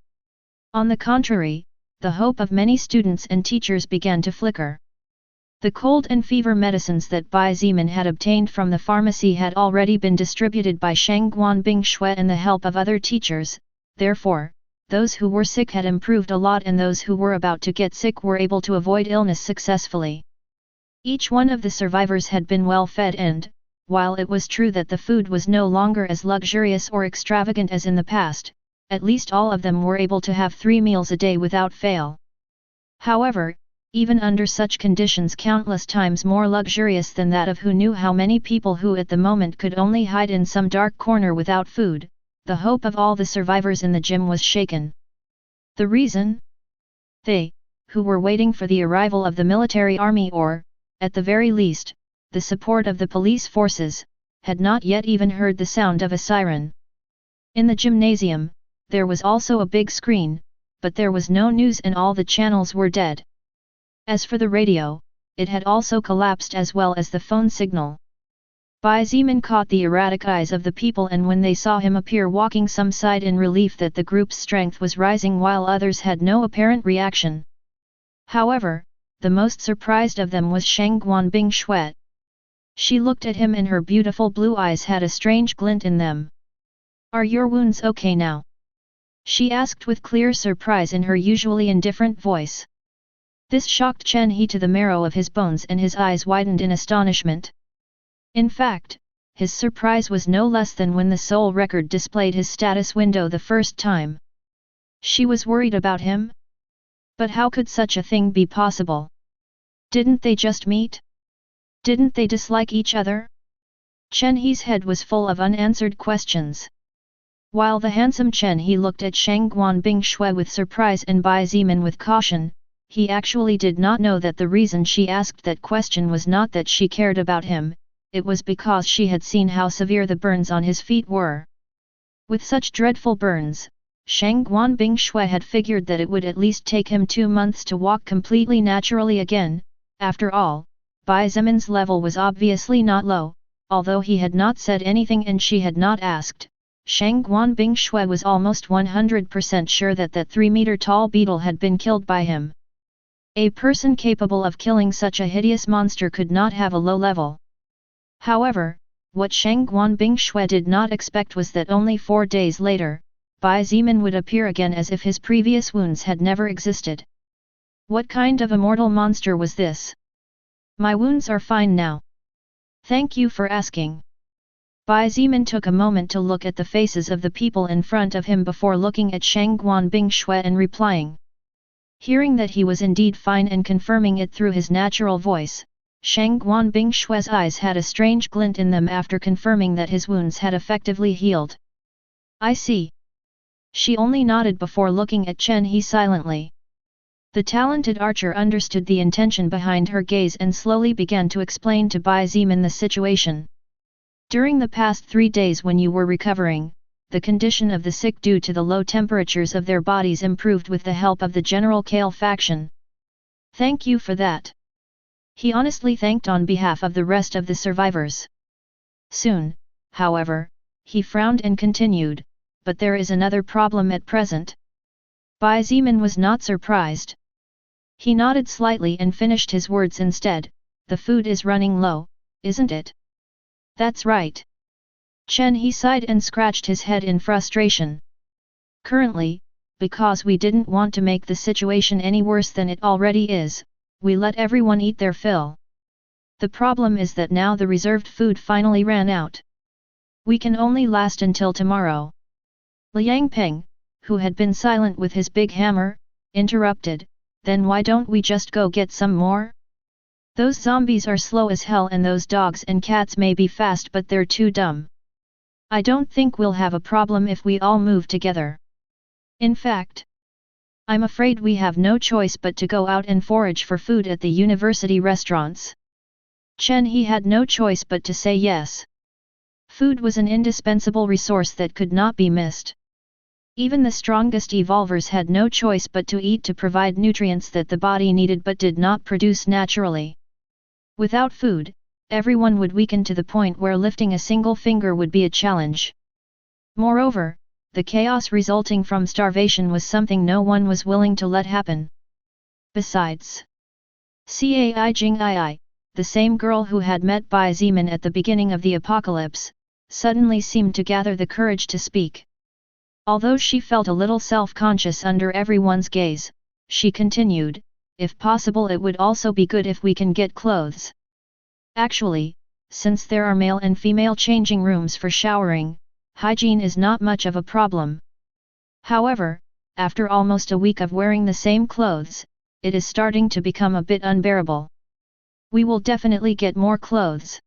On the contrary, the hope of many students and teachers began to flicker. The cold and fever medicines that Bai Zimin had obtained from the pharmacy had already been distributed by Shangguan Bingshui and the help of other teachers, therefore, those who were sick had improved a lot and those who were about to get sick were able to avoid illness successfully. Each one of the survivors had been well fed and, while it was true that the food was no longer as luxurious or extravagant as in the past, at least all of them were able to have 3 meals a day without fail. However, even under such conditions countless times more luxurious than that of who knew how many people who at the moment could only hide in some dark corner without food, the hope of all the survivors in the gym was shaken. The reason? They, who were waiting for the arrival of the military army or, at the very least, the support of the police forces, had not yet even heard the sound of a siren. In the gymnasium, there was also a big screen, but there was no news and all the channels were dead. As for the radio, it had also collapsed as well as the phone signal. Bai Zimin caught the erratic eyes of the people and when they saw him appear walking some sighed in relief that the group's strength was rising while others had no apparent reaction. However, the most surprised of them was Shangguan Bingshui. She looked at him and her beautiful blue eyes had a strange glint in them. "Are your wounds okay now?" she asked with clear surprise in her usually indifferent voice. This shocked Chen He to the marrow of his bones and his eyes widened in astonishment. In fact, his surprise was no less than when the soul record displayed his status window the first time. She was worried about him? But how could such a thing be possible? Didn't they just meet? Didn't they dislike each other? Chen He's head was full of unanswered questions. While the handsome Chen He looked at Shangguan Bingshui with surprise and Bai Zimin with caution, he actually did not know that the reason she asked that question was not that she cared about him, it was because she had seen how severe the burns on his feet were. With such dreadful burns, Shangguan Bingshui had figured that it would at least take him 2 months to walk completely naturally again. After all, Bai Zimin's level was obviously not low, although he had not said anything and she had not asked. Shangguan Bingshui was almost 100% sure that that 3-meter-tall beetle had been killed by him. A person capable of killing such a hideous monster could not have a low level. However, what Shangguan Bingshui did not expect was that only 4 days later, Bai Zimin would appear again as if his previous wounds had never existed. What kind of immortal monster was this? "My wounds are fine now. Thank you for asking." Bai Zimin took a moment to look at the faces of the people in front of him before looking at Shangguan Bingshui and replying. Hearing that he was indeed fine and confirming it through his natural voice, Shangguan Bingshui's eyes had a strange glint in them after confirming that his wounds had effectively healed. "I see." She only nodded before looking at Chen He silently. The talented archer understood the intention behind her gaze and slowly began to explain to Bai Zemin the situation. During the past 3 days when you were recovering, the condition of the sick due to the low temperatures of their bodies improved with the help of the General Kale faction. Thank you for that. He honestly thanked on behalf of the rest of the survivors. Soon, however, he frowned and continued, but there is another problem at present. Bai Zemin was not surprised. He nodded slightly and finished his words instead, the food is running low, isn't it? That's right. Chen He sighed and scratched his head in frustration. Currently, because we didn't want to make the situation any worse than it already is, we let everyone eat their fill. The problem is that now the reserved food finally ran out. We can only last until tomorrow. Liang Peng, who had been silent with his big hammer, interrupted, then why don't we just go get some more? Those zombies are slow as hell and those dogs and cats may be fast but they're too dumb. I don't think we'll have a problem if we all move together. In fact, I'm afraid we have no choice but to go out and forage for food at the university restaurants. Chen He had no choice but to say yes. Food was an indispensable resource that could not be missed. Even the strongest evolvers had no choice but to eat to provide nutrients that the body needed but did not produce naturally. Without food, everyone would weaken to the point where lifting a single finger would be a challenge. Moreover, the chaos resulting from starvation was something no one was willing to let happen. Besides, XIETIAN, the same girl who had met Bai Zemin at the beginning of the apocalypse, suddenly seemed to gather the courage to speak. Although she felt a little self-conscious under everyone's gaze, she continued, if possible it would also be good if we can get clothes. Actually, since there are male and female changing rooms for showering, hygiene is not much of a problem. However, after almost a week of wearing the same clothes, it is starting to become a bit unbearable. We will definitely get more clothes.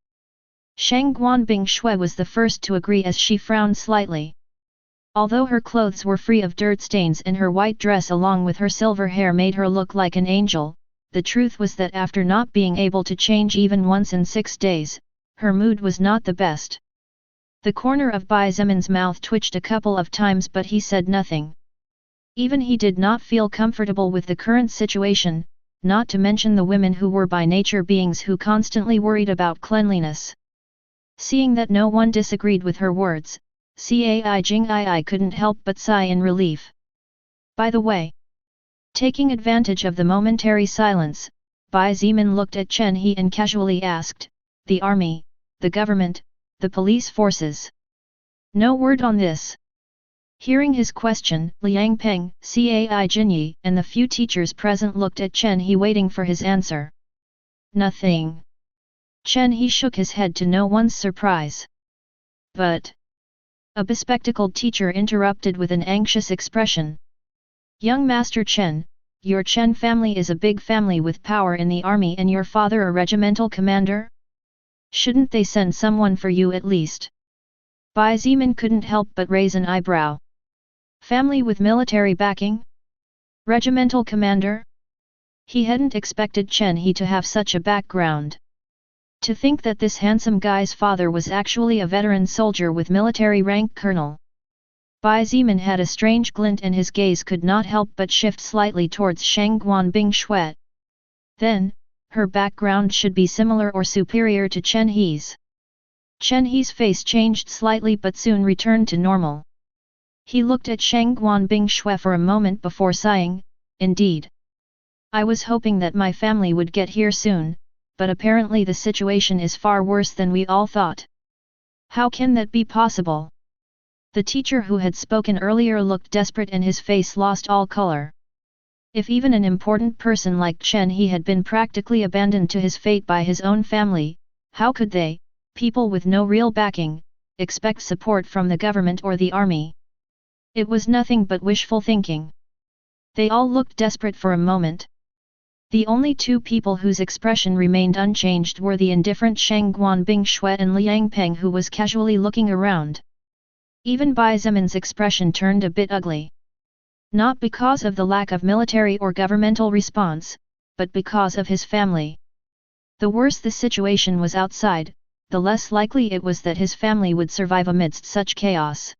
Shang Guanbing Shui was the first to agree as she frowned slightly. Although her clothes were free of dirt stains and her white dress along with her silver hair made her look like an angel, the truth was that after not being able to change even once in 6 days, her mood was not the best. The corner of Bai Zemin's mouth twitched a couple of times but he said nothing. Even he did not feel comfortable with the current situation, not to mention the women who were by nature beings who constantly worried about cleanliness. Seeing that no one disagreed with her words, XIETIAN couldn't help but sigh in relief. By the way, taking advantage of the momentary silence, Bai Zemin looked at Chen He and casually asked, the army, the government, the police forces. No word on this. Hearing his question, Liang Peng, XIETIAN and the few teachers present looked at Chen He waiting for his answer. Nothing. Chen He shook his head to no one's surprise. But a bespectacled teacher interrupted with an anxious expression. Young Master Chen, your Chen family is a big family with power in the army and your father a regimental commander? Shouldn't they send someone for you at least? Bai Zemin couldn't help but raise an eyebrow. Family with military backing? Regimental commander? He hadn't expected Chen He to have such a background. To think that this handsome guy's father was actually a veteran soldier with military rank colonel. Bai Zemin had a strange glint and his gaze could not help but shift slightly towards Shang Guanbing Shui. Then, her background should be similar or superior to Chen He's. Chen He's face changed slightly but soon returned to normal. He looked at Shang Guanbing Shui for a moment before sighing, indeed. I was hoping that my family would get here soon, but apparently the situation is far worse than we all thought. How can that be possible? The teacher who had spoken earlier looked desperate and his face lost all color. If even an important person like Chen He had been practically abandoned to his fate by his own family, how could they, people with no real backing, expect support from the government or the army? It was nothing but wishful thinking. They all looked desperate for a moment. The only two people whose expression remained unchanged were the indifferent Shang Guanbing Shui and Liang Peng who was casually looking around. Even Bai Zemin's expression turned a bit ugly. Not because of the lack of military or governmental response, but because of his family. The worse the situation was outside, the less likely it was that his family would survive amidst such chaos.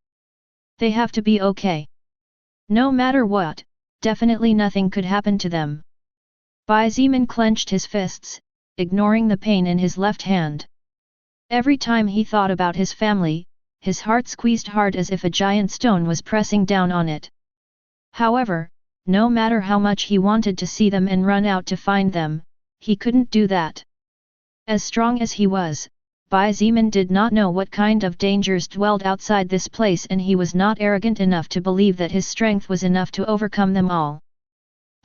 They have to be okay. No matter what, definitely nothing could happen to them. Bai Zimin clenched his fists, ignoring the pain in his left hand. Every time he thought about his family, his heart squeezed hard as if a giant stone was pressing down on it. However, no matter how much he wanted to see them and run out to find them, he couldn't do that. As strong as he was, Bai Zimin did not know what kind of dangers dwelled outside this place, and he was not arrogant enough to believe that his strength was enough to overcome them all.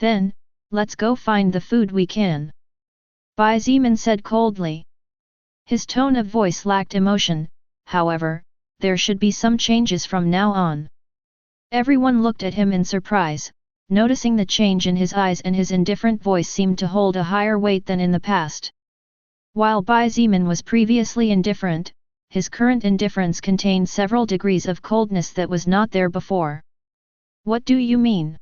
Then, let's go find the food we can. Bai Zimin said coldly. His tone of voice lacked emotion, however, there should be some changes from now on. Everyone looked at him in surprise, noticing the change in his eyes, and his indifferent voice seemed to hold a higher weight than in the past. While Bai Zimin was previously indifferent, his current indifference contained several degrees of coldness that was not there before. What do you mean?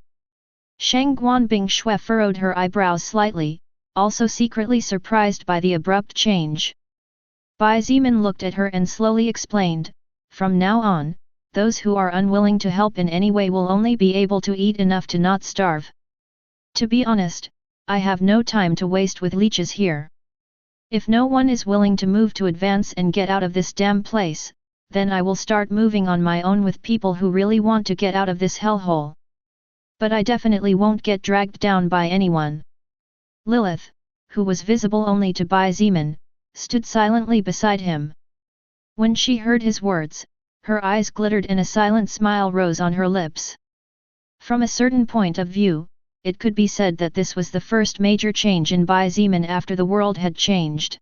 Shang Guanbing Shui furrowed her eyebrows slightly, also secretly surprised by the abrupt change. Bai Zimin looked at her and slowly explained, from now on, those who are unwilling to help in any way will only be able to eat enough to not starve. To be honest, I have no time to waste with leeches here. If no one is willing to move to advance and get out of this damn place, then I will start moving on my own with people who really want to get out of this hellhole. But I definitely won't get dragged down by anyone. Lilith, who was visible only to Bai Zimin, stood silently beside him. When she heard his words, her eyes glittered and a silent smile rose on her lips. From a certain point of view, it could be said that this was the first major change in Bai Zimin after the world had changed.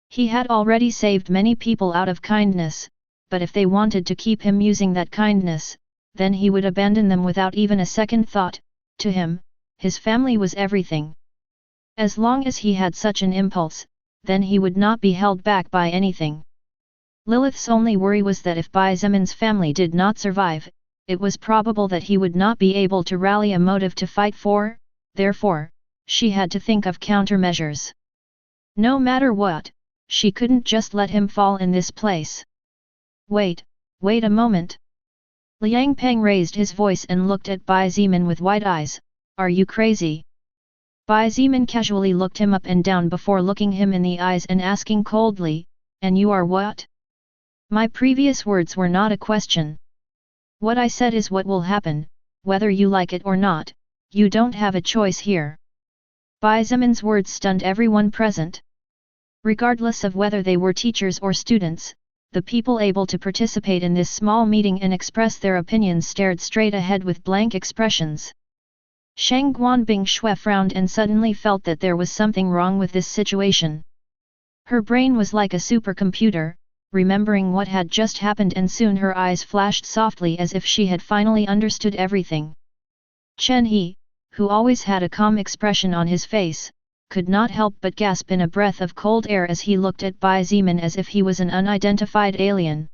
He had already saved many people out of kindness, but if they wanted to keep him using that kindness, then he would abandon them without even a second thought. To him, his family was everything. As long as he had such an impulse, then he would not be held back by anything. Lilith's only worry was that if Bai Zimin's family did not survive, it was probable that he would not be able to rally a motive to fight for, therefore, she had to think of countermeasures. No matter what, she couldn't just let him fall in this place. Wait a moment. Liang Peng raised his voice and looked at Bai Zimin with wide eyes. Are you crazy? Bai Zimin casually looked him up and down before looking him in the eyes and asking coldly, and you are what? My previous words were not a question. What I said is what will happen, whether you like it or not. You don't have a choice here. Bai Zimin's words stunned everyone present. Regardless of whether they were teachers or students, the people able to participate in this small meeting and express their opinions stared straight ahead with blank expressions. Shang Guanbing Shui frowned and suddenly felt that there was something wrong with this situation. Her brain was like a supercomputer, remembering what had just happened, and soon her eyes flashed softly as if she had finally understood everything. Chen He, who always had a calm expression on his face, could not help but gasp in a breath of cold air as he looked at Bai Zimin as if he was an unidentified alien.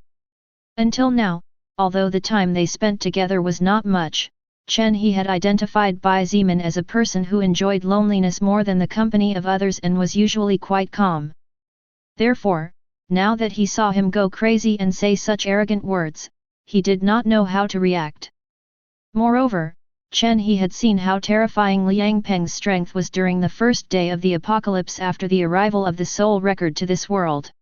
Until now, although the time they spent together was not much, Chen He had identified Bai Zimin as a person who enjoyed loneliness more than the company of others and was usually quite calm. Therefore, now that he saw him go crazy and say such arrogant words, he did not know how to react. Moreover, Chen He had seen how terrifying Liang Peng's strength was during the first day of the apocalypse after the arrival of the soul record to this world.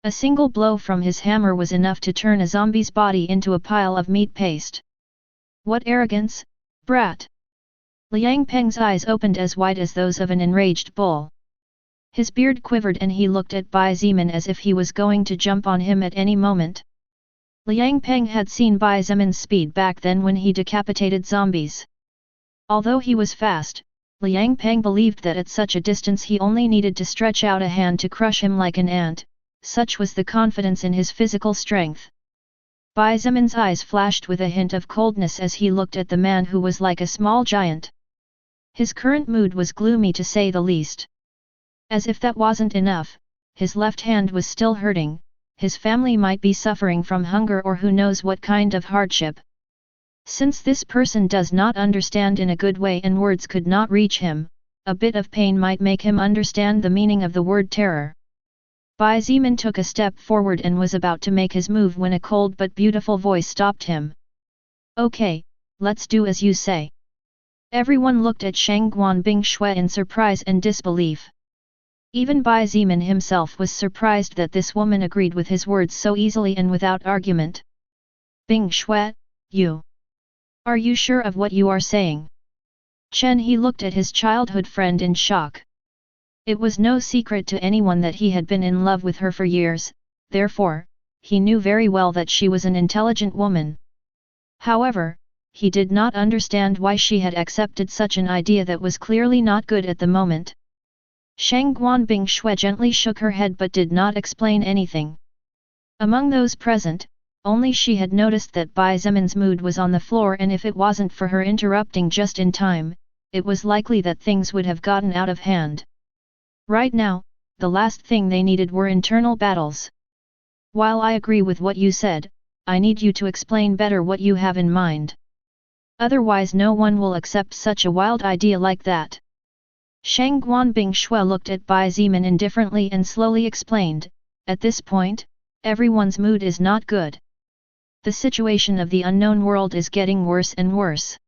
A single blow from his hammer was enough to turn a zombie's body into a pile of meat paste. What arrogance, brat! Liang Peng's eyes opened as wide as those of an enraged bull. His beard quivered and he looked at Bai Zimin as if he was going to jump on him at any moment. Liang Peng had seen Bai Zimin's speed back then when he decapitated zombies. Although he was fast, Liang Peng believed that at such a distance he only needed to stretch out a hand to crush him like an ant, such was the confidence in his physical strength. Bai Zimin's eyes flashed with a hint of coldness as he looked at the man who was like a small giant. His current mood was gloomy to say the least. As if that wasn't enough, his left hand was still hurting, his family might be suffering from hunger or who knows what kind of hardship. Since this person does not understand in a good way and words could not reach him, a bit of pain might make him understand the meaning of the word terror. Bai Zimin took a step forward and was about to make his move when a cold but beautiful voice stopped him. Okay, let's do as you say. Everyone looked at Shangguan Bingshui in surprise and disbelief. Even Bai Zimin himself was surprised that this woman agreed with his words so easily and without argument. Bingshui, you. Are you sure of what you are saying? Chen He looked at his childhood friend in shock. It was no secret to anyone that he had been in love with her for years, therefore, he knew very well that she was an intelligent woman. However, he did not understand why she had accepted such an idea that was clearly not good at the moment. Shangguan Bingshui gently shook her head but did not explain anything. Among those present, only she had noticed that Bai Zimin's mood was on the floor, and if it wasn't for her interrupting just in time, it was likely that things would have gotten out of hand. Right now, the last thing they needed were internal battles. While I agree with what you said, I need you to explain better what you have in mind. Otherwise no one will accept such a wild idea like that. Shangguan Bingshui looked at Bai Zimin indifferently and slowly explained, at this point, everyone's mood is not good. The situation of the unknown world is getting worse and worse.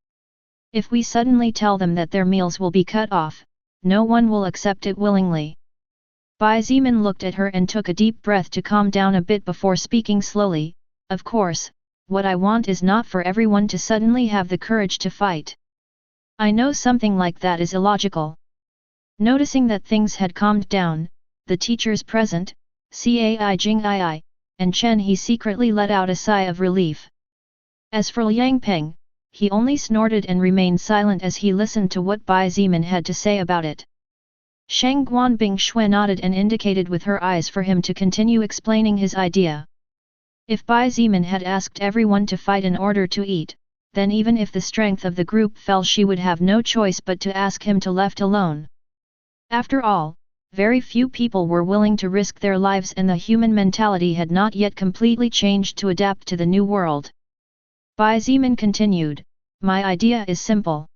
If we suddenly tell them that their meals will be cut off, no one will accept it willingly. Bai Zimin looked at her and took a deep breath to calm down a bit before speaking slowly. Of course, what I want is not for everyone to suddenly have the courage to fight. I know something like that is illogical. Noticing that things had calmed down, the teachers present, Cai Jingii, and Chen He secretly let out a sigh of relief. As for Liang Peng, he only snorted and remained silent as he listened to what Bai Zimin had to say about it. Shangguan Bingshui nodded and indicated with her eyes for him to continue explaining his idea. If Bai Zimin had asked everyone to fight in order to eat, then even if the strength of the group fell she would have no choice but to ask him to left alone. After all, very few people were willing to risk their lives and the human mentality had not yet completely changed to adapt to the new world. Bai Zimin continued, my idea is simple.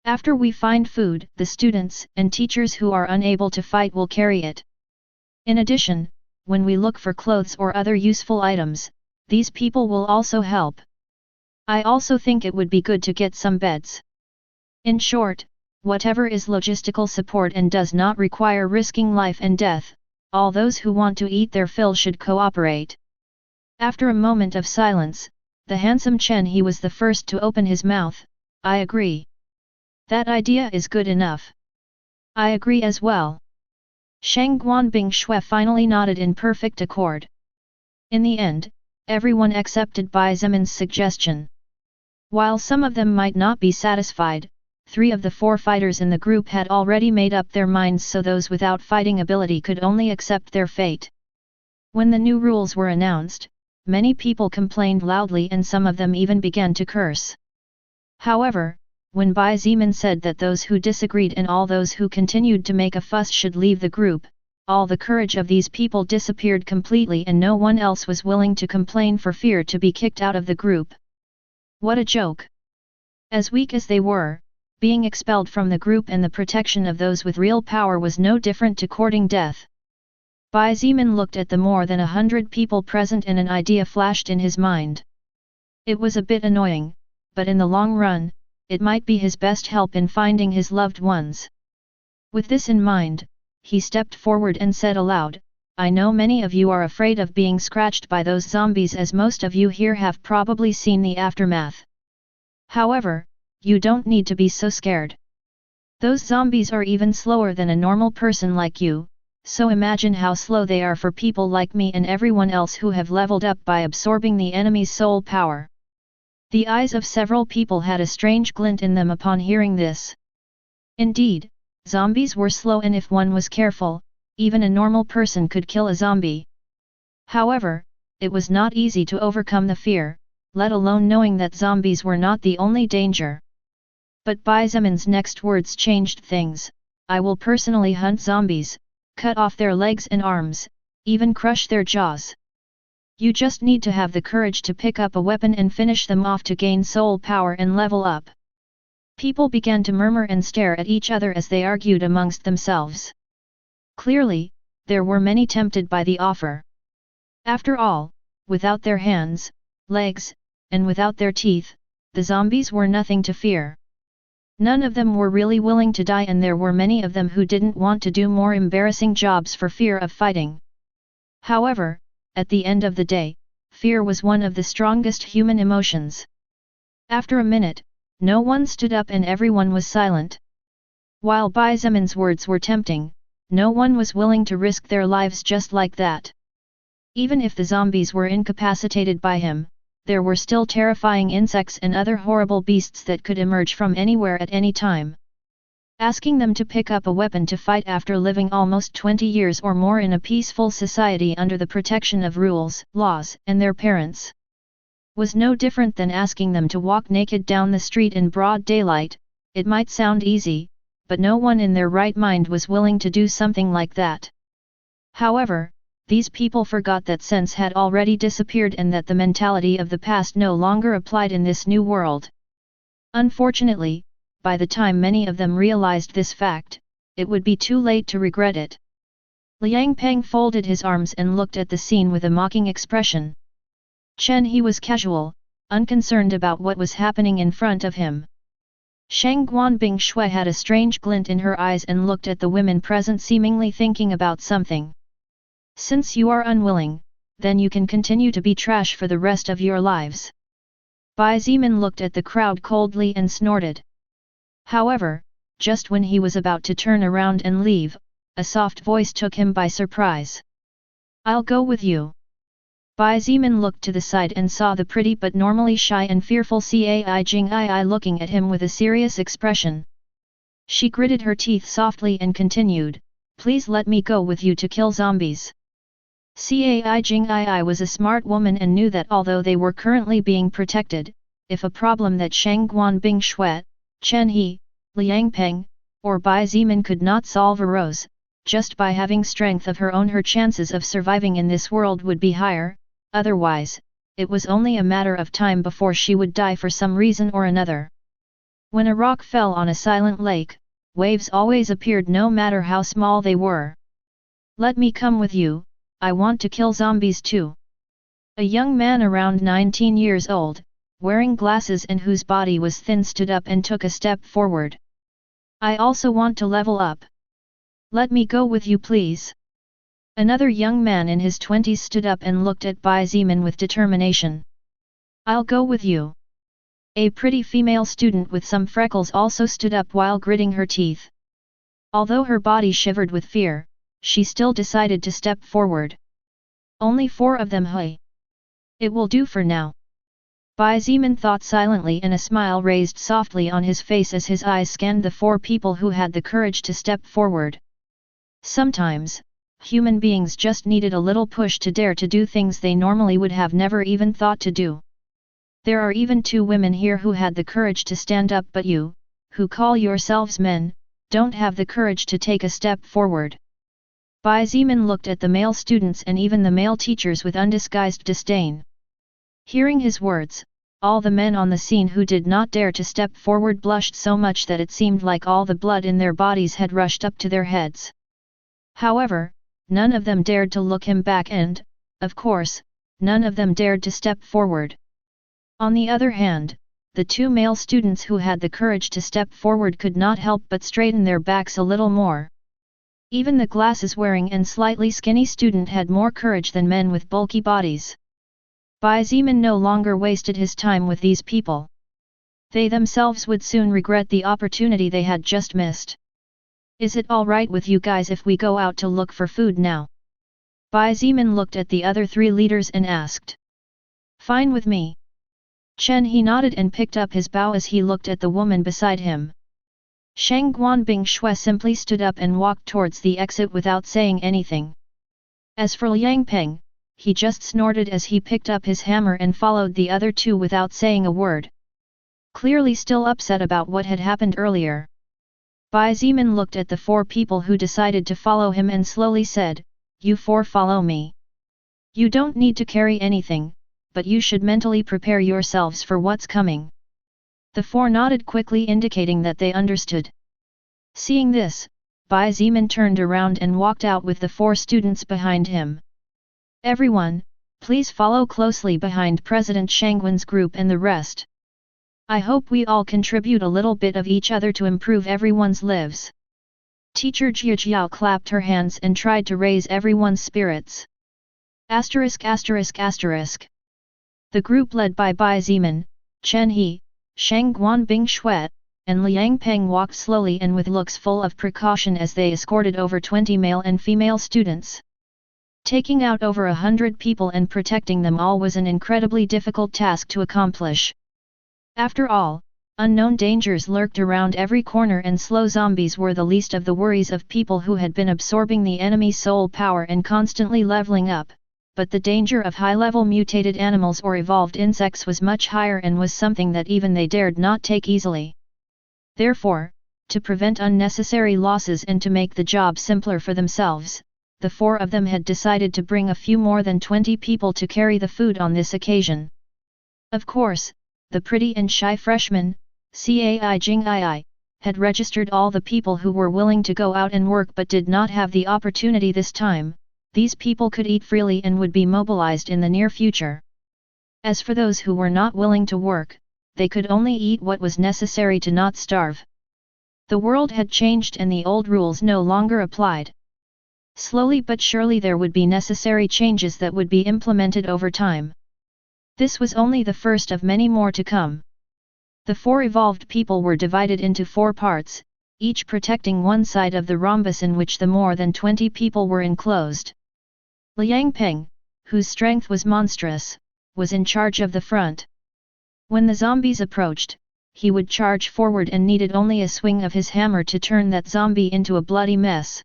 After we find food, the students and teachers who are unable to fight will carry it. In addition, when we look for clothes or other useful items, these people will also help. I also think it would be good to get some beds. In short, whatever is logistical support and does not require risking life and death, all those who want to eat their fill should cooperate. After a moment of silence, the handsome Chen He was the first to open his mouth. I agree. That idea is good enough. I agree as well. Shangguan Bingshui finally nodded in perfect accord. In the end, everyone accepted Bai Zimin's suggestion. While some of them might not be satisfied, 3 of the 4 fighters in the group had already made up their minds, so those without fighting ability could only accept their fate. When the new rules were announced, many people complained loudly and some of them even began to curse. However, when Bai Zimin said that those who disagreed and all those who continued to make a fuss should leave the group, all the courage of these people disappeared completely and no one else was willing to complain for fear to be kicked out of the group. What a joke! As weak as they were, being expelled from the group and the protection of those with real power was no different to courting death. Bai Zimin looked at the more than 100 people present and an idea flashed in his mind. It was a bit annoying, but in the long run, it might be his best help in finding his loved ones. With this in mind, he stepped forward and said aloud, I know many of you are afraid of being scratched by those zombies, as most of you here have probably seen the aftermath. However, you don't need to be so scared. Those zombies are even slower than a normal person like you, so imagine how slow they are for people like me and everyone else who have leveled up by absorbing the enemy's soul power. The eyes of several people had a strange glint in them upon hearing this. Indeed, zombies were slow, and if one was careful, even a normal person could kill a zombie. However, it was not easy to overcome the fear, let alone knowing that zombies were not the only danger. But Bai Zimin's next words changed things. I will personally hunt zombies, cut off their legs and arms, even crush their jaws. You just need to have the courage to pick up a weapon and finish them off to gain soul power and level up. People began to murmur and stare at each other as they argued amongst themselves. Clearly, there were many tempted by the offer. After all, without their hands, legs, and without their teeth, the zombies were nothing to fear. None of them were really willing to die, and there were many of them who didn't want to do more embarrassing jobs for fear of fighting. However, at the end of the day, fear was one of the strongest human emotions. After a minute, no one stood up and everyone was silent. While Bai Zemin's words were tempting, no one was willing to risk their lives just like that. Even if the zombies were incapacitated by him, there were still terrifying insects and other horrible beasts that could emerge from anywhere at any time. Asking them to pick up a weapon to fight after living almost 20 years or more in a peaceful society under the protection of rules, laws, and their parents, was no different than asking them to walk naked down the street in broad daylight. It might sound easy, but no one in their right mind was willing to do something like that. However, these people forgot that sense had already disappeared and that the mentality of the past no longer applied in this new world. Unfortunately, by the time many of them realized this fact, it would be too late to regret it. Liang Peng folded his arms and looked at the scene with a mocking expression. Chen He was casual, unconcerned about what was happening in front of him. Shang Guanbing Shui had a strange glint in her eyes and looked at the women present, seemingly thinking about something. Since you are unwilling, then you can continue to be trash for the rest of your lives. Bai Zemin looked at the crowd coldly and snorted. However, just when he was about to turn around and leave, a soft voice took him by surprise. I'll go with you. Bai Zemin looked to the side and saw the pretty but normally shy and fearful Cai Jingii looking at him with a serious expression. She gritted her teeth softly and continued, please let me go with you to kill zombies. Cai Jingii was a smart woman and knew that although they were currently being protected, if a problem that Shang Guanbing Shui, Chen He, Liang Peng, or Bai Zemin could not solve arose, just by having strength of her own her chances of surviving in this world would be higher. Otherwise, it was only a matter of time before she would die for some reason or another. When a rock fell on a silent lake, waves always appeared no matter how small they were. Let me come with you, I want to kill zombies too. A young man around 19 years old, wearing glasses and whose body was thin, stood up and took a step forward. I also want to level up. Let me go with you please. Another young man in his 20s stood up and looked at Bai Zemin with determination. I'll go with you. A pretty female student with some freckles also stood up while gritting her teeth. Although her body shivered with fear, she still decided to step forward. Only 4 of them, hey. It will do for now. Bai Zemin thought silently, and a smile raised softly on his face as his eyes scanned the 4 people who had the courage to step forward. Sometimes, human beings just needed a little push to dare to do things they normally would have never even thought to do. There are even 2 women here who had the courage to stand up, but you, who call yourselves men, don't have the courage to take a step forward. Bai Zemin looked at the male students and even the male teachers with undisguised disdain. Hearing his words, all the men on the scene who did not dare to step forward blushed so much that it seemed like all the blood in their bodies had rushed up to their heads. However, none of them dared to look him back and, of course, none of them dared to step forward. On the other hand, the 2 male students who had the courage to step forward could not help but straighten their backs a little more. Even the glasses-wearing and slightly skinny student had more courage than men with bulky bodies. Bai Zemin no longer wasted his time with these people. They themselves would soon regret the opportunity they had just missed. Is it all right with you guys if we go out to look for food now? Bai Zemin looked at the other 3 leaders and asked. Fine with me. Chen He nodded and picked up his bow as he looked at the woman beside him. Shang Guanbing Shui simply stood up and walked towards the exit without saying anything. As for Liang Peng, he just snorted as he picked up his hammer and followed the other 2 without saying a word. Clearly still upset about what had happened earlier. Bai Zemin looked at the 4 people who decided to follow him and slowly said, You 4 follow me. You don't need to carry anything, but you should mentally prepare yourselves for what's coming. The four nodded quickly, indicating that they understood. Seeing this, Bai Zimin turned around and walked out with the four students behind him. Everyone, please follow closely behind President Shangwen's group and the rest. I hope we all contribute a little bit of each other to improve everyone's lives. Teacher Jiajiao clapped her hands and tried to raise everyone's spirits. Asterisk asterisk asterisk. The group led by Bai Zimin, Chen He, Shang Guanbing Shuet, and Liang Peng walked slowly and with looks full of precaution as they escorted over 20 male and female students. Taking out over 100 people and protecting them all was an incredibly difficult task to accomplish. After all, unknown dangers lurked around every corner and slow zombies were the least of the worries of people who had been absorbing the enemy's soul power and constantly leveling up, but the danger of high-level mutated animals or evolved insects was much higher and was something that even they dared not take easily. Therefore, to prevent unnecessary losses and to make the job simpler for themselves, the four of them had decided to bring a few more than 20 people to carry the food on this occasion. Of course, the pretty and shy freshman, Cai Jingii, had registered all the people who were willing to go out and work but did not have the opportunity this time. These people could eat freely and would be mobilized in the near future. As for those who were not willing to work, they could only eat what was necessary to not starve. The world had changed and the old rules no longer applied. Slowly but surely there would be necessary changes that would be implemented over time. This was only the first of many more to come. The four evolved people were divided into four parts, each protecting one side of the rhombus in which the more than 20 people were enclosed. Liang Peng, whose strength was monstrous, was in charge of the front. When the zombies approached, he would charge forward and needed only a swing of his hammer to turn that zombie into a bloody mess.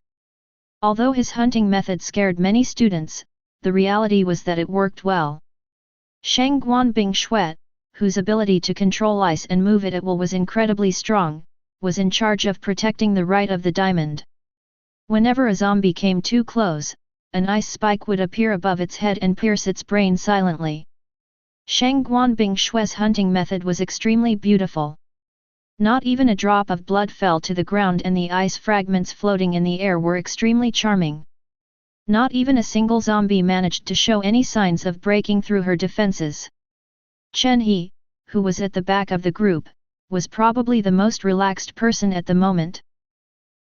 Although his hunting method scared many students, the reality was that it worked well. Shang Guanbing Shuet, whose ability to control ice and move it at will was incredibly strong, was in charge of protecting the right of the diamond. Whenever a zombie came too close, an ice spike would appear above its head and pierce its brain silently. Shang Guanbing Shue's hunting method was extremely beautiful. Not even a drop of blood fell to the ground and the ice fragments floating in the air were extremely charming. Not even a single zombie managed to show any signs of breaking through her defenses. Chen He, who was at the back of the group, was probably the most relaxed person at the moment.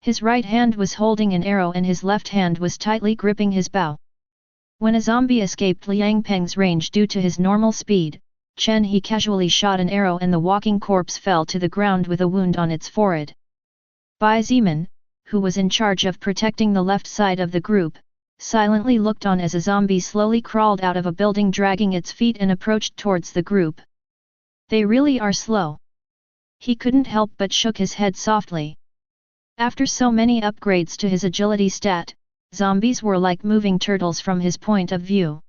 His right hand was holding an arrow and his left hand was tightly gripping his bow. When a zombie escaped Liang Peng's range due to his normal speed, Chen He casually shot an arrow and the walking corpse fell to the ground with a wound on its forehead. Bai Zimin, who was in charge of protecting the left side of the group, silently looked on as a zombie slowly crawled out of a building dragging its feet and approached towards the group. They really are slow. He couldn't help but shook his head softly. After so many upgrades to his agility stat, zombies were like moving turtles from his point of view.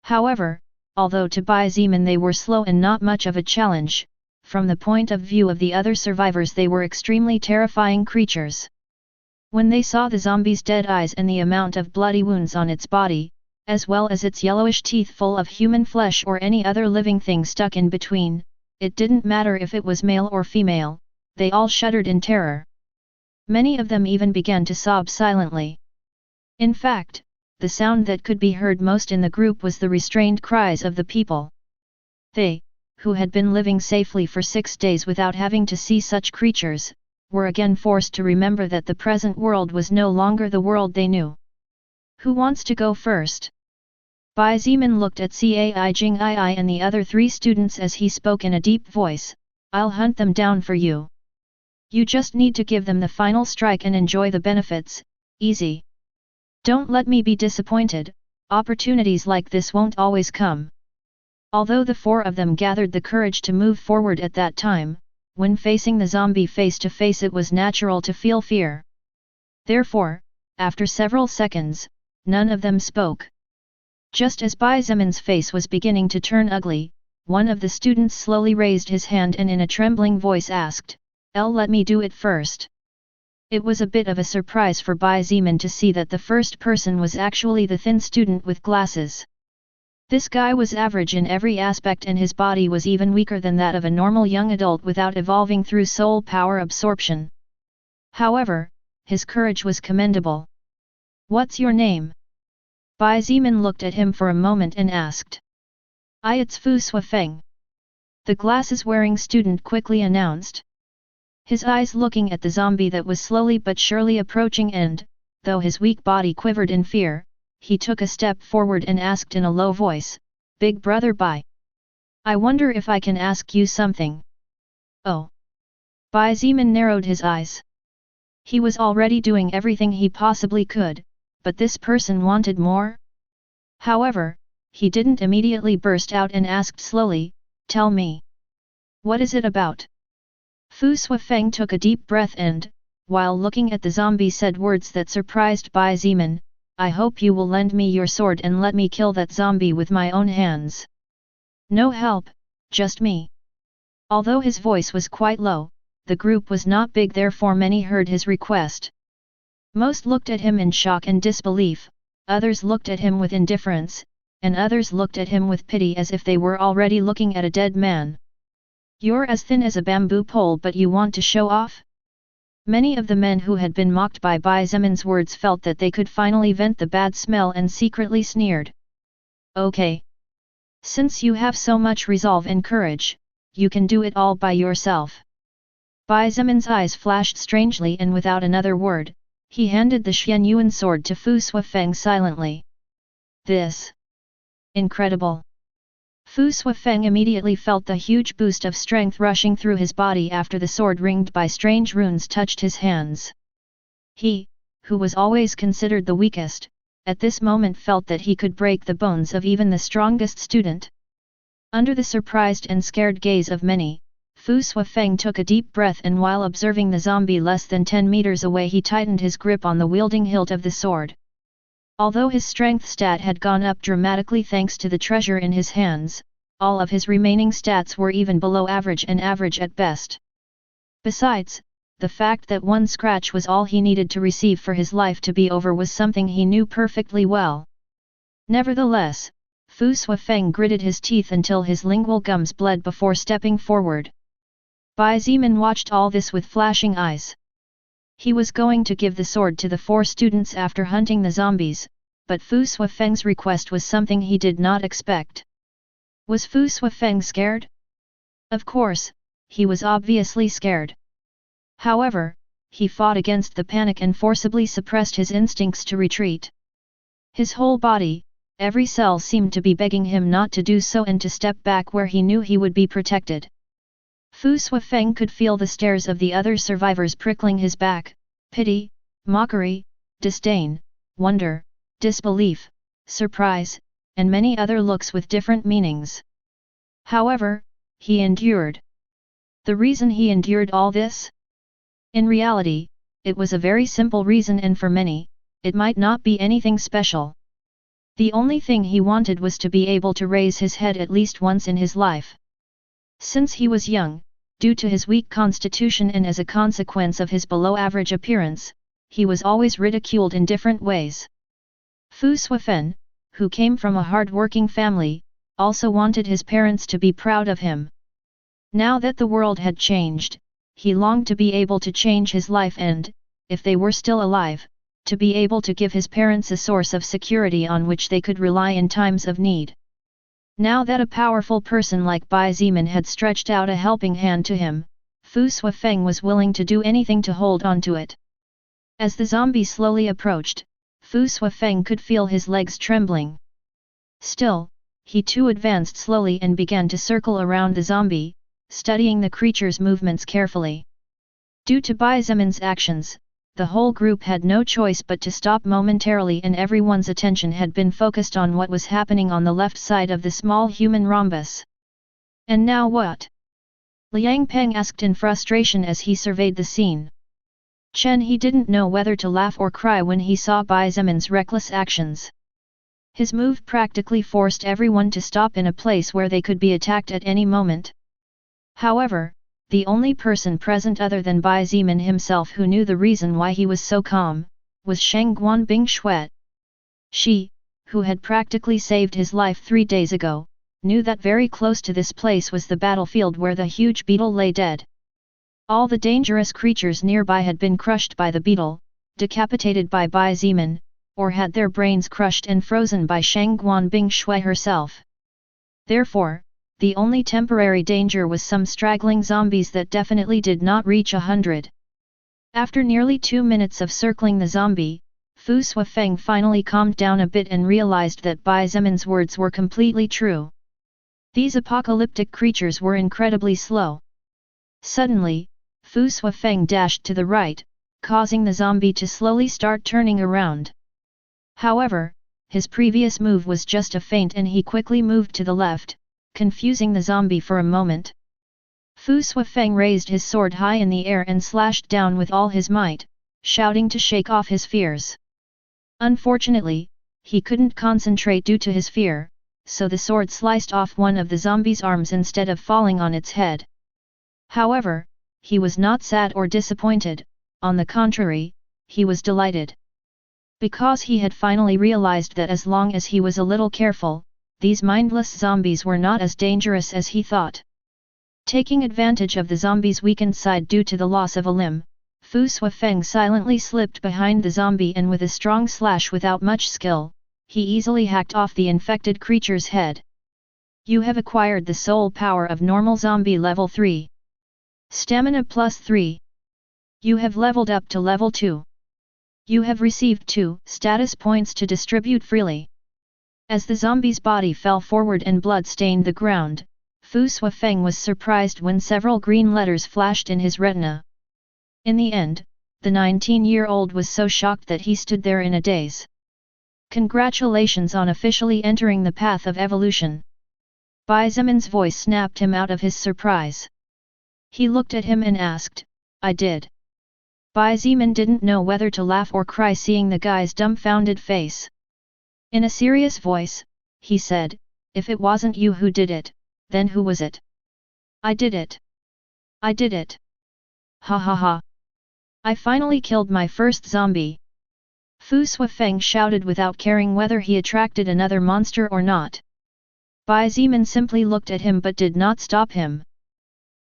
However, although to Bai Zimin they were slow and not much of a challenge, from the point of view of the other survivors they were extremely terrifying creatures. When they saw the zombie's dead eyes and the amount of bloody wounds on its body, as well as its yellowish teeth full of human flesh or any other living thing stuck in between, it didn't matter if it was male or female, they all shuddered in terror. Many of them even began to sob silently. In fact, the sound that could be heard most in the group was the restrained cries of the people. They, who had been living safely for 6 days without having to see such creatures, were again forced to remember that the present world was no longer the world they knew. Who wants to go first? Bai Zimin looked at Cai Jingii and the other 3 students as he spoke in a deep voice, "I'll hunt them down for you. You just need to give them the final strike and enjoy the benefits, easy. Don't let me be disappointed, opportunities like this won't always come." Although the 4 of them gathered the courage to move forward at that time, when facing the zombie face to face it was natural to feel fear. Therefore, after several seconds, none of them spoke. Just as Bai Zimin's face was beginning to turn ugly, one of the students slowly raised his hand and in a trembling voice asked, "Let me do it first." It was a bit of a surprise for Bai Zimin to see that the first person was actually the thin student with glasses. This guy was average in every aspect and his body was even weaker than that of a normal young adult without evolving through soul power absorption. However, his courage was commendable. "What's your name?" Bai Zimin looked at him for a moment and asked. "It's Fu Suifeng," the glasses-wearing student quickly announced. His eyes looking at the zombie that was slowly but surely approaching and, though his weak body quivered in fear, he took a step forward and asked in a low voice, "Big brother Bai. I wonder if I can ask you something." "Oh." Bai Zimin narrowed his eyes. He was already doing everything he possibly could, but this person wanted more? However, he didn't immediately burst out and asked slowly, "Tell me. What is it about?" Fu Suifeng took a deep breath and, while looking at the zombie, said words that surprised Bai Zimin, "I hope you will lend me your sword and let me kill that zombie with my own hands. No help, just me." Although his voice was quite low, the group was not big, therefore many heard his request. Most looked at him in shock and disbelief, others looked at him with indifference, and others looked at him with pity as if they were already looking at a dead man. "You're as thin as a bamboo pole but you want to show off?" Many of the men who had been mocked by Bai Zimin's words felt that they could finally vent the bad smell and secretly sneered. "Okay. Since you have so much resolve and courage, you can do it all by yourself." Bai Zimin's eyes flashed strangely and without another word, he handed the Xianyuan sword to Fu Suifeng silently. "This. Incredible." Fu Suifeng immediately felt the huge boost of strength rushing through his body after the sword ringed by strange runes touched his hands. He, who was always considered the weakest, at this moment felt that he could break the bones of even the strongest student. Under the surprised and scared gaze of many, Fu Suifeng took a deep breath and while observing the zombie less than 10 meters away he tightened his grip on the wielding hilt of the sword. Although his strength stat had gone up dramatically thanks to the treasure in his hands, all of his remaining stats were even below average and average at best. Besides, the fact that one scratch was all he needed to receive for his life to be over was something he knew perfectly well. Nevertheless, Fu Suifeng gritted his teeth until his lingual gums bled before stepping forward. Bai Zimin watched all this with flashing eyes. He was going to give the sword to the 4 students after hunting the zombies, but Fu Suifeng's request was something he did not expect. Was Fu Suifeng scared? Of course, he was obviously scared. However, he fought against the panic and forcibly suppressed his instincts to retreat. His whole body, every cell seemed to be begging him not to do so and to step back where he knew he would be protected. Fu Suifeng could feel the stares of the other survivors prickling his back, pity, mockery, disdain, wonder, disbelief, surprise, and many other looks with different meanings. However, he endured. The reason he endured all this? In reality, it was a very simple reason and for many, it might not be anything special. The only thing he wanted was to be able to raise his head at least once in his life. Since he was young, due to his weak constitution and as a consequence of his below-average appearance, he was always ridiculed in different ways. Fu Suifeng, who came from a hard-working family, also wanted his parents to be proud of him. Now that the world had changed, he longed to be able to change his life and, if they were still alive, to be able to give his parents a source of security on which they could rely in times of need. Now that a powerful person like Bai Zimin had stretched out a helping hand to him, Fu Suifeng was willing to do anything to hold on to it. As the zombie slowly approached, Fu Suifeng could feel his legs trembling. Still, he too advanced slowly and began to circle around the zombie, studying the creature's movements carefully. Due to Bai Zimin's actions, the whole group had no choice but to stop momentarily and everyone's attention had been focused on what was happening on the left side of the small human rhombus. And now what? Liang Peng asked in frustration as he surveyed the scene. He didn't know whether to laugh or cry when he saw Bai Zimin's reckless actions. His move practically forced everyone to stop in a place where they could be attacked at any moment. However, the only person present other than Bai Zimin himself who knew the reason why he was so calm, was Shang Guanbing Xuet. She, who had practically saved his life 3 days ago, knew that very close to this place was the battlefield where the huge beetle lay dead. All the dangerous creatures nearby had been crushed by the beetle, decapitated by Bai Zimin, or had their brains crushed and frozen by Shangguan Bingshui herself. Therefore, the only temporary danger was some straggling zombies that definitely did not reach 100. After nearly 2 minutes of circling the zombie, Fu Suifeng finally calmed down a bit and realized that Bai Zimin's words were completely true. These apocalyptic creatures were incredibly slow. Suddenly, Fu Suifeng dashed to the right, causing the zombie to slowly start turning around. However, his previous move was just a feint and he quickly moved to the left, confusing the zombie for a moment. Fu Suifeng raised his sword high in the air and slashed down with all his might, shouting to shake off his fears. Unfortunately, he couldn't concentrate due to his fear, so the sword sliced off one of the zombie's arms instead of falling on its head. However, he was not sad or disappointed, on the contrary, he was delighted. Because he had finally realized that as long as he was a little careful, these mindless zombies were not as dangerous as he thought. Taking advantage of the zombie's weakened side due to the loss of a limb, Fu Suifeng silently slipped behind the zombie and with a strong slash without much skill, he easily hacked off the infected creature's head. You have acquired the soul power of normal zombie level 3. Stamina plus 3. You have leveled up to level 2. You have received 2 status points to distribute freely. As the zombie's body fell forward and blood stained the ground, Fu Suifeng was surprised when several green letters flashed in his retina. In the end, the 19-year-old was so shocked that he stood there in a daze. Congratulations on officially entering the path of evolution. Bai Zimin's voice snapped him out of his surprise. He looked at him and asked, I did. Bai Zimin didn't know whether to laugh or cry seeing the guy's dumbfounded face. In a serious voice, he said, if it wasn't you who did it, then who was it? I did it. I did it. Ha ha ha. I finally killed my first zombie. Fu Suifeng shouted without caring whether he attracted another monster or not. Bai Zimin simply looked at him but did not stop him.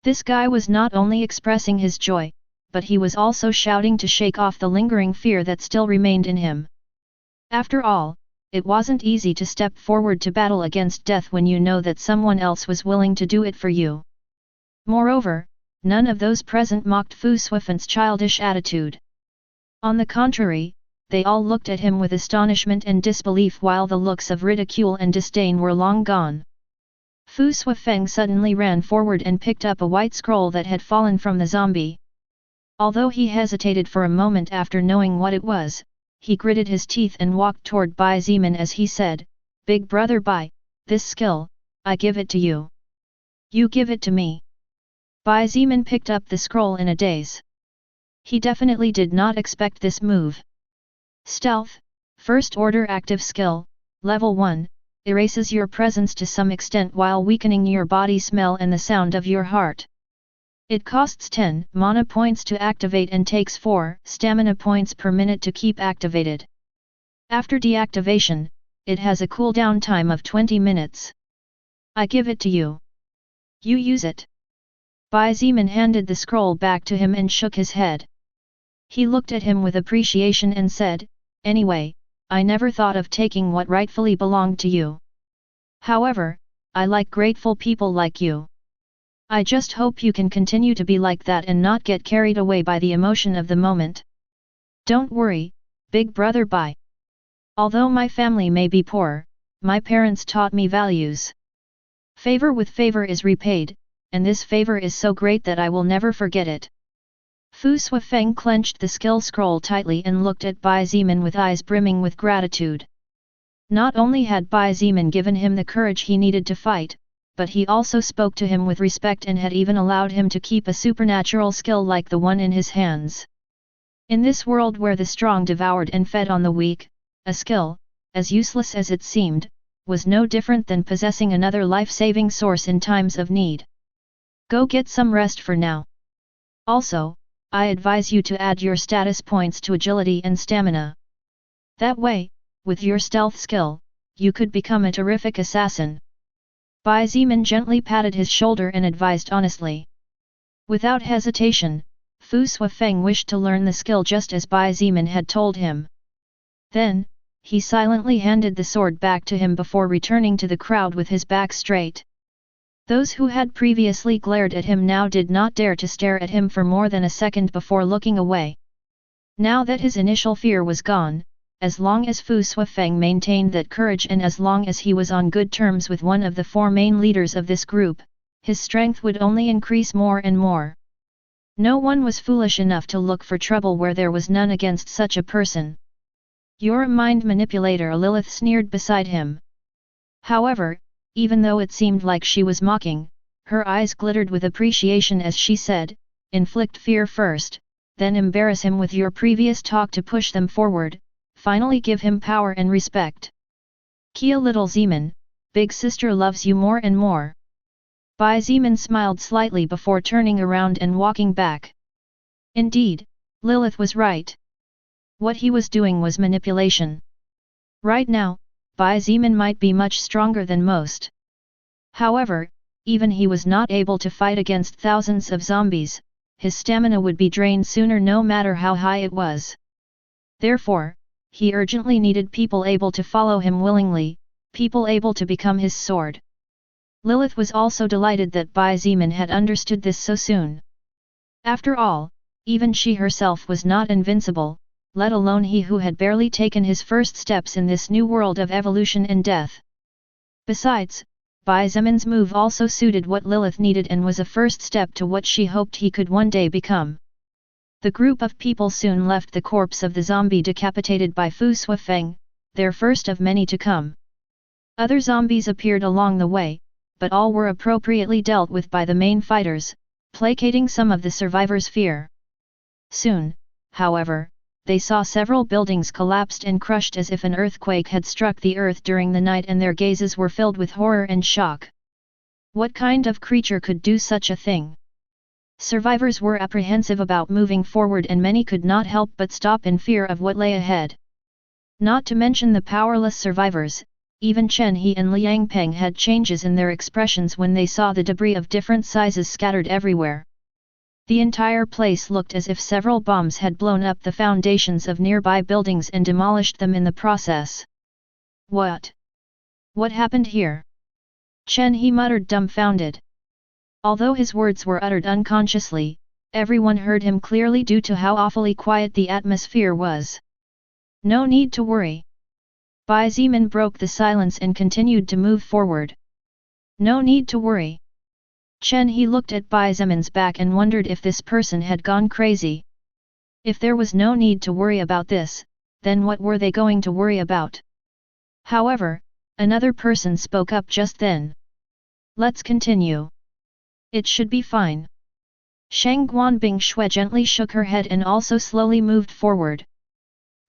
This guy was not only expressing his joy, but he was also shouting to shake off the lingering fear that still remained in him. After all, it wasn't easy to step forward to battle against death when you know that someone else was willing to do it for you. Moreover, none of those present mocked Fu Suifeng's childish attitude. On the contrary, they all looked at him with astonishment and disbelief while the looks of ridicule and disdain were long gone. Fu Suifeng suddenly ran forward and picked up a white scroll that had fallen from the zombie. Although he hesitated for a moment after knowing what it was, he gritted his teeth and walked toward Bai Zimin as he said, Big brother Bai, this skill, I give it to you. You give it to me. Bai Zimin picked up the scroll in a daze. He definitely did not expect this move. Stealth, First Order Active Skill, Level 1, erases your presence to some extent while weakening your body smell and the sound of your heart. It costs 10 mana points to activate and takes 4 stamina points per minute to keep activated. After deactivation, it has a cooldown time of 20 minutes. I give it to you. You use it. Bai Zimin handed the scroll back to him and shook his head. He looked at him with appreciation and said, Anyway, I never thought of taking what rightfully belonged to you. However, I like grateful people like you. I just hope you can continue to be like that and not get carried away by the emotion of the moment. Don't worry, big brother Bai. Although my family may be poor, my parents taught me values. Favor with favor is repaid, and this favor is so great that I will never forget it. Fu Suifeng clenched the skill scroll tightly and looked at Bai Zimin with eyes brimming with gratitude. Not only had Bai Zimin given him the courage he needed to fight, but he also spoke to him with respect and had even allowed him to keep a supernatural skill like the one in his hands. In this world where the strong devoured and fed on the weak, a skill, as useless as it seemed, was no different than possessing another life-saving source in times of need. Go get some rest for now. Also, I advise you to add your status points to agility and stamina. That way, with your stealth skill, you could become a terrific assassin. Bai Zimin gently patted his shoulder and advised honestly. Without hesitation, Fu Suifeng wished to learn the skill just as Bai Zimin had told him. Then, he silently handed the sword back to him before returning to the crowd with his back straight. Those who had previously glared at him now did not dare to stare at him for more than a second before looking away. Now that his initial fear was gone, as long as Fu Suifeng maintained that courage and as long as he was on good terms with one of the four main leaders of this group, his strength would only increase more and more. No one was foolish enough to look for trouble where there was none against such a person. "You're a mind manipulator," Lilith sneered beside him. However, even though it seemed like she was mocking, her eyes glittered with appreciation as she said, "Inflict fear first, then embarrass him with your previous talk to push them forward, finally give him power and respect. Kia little Zeman, big sister loves you more and more." Bai Zeman smiled slightly before turning around and walking back. Indeed, Lilith was right. What he was doing was manipulation. Right now, Bai Zeman might be much stronger than most. However, even he was not able to fight against thousands of zombies, his stamina would be drained sooner no matter how high it was. Therefore, he urgently needed people able to follow him willingly, people able to become his sword. Lilith was also delighted that Bai Zeman had understood this so soon. After all, even she herself was not invincible, let alone he who had barely taken his first steps in this new world of evolution and death. Besides, Bai Zeman's move also suited what Lilith needed and was a first step to what she hoped he could one day become. The group of people soon left the corpse of the zombie decapitated by Fu Suifeng, their first of many to come. Other zombies appeared along the way, but all were appropriately dealt with by the main fighters, placating some of the survivors' fear. Soon, however, they saw several buildings collapsed and crushed as if an earthquake had struck the earth during the night, and their gazes were filled with horror and shock. What kind of creature could do such a thing? Survivors were apprehensive about moving forward, and many could not help but stop in fear of what lay ahead. Not to mention the powerless survivors, even Chen He and Liang Peng had changes in their expressions when they saw the debris of different sizes scattered everywhere. The entire place looked as if several bombs had blown up the foundations of nearby buildings and demolished them in the process. What? What happened here? Chen He muttered, dumbfounded. Although his words were uttered unconsciously, everyone heard him clearly due to how awfully quiet the atmosphere was. No need to worry. Bai Zeman broke the silence and continued to move forward. No need to worry. Chen He looked at Bai Zeman's back and wondered if this person had gone crazy. If there was no need to worry about this, then what were they going to worry about? However, another person spoke up just then. Let's continue. It should be fine. Shang Guanbing Shui gently shook her head and also slowly moved forward.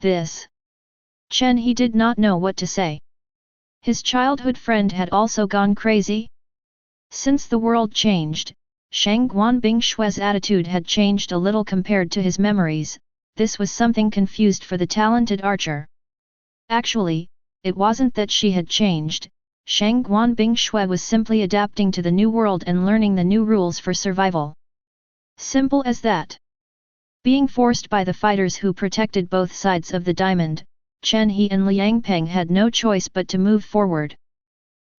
This. Chen He did not know what to say. His childhood friend had also gone crazy? Since the world changed, Shang Guanbing Shui's attitude had changed a little compared to his memories. This was something confused for the talented archer. Actually, it wasn't that she had changed. Shang Guanbing Shui was simply adapting to the new world and learning the new rules for survival. Simple as that. Being forced by the fighters who protected both sides of the diamond, Chen He and Liang Peng had no choice but to move forward.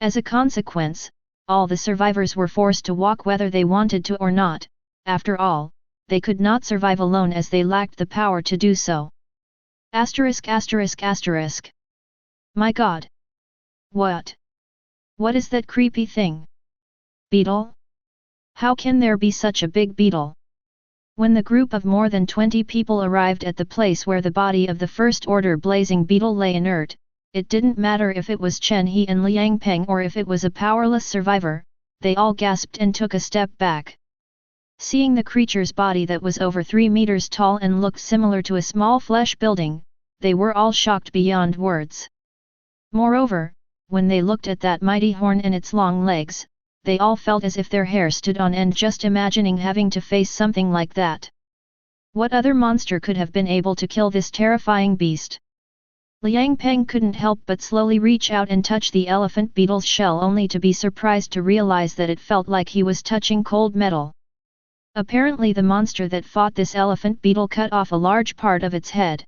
As a consequence, all the survivors were forced to walk whether they wanted to or not. After all, they could not survive alone as they lacked the power to do so. Asterisk asterisk asterisk. My God! What? What is that creepy thing? Beetle? How can there be such a big beetle? When the group of more than 20 people arrived at the place where the body of the First Order blazing beetle lay inert, it didn't matter if it was Chen He and Liang Peng or if it was a powerless survivor, they all gasped and took a step back. Seeing the creature's body that was over 3 meters tall and looked similar to a small flesh building, they were all shocked beyond words. Moreover, when they looked at that mighty horn and its long legs, they all felt as if their hair stood on end just imagining having to face something like that. What other monster could have been able to kill this terrifying beast? Liang Peng couldn't help but slowly reach out and touch the elephant beetle's shell, only to be surprised to realize that it felt like he was touching cold metal. Apparently the monster that fought this elephant beetle cut off a large part of its head.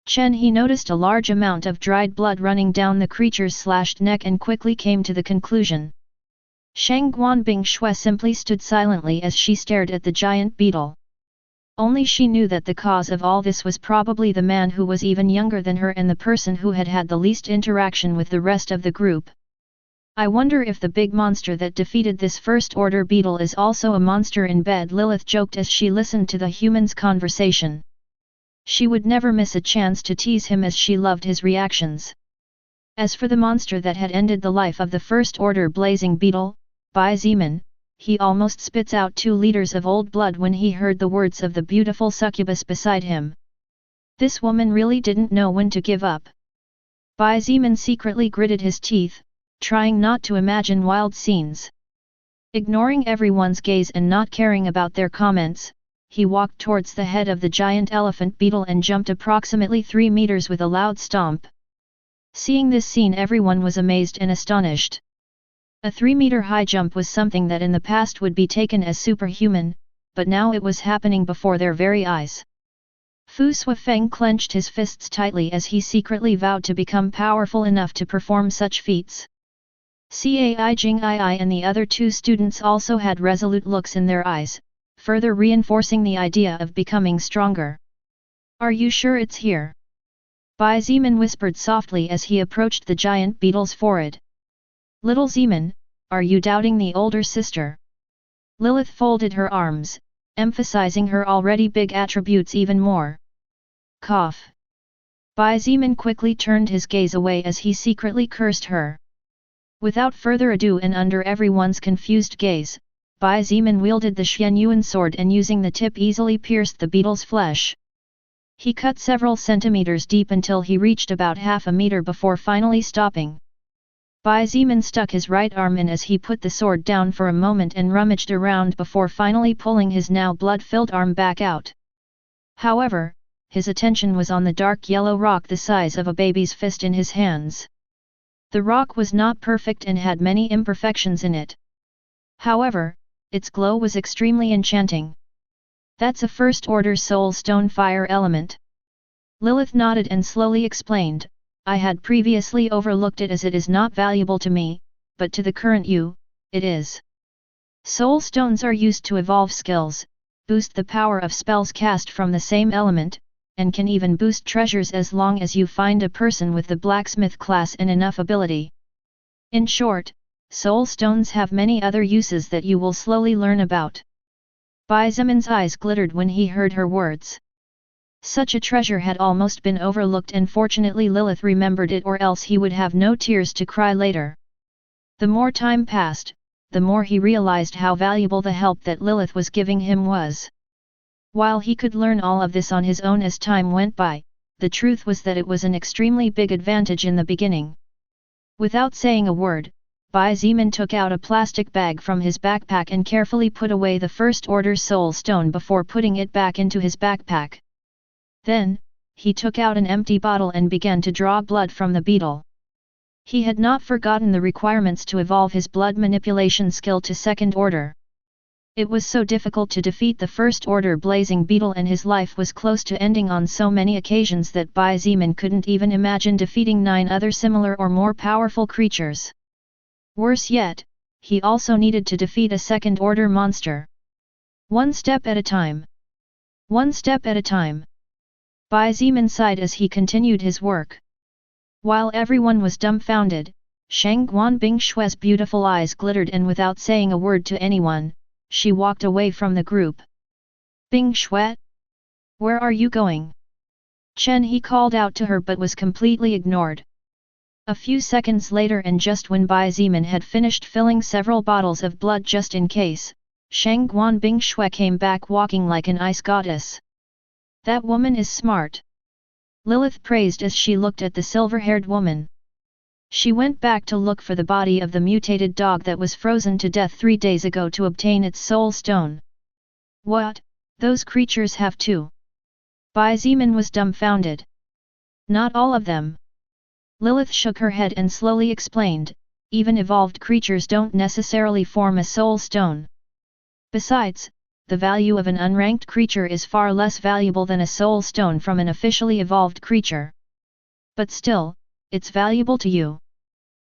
He noticed a large amount of dried blood running down the creature's slashed neck and quickly came to the conclusion. Shang Guanbing Shui simply stood silently as she stared at the giant beetle. Only she knew that the cause of all this was probably the man who was even younger than her and the person who had had the least interaction with the rest of the group. I wonder if the big monster that defeated this first-order beetle is also a monster in bed, Lilith joked as she listened to the human's conversation. She would never miss a chance to tease him as she loved his reactions. As for the monster that had ended the life of the first-order blazing beetle, Bai Zeman, he almost spits out 2 liters of old blood when he heard the words of the beautiful succubus beside him. This woman really didn't know when to give up. Bai Zeman secretly gritted his teeth, trying not to imagine wild scenes. Ignoring everyone's gaze and not caring about their comments, he walked towards the head of the giant elephant beetle and jumped approximately 3 meters with a loud stomp. Seeing this scene, everyone was amazed and astonished. A 3-meter high jump was something that in the past would be taken as superhuman, but now it was happening before their very eyes. Fu Suifeng clenched his fists tightly as he secretly vowed to become powerful enough to perform such feats. Cai Jing Ai and the other 2 students also had resolute looks in their eyes, further reinforcing the idea of becoming stronger. Are you sure it's here? Bai Zeman whispered softly as he approached the giant beetle's forehead. Little Zeman, are you doubting the older sister? Lilith folded her arms, emphasizing her already big attributes even more. Cough. Bai Zeman quickly turned his gaze away as he secretly cursed her. Without further ado and under everyone's confused gaze, Bai Zeman wielded the Xianyuan sword and using the tip easily pierced the beetle's flesh. He cut several centimeters deep until he reached about half a meter before finally stopping. Bai Zeman stuck his right arm in as he put the sword down for a moment and rummaged around before finally pulling his now blood-filled arm back out. However, his attention was on the dark yellow rock the size of a baby's fist in his hands. The rock was not perfect and had many imperfections in it. However, its glow was extremely enchanting. That's a first-order soul stone fire element. Lilith nodded and slowly explained, I had previously overlooked it as it is not valuable to me, but to the current you, it is. Soul stones are used to evolve skills, boost the power of spells cast from the same element, and can even boost treasures as long as you find a person with the blacksmith class and enough ability. In short, soul stones have many other uses that you will slowly learn about. Bai Zeman's eyes glittered when he heard her words. Such a treasure had almost been overlooked and fortunately Lilith remembered it or else he would have no tears to cry later. The more time passed, the more he realized how valuable the help that Lilith was giving him was. While he could learn all of this on his own as time went by, the truth was that it was an extremely big advantage in the beginning. Without saying a word, Bai Zeman took out a plastic bag from his backpack and carefully put away the first-order soul stone before putting it back into his backpack. Then, he took out an empty bottle and began to draw blood from the beetle. He had not forgotten the requirements to evolve his blood manipulation skill to second order. It was so difficult to defeat the first-order blazing beetle and his life was close to ending on so many occasions that Bai Zeman couldn't even imagine defeating 9 other similar or more powerful creatures. Worse yet, he also needed to defeat a second-order monster. One step at a time. One step at a time. Bai Zeman sighed as he continued his work. While everyone was dumbfounded, Shang Guanbing Shui's beautiful eyes glittered and without saying a word to anyone, she walked away from the group. Bing Shui? Where are you going? He called out to her but was completely ignored. A few seconds later and just when Bai Zeman had finished filling several bottles of blood just in case, Shang Guanbing Shui came back walking like an ice goddess. That woman is smart. Lilith praised as she looked at the silver-haired woman. She went back to look for the body of the mutated dog that was frozen to death 3 days ago to obtain its soul stone. What, those creatures have too? Bai Zeman was dumbfounded. Not all of them. Lilith shook her head and slowly explained, even evolved creatures don't necessarily form a soul stone. Besides, the value of an unranked creature is far less valuable than a soul stone from an officially evolved creature. But still, it's valuable to you.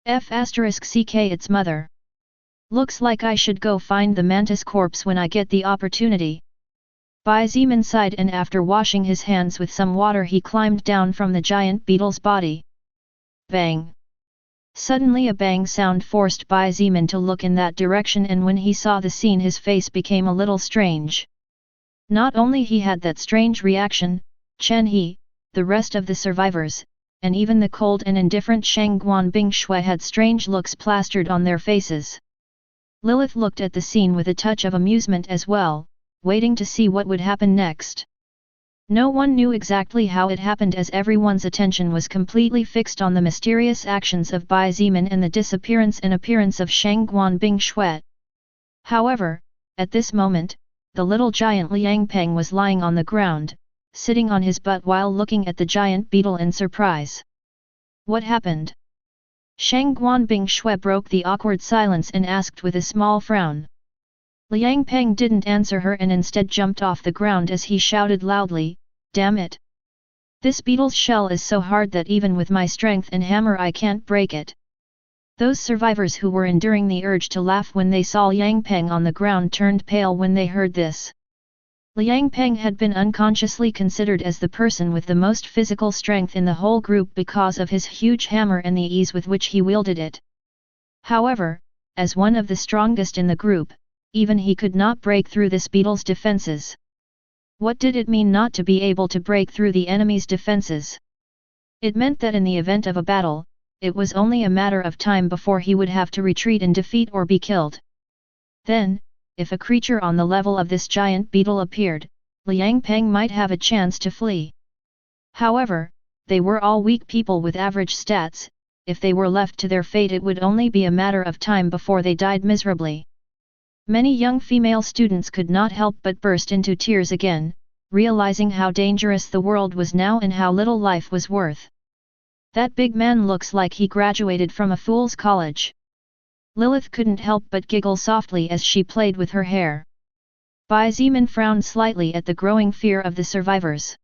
*CK its mother. Looks like I should go find the mantis corpse when I get the opportunity. Bai Zeman sighed, and after washing his hands with some water he climbed down from the giant beetle's body. Bang! Suddenly a bang sound forced Bai Zeman to look in that direction, and when he saw the scene his face became a little strange. Not only he had that strange reaction, Chen He, the rest of the survivors, and even the cold and indifferent Shangguan Bingshui had strange looks plastered on their faces. Lilith looked at the scene with a touch of amusement as well, waiting to see what would happen next. No one knew exactly how it happened, as everyone's attention was completely fixed on the mysterious actions of Bai Zeman and the disappearance and appearance of Shangguan Bingshui. However, at this moment, the little giant Liang Peng was lying on the ground, sitting on his butt while looking at the giant beetle in surprise. What happened? Shangguan Bingshui broke the awkward silence and asked with a small frown. Liang Peng didn't answer her and instead jumped off the ground as he shouted loudly, "Damn it! This beetle's shell is so hard that even with my strength and hammer I can't break it." Those survivors who were enduring the urge to laugh when they saw Liang Peng on the ground turned pale when they heard this. Liang Peng had been unconsciously considered as the person with the most physical strength in the whole group because of his huge hammer and the ease with which he wielded it. However, as one of the strongest in the group, even he could not break through this beetle's defenses. What did it mean not to be able to break through the enemy's defenses? It meant that in the event of a battle, it was only a matter of time before he would have to retreat in defeat or be killed. Then, if a creature on the level of this giant beetle appeared, Liang Peng might have a chance to flee. However, they were all weak people with average stats. If they were left to their fate, it would only be a matter of time before they died miserably. Many young female students could not help but burst into tears again, realizing how dangerous the world was now and how little life was worth. That big man looks like he graduated from a fool's college. Lilith couldn't help but giggle softly as she played with her hair. Bai Zeman frowned slightly at the growing fear of the survivors.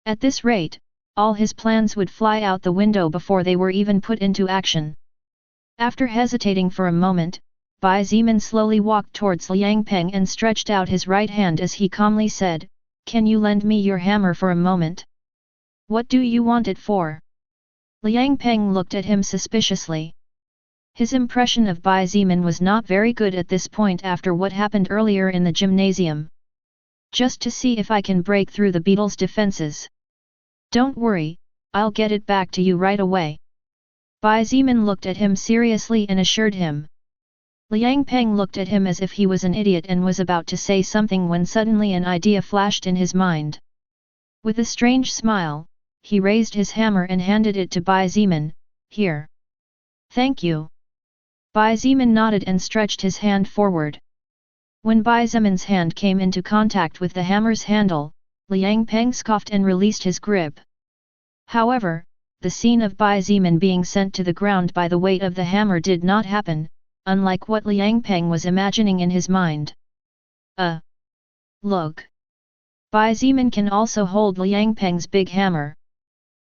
At this rate, all his plans would fly out the window before they were even put into action. After hesitating for a moment, Bai Zeman slowly walked towards Liang Peng and stretched out his right hand as he calmly said, "Can you lend me your hammer for a moment?" "What do you want it for?" Liang Peng looked at him suspiciously. His impression of Bai Zeman was not very good at this point after what happened earlier in the gymnasium. "Just to see if I can break through the beetle's defenses." "Don't worry, I'll get it back to you right away." Bai Zeman looked at him seriously and assured him. Liang Peng looked at him as if he was an idiot and was about to say something when suddenly an idea flashed in his mind. With a strange smile, he raised his hammer and handed it to Bai Zeman. "Here." "Thank you." Bai Zeman nodded and stretched his hand forward. When Bai Zeman's hand came into contact with the hammer's handle, Liang Peng scoffed and released his grip. However, the scene of Bai Zeman being sent to the ground by the weight of the hammer did not happen, unlike what Liang Peng was imagining in his mind. Look! Bai Zeman can also hold Liang Peng's big hammer.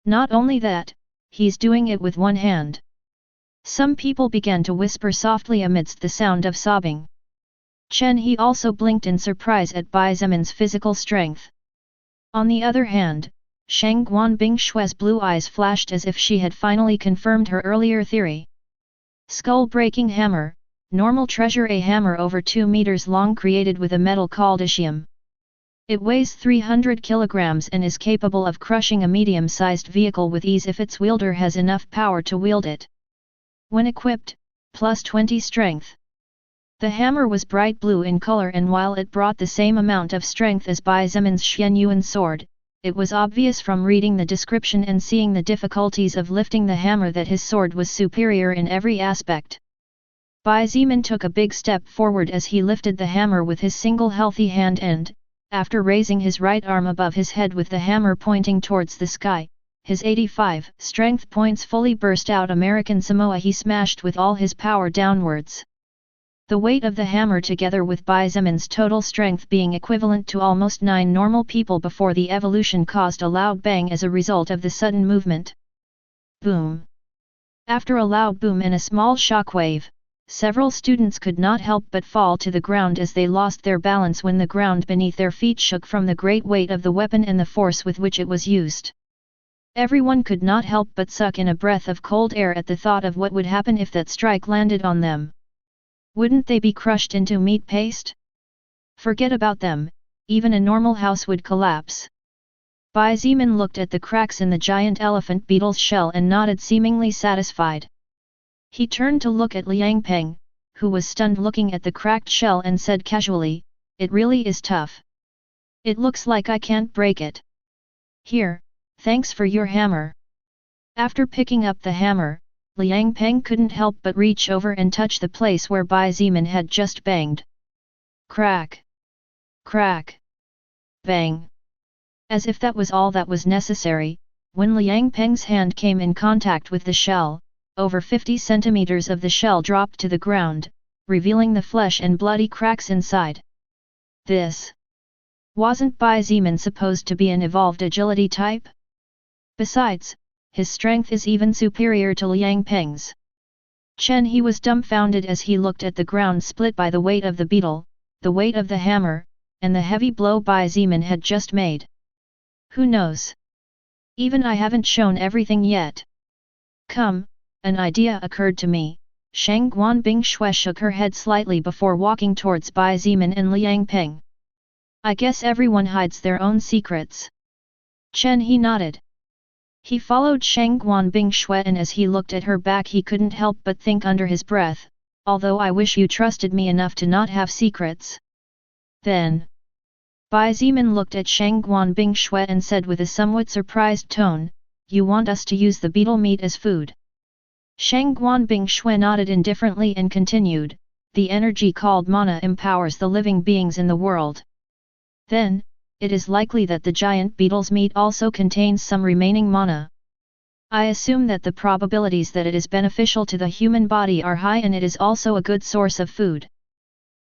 Not only that, he's doing it with one hand. Some people began to whisper softly amidst the sound of sobbing. Chen He also blinked in surprise at Bai Zeman's physical strength. On the other hand, Shangguan Bingshui's blue eyes flashed as if she had finally confirmed her earlier theory. Skull-breaking hammer, normal treasure, a hammer over 2 meters long created with a metal called itium. It weighs 300 kilograms and is capable of crushing a medium-sized vehicle with ease if its wielder has enough power to wield it. When equipped, plus 20 strength. The hammer was bright blue in color, and while it brought the same amount of strength as Bai Zeman's Xianyuan sword, it was obvious from reading the description and seeing the difficulties of lifting the hammer that his sword was superior in every aspect. Bai Zeman took a big step forward as he lifted the hammer with his single healthy hand and, after raising his right arm above his head with the hammer pointing towards the sky, his 85 strength points fully burst out American Samoa. He smashed with all his power downwards. The weight of the hammer together with Bai Zemin's total strength being equivalent to almost 9 normal people before the evolution caused a loud bang as a result of the sudden movement. Boom! After a loud boom and a small shockwave, several students could not help but fall to the ground as they lost their balance when the ground beneath their feet shook from the great weight of the weapon and the force with which it was used. Everyone could not help but suck in a breath of cold air at the thought of what would happen if that strike landed on them. Wouldn't they be crushed into meat paste? Forget about them, even a normal house would collapse. Bai Zemin looked at the cracks in the giant elephant beetle's shell and nodded, seemingly satisfied. He turned to look at Liang Peng, who was stunned looking at the cracked shell, and said casually, "It really is tough. It looks like I can't break it. Here, thanks for your hammer." After picking up the hammer, Liang Peng couldn't help but reach over and touch the place where Bai Zemin had just banged. Crack! Crack! Bang! As if that was all that was necessary, when Liang Peng's hand came in contact with the shell, over 50 centimeters of the shell dropped to the ground, revealing the flesh and bloody cracks inside. This wasn't Bai Zemin supposed to be an evolved agility type? Besides, his strength is even superior to Liang Peng's. Chen He was dumbfounded as he looked at the ground split by the weight of the beetle, the weight of the hammer, and the heavy blow Bai Zemin had just made. Who knows? Even I haven't shown everything yet. Come, an idea occurred to me. Shang Guanbing Shui shook her head slightly before walking towards Bai Zemin and Liang Peng. I guess everyone hides their own secrets. Chen He nodded. He followed Shang Guanbing Shui, and as he looked at her back he couldn't help but think under his breath, although I wish you trusted me enough to not have secrets. Then Bai Zemin looked at Shang Guanbing Shui and said with a somewhat surprised tone, "You want us to use the beetle meat as food?" Shang Guanbing Shui nodded indifferently and continued, "The energy called mana empowers the living beings in the world. Then, it is likely that the giant beetle's meat also contains some remaining mana. I assume that the probabilities that it is beneficial to the human body are high, and it is also a good source of food."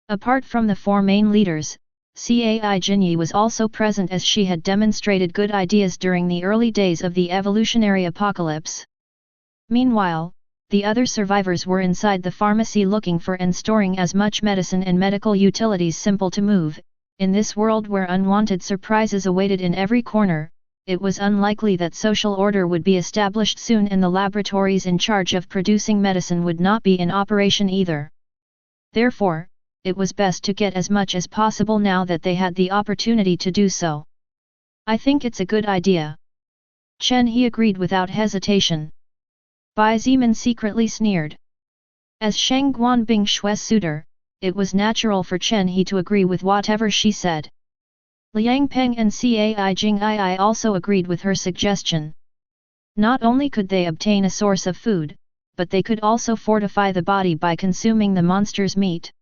Apart from the 4 main leaders, XIETIAN was also present, as she had demonstrated good ideas during the early days of the evolutionary apocalypse. Meanwhile, the other survivors were inside the pharmacy looking for and storing as much medicine and medical utilities simple to move. In this world where unwanted surprises awaited in every corner, it was unlikely that social order would be established soon, and the laboratories in charge of producing medicine would not be in operation either. Therefore, it was best to get as much as possible now that they had the opportunity to do so. I think it's a good idea. Chen He agreed without hesitation. Bai Zemin secretly sneered. As Shang Guanbing Shui's suitor, it was natural for Chen He to agree with whatever she said. Liang Peng and XIETIAN also agreed with her suggestion. Not only could they obtain a source of food, but they could also fortify the body by consuming the monster's meat.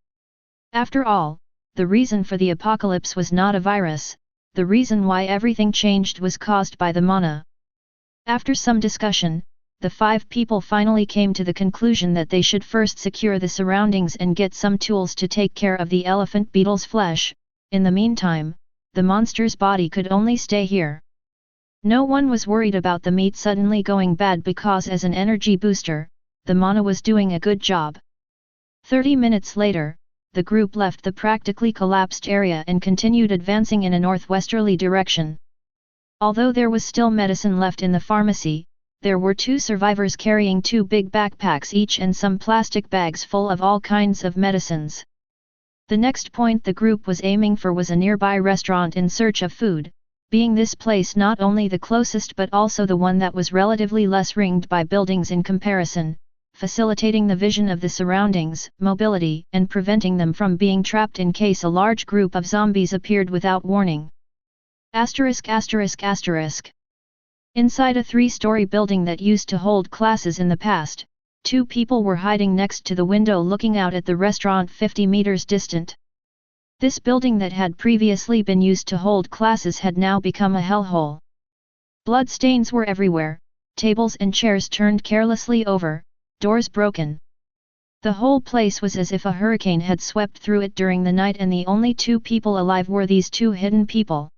After all, the reason for the apocalypse was not a virus, the reason why everything changed was caused by the mana. After some discussion, the 5 people finally came to the conclusion that they should first secure the surroundings and get some tools to take care of the elephant beetle's flesh. In the meantime, the monster's body could only stay here. No one was worried about the meat suddenly going bad because as an energy booster, the mana was doing a good job. 30 minutes later, the group left the practically collapsed area and continued advancing in a northwesterly direction. Although there was still medicine left in the pharmacy, there were 2 survivors carrying 2 big backpacks each and some plastic bags full of all kinds of medicines. The next point the group was aiming for was a nearby restaurant in search of food, being this place not only the closest but also the one that was relatively less ringed by buildings in comparison, facilitating the vision of the surroundings, mobility, and preventing them from being trapped in case a large group of zombies appeared without warning. Inside a 3-story building that used to hold classes in the past, 2 people were hiding next to the window looking out at the restaurant 50 meters distant. This building that had previously been used to hold classes had now become a hellhole. Blood stains were everywhere, tables and chairs turned carelessly over, doors broken. The whole place was as if a hurricane had swept through it during the night, and the only two people alive were these two hidden people.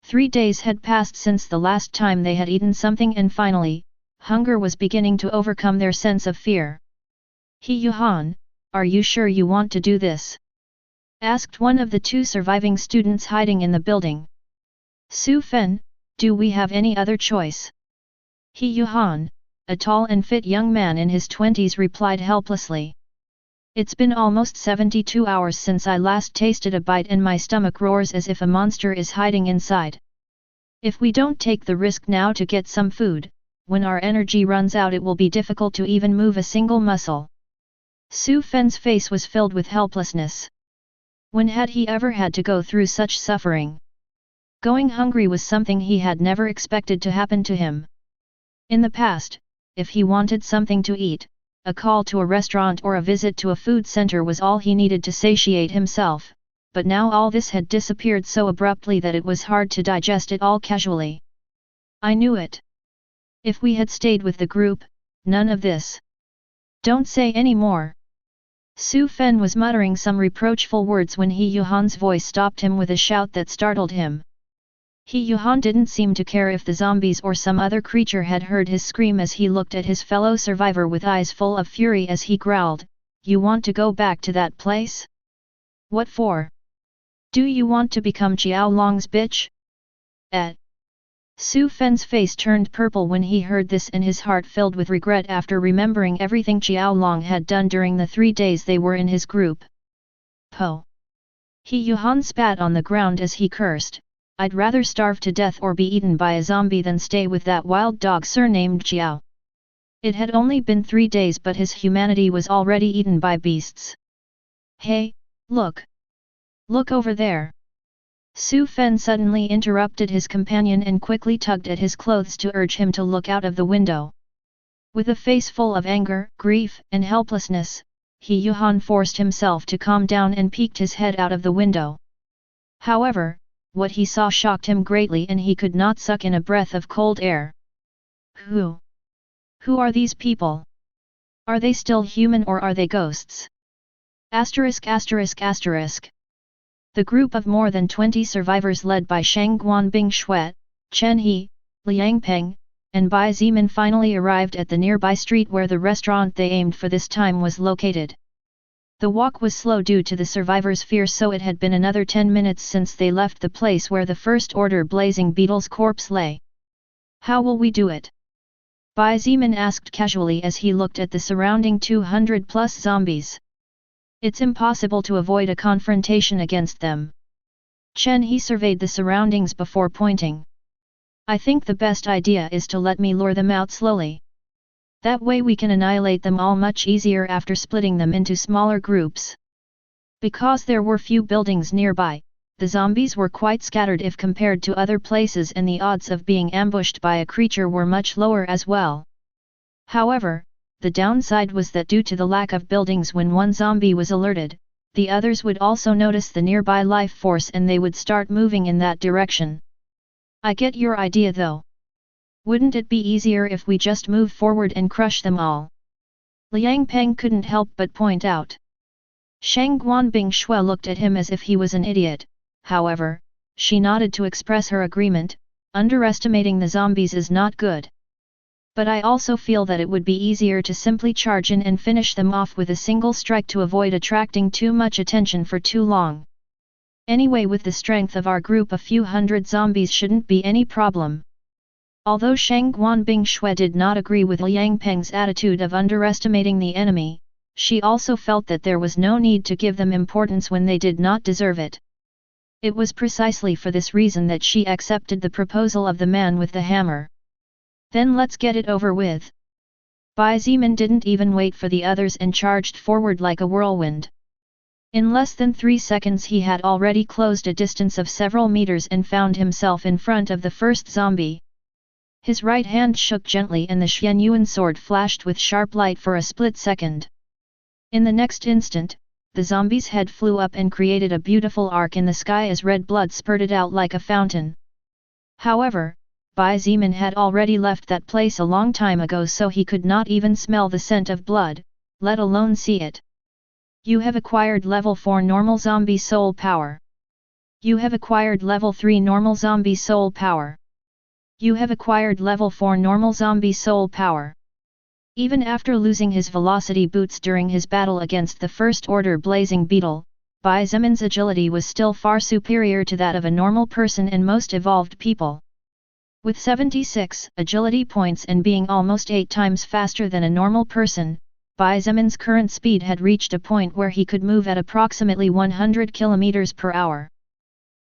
3 days had passed since the last time they had eaten something, and finally, hunger was beginning to overcome their sense of fear. He Yuhan, are you sure you want to do this? Asked one of the two surviving students hiding in the building. Su Fen, do we have any other choice? He Yuhan, a tall and fit young man in his 20s, replied helplessly. It's been almost 72 hours since I last tasted a bite, and my stomach roars as if a monster is hiding inside. If we don't take the risk now to get some food, when our energy runs out it will be difficult to even move a single muscle. Su Fen's face was filled with helplessness. When had he ever had to go through such suffering? Going hungry was something he had never expected to happen to him. In the past, if he wanted something to eat, a call to a restaurant or a visit to a food center was all he needed to satiate himself, but now all this had disappeared so abruptly that it was hard to digest it all casually. I knew it. If we had stayed with the group, none of this. Don't say any more. Su Fen was muttering some reproachful words when He Yuhan's voice stopped him with a shout that startled him. He Yuhan didn't seem to care if the zombies or some other creature had heard his scream as he looked at his fellow survivor with eyes full of fury as he growled, "You want to go back to that place? What for? Do you want to become Xiao Long's bitch?" Su Fen's face turned purple when he heard this, and his heart filled with regret after remembering everything Xiao Long had done during the 3 days they were in his group. Po! He Yuhan spat on the ground as he cursed, "I'd rather starve to death or be eaten by a zombie than stay with that wild dog surnamed Xiao." It had only been 3 days, but his humanity was already eaten by beasts. "Hey, look! Look over there!" Su Fen suddenly interrupted his companion and quickly tugged at his clothes to urge him to look out of the window. With a face full of anger, grief, and helplessness, He Yuhan forced himself to calm down and peeked his head out of the window. However, what he saw shocked him greatly, and he could not suck in a breath of cold air. Who are these people? Are they still human or are they ghosts? ******. The group of more than 20 survivors led by Shangguan Bingshui, Chen He, Liang Peng, and Bai Zimin finally arrived at the nearby street where the restaurant they aimed for this time was located. The walk was slow due to the survivors' fear, so it had been another 10 minutes since they left the place where the First Order Blazing Beetle's corpse lay. "How will we do it?" Bai Zimin asked casually as he looked at the surrounding 200+ zombies. "It's impossible to avoid a confrontation against them." Chen He surveyed the surroundings before pointing. "I think the best idea is to let me lure them out slowly. That way we can annihilate them all much easier after splitting them into smaller groups." Because there were few buildings nearby, the zombies were quite scattered if compared to other places, and the odds of being ambushed by a creature were much lower as well. However, the downside was that due to the lack of buildings, when one zombie was alerted, the others would also notice the nearby life force and they would start moving in that direction. "I get your idea though. Wouldn't it be easier if we just move forward and crush them all?" Liang Peng couldn't help but point out. Shangguan Bingshui looked at him as if he was an idiot, however, she nodded to express her agreement. "Underestimating the zombies is not good. But I also feel that it would be easier to simply charge in and finish them off with a single strike to avoid attracting too much attention for too long. Anyway, with the strength of our group, a few hundred zombies shouldn't be any problem." Although Shangguan Bingshui did not agree with Liang Peng's attitude of underestimating the enemy, she also felt that there was no need to give them importance when they did not deserve it. It was precisely for this reason that she accepted the proposal of the man with the hammer. "Then let's get it over with." Bai Zimin didn't even wait for the others and charged forward like a whirlwind. In less than 3 seconds he had already closed a distance of several meters and found himself in front of the first zombie. His right hand shook gently and the Xianyuan sword flashed with sharp light for a split second. In the next instant, the zombie's head flew up and created a beautiful arc in the sky as red blood spurted out like a fountain. However, Bai Zeman had already left that place a long time ago, so he could not even smell the scent of blood, let alone see it. You have acquired level 4 normal zombie soul power. You have acquired level 3 normal zombie soul power. You have acquired level 4 normal zombie soul power. Even after losing his velocity boots during his battle against the First Order Blazing Beetle, Bai Zeman's agility was still far superior to that of a normal person and most evolved people. With 76 agility points and being almost 8 times faster than a normal person, Bai Zeman's current speed had reached a point where he could move at approximately 100 km per hour.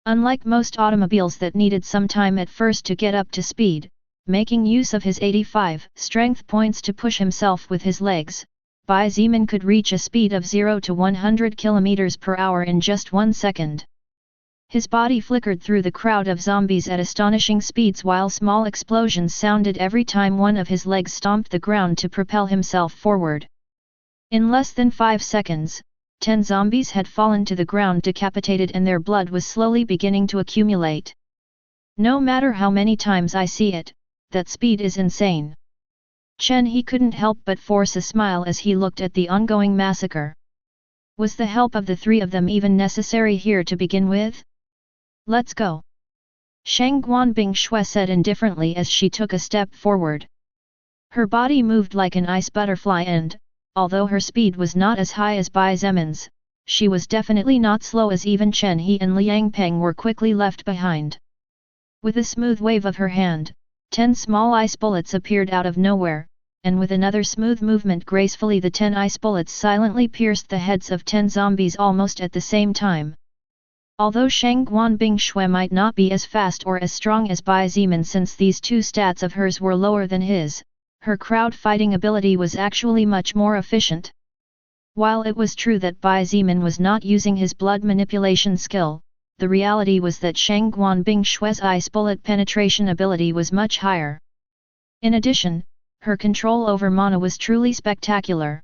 Unlike most automobiles that needed some time at first to get up to speed, making use of his 85 strength points to push himself with his legs, Bai Zeman could reach a speed of 0 to 100 km per hour in just 1 second. His body flickered through the crowd of zombies at astonishing speeds while small explosions sounded every time one of his legs stomped the ground to propel himself forward. In less than 5 seconds, 10 zombies had fallen to the ground decapitated and their blood was slowly beginning to accumulate. No matter how many times I see it, that speed is insane. Chen He couldn't help but force a smile as he looked at the ongoing massacre. Was the help of the 3 of them even necessary here to begin with? Let's go. Shang Guanbing Shui said indifferently as she took a step forward. Her body moved like an ice butterfly and, although her speed was not as high as Bai Zeman's, she was definitely not slow as even Chen He and Liang Peng were quickly left behind. With a smooth wave of her hand, 10 small ice bullets appeared out of nowhere, and with another smooth movement gracefully the 10 ice bullets silently pierced the heads of 10 zombies almost at the same time. Although Shang Guanbing Shui might not be as fast or as strong as Bai Zeman since these 2 stats of hers were lower than his, her crowd fighting ability was actually much more efficient. While it was true that Bai Zeman was not using his blood manipulation skill, the reality was that Shang Guanbing Shui's ice bullet penetration ability was much higher. In addition, her control over mana was truly spectacular.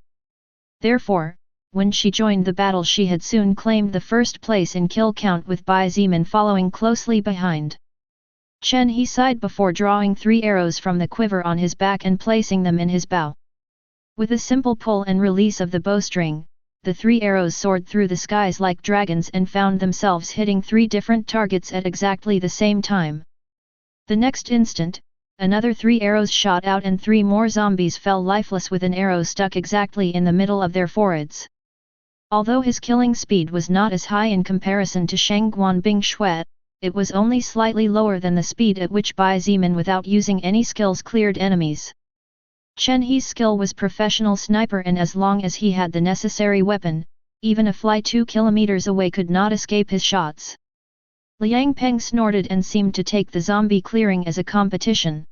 Therefore, when she joined the battle she had soon claimed the first place in kill count with Bai Zeman following closely behind. Chen He sighed before drawing 3 arrows from the quiver on his back and placing them in his bow. With a simple pull and release of the bowstring, the 3 arrows soared through the skies like dragons and found themselves hitting 3 different targets at exactly the same time. The next instant, another 3 arrows shot out and 3 more zombies fell lifeless with an arrow stuck exactly in the middle of their foreheads. Although his killing speed was not as high in comparison to Shang Guanbing Shui, it was only slightly lower than the speed at which Bai Zeman without using any skills cleared enemies. Chen He's skill was professional sniper and as long as he had the necessary weapon, even a fly 2 kilometers away could not escape his shots. Liang Peng snorted and seemed to take the zombie clearing as a competition.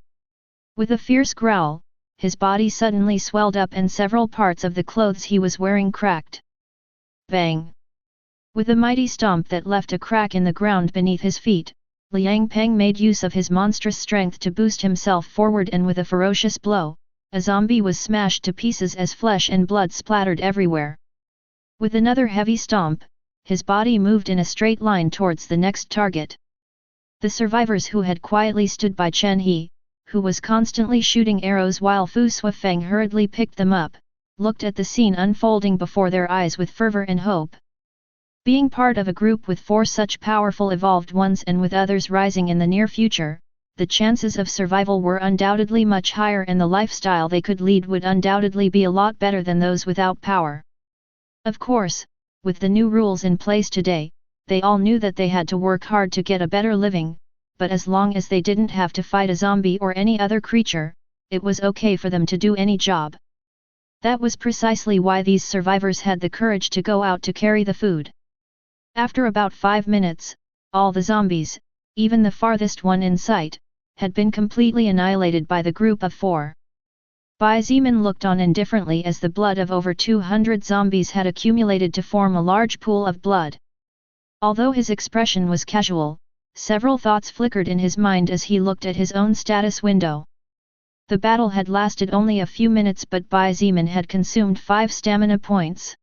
With a fierce growl, his body suddenly swelled up and several parts of the clothes he was wearing cracked. Bang! With a mighty stomp that left a crack in the ground beneath his feet, Liang Peng made use of his monstrous strength to boost himself forward and with a ferocious blow, a zombie was smashed to pieces as flesh and blood splattered everywhere. With another heavy stomp, his body moved in a straight line towards the next target. The survivors who had quietly stood by Chen He, who was constantly shooting arrows while Fu Suifeng hurriedly picked them up, looked at the scene unfolding before their eyes with fervor and hope. Being part of a group with 4 such powerful evolved ones and with others rising in the near future, the chances of survival were undoubtedly much higher and the lifestyle they could lead would undoubtedly be a lot better than those without power. Of course, with the new rules in place today, they all knew that they had to work hard to get a better living, but as long as they didn't have to fight a zombie or any other creature, it was okay for them to do any job. That was precisely why these survivors had the courage to go out to carry the food. After about 5 minutes, all the zombies, even the farthest one in sight, had been completely annihilated by the group of 4. Bai Zeman looked on indifferently as the blood of over 200 zombies had accumulated to form a large pool of blood. Although his expression was casual, several thoughts flickered in his mind as he looked at his own status window. The battle had lasted only a few minutes but Bai Zeman had consumed 5 stamina points.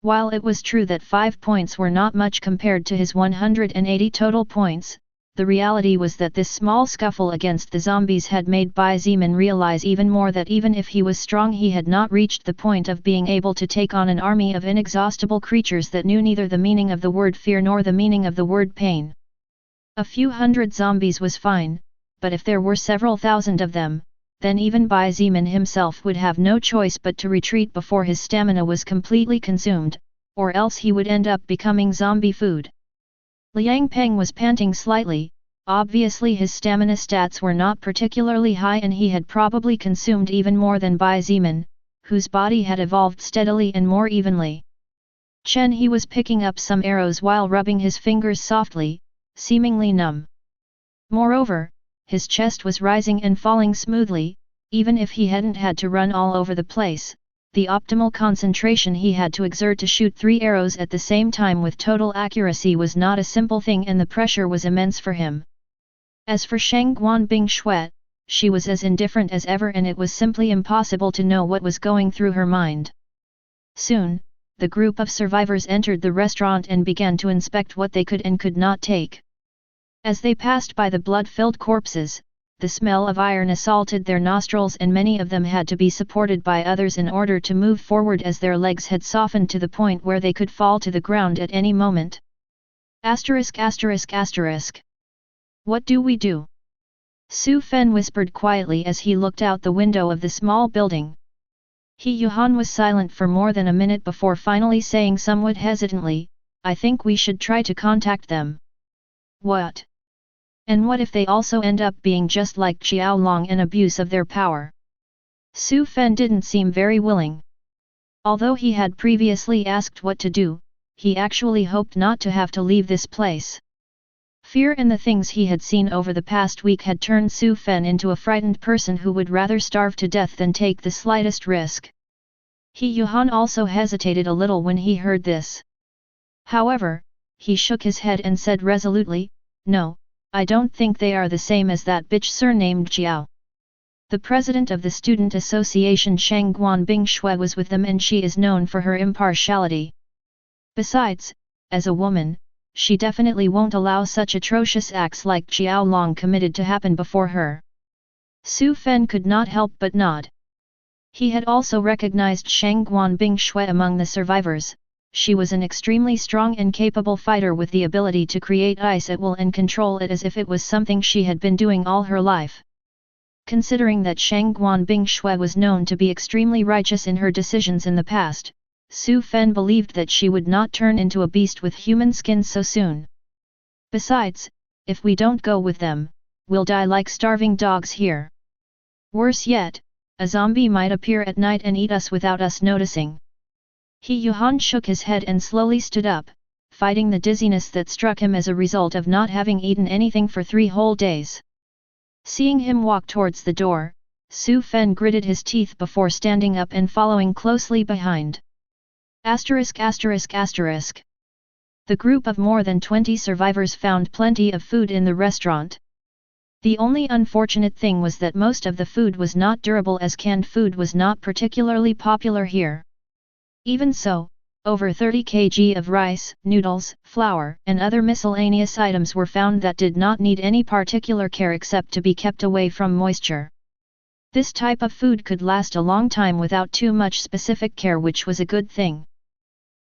While it was true that 5 points were not much compared to his 180 total points, the reality was that this small scuffle against the zombies had made Bai Zimin realize even more that even if he was strong he had not reached the point of being able to take on an army of inexhaustible creatures that knew neither the meaning of the word fear nor the meaning of the word pain. A few hundred zombies was fine, but if there were several thousand of them, then even Bai Zimin himself would have no choice but to retreat before his stamina was completely consumed, or else he would end up becoming zombie food. Liang Peng was panting slightly, obviously his stamina stats were not particularly high and he had probably consumed even more than Bai Zimin, whose body had evolved steadily and more evenly. Chen he was picking up some arrows while rubbing his fingers softly, seemingly numb. Moreover, his chest was rising and falling smoothly, even if he hadn't had to run all over the place. The optimal concentration he had to exert to shoot 3 arrows at the same time with total accuracy was not a simple thing and the pressure was immense for him. As for Shang Guanbing Shui, she was as indifferent as ever and it was simply impossible to know what was going through her mind. Soon, the group of survivors entered the restaurant and began to inspect what they could and could not take. As they passed by the blood-filled corpses, the smell of iron assaulted their nostrils and many of them had to be supported by others in order to move forward as their legs had softened to the point where they could fall to the ground at any moment. Asterisk. What do we do? Su Fen whispered quietly as he looked out the window of the small building. He Yuhan was silent for more than a minute before finally saying somewhat hesitantly, I think we should try to contact them. What? And what if they also end up being just like Xiaolong and abuse of their power? Su Fen didn't seem very willing. Although he had previously asked what to do, he actually hoped not to have to leave this place. Fear and the things he had seen over the past week had turned Su Fen into a frightened person who would rather starve to death than take the slightest risk. He Yuhan also hesitated a little when he heard this. However, he shook his head and said resolutely, No, I don't think they are the same as that bitch surnamed Jiao. The president of the student association Shang Guanbing Shui was with them and she is known for her impartiality. Besides, as a woman, she definitely won't allow such atrocious acts like Xiaolong committed to happen before her. Su Fen could not help but nod. He had also recognized Shang Guanbing Shui among the survivors. She was an extremely strong and capable fighter with the ability to create ice at will and control it as if it was something she had been doing all her life. Considering that Shang Guanbing Shui was known to be extremely righteous in her decisions in the past, Su Fen believed that she would not turn into a beast with human skin so soon. Besides, if we don't go with them, we'll die like starving dogs here. Worse yet, a zombie might appear at night and eat us without us noticing. He Yuhan shook his head and slowly stood up, fighting the dizziness that struck him as a result of not having eaten anything for 3 whole days. Seeing him walk towards the door, Su Fen gritted his teeth before standing up and following closely behind. Asterisk. The group of more than 20 survivors found plenty of food in the restaurant. The only unfortunate thing was that most of the food was not durable as canned food was not particularly popular here. Even so, over 30 kg of rice, noodles, flour, and other miscellaneous items were found that did not need any particular care except to be kept away from moisture. This type of food could last a long time without too much specific care, which was a good thing.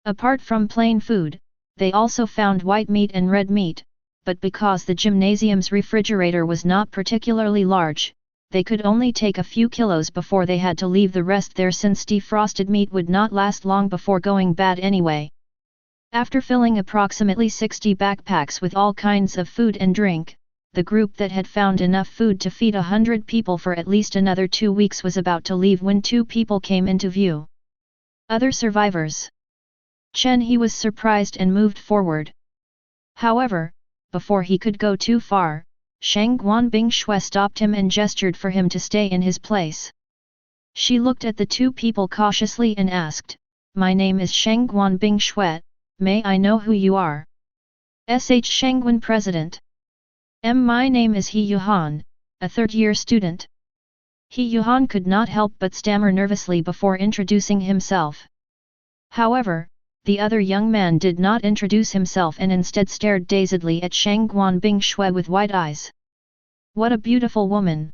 Apart from plain food, they also found white meat and red meat, but because the gymnasium's refrigerator was not particularly large, they could only take a few kilos before they had to leave the rest there since defrosted meat would not last long before going bad anyway. After filling approximately 60 backpacks with all kinds of food and drink, the group that had found enough food to feed 100 people for at least another 2 weeks was about to leave when 2 people came into view. Other survivors. Chen He was surprised and moved forward. However, before he could go too far, Shang Guanbing Shui stopped him and gestured for him to stay in his place. She looked at the 2 people cautiously and asked, My name is Shang Guanbing Shui, may I know who you are? Shangguan President. My name is He Yuhan, a 3rd-year student. He Yuhan could not help but stammer nervously before introducing himself. However, the other young man did not introduce himself and instead stared dazedly at Shang Guanbing Shui with wide eyes. What a beautiful woman!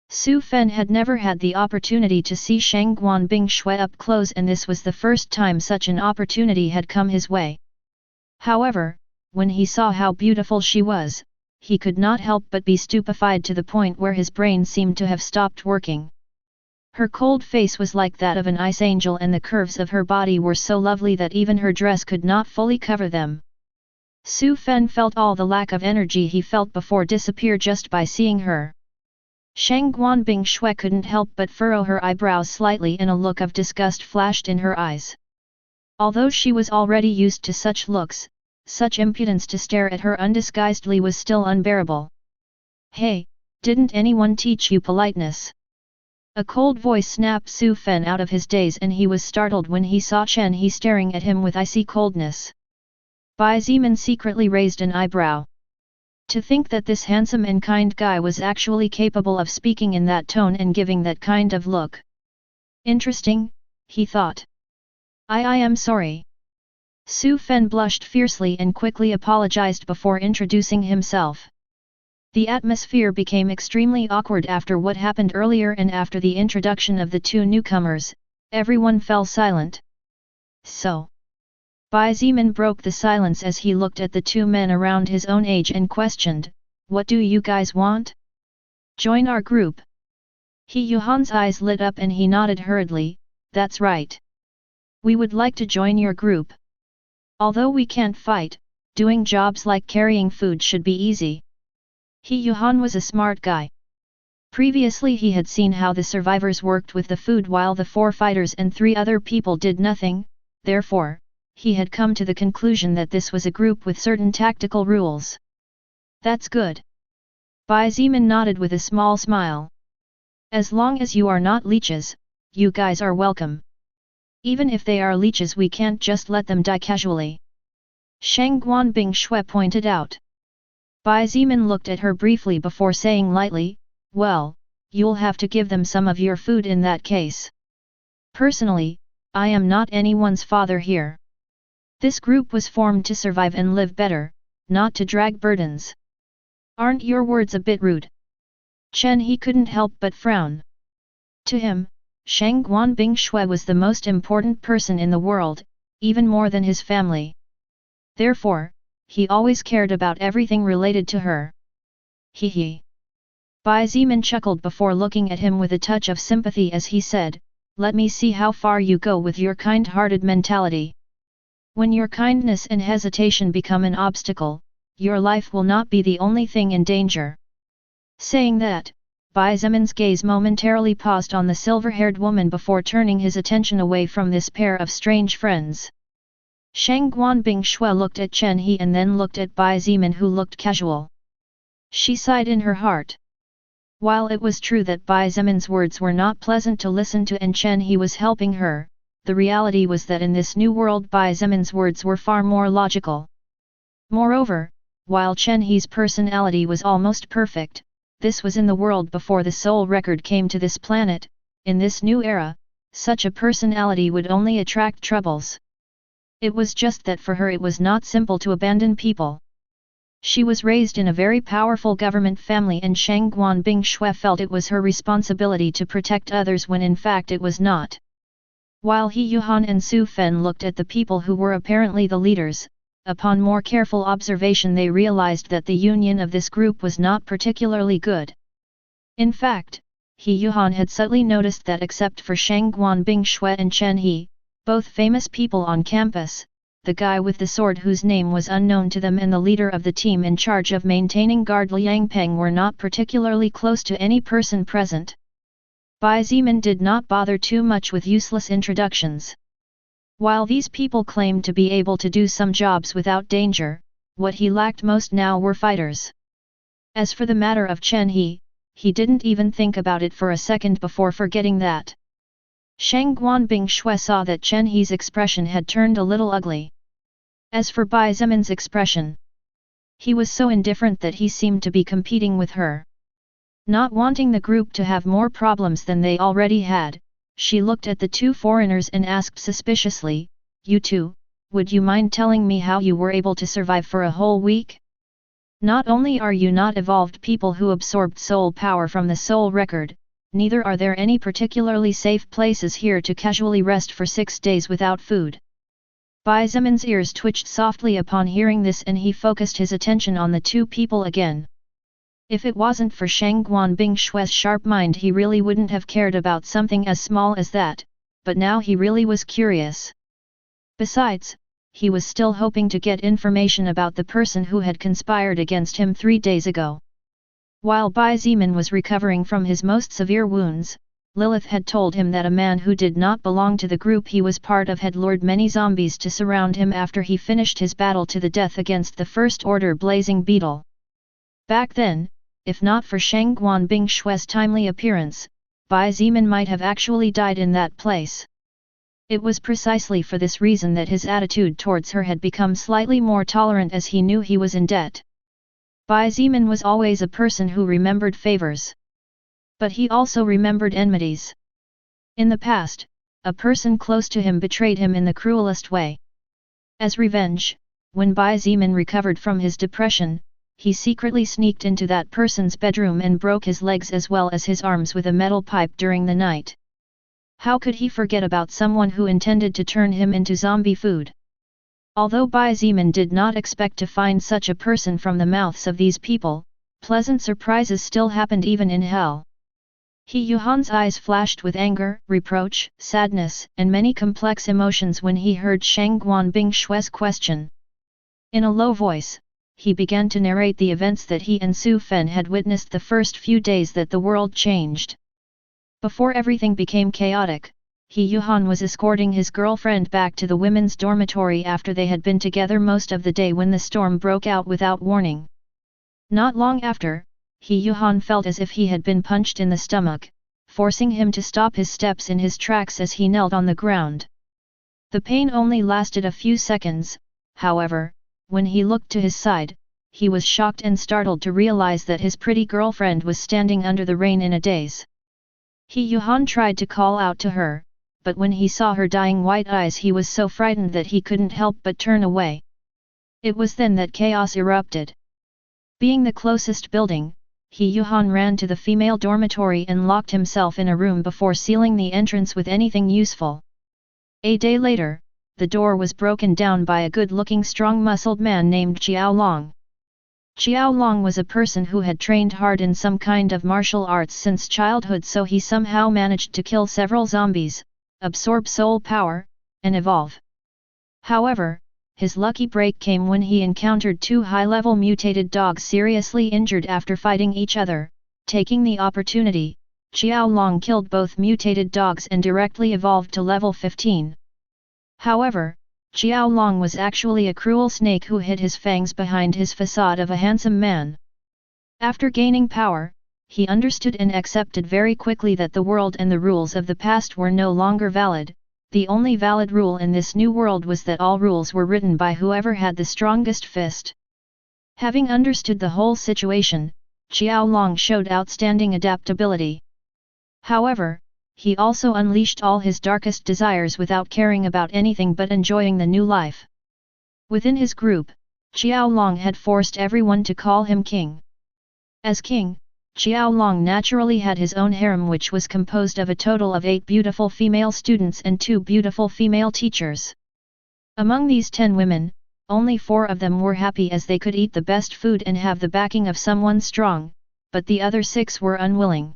Su Fen had never had the opportunity to see Shang Guanbing Shui up close, and this was the first time such an opportunity had come his way. However, when he saw how beautiful she was, he could not help but be stupefied to the point where his brain seemed to have stopped working. Her cold face was like that of an ice angel, and the curves of her body were so lovely that even her dress could not fully cover them. Su Fen felt all the lack of energy he felt before disappear just by seeing her. Shang Guanbing Shui couldn't help but furrow her eyebrows slightly, and a look of disgust flashed in her eyes. Although she was already used to such looks, such impudence to stare at her undisguisedly was still unbearable. Hey, didn't anyone teach you politeness? A cold voice snapped Su Fen out of his daze, and he was startled when he saw Chen He staring at him with icy coldness. Bai Zimin secretly raised an eyebrow. To think that this handsome and kind guy was actually capable of speaking in that tone and giving that kind of look. Interesting, he thought. I am sorry. Su Fen blushed fiercely and quickly apologized before introducing himself. The atmosphere became extremely awkward after what happened earlier, and after the introduction of the two newcomers, everyone fell silent. So, Bai Zimin broke the silence as he looked at the two men around his own age and questioned, "What do you guys want? Join our group?" He Yuhan's eyes lit up and he nodded hurriedly, "That's right. We would like to join your group. Although we can't fight, doing jobs like carrying food should be easy." He Yuhan was a smart guy. Previously he had seen how the survivors worked with the food while the 4 fighters and 3 other people did nothing, therefore, he had come to the conclusion that this was a group with certain tactical rules. That's good. Bai Zimin nodded with a small smile. As long as you are not leeches, you guys are welcome. Even if they are leeches, we can't just let them die casually. Shang Guanbing Shui pointed out. Bai Zimin looked at her briefly before saying lightly, "Well, you'll have to give them some of your food in that case. Personally, I am not anyone's father here. This group was formed to survive and live better, not to drag burdens. Aren't your words a bit rude?" Chen He couldn't help but frown. To him, Shang Guanbing Shui was the most important person in the world, even more than his family. Therefore, he always cared about everything related to her. He. Bai Zimin chuckled before looking at him with a touch of sympathy as he said, "Let me see how far you go with your kind-hearted mentality. When your kindness and hesitation become an obstacle, your life will not be the only thing in danger." Saying that, Bai Zimin's gaze momentarily paused on the silver-haired woman before turning his attention away from this pair of strange friends. Shang Guanbing Shui looked at Chen He and then looked at Bai Zimin, who looked casual. She sighed in her heart. While it was true that Bai Zimin's words were not pleasant to listen to and Chen He was helping her, the reality was that in this new world Bai Zimin's words were far more logical. Moreover, while Chen He's personality was almost perfect, this was in the world before the soul record came to this planet. In this new era, such a personality would only attract troubles. It was just that for her it was not simple to abandon people. She was raised in a very powerful government family, and Shang Guanbing Shui felt it was her responsibility to protect others when in fact it was not. While He Yuhan and Su Fen looked at the people who were apparently the leaders, upon more careful observation they realized that the union of this group was not particularly good. In fact, He Yuhan had subtly noticed that except for Shang Guanbing Shui and Chen He, both famous people on campus, the guy with the sword whose name was unknown to them and the leader of the team in charge of maintaining guard Liang Peng were not particularly close to any person present. Bai Zimin did not bother too much with useless introductions. While these people claimed to be able to do some jobs without danger, what he lacked most now were fighters. As for the matter of Chen He didn't even think about it for a second before forgetting that. Shang Guanbing Shui saw that Chen He's expression had turned a little ugly. As for Bai Zimin's expression, he was so indifferent that he seemed to be competing with her. Not wanting the group to have more problems than they already had, she looked at the two foreigners and asked suspiciously, "You two, would you mind telling me how you were able to survive for a whole week? Not only are you not evolved people who absorbed soul power from the soul record, neither are there any particularly safe places here to casually rest for 6 days without food. Bai Zimin's ears twitched softly upon hearing this, and he focused his attention on the two people again. If it wasn't for Shang Guanbing Shui's sharp mind, he really wouldn't have cared about something as small as that, but now he really was curious. Besides, he was still hoping to get information about the person who had conspired against him 3 days ago. While Bai Zimin was recovering from his most severe wounds, Lilith had told him that a man who did not belong to the group he was part of had lured many zombies to surround him after he finished his battle to the death against the First Order Blazing Beetle. Back then, if not for Shang Guanbing Shui's timely appearance, Bai Zimin might have actually died in that place. It was precisely for this reason that his attitude towards her had become slightly more tolerant, as he knew he was in debt. Bai Zimin was always a person who remembered favors. But he also remembered enmities. In the past, a person close to him betrayed him in the cruelest way. As revenge, when Bai Zimin recovered from his depression, he secretly sneaked into that person's bedroom and broke his legs as well as his arms with a metal pipe during the night. How could he forget about someone who intended to turn him into zombie food? Although Bai Zimin did not expect to find such a person from the mouths of these people, pleasant surprises still happened even in hell. He Yuhan's eyes flashed with anger, reproach, sadness, and many complex emotions when he heard Shang Guanbing Shui's question. In a low voice, he began to narrate the events that he and Su Fen had witnessed the first few days that the world changed. Before everything became chaotic, He Yuhan was escorting his girlfriend back to the women's dormitory after they had been together most of the day when the storm broke out without warning. Not long after, He Yuhan felt as if he had been punched in the stomach, forcing him to stop his steps in his tracks as he knelt on the ground. The pain only lasted a few seconds, however, when he looked to his side, he was shocked and startled to realize that his pretty girlfriend was standing under the rain in a daze. He Yuhan tried to call out to her, but when he saw her dying white eyes he was so frightened that he couldn't help but turn away. It was then that chaos erupted. Being the closest building, He Yuhan ran to the female dormitory and locked himself in a room before sealing the entrance with anything useful. A day later, the door was broken down by a good-looking strong-muscled man named Xiao Long. Xiao Long was a person who had trained hard in some kind of martial arts since childhood, so he somehow managed to kill several zombies, absorb soul power, and evolve. However, his lucky break came when he encountered two high-level mutated dogs seriously injured after fighting each other. Taking the opportunity, Xiao Long killed both mutated dogs and directly evolved to level 15. However, Xiao Long was actually a cruel snake who hid his fangs behind his facade of a handsome man. After gaining power, he understood and accepted very quickly that the world and the rules of the past were no longer valid. The only valid rule in this new world was that all rules were written by whoever had the strongest fist. Having understood the whole situation, Xiao Long showed outstanding adaptability. However, he also unleashed all his darkest desires without caring about anything but enjoying the new life. Within his group, Xiao Long had forced everyone to call him king. As king, Xiao Long naturally had his own harem, which was composed of a total of 8 beautiful female students and 2 beautiful female teachers. Among these 10 women, only 4 of them were happy as they could eat the best food and have the backing of someone strong, but the other 6 were unwilling.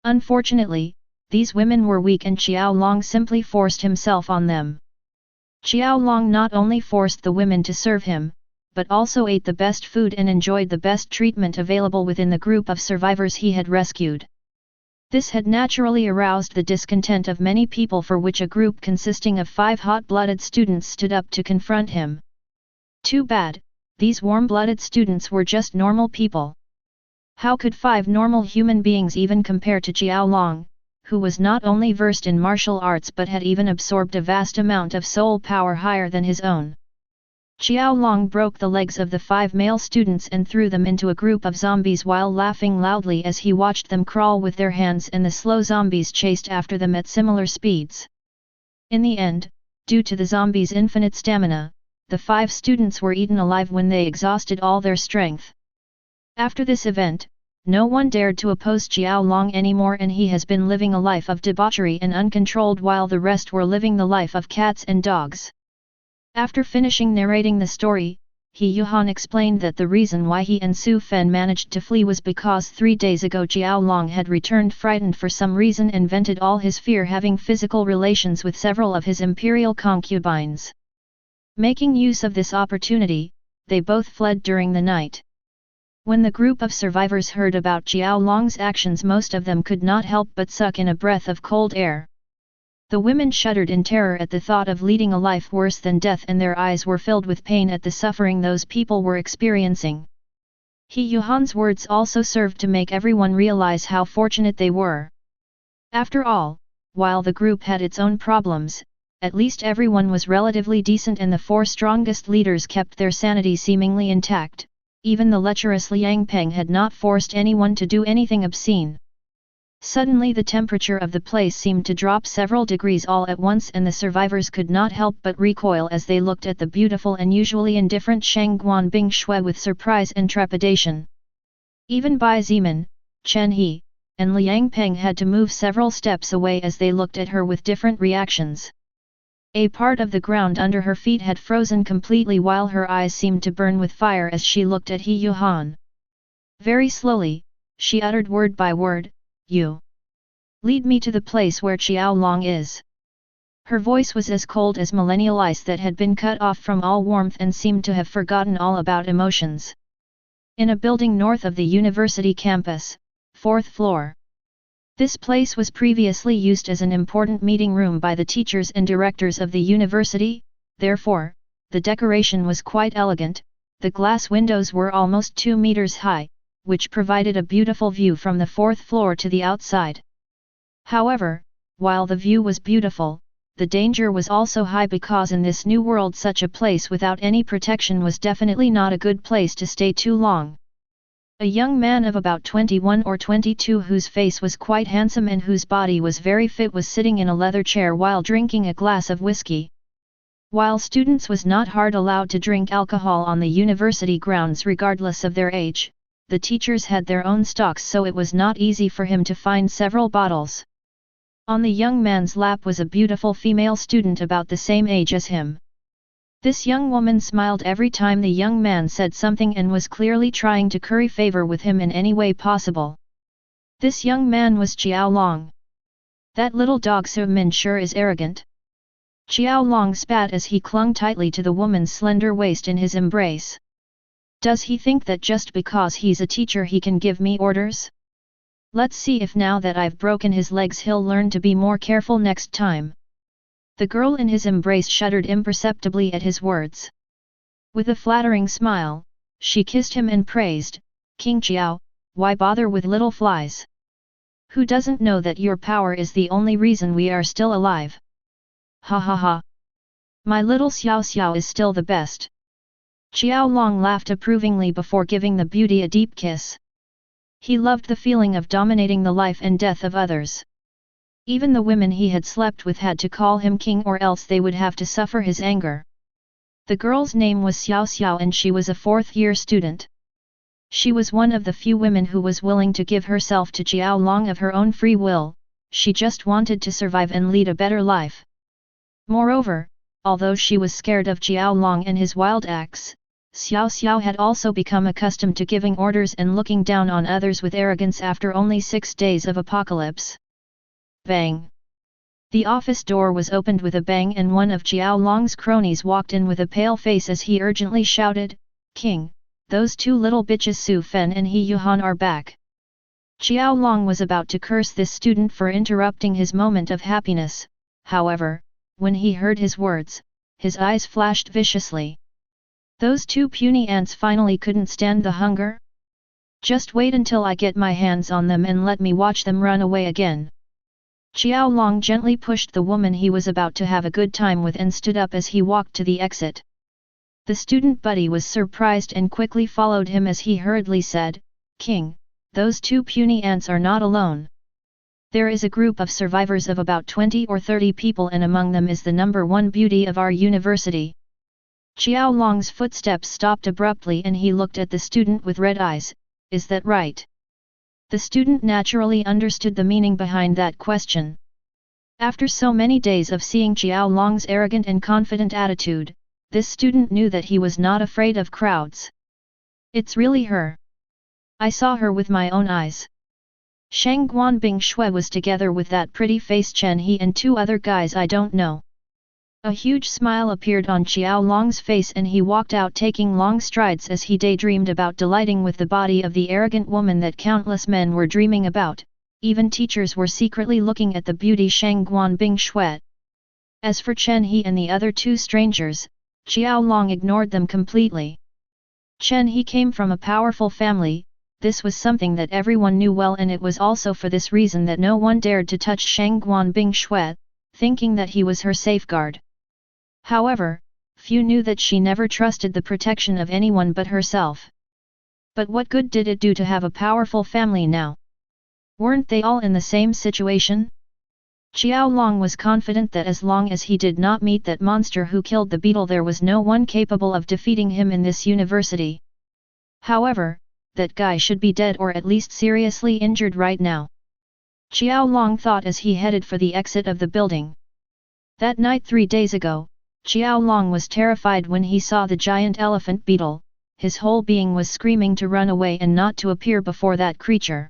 Unfortunately, these women were weak and Xiao Long simply forced himself on them. Xiao Long not only forced the women to serve him, but also ate the best food and enjoyed the best treatment available within the group of survivors he had rescued. This had naturally aroused the discontent of many people, for which a group consisting of 5 hot-blooded students stood up to confront him. Too bad, these warm-blooded students were just normal people. How could 5 normal human beings even compare to Xiao Long, who was not only versed in martial arts but had even absorbed a vast amount of soul power higher than his own? Xiao Long broke the legs of the 5 male students and threw them into a group of zombies while laughing loudly as he watched them crawl with their hands, and the slow zombies chased after them at similar speeds. In the end, Due to the zombies' infinite stamina, the 5 students were eaten alive when they exhausted all their strength. After this event, no one dared to oppose Xiao Long anymore, and he has been living a life of debauchery and uncontrolled while the rest were living the life of cats and dogs. After finishing narrating the story, He Yuhan explained that the reason why he and Su Fen managed to flee was because 3 days ago Xiao Long had returned frightened for some reason and vented all his fear having physical relations with several of his imperial concubines. Making use of this opportunity, they both fled during the night. When the group of survivors heard about Xiao Long's actions, most of them could not help but suck in a breath of cold air. The women shuddered in terror at the thought of leading a life worse than death, and their eyes were filled with pain at the suffering those people were experiencing. He Yuhan's words also served to make everyone realize how fortunate they were. After all, while the group had its own problems, at least everyone was relatively decent, and the 4 strongest leaders kept their sanity seemingly intact. Even the lecherous Liang Peng had not forced anyone to do anything obscene. Suddenly the temperature of the place seemed to drop several degrees all at once, and the survivors could not help but recoil as they looked at the beautiful and usually indifferent Shangguan Bingshui with surprise and trepidation. Even Bai Ziman, Chen He, and Liang Peng had to move several steps away as they looked at her with different reactions. A part of the ground under her feet had frozen completely, while her eyes seemed to burn with fire as she looked at He Yuhan. Very slowly, she uttered word by word, "You. Lead me to the place where Xiao Long is." Her voice was as cold as millennial ice that had been cut off from all warmth and seemed to have forgotten all about emotions. In a building north of the university campus, 4th floor. This place was previously used as an important meeting room by the teachers and directors of the university, therefore, the decoration was quite elegant. The glass windows were almost 2 meters high, which provided a beautiful view from the 4th floor to the outside. However, while the view was beautiful, the danger was also high, because in this new world such a place without any protection was definitely not a good place to stay too long. A young man of about 21 or 22, whose face was quite handsome and whose body was very fit, was sitting in a leather chair while drinking a glass of whiskey. While students was not hard allowed to drink alcohol on the university grounds regardless of their age, the teachers had their own stocks, so it was not easy for him to find several bottles. On the young man's lap was a beautiful female student about the same age as him. This young woman smiled every time the young man said something and was clearly trying to curry favor with him in any way possible. This young man was Xiao Long. That little dog Su Min sure is arrogant. Xiao Long spat as he clung tightly to the woman's slender waist in his embrace. Does he think that just because he's a teacher he can give me orders? Let's see if now that I've broken his legs he'll learn to be more careful next time. The girl in his embrace shuddered imperceptibly at his words. With a flattering smile, she kissed him and praised, "King Xiao, why bother with little flies? Who doesn't know that your power is the only reason we are still alive? Ha ha ha! My little Xiao Xiao is still the best." Xiao Long laughed approvingly before giving the beauty a deep kiss. He loved the feeling of dominating the life and death of others. Even the women he had slept with had to call him king, or else they would have to suffer his anger. The girl's name was Xiao Xiao and she was a 4th-year student. She was one of the few women who was willing to give herself to Xiao Long of her own free will. She just wanted to survive and lead a better life. Moreover, although she was scared of Xiao Long and his wild acts, Xiao Xiao had also become accustomed to giving orders and looking down on others with arrogance after only 6 days of apocalypse. Bang! The office door was opened with a bang and one of Xiao Long's cronies walked in with a pale face as he urgently shouted, "King, those 2 little bitches Su Fen and He Yuhan are back." Xiao Long was about to curse this student for interrupting his moment of happiness, however, when he heard his words, his eyes flashed viciously. Those 2 puny ants finally couldn't stand the hunger? Just wait until I get my hands on them and let me watch them run away again. Xiao Long gently pushed the woman he was about to have a good time with and stood up as he walked to the exit. The student buddy was surprised and quickly followed him as he hurriedly said, "King, those 2 puny ants are not alone. There is a group of survivors of about 20 or 30 people, and among them is the number one beauty of our university. Xiao Long's footsteps stopped abruptly and he looked at the student with red eyes. Is that right? The student naturally understood the meaning behind that question. After so many days of seeing Xiao Long's arrogant and confident attitude, this student knew that he was not afraid of crowds. It's really her. I saw her with my own eyes. Shang Guanbing Shui was together with that pretty-faced Chen He and two other guys I don't know. A huge smile appeared on Xiao Long's face and he walked out taking long strides as he daydreamed about delighting with the body of the arrogant woman that countless men were dreaming about. Even teachers were secretly looking at the beauty Shang Guanbing Shui. As for Chen He and the other two strangers, Xiao Long ignored them completely. Chen He came from a powerful family. This was something that everyone knew well, and it was also for this reason that no one dared to touch Shang Guanbing Shui, thinking that he was her safeguard. However, few knew that she never trusted the protection of anyone but herself. But what good did it do to have a powerful family now? Weren't they all in the same situation? Xiao Long was confident that as long as he did not meet that monster who killed the beetle, there was no one capable of defeating him in this university. However, that guy should be dead or at least seriously injured right now. Xiao Long thought as he headed for the exit of the building. That night 3 days ago, Xiao Long was terrified when he saw the giant elephant beetle. His whole being was screaming to run away and not to appear before that creature.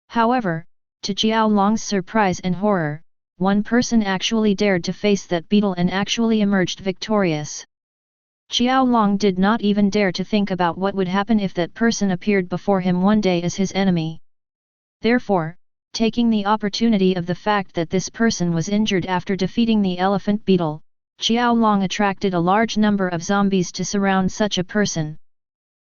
However, to Xiao Long's surprise and horror, one person actually dared to face that beetle and actually emerged victorious. Xiao Long did not even dare to think about what would happen if that person appeared before him one day as his enemy. Therefore, taking the opportunity of the fact that this person was injured after defeating the elephant beetle, Xiao Long attracted a large number of zombies to surround such a person.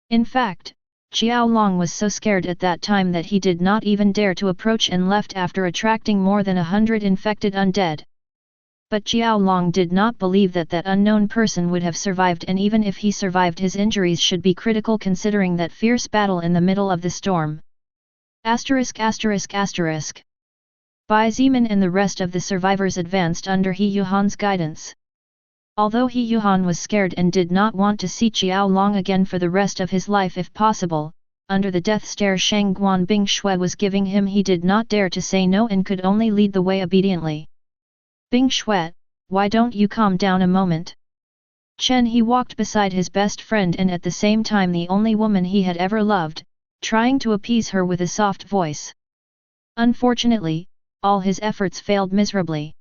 In fact, Xiao Long was so scared at that time that he did not even dare to approach and left after attracting more than 100 infected undead. But Xiao Long did not believe that that unknown person would have survived, and even if he survived, his injuries should be critical considering that fierce battle in the middle of the storm. ******. Bai Ziman and the rest of the survivors advanced under He Yuhan's guidance. Although He Yuhan was scared and did not want to see Xiao Long again for the rest of his life if possible, under the death stare Shang Guanbing Shui was giving him, he did not dare to say no and could only lead the way obediently. Bing Shui, why don't you calm down a moment? Chen He walked beside his best friend and at the same time the only woman he had ever loved, trying to appease her with a soft voice. Unfortunately, all his efforts failed miserably.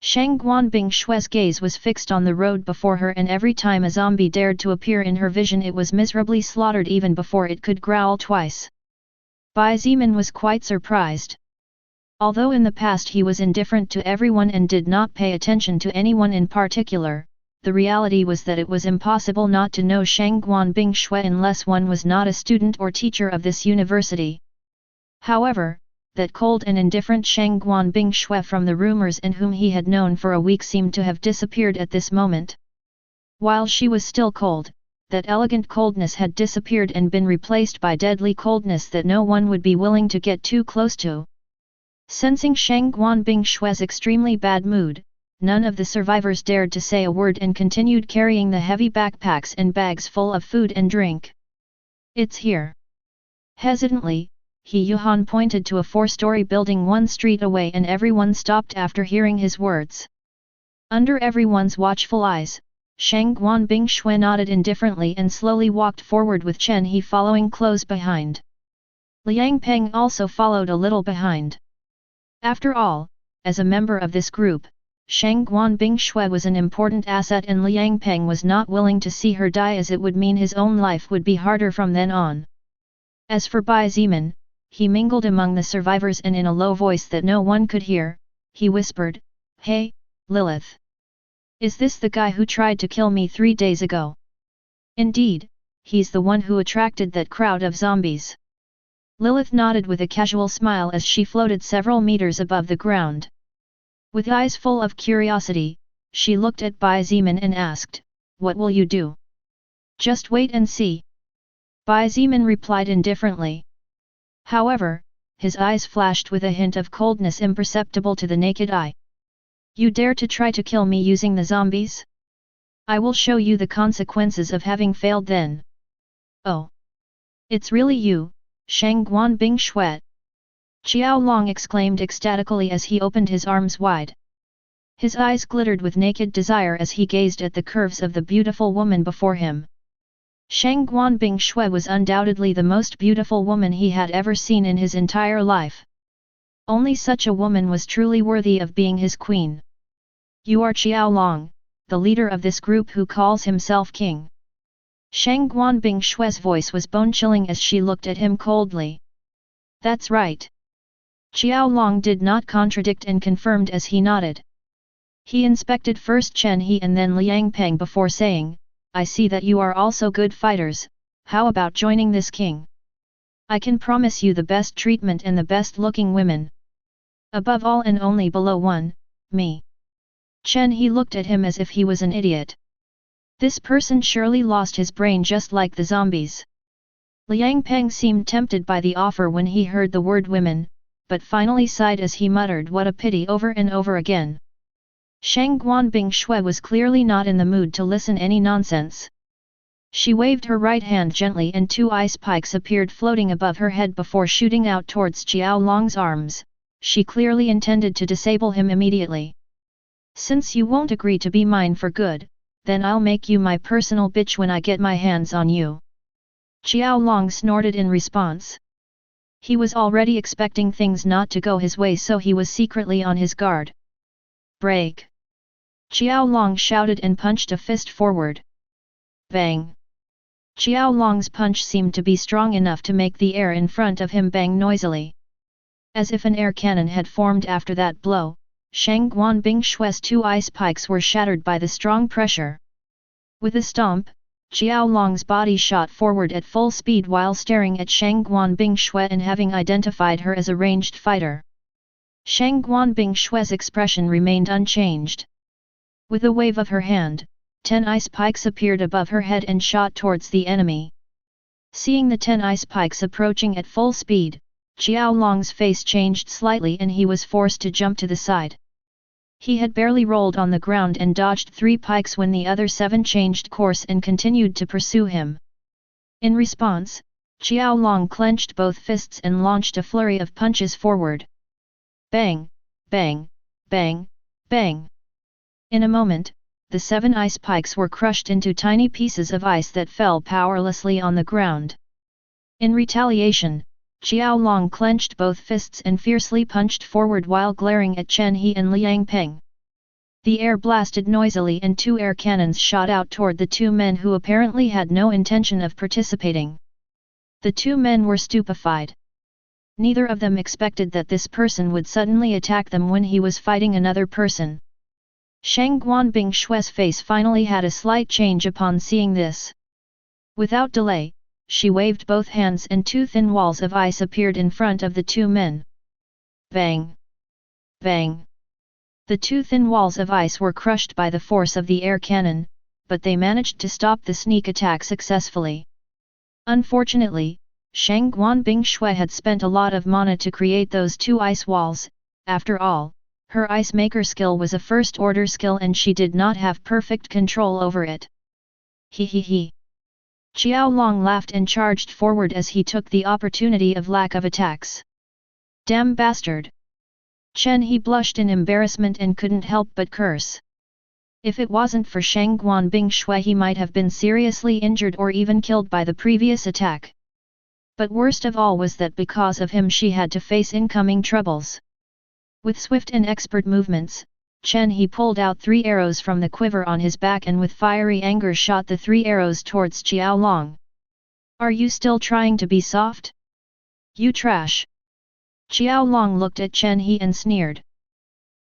Shang Guanbing Shui's gaze was fixed on the road before her, and every time a zombie dared to appear in her vision, it was miserably slaughtered even before it could growl twice. Bai Ziman was quite surprised. Although in the past he was indifferent to everyone and did not pay attention to anyone in particular, the reality was that it was impossible not to know Shang Guanbing Shui unless one was not a student or teacher of this university. However, that cold and indifferent Shang Guanbing Shui from the rumors and whom he had known for a week seemed to have disappeared at this moment. While she was still cold, that elegant coldness had disappeared and been replaced by deadly coldness that no one would be willing to get too close to. Sensing Shang Guanbing Shui's extremely bad mood, none of the survivors dared to say a word and continued carrying the heavy backpacks and bags full of food and drink. It's here. Hesitantly, He Yuhan pointed to a 4-story building 1 street away, and everyone stopped after hearing his words. Under everyone's watchful eyes, Shang Guanbing Shui nodded indifferently and slowly walked forward with Chen He following close behind. Liang Peng also followed a little behind. After all, as a member of this group, Shang Guanbing Shui was an important asset, and Liang Peng was not willing to see her die, as it would mean his own life would be harder from then on. As for Bai Ziman, he mingled among the survivors and in a low voice that no one could hear, he whispered, "Hey, Lilith. Is this the guy who tried to kill me 3 days ago?" "Indeed, he's the one who attracted that crowd of zombies." Lilith nodded with a casual smile as she floated several meters above the ground. With eyes full of curiosity, she looked at Bai Ziman and asked, "What will you do?" "Just wait and see." Bai Ziman replied indifferently. However, his eyes flashed with a hint of coldness imperceptible to the naked eye. You dare to try to kill me using the zombies? I will show you the consequences of having failed then. Oh! It's really you, Shangguan Bing Shui! Qiao Long exclaimed ecstatically as he opened his arms wide. His eyes glittered with naked desire as he gazed at the curves of the beautiful woman before him. Shangguan Bing Shui was undoubtedly the most beautiful woman he had ever seen in his entire life. Only such a woman was truly worthy of being his queen. You are Qiao Long, the leader of this group who calls himself king. Shangguan Bing Shui's voice was bone-chilling as she looked at him coldly. That's right. Qiao Long did not contradict and confirmed as he nodded. He inspected first Chen He and then Liang Peng before saying, I see that you are also good fighters, how about joining this king? I can promise you the best treatment and the best looking women. Above all and only below one, me. Chen He looked at him as if he was an idiot. This person surely lost his brain just like the zombies. Liang Peng seemed tempted by the offer when he heard the word women, but finally sighed as he muttered what a pity over and over again. Shangguan Bing Shui was clearly not in the mood to listen any nonsense. She waved her right hand gently and 2 ice pikes appeared floating above her head before shooting out towards Qiao Long's arms. She clearly intended to disable him immediately. Since you won't agree to be mine for good, then I'll make you my personal bitch when I get my hands on you. Qiao Long snorted in response. He was already expecting things not to go his way, so he was secretly on his guard. Break! Qiao Long shouted and punched a fist forward. Bang! Qiao Long's punch seemed to be strong enough to make the air in front of him bang noisily. As if an air cannon had formed after that blow, Shangguan Bing Shui's 2 ice pikes were shattered by the strong pressure. With a stomp, Qiao Long's body shot forward at full speed while staring at Shangguan Bing Shui and having identified her as a ranged fighter. Shangguan Bing Shui's expression remained unchanged. With a wave of her hand, 10 ice pikes appeared above her head and shot towards the enemy. Seeing the 10 ice pikes approaching at full speed, Qiao Long's face changed slightly and he was forced to jump to the side. He had barely rolled on the ground and dodged 3 pikes when the other 7 changed course and continued to pursue him. In response, Qiao Long clenched both fists and launched a flurry of punches forward. Bang! Bang! Bang! Bang! In a moment, the 7 ice pikes were crushed into tiny pieces of ice that fell powerlessly on the ground. In retaliation, Qiao Long clenched both fists and fiercely punched forward while glaring at Chen He and Liang Peng. The air blasted noisily and 2 air cannons shot out toward the 2 men who apparently had no intention of participating. The 2 men were stupefied. Neither of them expected that this person would suddenly attack them when he was fighting another person. Shangguan Bing Shui's face finally had a slight change upon seeing this. Without delay, she waved both hands and 2 thin walls of ice appeared in front of the 2 men. Bang! Bang! The 2 thin walls of ice were crushed by the force of the air cannon, but they managed to stop the sneak attack successfully. Unfortunately, Shangguan Bing Shui had spent a lot of mana to create those 2 ice walls. After all, her ice maker skill was a first-order skill and she did not have perfect control over it. He. Qiao Long laughed and charged forward as he took the opportunity of lack of attacks. Damn bastard! Chen He blushed in embarrassment and couldn't help but curse. If it wasn't for Shangguan Bing Shui, he might have been seriously injured or even killed by the previous attack. But worst of all was that because of him she had to face incoming troubles. With swift and expert movements, Chen He pulled out 3 arrows from the quiver on his back and with fiery anger shot the 3 arrows towards Qiao Long. Are you still trying to be soft? You trash! Qiao Long looked at Chen He and sneered.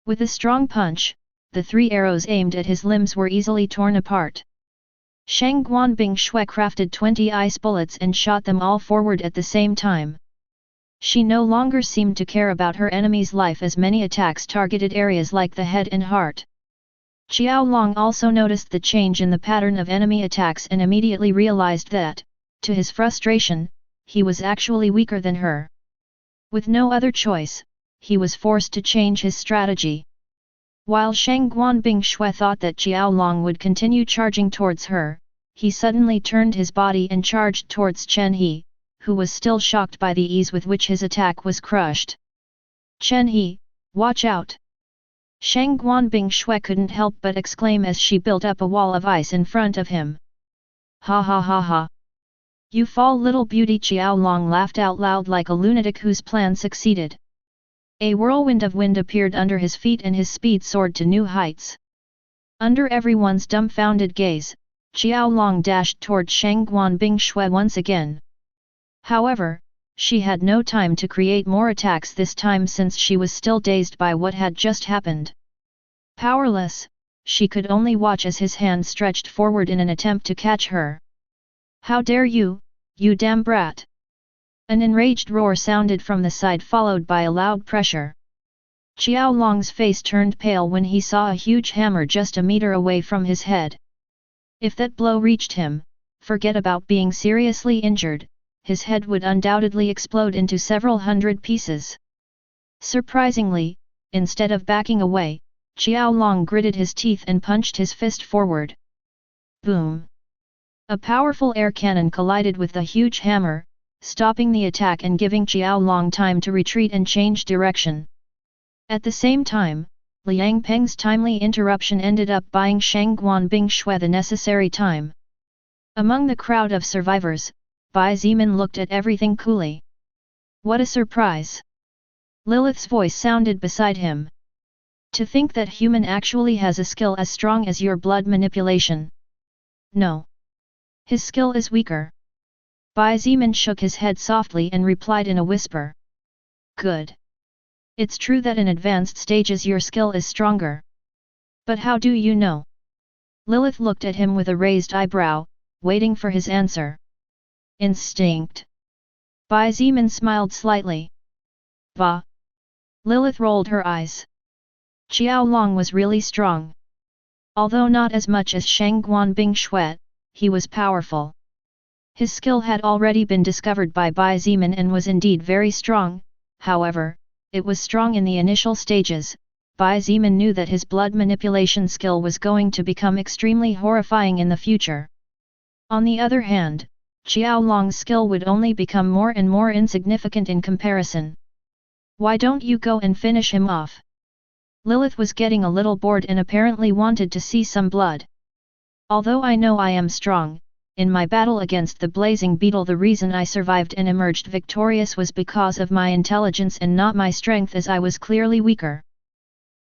With a strong punch, the 3 arrows aimed at his limbs were easily torn apart. Shangguan Bing Shui crafted 20 ice bullets and shot them all forward at the same time. She no longer seemed to care about her enemy's life as many attacks targeted areas like the head and heart. Qiao Long also noticed the change in the pattern of enemy attacks and immediately realized that, to his frustration, he was actually weaker than her. With no other choice, he was forced to change his strategy. While Shang Guanbing Shui thought that Xiao Long would continue charging towards her, he suddenly turned his body and charged towards Chen He, who was still shocked by the ease with which his attack was crushed. "Chen He, watch out!" Shang Guanbing Shui couldn't help but exclaim as she built up a wall of ice in front of him. "Ha ha ha ha! You fall little beauty!" Xiao Long laughed out loud like a lunatic whose plan succeeded. A whirlwind of wind appeared under his feet and his speed soared to new heights. Under everyone's dumbfounded gaze, Xiao Long dashed toward Shang Guanbing Shui once again. However, she had no time to create more attacks this time since she was still dazed by what had just happened. Powerless, she could only watch as his hand stretched forward in an attempt to catch her. "How dare you, you damn brat!" An enraged roar sounded from the side followed by a loud pressure. Xiao Long's face turned pale when he saw a huge hammer just a meter away from his head. If that blow reached him, forget about being seriously injured, his head would undoubtedly explode into several hundred pieces. Surprisingly, instead of backing away, Xiao Long gritted his teeth and punched his fist forward. Boom! A powerful air cannon collided with the huge hammer, stopping the attack and giving Xiao Long time to retreat and change direction. At the same time, Liang Peng's timely interruption ended up buying Shang Guanbing Shui the necessary time. Among the crowd of survivors, Bai Zimin looked at everything coolly. "What a surprise!" Lilith's voice sounded beside him. "To think that human actually has a skill as strong as your blood manipulation." "No. His skill is weaker." Bai Zimin shook his head softly and replied in a whisper. "Good. It's true that in advanced stages your skill is stronger. But how do you know?" Lilith looked at him with a raised eyebrow, waiting for his answer. "Instinct." Bai Zimin smiled slightly. "Bah!" Lilith rolled her eyes. Xiao Long was really strong. Although not as much as Shang Guanbing Shui, he was powerful. His skill had already been discovered by Bai Zimin and was indeed very strong, however, it was strong in the initial stages. Bai Zimin knew that his blood manipulation skill was going to become extremely horrifying in the future. On the other hand, Xiao Long's skill would only become more and more insignificant in comparison. "Why don't you go and finish him off?" Lilith was getting a little bored and apparently wanted to see some blood. "Although I know I am strong, in my battle against the blazing beetle the reason I survived and emerged victorious was because of my intelligence and not my strength as I was clearly weaker."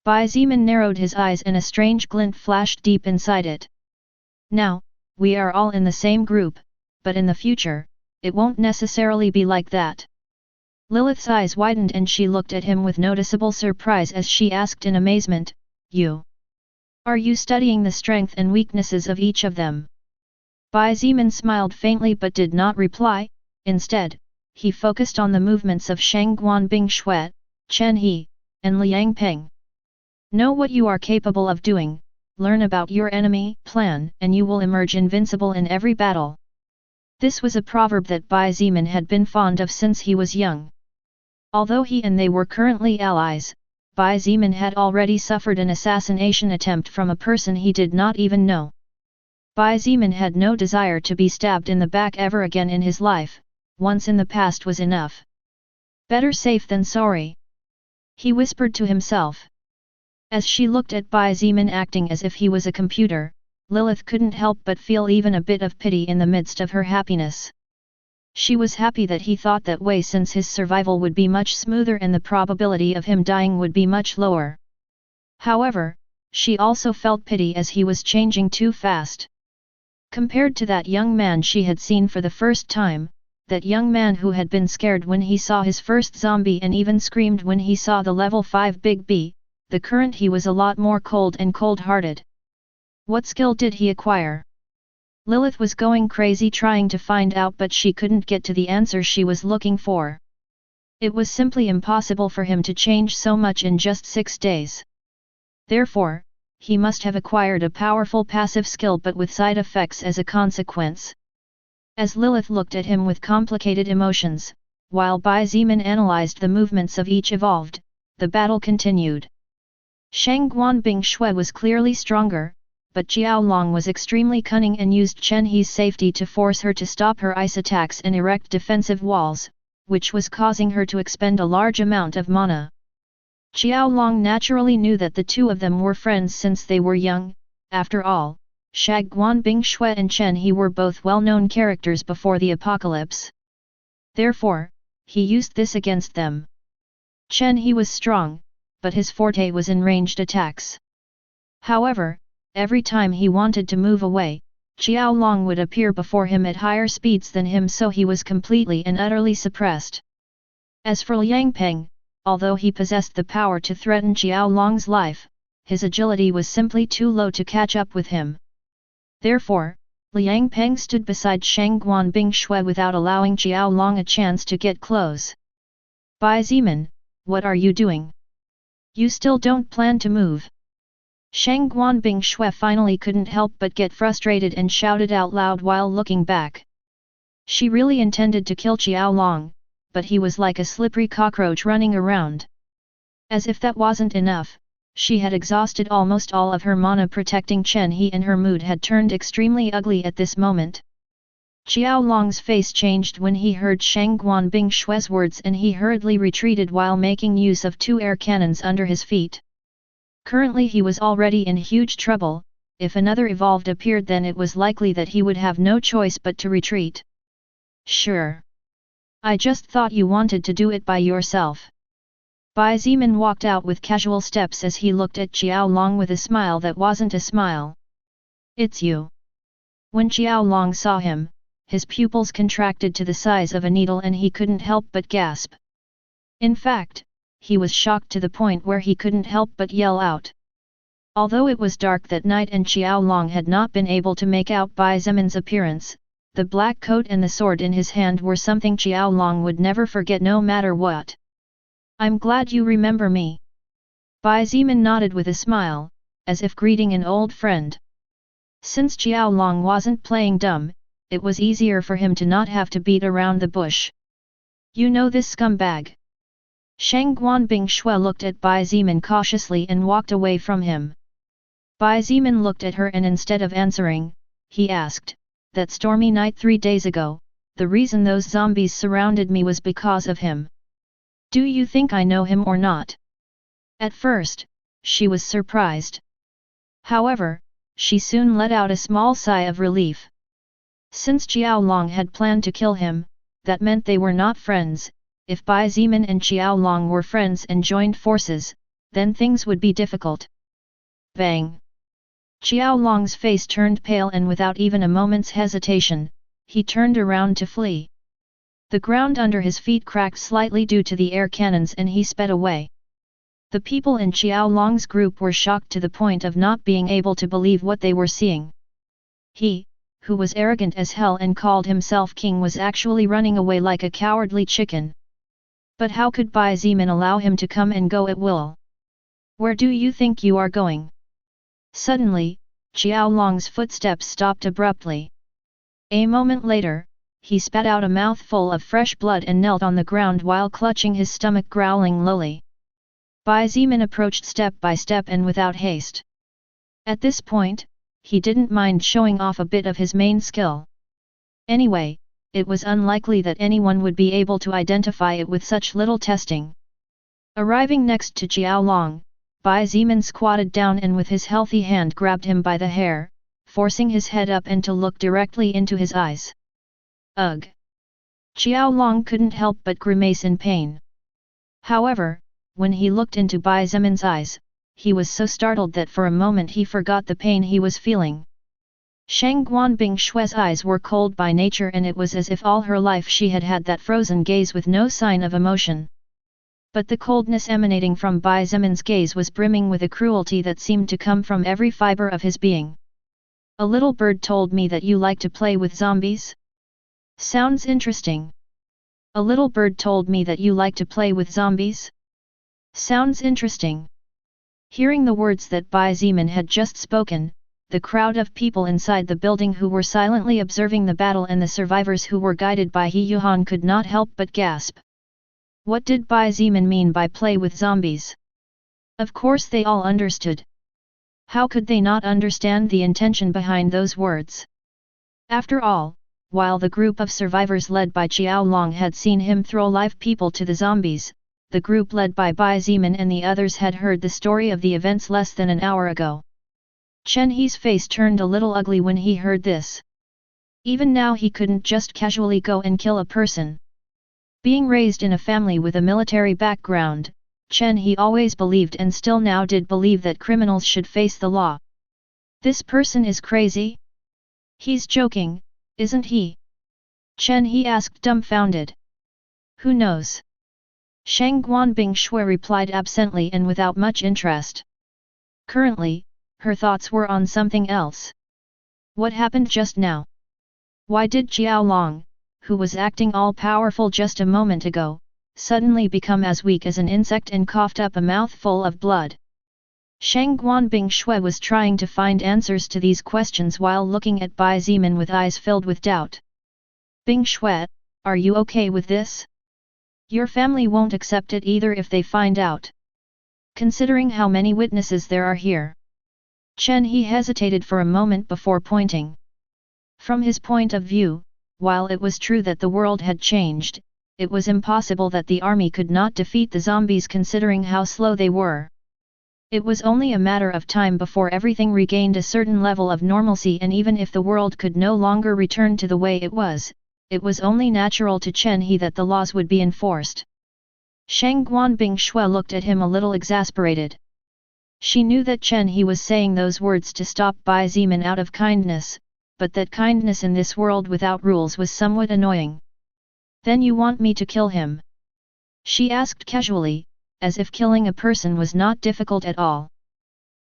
Bai Zimin narrowed his eyes and a strange glint flashed deep inside it. "Now, we are all in the same group, but in the future, it won't necessarily be like that." Lilith's eyes widened and she looked at him with noticeable surprise as she asked in amazement, "You? Are you studying the strength and weaknesses of each of them?" Bai Zimin smiled faintly but did not reply. Instead, he focused on the movements of Shang Guanbing Shui, Chen He, and Liang Peng. "Know what you are capable of doing, learn about your enemy, plan, and you will emerge invincible in every battle." This was a proverb that Bai Zimin had been fond of since he was young. Although he and they were currently allies, Bai Zimin had already suffered an assassination attempt from a person he did not even know. Bai Zimin had no desire to be stabbed in the back ever again in his life, once in the past was enough. "Better safe than sorry," he whispered to himself. As she looked at Bai Zimin acting as if he was a computer, Lilith couldn't help but feel even a bit of pity in the midst of her happiness. She was happy that he thought that way since his survival would be much smoother and the probability of him dying would be much lower. However, she also felt pity as he was changing too fast. Compared to that young man she had seen for the first time, that young man who had been scared when he saw his first zombie and even screamed when he saw the level 5 Big B, the current he was a lot more cold and cold-hearted. What skill did he acquire? Lilith was going crazy trying to find out but she couldn't get to the answer she was looking for. It was simply impossible for him to change so much in just 6 days. Therefore, he must have acquired a powerful passive skill but with side effects as a consequence. As Lilith looked at him with complicated emotions, while Bai Zimin analyzed the movements of each evolved, the battle continued. Shang Guanbing Shui was clearly stronger, but Jiao Long was extremely cunning and used Chen He's safety to force her to stop her ice attacks and erect defensive walls, which was causing her to expend a large amount of mana. Jiao Long naturally knew that the two of them were friends since they were young. After all, Shang Guanbing Shui and Chen He were both well-known characters before the apocalypse. Therefore, he used this against them. Chen He was strong, but his forte was in ranged attacks. However, every time he wanted to move away, Jiao Long would appear before him at higher speeds than him, so he was completely and utterly suppressed. As for Liang Peng, although he possessed the power to threaten Jiao Long's life, his agility was simply too low to catch up with him. Therefore, Liang Peng stood beside Shang Guanbing Shui without allowing Jiao Long a chance to get close. Bai Zimin, what are you doing? You still don't plan to move? Shang Guanbing Shui finally couldn't help but get frustrated and shouted out loud while looking back. She really intended to kill Jiao Long, but he was like a slippery cockroach running around. As if that wasn't enough, she had exhausted almost all of her mana protecting Chen He, and her mood had turned extremely ugly at this moment. Jiao Long's face changed when he heard Shang Guanbing Shui's words, and he hurriedly retreated while making use of 2 air cannons under his feet. Currently he was already in huge trouble. If another evolved appeared, then it was likely that he would have no choice but to retreat. Sure. I just thought you wanted to do it by yourself. Bai Zimin walked out with casual steps as he looked at Jiao Long with a smile that wasn't a smile. It's you. When Jiao Long saw him, his pupils contracted to the size of a needle and he couldn't help but gasp. In fact, he was shocked to the point where he couldn't help but yell out. Although it was dark that night and Jiao Long had not been able to make out Bai Zimin's appearance, the black coat and the sword in his hand were something Jiao Long would never forget no matter what. I'm glad you remember me. Bai Zimin nodded with a smile, as if greeting an old friend. Since Jiao Long wasn't playing dumb, it was easier for him to not have to beat around the bush. You know this scumbag? Shang Guanbing Shui looked at Bai Zimin cautiously and walked away from him. Bai Zimin looked at her and instead of answering, he asked, that stormy night 3 days ago, the reason those zombies surrounded me was because of him. Do you think I know him or not? At first, she was surprised. However, she soon let out a small sigh of relief. Since Jiao Long had planned to kill him, that meant they were not friends. If Bai Zimin and Jiao Long were friends and joined forces, then things would be difficult. Bang! Jiao Long's face turned pale and without even a moment's hesitation, he turned around to flee. The ground under his feet cracked slightly due to the air cannons and he sped away. The people in Jiao Long's group were shocked to the point of not being able to believe what they were seeing. He, who was arrogant as hell and called himself king, was actually running away like a cowardly chicken. But how could Bai Zimin allow him to come and go at will? Where do you think you are going? Suddenly, Jiao Long's footsteps stopped abruptly. A moment later, he spat out a mouthful of fresh blood and knelt on the ground while clutching his stomach, growling lowly. Bai Zimin approached step by step and without haste. At this point, he didn't mind showing off a bit of his main skill. Anyway, it was unlikely that anyone would be able to identify it with such little testing. Arriving next to Jiao Long, Bai Zimin squatted down and with his healthy hand grabbed him by the hair, forcing his head up and to look directly into his eyes. Ugh! Jiao Long couldn't help but grimace in pain. However, when he looked into Bai Zimin's eyes, he was so startled that for a moment he forgot the pain he was feeling. Shang Guanbing Shui's eyes were cold by nature and it was as if all her life she had had that frozen gaze with no sign of emotion. But the coldness emanating from Bai Zimin's gaze was brimming with a cruelty that seemed to come from every fiber of his being. A little bird told me that you like to play with zombies? Sounds interesting. A little bird told me that you like to play with zombies? Sounds interesting. Hearing the words that Bai Zimin had just spoken, the crowd of people inside the building who were silently observing the battle and the survivors who were guided by He Yuan could not help but gasp. What did Bai Zimin mean by play with zombies? Of course they all understood. How could they not understand the intention behind those words? After all, while the group of survivors led by Qiao Long had seen him throw live people to the zombies, the group led by Bai Zimin and the others had heard the story of the events less than an hour ago. Chen He's face turned a little ugly when he heard this. Even now he couldn't just casually go and kill a person. Being raised in a family with a military background, Chen He always believed and still now did believe that criminals should face the law. This person is crazy? He's joking, isn't he? Chen He asked dumbfounded. Who knows? Shang Guanbing Shui replied absently and without much interest. Currently, her thoughts were on something else. What happened just now? Why did Qiao Long, who was acting all-powerful just a moment ago, suddenly become as weak as an insect and coughed up a mouthful of blood? Shang Guanbing Shui was trying to find answers to these questions while looking at Bai Zimin with eyes filled with doubt. Bing Shui, are you okay with this? Your family won't accept it either if they find out. Considering how many witnesses there are here. Chen He hesitated for a moment before pointing. From his point of view, while it was true that the world had changed, it was impossible that the army could not defeat the zombies considering how slow they were. It was only a matter of time before everything regained a certain level of normalcy, and even if the world could no longer return to the way it was only natural to Chen He that the laws would be enforced. Shang Guanbing Shui looked at him a little exasperated. She knew that Chen He was saying those words to stop Bai Zimin out of kindness, but that kindness in this world without rules was somewhat annoying. Then you want me to kill him? She asked casually, as if killing a person was not difficult at all.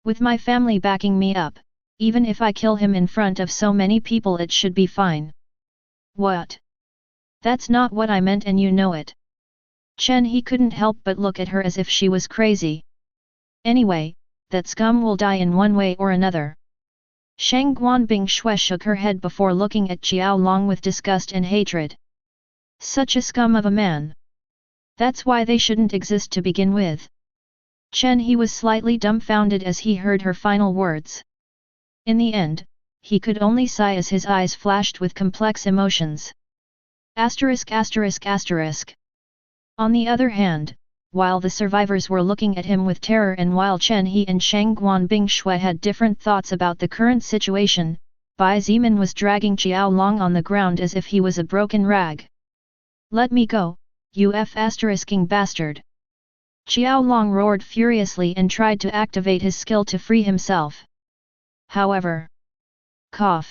With my family backing me up, even if I kill him in front of so many people it should be fine. What? That's not what I meant and you know it. Chen He couldn't help but look at her as if she was crazy. Anyway, that scum will die in one way or another. Shang Guanbing Shui shook her head before looking at Qiao Long with disgust and hatred. Such a scum of a man. That's why they shouldn't exist to begin with. Chen He was slightly dumbfounded as he heard her final words. In the end, he could only sigh as his eyes flashed with complex emotions. Asterisk asterisk asterisk. On the other hand, while the survivors were looking at him with terror and while Chen He and Shang Guanbing Shui had different thoughts about the current situation, Bai Zimin was dragging Qiao Long on the ground as if he was a broken rag. Let me go, you f***ing bastard! Qiao Long roared furiously and tried to activate his skill to free himself. However, cough.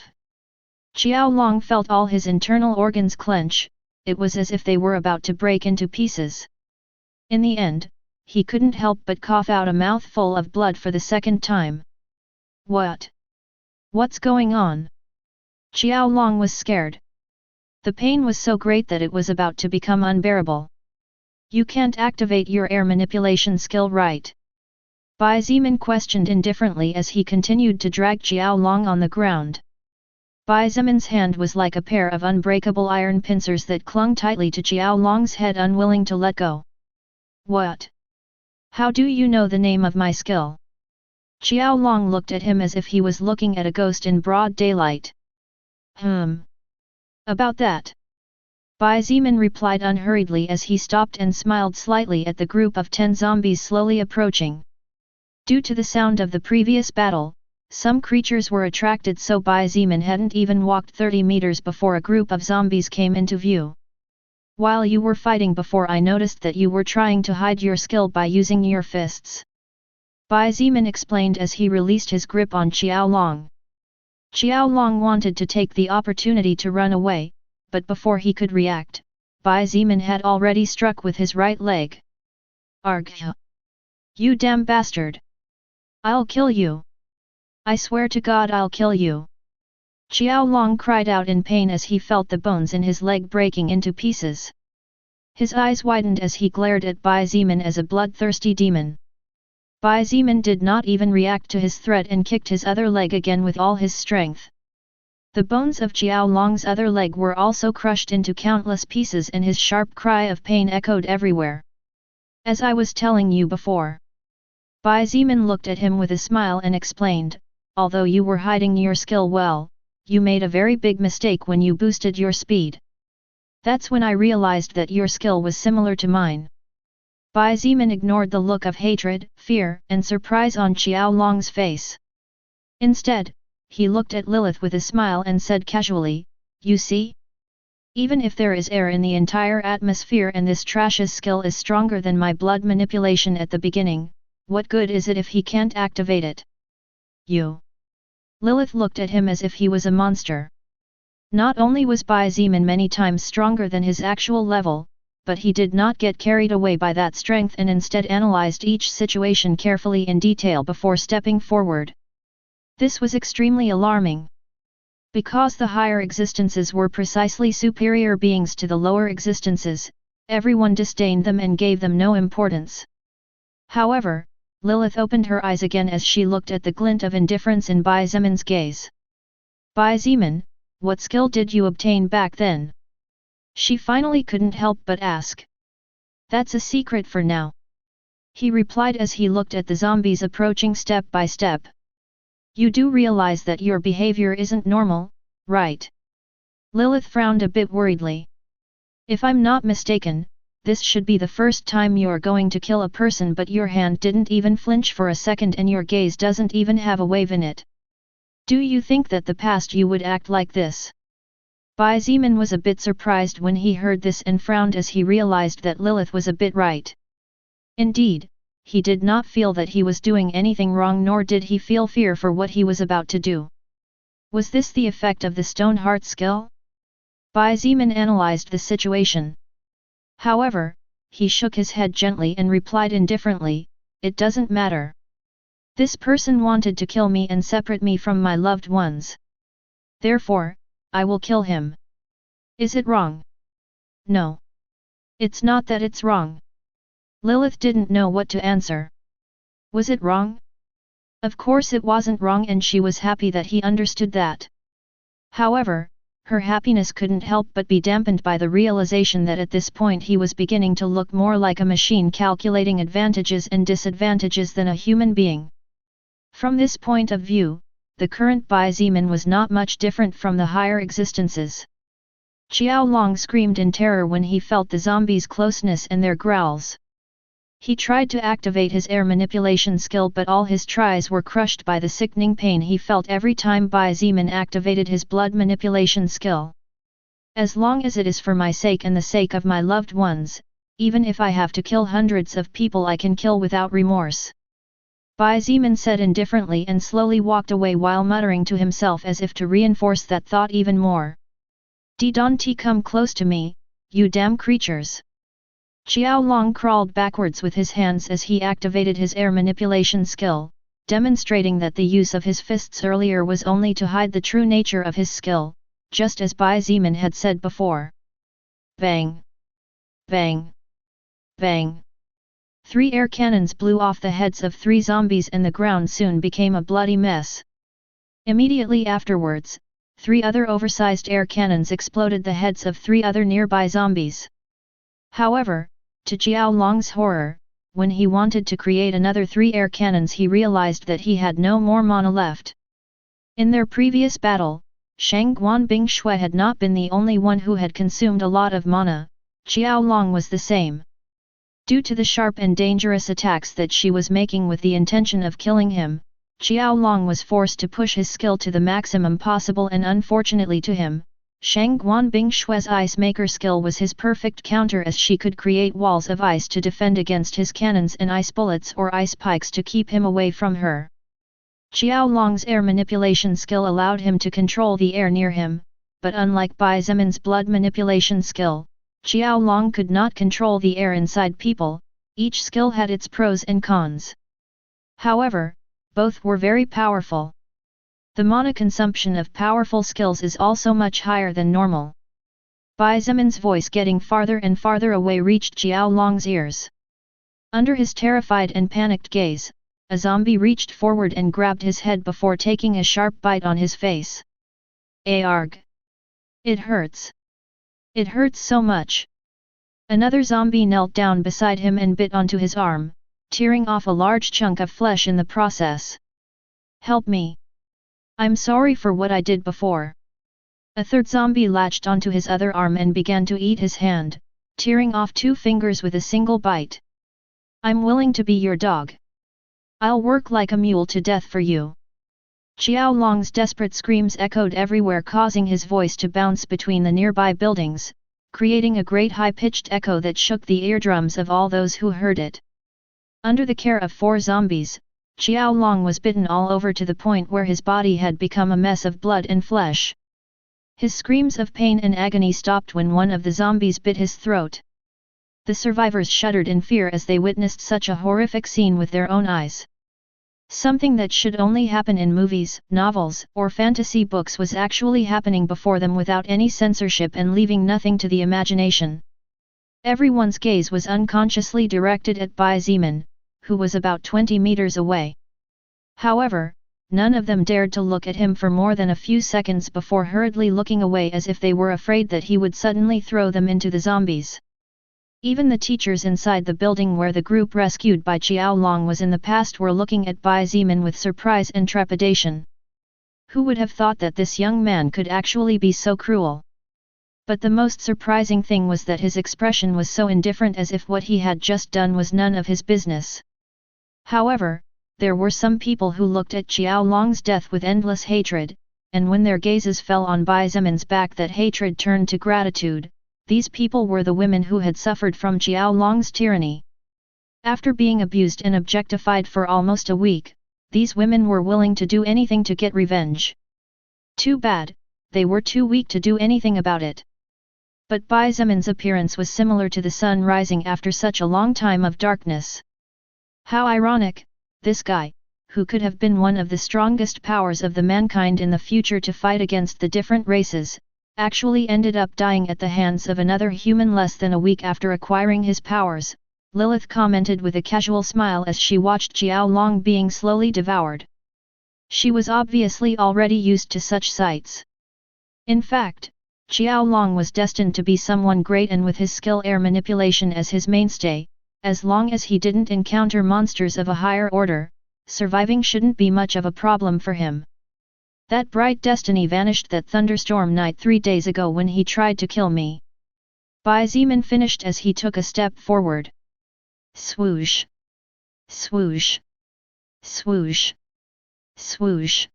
Qiao Long felt all his internal organs clench, it was as if they were about to break into pieces. In the end, he couldn't help but cough out a mouthful of blood for the second time. What? What's going on? Qiao Long was scared. The pain was so great that it was about to become unbearable. You can't activate your air manipulation skill, right? Bai Zimin questioned indifferently as he continued to drag Qiao Long on the ground. Bai Zimin's hand was like a pair of unbreakable iron pincers that clung tightly to Qiao Long's head, unwilling to let go. What? How do you know the name of my skill? Qiao Long looked at him as if he was looking at a ghost in broad daylight. About that. Bai Zimin replied unhurriedly as he stopped and smiled slightly at the group of 10 zombies slowly approaching. Due to the sound of the previous battle, some creatures were attracted, so Bai Zimin hadn't even walked 30 meters before a group of zombies came into view. While you were fighting before, I noticed that you were trying to hide your skill by using your fists. Bai Zimin explained as he released his grip on Qiao Long. Qiao Long wanted to take the opportunity to run away, but before he could react, Bai Zimin had already struck with his right leg. Argh! You damn bastard! I'll kill you! I swear to God I'll kill you! Qiao Long cried out in pain as he felt the bones in his leg breaking into pieces. His eyes widened as he glared at Bai Zimin as a bloodthirsty demon. Bai Zimin did not even react to his threat and kicked his other leg again with all his strength. The bones of Jiao Long's other leg were also crushed into countless pieces and his sharp cry of pain echoed everywhere. As I was telling you before. Bai Zimin looked at him with a smile and explained, although you were hiding your skill well, you made a very big mistake when you boosted your speed. That's when I realized that your skill was similar to mine. Bai Zimin ignored the look of hatred, fear, and surprise on Qiao Long's face. Instead, he looked at Lilith with a smile and said casually, you see? Even if there is air in the entire atmosphere and this trash's skill is stronger than my blood manipulation at the beginning, what good is it if he can't activate it? You. Lilith looked at him as if he was a monster. Not only was Bai Zimin many times stronger than his actual level, but he did not get carried away by that strength and instead analyzed each situation carefully in detail before stepping forward. This was extremely alarming. Because the higher existences were precisely superior beings to the lower existences, everyone disdained them and gave them no importance. However, Lilith opened her eyes again as she looked at the glint of indifference in Bai Zimin's gaze. Bai Zimin, what skill did you obtain back then? She finally couldn't help but ask. That's a secret for now. He replied as he looked at the zombies approaching step by step. You do realize that your behavior isn't normal, right? Lilith frowned a bit worriedly. If I'm not mistaken, this should be the first time you're going to kill a person, but your hand didn't even flinch for a second and your gaze doesn't even have a wave in it. Do you think that the past you would act like this? Bai Zimin was a bit surprised when he heard this and frowned as he realized that Lilith was a bit right. Indeed, he did not feel that he was doing anything wrong, nor did he feel fear for what he was about to do. Was this the effect of the stone heart skill? Bai Zimin analyzed the situation. However, he shook his head gently and replied indifferently, it doesn't matter. This person wanted to kill me and separate me from my loved ones. Therefore, I will kill him. Is it wrong? No. It's not that it's wrong. Lilith didn't know what to answer. Was it wrong? Of course it wasn't wrong, and she was happy that he understood that. However, her happiness couldn't help but be dampened by the realization that at this point he was beginning to look more like a machine calculating advantages and disadvantages than a human being. From this point of view, the current Bai Zimin was not much different from the higher existences. Qiao Long screamed in terror when he felt the zombies' closeness and their growls. He tried to activate his air manipulation skill, but all his tries were crushed by the sickening pain he felt every time Bai Zimin activated his blood manipulation skill. As long as it is for my sake and the sake of my loved ones, even if I have to kill hundreds of people, I can kill without remorse. Bai Zimin said indifferently and slowly walked away while muttering to himself as if to reinforce that thought even more. Don't come close to me, you damn creatures. Qiao Long crawled backwards with his hands as he activated his air manipulation skill, demonstrating that the use of his fists earlier was only to hide the true nature of his skill, just as Bai Zimin had said before. Bang! Bang! Bang! 3 air cannons blew off the heads of 3 zombies and the ground soon became a bloody mess. Immediately afterwards, 3 other oversized air cannons exploded the heads of 3 other nearby zombies. However, to Qiao Long's horror, when he wanted to create another 3 air cannons, he realized that he had no more mana left. In their previous battle, Shangguan Bingshui had not been the only one who had consumed a lot of mana, Qiao Long was the same. Due to the sharp and dangerous attacks that she was making with the intention of killing him, Qiao Long was forced to push his skill to the maximum possible, and unfortunately to him, Shangguan Bingshui's ice maker skill was his perfect counter, as she could create walls of ice to defend against his cannons and ice bullets or ice pikes to keep him away from her. Qiao Long's air manipulation skill allowed him to control the air near him, but unlike Bai Zimin's blood manipulation skill, Qiao Long could not control the air inside people. Each skill had its pros and cons. However, both were very powerful. The mana consumption of powerful skills is also much higher than normal. Bai Zimin's voice getting farther and farther away reached Qiao Long's ears. Under his terrified and panicked gaze, a zombie reached forward and grabbed his head before taking a sharp bite on his face. Arg! It hurts. It hurts so much. Another zombie knelt down beside him and bit onto his arm, tearing off a large chunk of flesh in the process. Help me. I'm sorry for what I did before. A third zombie latched onto his other arm and began to eat his hand, tearing off 2 fingers with a single bite. I'm willing to be your dog. I'll work like a mule to death for you. Xiao Long's desperate screams echoed everywhere, causing his voice to bounce between the nearby buildings, creating a great high-pitched echo that shook the eardrums of all those who heard it. Under the care of 4 zombies, Xiao Long was bitten all over to the point where his body had become a mess of blood and flesh. His screams of pain and agony stopped when one of the zombies bit his throat. The survivors shuddered in fear as they witnessed such a horrific scene with their own eyes. Something that should only happen in movies, novels, or fantasy books was actually happening before them without any censorship and leaving nothing to the imagination. Everyone's gaze was unconsciously directed at Bai Zimin, who was about 20 meters away. However, none of them dared to look at him for more than a few seconds before hurriedly looking away as if they were afraid that he would suddenly throw them into the zombies. Even the teachers inside the building where the group rescued by Xiao Long was in the past were looking at Bai Zimin with surprise and trepidation. Who would have thought that this young man could actually be so cruel? But the most surprising thing was that his expression was so indifferent, as if what he had just done was none of his business. However, there were some people who looked at Xiao Long's death with endless hatred, and when their gazes fell on Bai Zimin's back, that hatred turned to gratitude. These people were the women who had suffered from Xiao Long's tyranny. After being abused and objectified for almost a week, these women were willing to do anything to get revenge. Too bad, they were too weak to do anything about it. But Bai Zimin's appearance was similar to the sun rising after such a long time of darkness. How ironic, this guy, who could have been one of the strongest powers of the mankind in the future to fight against the different races, actually ended up dying at the hands of another human less than a week after acquiring his powers, Lilith commented with a casual smile as she watched Xiao Long being slowly devoured. She was obviously already used to such sights. In fact, Xiao Long was destined to be someone great, and with his skill air manipulation as his mainstay, as long as he didn't encounter monsters of a higher order, surviving shouldn't be much of a problem for him. That bright destiny vanished that thunderstorm night 3 days ago when he tried to kill me. Bai Zimin finished as he took a step forward. Swoosh! Swoosh! Swoosh! Swoosh!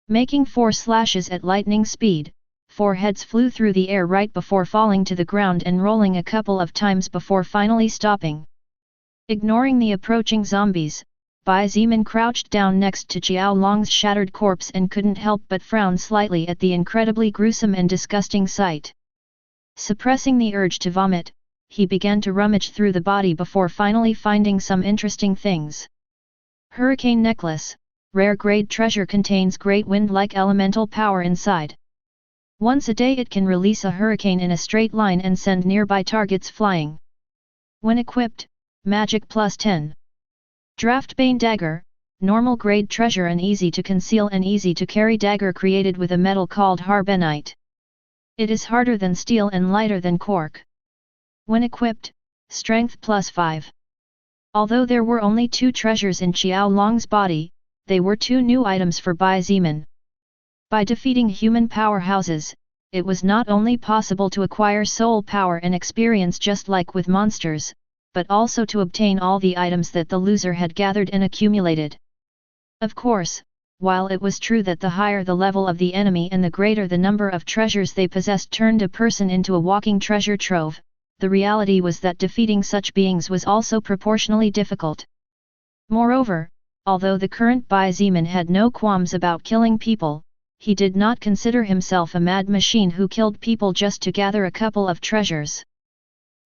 Making 4 slashes at lightning speed, 4 heads flew through the air right before falling to the ground and rolling a couple of times before finally stopping. Ignoring the approaching zombies, Bai Zimin crouched down next to Xiao Long's shattered corpse and couldn't help but frown slightly at the incredibly gruesome and disgusting sight. Suppressing the urge to vomit, he began to rummage through the body before finally finding some interesting things. Hurricane necklace, rare grade treasure, contains great wind-like elemental power inside. Once a day it can release a hurricane in a straight line and send nearby targets flying. When equipped, magic +10. Draftbane dagger, normal grade treasure, an easy to conceal and easy to carry dagger created with a metal called harbenite. It is harder than steel and lighter than cork. When equipped, strength +5. Although there were only 2 treasures in Xiao Long's body, they were 2 new items for Bai Zimin. By defeating human powerhouses, it was not only possible to acquire soul power and experience just like with monsters, but also to obtain all the items that the loser had gathered and accumulated. Of course, while it was true that the higher the level of the enemy and the greater the number of treasures they possessed turned a person into a walking treasure trove, the reality was that defeating such beings was also proportionally difficult. Moreover, although the current Bai Zimin had no qualms about killing people, he did not consider himself a mad machine who killed people just to gather a couple of treasures.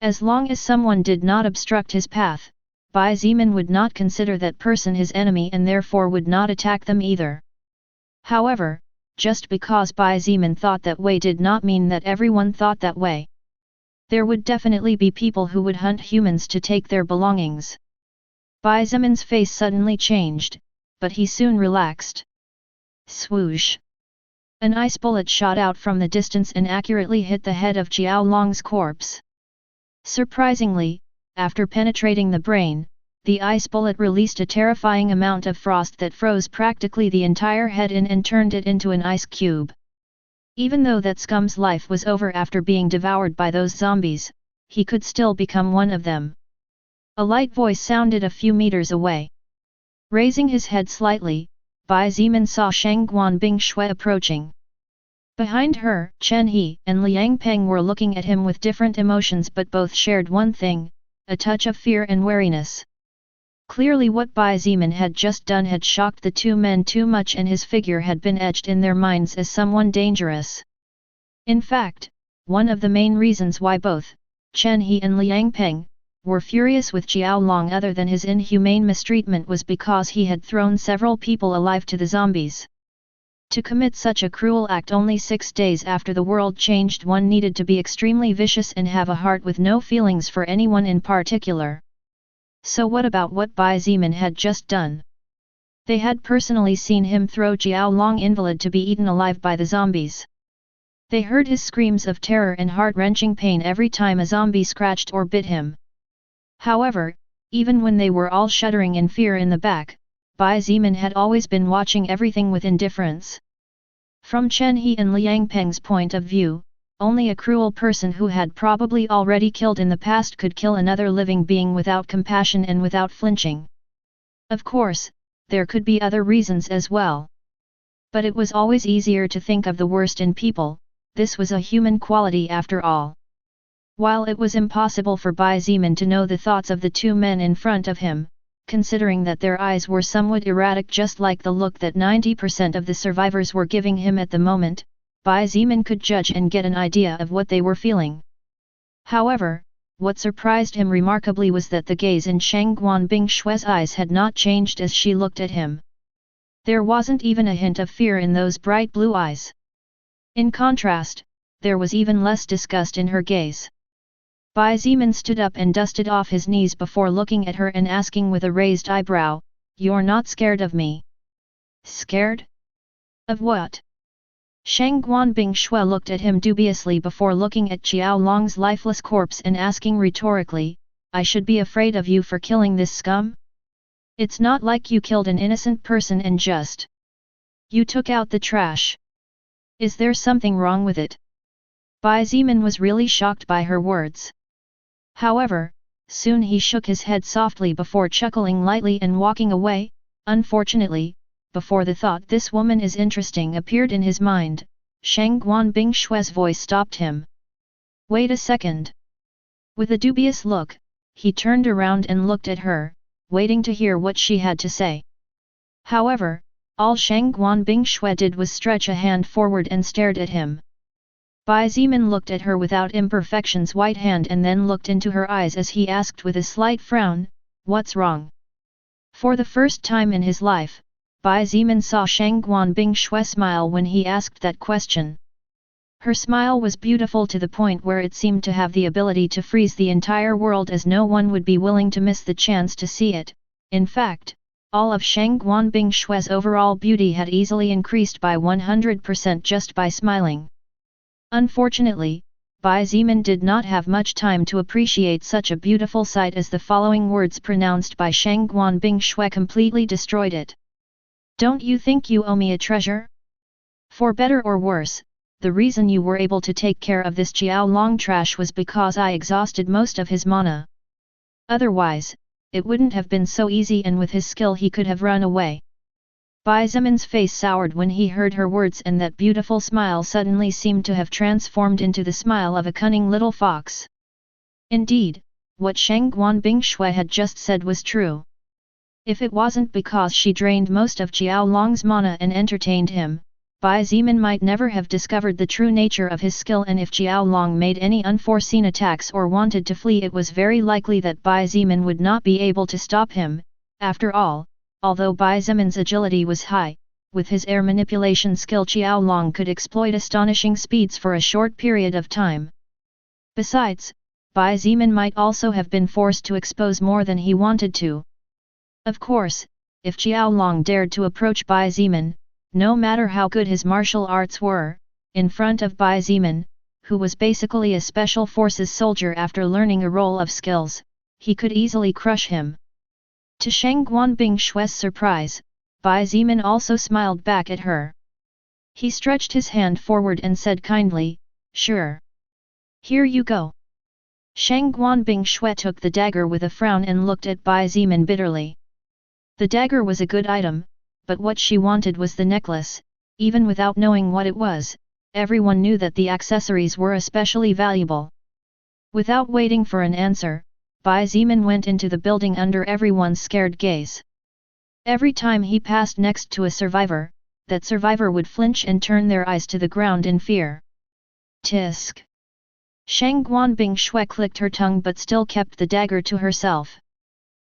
As long as someone did not obstruct his path, Bai Zimin would not consider that person his enemy and therefore would not attack them either. However, just because Bai Zimin thought that way did not mean that everyone thought that way. There would definitely be people who would hunt humans to take their belongings. Bai Zimin's face suddenly changed, but he soon relaxed. Swoosh! An ice bullet shot out from the distance and accurately hit the head of Jiao Long's corpse. Surprisingly, after penetrating the brain, the ice bullet released a terrifying amount of frost that froze practically the entire head in and turned it into an ice cube. Even though that scum's life was over after being devoured by those zombies, he could still become one of them. A light voice sounded a few meters away. Raising his head slightly, Bai Zimin saw Shang Guanbing Shui approaching. Behind her, Chen He and Liang Peng were looking at him with different emotions, but both shared one thing, a touch of fear and wariness. Clearly what Bai Zimin had just done had shocked the two men too much, and his figure had been etched in their minds as someone dangerous. In fact, one of the main reasons why both Chen He and Liang Peng were furious with Jiao Long other than his inhumane mistreatment was because he had thrown several people alive to the zombies. To commit such a cruel act only 6 days after the world changed, one needed to be extremely vicious and have a heart with no feelings for anyone in particular. So what about what Bai Zimin had just done? They had personally seen him throw Jiao Long invalid to be eaten alive by the zombies. They heard his screams of terror and heart-wrenching pain every time a zombie scratched or bit him. However, even when they were all shuddering in fear in the back, Bai Zimin had always been watching everything with indifference. From Chen He and Liang Peng's point of view, only a cruel person who had probably already killed in the past could kill another living being without compassion and without flinching. Of course, there could be other reasons as well. But it was always easier to think of the worst in people. This was a human quality after all. While it was impossible for Bai Zimin to know the thoughts of the two men in front of him, considering that their eyes were somewhat erratic, just like the look that 90% of the survivors were giving him at the moment, Bai Zimin could judge and get an idea of what they were feeling. However, what surprised him remarkably was that the gaze in Shang Guanbing Shui's eyes had not changed as she looked at him. There wasn't even a hint of fear in those bright blue eyes. In contrast, there was even less disgust in her gaze. Bai Zimin stood up and dusted off his knees before looking at her and asking with a raised eyebrow, "You're not scared of me?" "Scared? Of what?" Shang Guanbing Shui looked at him dubiously before looking at Jiao Long's lifeless corpse and asking rhetorically, "I should be afraid of you for killing this scum? It's not like you killed an innocent person and just you took out the trash. Is there something wrong with it?" Bai Zimin was really shocked by her words. However, soon he shook his head softly before chuckling lightly and walking away. Unfortunately, before the thought "this woman is interesting" appeared in his mind, Shang Guanbing Shui's voice stopped him. "Wait a second." With a dubious look, he turned around and looked at her, waiting to hear what she had to say. However, all Shang Guanbing Shui did was stretch a hand forward and stared at him. Bai Zimin looked at her without imperfection's white hand and then looked into her eyes as he asked with a slight frown, "What's wrong?" For the first time in his life, Bai Zimin saw Shang Guanbing Shui smile when he asked that question. Her smile was beautiful to the point where it seemed to have the ability to freeze the entire world, as no one would be willing to miss the chance to see it. In fact, all of Shang Guanbing Shui's overall beauty had easily increased by 100% just by smiling. Unfortunately, Bai Zimin did not have much time to appreciate such a beautiful sight, as the following words pronounced by Shang Guanbing Shui completely destroyed it. "Don't you think you owe me a treasure? For better or worse, the reason you were able to take care of this Jiao Long trash was because I exhausted most of his mana. Otherwise, it wouldn't have been so easy, and with his skill he could have run away." Bai Zimin's face soured when he heard her words, and that beautiful smile suddenly seemed to have transformed into the smile of a cunning little fox. Indeed, what Shang Guanbing Shui had just said was true. If it wasn't because she drained most of Jiao Long's mana and entertained him, Bai Zimin might never have discovered the true nature of his skill, and if Jiao Long made any unforeseen attacks or wanted to flee, it was very likely that Bai Zimin would not be able to stop him. After all, although Bai Zimin's agility was high, with his air manipulation skill Jiao Long could exploit astonishing speeds for a short period of time. Besides, Bai Zimin might also have been forced to expose more than he wanted to. Of course, if Qiaolong dared to approach Bai Zimin, no matter how good his martial arts were, in front of Bai Zimin, who was basically a special forces soldier after learning a role of skills, he could easily crush him. To Shang Guanbing Shui's surprise, Bai Zimin also smiled back at her. He stretched his hand forward and said kindly, "Sure. Here you go." Shang Guanbing Shui took the dagger with a frown and looked at Bai Zimin bitterly. The dagger was a good item, but what she wanted was the necklace. Even without knowing what it was, everyone knew that the accessories were especially valuable. Without waiting for an answer, Bai Zimin went into the building under everyone's scared gaze. Every time he passed next to a survivor, that survivor would flinch and turn their eyes to the ground in fear. Tisk. Shang Guanbing Shui clicked her tongue but still kept the dagger to herself.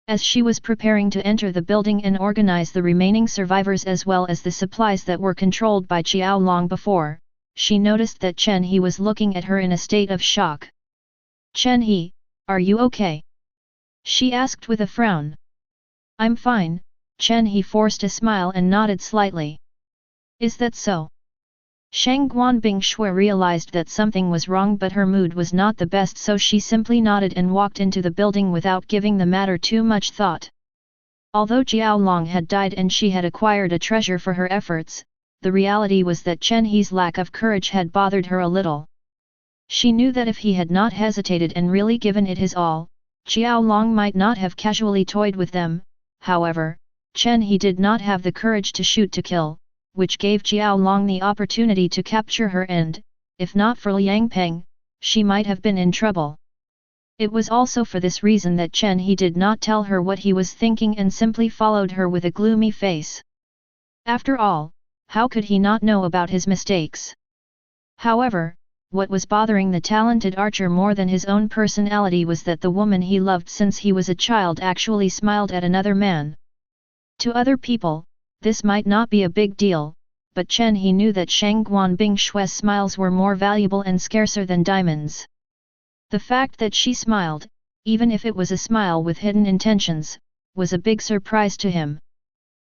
As she was preparing to enter the building and organize the remaining survivors as well as the supplies that were controlled by Qiaolong before, she noticed that Chen He was looking at her in a state of shock. "Chen He, are you okay?" she asked with a frown. "I'm fine," Chen He forced a smile and nodded slightly. "Is that so?" Shang Guanbing Shui realized that something was wrong but her mood was not the best, so she simply nodded and walked into the building without giving the matter too much thought. Although Qiaolong had died and she had acquired a treasure for her efforts, the reality was that Chen He's lack of courage had bothered her a little. She knew that if he had not hesitated and really given it his all, Qiaolong might not have casually toyed with them. However, Chen He did not have the courage to shoot to kill, which gave Qiaolong the opportunity to capture her and, if not for Liang Peng, she might have been in trouble. It was also for this reason that Chen He did not tell her what he was thinking and simply followed her with a gloomy face. After all, how could he not know about his mistakes? However, what was bothering the talented archer more than his own personality was that the woman he loved since he was a child actually smiled at another man. To other people, this might not be a big deal, but Chen He knew that Shang Guanbing Shui's smiles were more valuable and scarcer than diamonds. The fact that she smiled, even if it was a smile with hidden intentions, was a big surprise to him.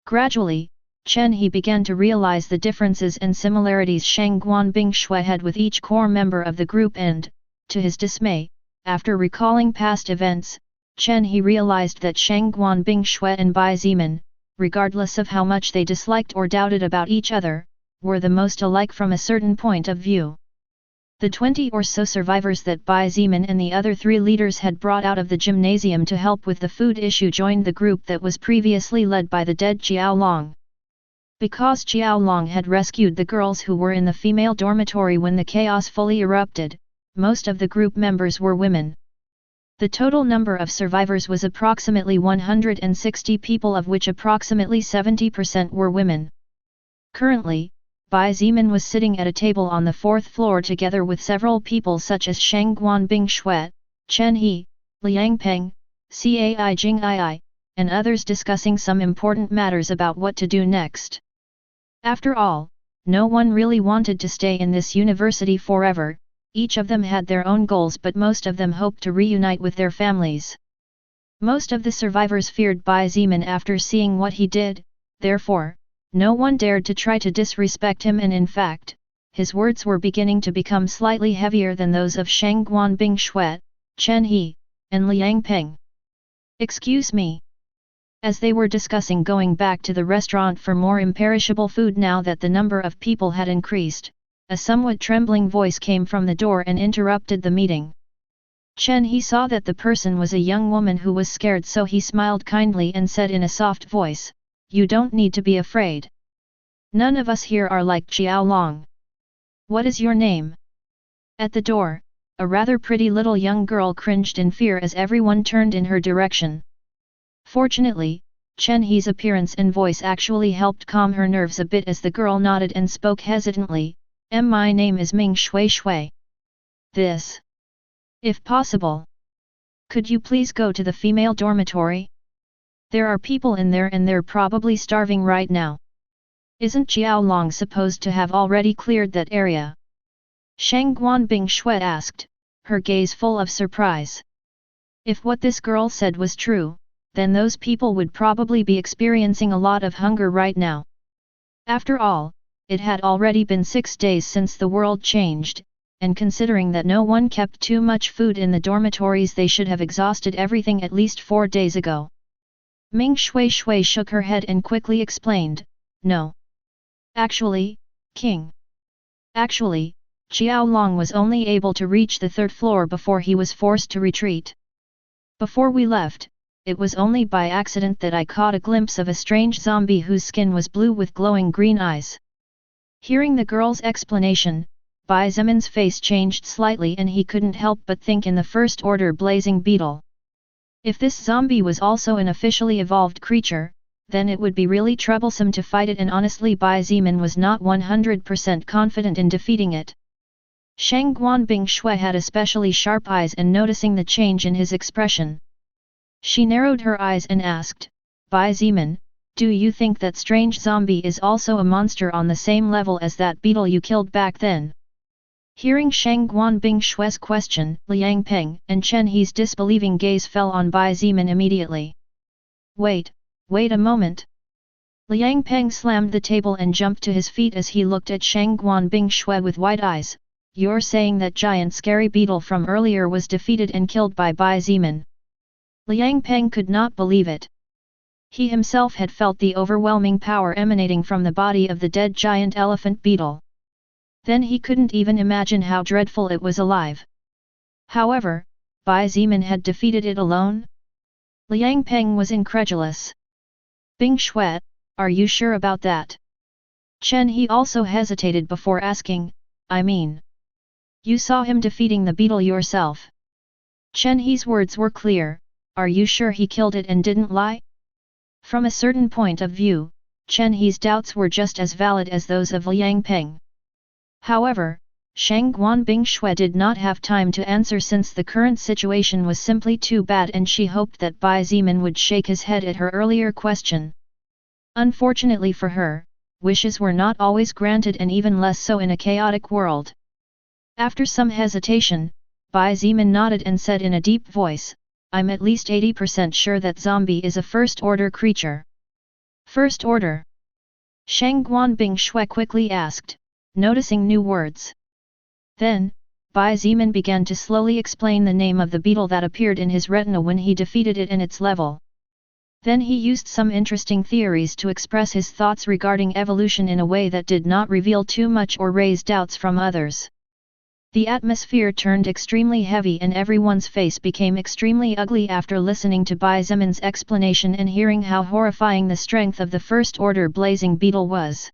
Gradually, Chen He began to realize the differences and similarities Shang Guanbing Shui had with each core member of the group and, to his dismay, after recalling past events, Chen He realized that Shang Guanbing Shui and Bai Zimin, regardless of how much they disliked or doubted about each other, were the most alike from a certain point of view. The 20 or so survivors that Bai Zimin and the other 3 leaders had brought out of the gymnasium to help with the food issue joined the group that was previously led by the dead Qiaolong. Because Qiaolong had rescued the girls who were in the female dormitory when the chaos fully erupted, most of the group members were women. The total number of survivors was approximately 160 people, of which approximately 70% were women. Currently, Bai Zimin was sitting at a table on the 4th floor together with several people such as Shang Guanbing Shui, Chen He, Liang Peng, Cai Jing Ai, and others discussing some important matters about what to do next. After all, no one really wanted to stay in this university forever. Each of them had their own goals, but most of them hoped to reunite with their families. Most of the survivors feared Bai Zimin after seeing what he did, therefore, no one dared to try to disrespect him, and in fact, his words were beginning to become slightly heavier than those of Shang Guanbing Shui, Chen He, and Liang Peng. "Excuse me." As they were discussing going back to the restaurant for more imperishable food now that the number of people had increased, a somewhat trembling voice came from the door and interrupted the meeting. Chen He saw that the person was a young woman who was scared, so he smiled kindly and said in a soft voice, "You don't need to be afraid. None of us here are like Qiaolong. What is your name?" At the door, a rather pretty little young girl cringed in fear as everyone turned in her direction. Fortunately, Chen He's appearance and voice actually helped calm her nerves a bit as the girl nodded and spoke hesitantly, "My name is Ming Shui Shui. This. If possible. Could you please go to the female dormitory? There are people in there and they're probably starving right now. Isn't Qiaolong supposed to have already cleared that area?" Shang Guanbing Shui asked, her gaze full of surprise. If what this girl said was true, then those people would probably be experiencing a lot of hunger right now. After all, it had already been 6 days since the world changed, and considering that no one kept too much food in the dormitories, they should have exhausted everything at least 4 days ago. Ming Shui Shui shook her head and quickly explained, "No. Actually, King. Actually, Xiao Long was only able to reach the 3rd floor before he was forced to retreat. Before we left, it was only by accident that I caught a glimpse of a strange zombie whose skin was blue with glowing green eyes." Hearing the girl's explanation, Bai Zemin's face changed slightly and he couldn't help but think in the first order blazing beetle. If this zombie was also an officially evolved creature, then it would be really troublesome to fight it, and honestly Bai Zemin was not 100% confident in defeating it. Shang Guanbing Shui had especially sharp eyes, and noticing the change in his expression, she narrowed her eyes and asked, "Bai Zemin, do you think that strange zombie is also a monster on the same level as that beetle you killed back then?" Hearing Shang Guanbing Shui's question, Liang Peng and Chen He's disbelieving gaze fell on Bai Zemin immediately. Wait a moment." Liang Peng slammed the table and jumped to his feet as he looked at Shang Guanbing Shui with wide eyes. "You're saying that giant scary beetle from earlier was defeated and killed by Bai Zemin?" Liang Peng could not believe it. He himself had felt the overwhelming power emanating from the body of the dead giant elephant beetle. Then he couldn't even imagine how dreadful it was alive. However, Bai Zemin had defeated it alone? Liang Peng was incredulous. "Bing Shui, are you sure about that?" Chen He also hesitated before asking, "I mean, you saw him defeating the beetle yourself?" Chen He's words were clear, "Are you sure he killed it and didn't lie?" From a certain point of view, Chen He's doubts were just as valid as those of Liang Peng. However, Shang Guanbing Shui did not have time to answer since the current situation was simply too bad, and she hoped that Bai Zemin would shake his head at her earlier question. Unfortunately for her, wishes were not always granted, and even less so in a chaotic world. After some hesitation, Bai Zemin nodded and said in a deep voice, "I'm at least 80% sure that zombie is a first-order creature." "First order?" Shang Guanbing Shui quickly asked, noticing new words. Then, Bai Zemin began to slowly explain the name of the beetle that appeared in his retina when he defeated it and its level. Then he used some interesting theories to express his thoughts regarding evolution in a way that did not reveal too much or raise doubts from others. The atmosphere turned extremely heavy and everyone's face became extremely ugly after listening to Bai Zemin's explanation and hearing how horrifying the strength of the first-order blazing beetle was.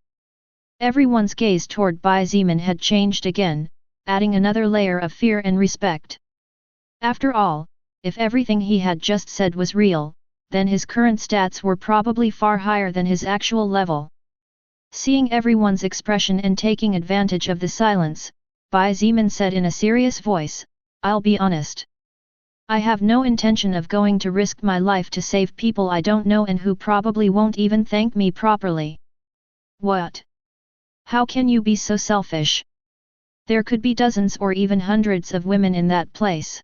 Everyone's gaze toward Bai Zemin had changed again, adding another layer of fear and respect. After all, if everything he had just said was real, then his current stats were probably far higher than his actual level. Seeing everyone's expression and taking advantage of the silence, Bai Zemin said in a serious voice, "I'll be honest. I have no intention of going to risk my life to save people I don't know and who probably won't even thank me properly." "What? How can you be so selfish? There could be dozens or even hundreds of women in that place."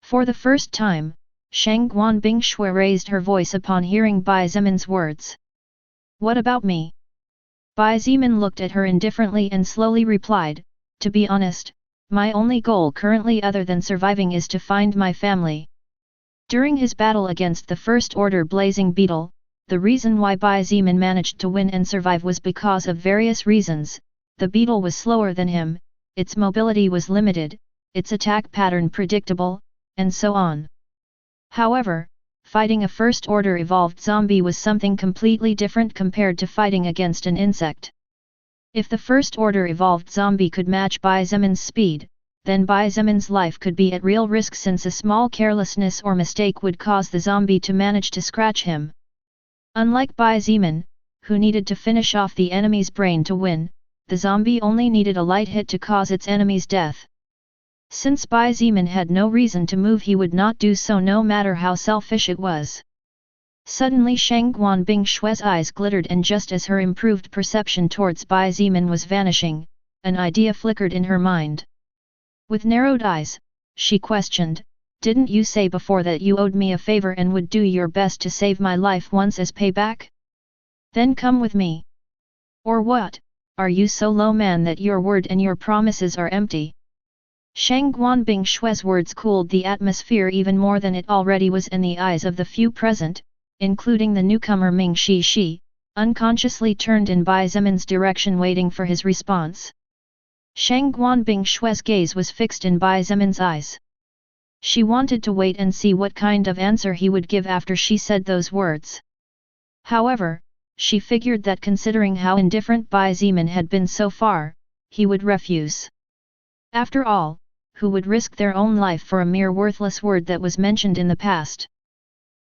For the first time, Shang Guanbing Shui raised her voice upon hearing Bai Zemin's words. "What about me?" Bai Zemin looked at her indifferently and slowly replied, "To be honest, my only goal currently other than surviving is to find my family." During his battle against the first-order blazing beetle, the reason why Bai Zemin managed to win and survive was because of various reasons. The beetle was slower than him, its mobility was limited, its attack pattern predictable, and so on. However, fighting a first-order evolved zombie was something completely different compared to fighting against an insect. If the first-order evolved zombie could match Bai Zemin's speed, then Bai Zemin's life could be at real risk, since a small carelessness or mistake would cause the zombie to manage to scratch him. Unlike Bai Zemin, who needed to finish off the enemy's brain to win, the zombie only needed a light hit to cause its enemy's death. Since Bai Zemin had no reason to move, he would not do so no matter how selfish it was. Suddenly Shang Guanbing Shui's eyes glittered, and just as her improved perception towards Bai Zemin was vanishing, an idea flickered in her mind. With narrowed eyes, she questioned, Didn't you say before that you owed me a favor and would do your best to save my life once as payback? Then come with me. Or what, are you so low man that your word and your promises are empty? Shang Guanbing Shui's words cooled the atmosphere even more than it already was in the eyes of the few present, including the newcomer Ming Shi, unconsciously turned in Bai Zemin's direction waiting for his response. Shang Guanbing Shui's gaze was fixed in Bai Zemin's eyes. She wanted to wait and see what kind of answer he would give after she said those words. However, she figured that considering how indifferent Bai Zemin had been so far, he would refuse. After all, who would risk their own life for a mere worthless word that was mentioned in the past?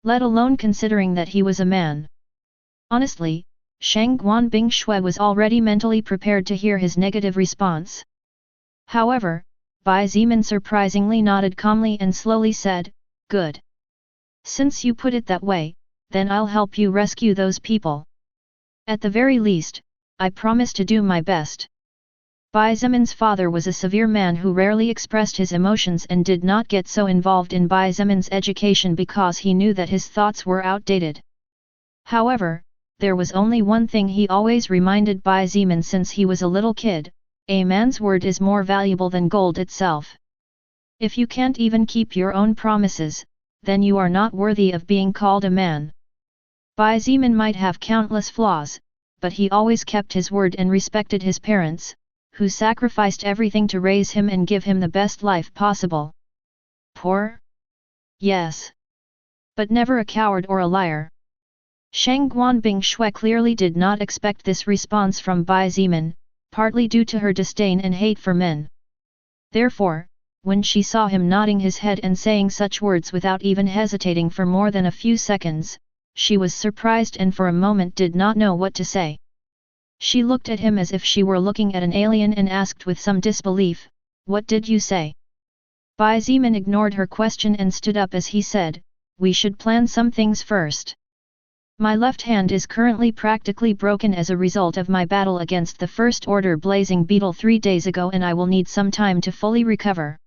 Let alone considering that he was a man. Honestly, Shang Guanbing Shui was already mentally prepared to hear his negative response. However, Bai Zemin surprisingly nodded calmly and slowly said, "Good. Since you put it that way, then I'll help you rescue those people. At the very least, I promise to do my best." Bai Zemin's father was a severe man who rarely expressed his emotions and did not get so involved in Bai Zemin's education because he knew that his thoughts were outdated. However, there was only one thing he always reminded Bai Zemin since he was a little kid: a man's word is more valuable than gold itself. If you can't even keep your own promises, then you are not worthy of being called a man. Bai Zemin might have countless flaws, but he always kept his word and respected his parents, who sacrificed everything to raise him and give him the best life possible. Poor? Yes. But never a coward or a liar. Shang Guanbing Shui clearly did not expect this response from Bai Zemin, partly due to her disdain and hate for men. Therefore, when she saw him nodding his head and saying such words without even hesitating for more than a few seconds, she was surprised and for a moment did not know what to say. She looked at him as if she were looking at an alien and asked with some disbelief, "What did you say?" Bai Zemin ignored her question and stood up as he said, "We should plan some things first. My left hand is currently practically broken as a result of my battle against the First Order Blazing Beetle 3 days ago and I will need some time to fully recover."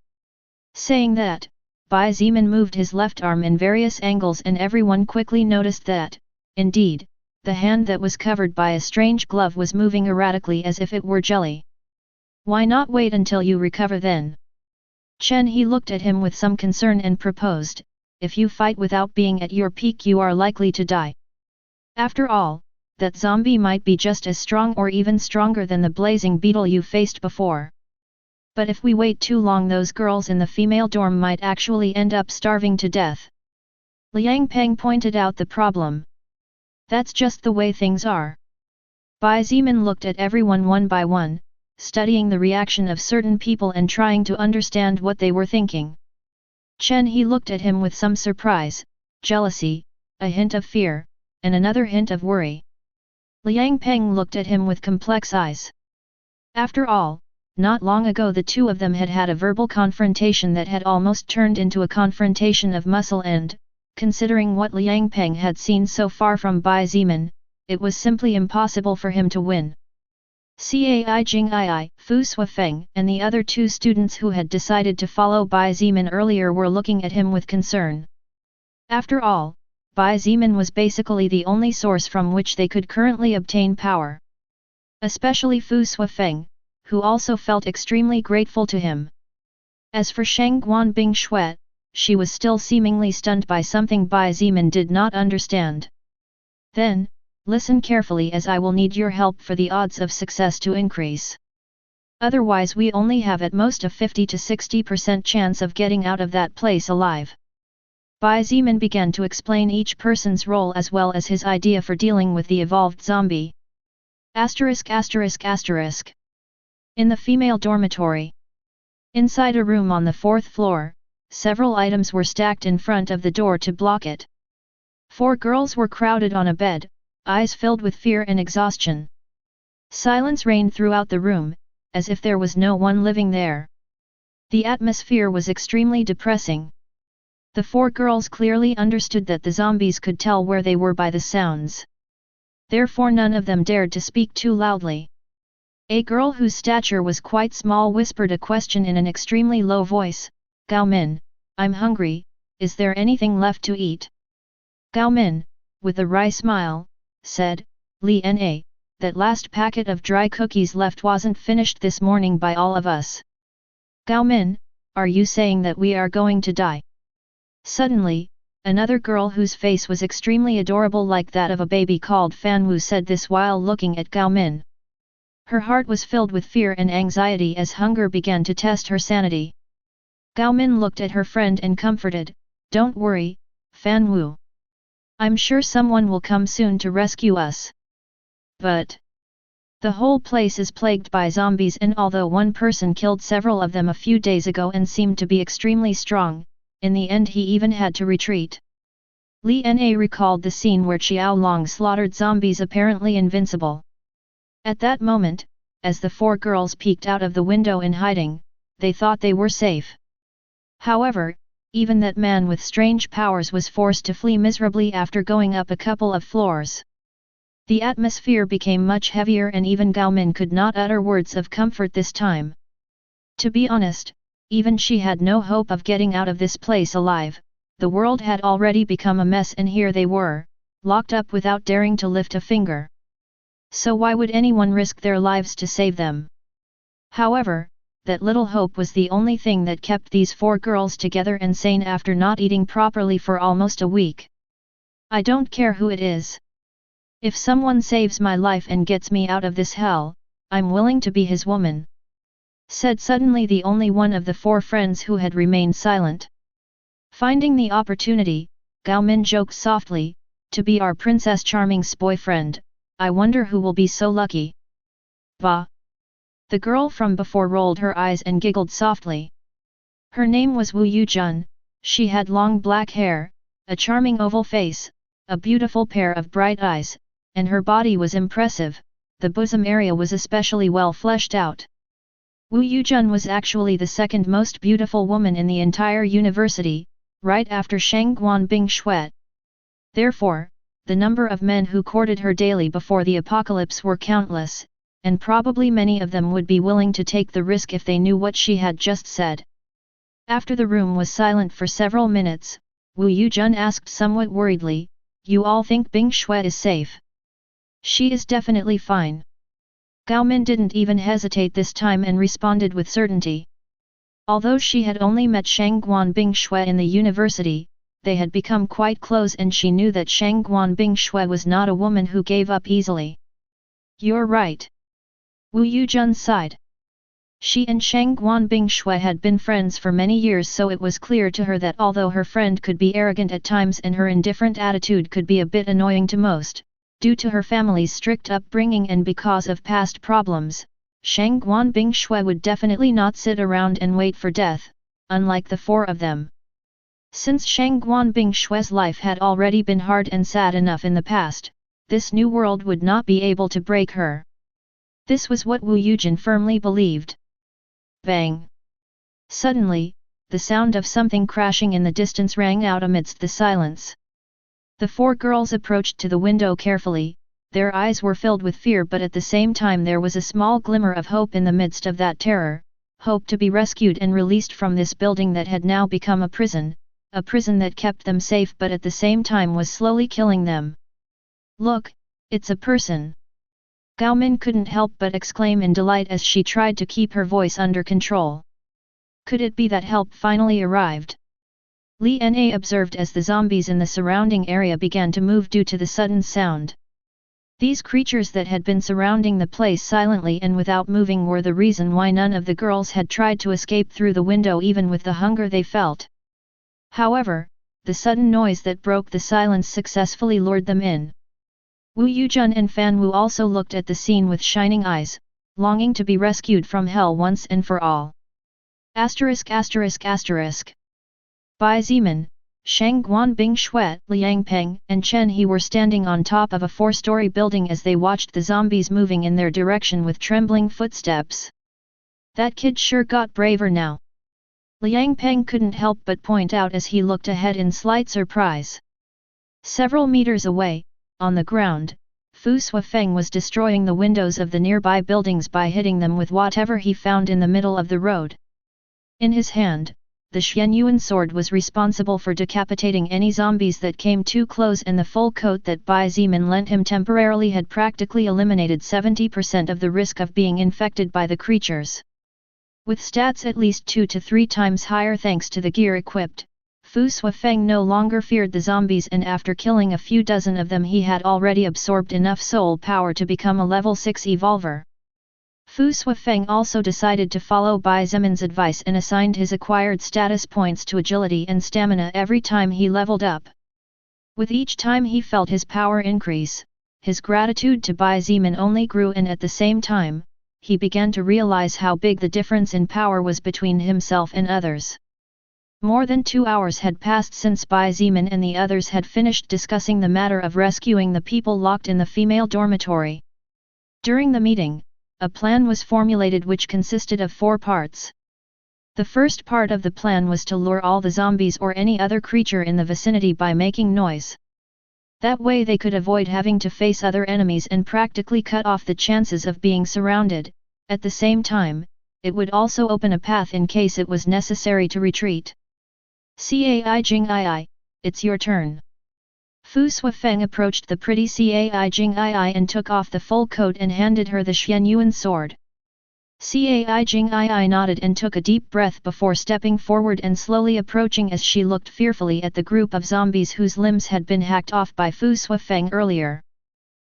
Saying that, Bai Zemin moved his left arm in various angles and everyone quickly noticed that, indeed, the hand that was covered by a strange glove was moving erratically as if it were jelly. "Why not wait until you recover then?" Chen He looked at him with some concern and proposed, "If you fight without being at your peak you are likely to die. After all, that zombie might be just as strong or even stronger than the blazing beetle you faced before. But if we wait too long those girls in the female dorm might actually end up starving to death." Liang Peng pointed out the problem. "That's just the way things are." Bai Zemin looked at everyone one by one, studying the reaction of certain people and trying to understand what they were thinking. Chen He looked at him with some surprise, jealousy, a hint of fear, and another hint of worry. Liang Peng looked at him with complex eyes. After all, not long ago the two of them had had a verbal confrontation that had almost turned into a confrontation of muscle and, considering what Liang Peng had seen so far from Bai Zemin, it was simply impossible for him to win. Cai Jingii, Fu Suifeng and the other two students who had decided to follow Bai Zemin earlier were looking at him with concern. After all, Bai Zemin was basically the only source from which they could currently obtain power. Especially Fu Suifeng, who also felt extremely grateful to him. As for Shang Guanbing Shui, she was still seemingly stunned by something Bai Zemin did not understand. "Then, listen carefully as I will need your help for the odds of success to increase. Otherwise we only have at most a 50 to 60% chance of getting out of that place alive." Bai Zemin began to explain each person's role as well as his idea for dealing with the evolved zombie. ******. In the female dormitory. Inside a room on the 4th floor, several items were stacked in front of the door to block it. 4 girls were crowded on a bed, eyes filled with fear and exhaustion. Silence reigned throughout the room, as if there was no one living there. The atmosphere was extremely depressing. The 4 girls clearly understood that the zombies could tell where they were by the sounds. Therefore none of them dared to speak too loudly. A girl whose stature was quite small whispered a question in an extremely low voice, "Gao Min, I'm hungry, is there anything left to eat? Gao Min, with a wry smile, said, Lin, that last packet of dry cookies left wasn't finished this morning by all of us. Gao Min, are you saying that we are going to die? Suddenly, another girl whose face was extremely adorable like that of a baby called Fan Wu said this while looking at Gao Min. Her heart was filled with fear and anxiety as hunger began to test her sanity. Gao Min looked at her friend and comforted, don't worry, Fan Wu. I'm sure someone will come soon to rescue us. But the whole place is plagued by zombies, and although one person killed several of them a few days ago and seemed to be extremely strong, in the end he even had to retreat. Lin recalled the scene where Qiao Long slaughtered zombies apparently invincible. At that moment, as the four girls peeked out of the window in hiding, they thought they were safe. However, even that man with strange powers was forced to flee miserably after going up a couple of floors. The atmosphere became much heavier and even Gao Min could not utter words of comfort this time. To be honest, even she had no hope of getting out of this place alive. The world had already become a mess and here they were, locked up without daring to lift a finger. So why would anyone risk their lives to save them? However, that little hope was the only thing that kept these four girls together and sane after not eating properly for almost a week. I don't care who it is. If someone saves my life and gets me out of this hell, I'm willing to be his woman. Said suddenly the only one of the four friends who had remained silent. Finding the opportunity, Gao Min joked softly, to be our Princess Charming's boyfriend, I wonder who will be so lucky. Bah! The girl from before rolled her eyes and giggled softly. Her name was Wu Yujun, she had long black hair, a charming oval face, a beautiful pair of bright eyes, and her body was impressive, the bosom area was especially well fleshed out. Wu Yujun was actually the second most beautiful woman in the entire university, right after Shang Guanbing Shui. Therefore, the number of men who courted her daily before the apocalypse were countless, and probably many of them would be willing to take the risk if they knew what she had just said. After the room was silent for several minutes, Wu Yujun asked somewhat worriedly, you all think Bing Shui is safe? She is definitely fine. Gao Min didn't even hesitate this time and responded with certainty. Although she had only met Shang Guanbing Shui in the university, they had become quite close and she knew that Shang Guanbing Shui was not a woman who gave up easily. You're right. Wu Yujun sighed. She and Shang Guanbing Shui had been friends for many years, so it was clear to her that although her friend could be arrogant at times and her indifferent attitude could be a bit annoying to most, due to her family's strict upbringing and because of past problems, Shang Guanbing Shui would definitely not sit around and wait for death, unlike the four of them. Since Shang Guanbing Shui's life had already been hard and sad enough in the past, this new world would not be able to break her. This was what Wu Yujun firmly believed. Bang! Suddenly, the sound of something crashing in the distance rang out amidst the silence. The four girls approached to the window carefully, their eyes were filled with fear, but at the same time there was a small glimmer of hope in the midst of that terror, hope to be rescued and released from this building that had now become a prison that kept them safe but at the same time was slowly killing them. Look, it's a person! Gao Min couldn't help but exclaim in delight as she tried to keep her voice under control. Could it be that help finally arrived? Lin observed as the zombies in the surrounding area began to move due to the sudden sound. These creatures that had been surrounding the place silently and without moving were the reason why none of the girls had tried to escape through the window even with the hunger they felt. However, the sudden noise that broke the silence successfully lured them in. Wu Yujun and Fan Wu also looked at the scene with shining eyes, longing to be rescued from hell once and for all. Asterisk. Bai Ziman, Shang Guanbing Shui, Liang Peng, and Chen He were standing on top of a four-story building as they watched the zombies moving in their direction with trembling footsteps. That kid sure got braver now. Liang Peng couldn't help but point out as he looked ahead in slight surprise. Several meters away, on the ground, Fu Suifeng was destroying the windows of the nearby buildings by hitting them with whatever he found in the middle of the road. In his hand, the Xianyuan sword was responsible for decapitating any zombies that came too close, and the full coat that Bai Zimin lent him temporarily had practically eliminated 70% of the risk of being infected by the creatures. With stats at least 2 to 3 times higher thanks to the gear equipped, Fu Suifeng no longer feared the zombies, and after killing a few dozen of them he had already absorbed enough soul power to become a level 6 evolver. Fu Suifeng also decided to follow Bai Zimin's advice and assigned his acquired status points to agility and stamina every time he leveled up. With each time he felt his power increase, his gratitude to Bai Zimin only grew, and at the same time, he began to realize how big the difference in power was between himself and others. More than 2 hours had passed since Bai Zimin and the others had finished discussing the matter of rescuing the people locked in the female dormitory. During the meeting, a plan was formulated which consisted of 4 parts. The first part of the plan was to lure all the zombies or any other creature in the vicinity by making noise. That way they could avoid having to face other enemies and practically cut off the chances of being surrounded. At the same time, it would also open a path in case it was necessary to retreat. Cai Jingii, it's your turn. Fu Suifeng approached the pretty Cai Jingii and took off the full coat and handed her the Xianyuan sword. Cai Jingii nodded and took a deep breath before stepping forward and slowly approaching as she looked fearfully at the group of zombies whose limbs had been hacked off by Fu Suifeng earlier.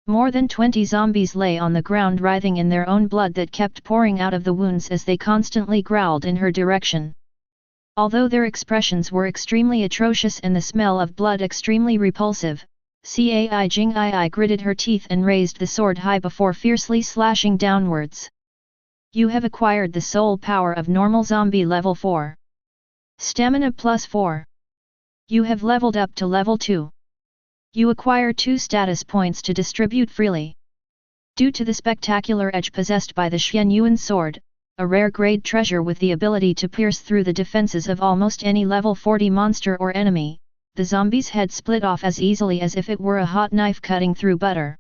More than 20 zombies lay on the ground writhing in their own blood that kept pouring out of the wounds as they constantly growled in her direction. Although their expressions were extremely atrocious and the smell of blood extremely repulsive, Cai Jingii gritted her teeth and raised the sword high before fiercely slashing downwards. You have acquired the soul power of normal zombie level 4. Stamina plus 4. You have leveled up to level 2. You acquire 2 status points to distribute freely. Due to the spectacular edge possessed by the Xianyuan sword, a rare grade treasure with the ability to pierce through the defenses of almost any level 40 monster or enemy, the zombie's head split off as easily as if it were a hot knife cutting through butter.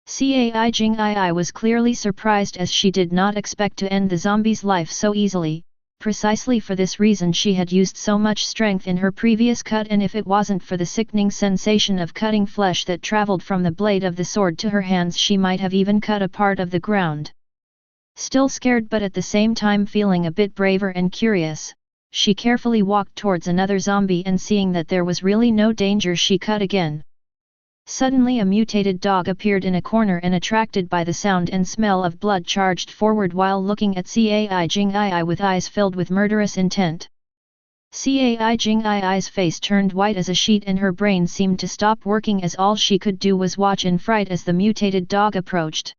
Cai Jingii was clearly surprised as she did not expect to end the zombie's life so easily. Precisely for this reason she had used so much strength in her previous cut, and if it wasn't for the sickening sensation of cutting flesh that traveled from the blade of the sword to her hands, she might have even cut a part of the ground. Still scared but at the same time feeling a bit braver and curious, she carefully walked towards another zombie, and seeing that there was really no danger she cut again. Suddenly a mutated dog appeared in a corner and, attracted by the sound and smell of blood, charged forward while looking at Cai Jingii with eyes filled with murderous intent. Cai Jingii's face turned white as a sheet and her brain seemed to stop working as all she could do was watch in fright as the mutated dog approached.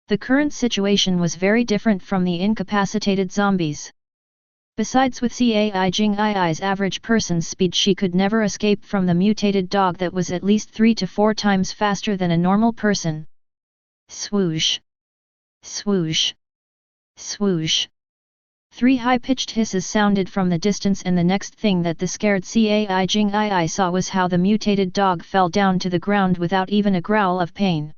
The current situation was very different from the incapacitated zombies. Besides, with Cai Jingii's average person's speed, she could never escape from the mutated dog that was at least 3 to 4 times faster than a normal person. Swoosh! Swoosh! Swoosh! 3 high-pitched hisses sounded from the distance, and the next thing that the scared Cai Jingii saw was how the mutated dog fell down to the ground without even a growl of pain.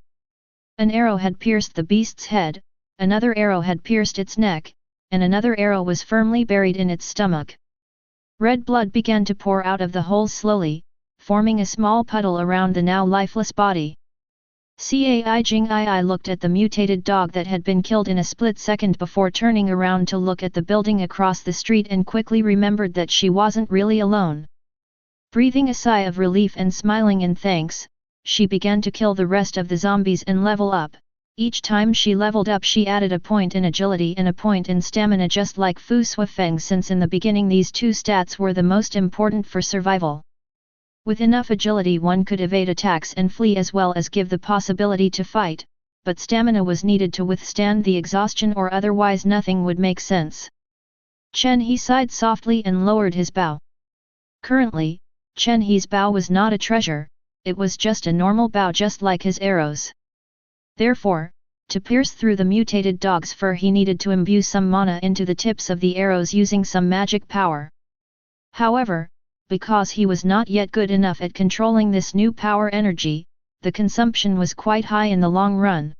An arrow had pierced the beast's head, another arrow had pierced its neck, and another arrow was firmly buried in its stomach. Red blood began to pour out of the hole slowly, forming a small puddle around the now lifeless body. Cai Jingii looked at the mutated dog that had been killed in a split second before turning around to look at the building across the street, and quickly remembered that she wasn't really alone. Breathing a sigh of relief and smiling in thanks, she began to kill the rest of the zombies and level up. Each time she leveled up she added a point in agility and a point in stamina, just like Fu Suifeng, since in the beginning these 2 stats were the most important for survival. With enough agility one could evade attacks and flee as well as give the possibility to fight, but stamina was needed to withstand the exhaustion, or otherwise nothing would make sense. Chen He sighed softly and lowered his bow. Currently, Chen He's bow was not a treasure, it was just a normal bow just like his arrows. Therefore, to pierce through the mutated dog's fur he needed to imbue some mana into the tips of the arrows using some magic power. However, because he was not yet good enough at controlling this new power energy, the consumption was quite high in the long run.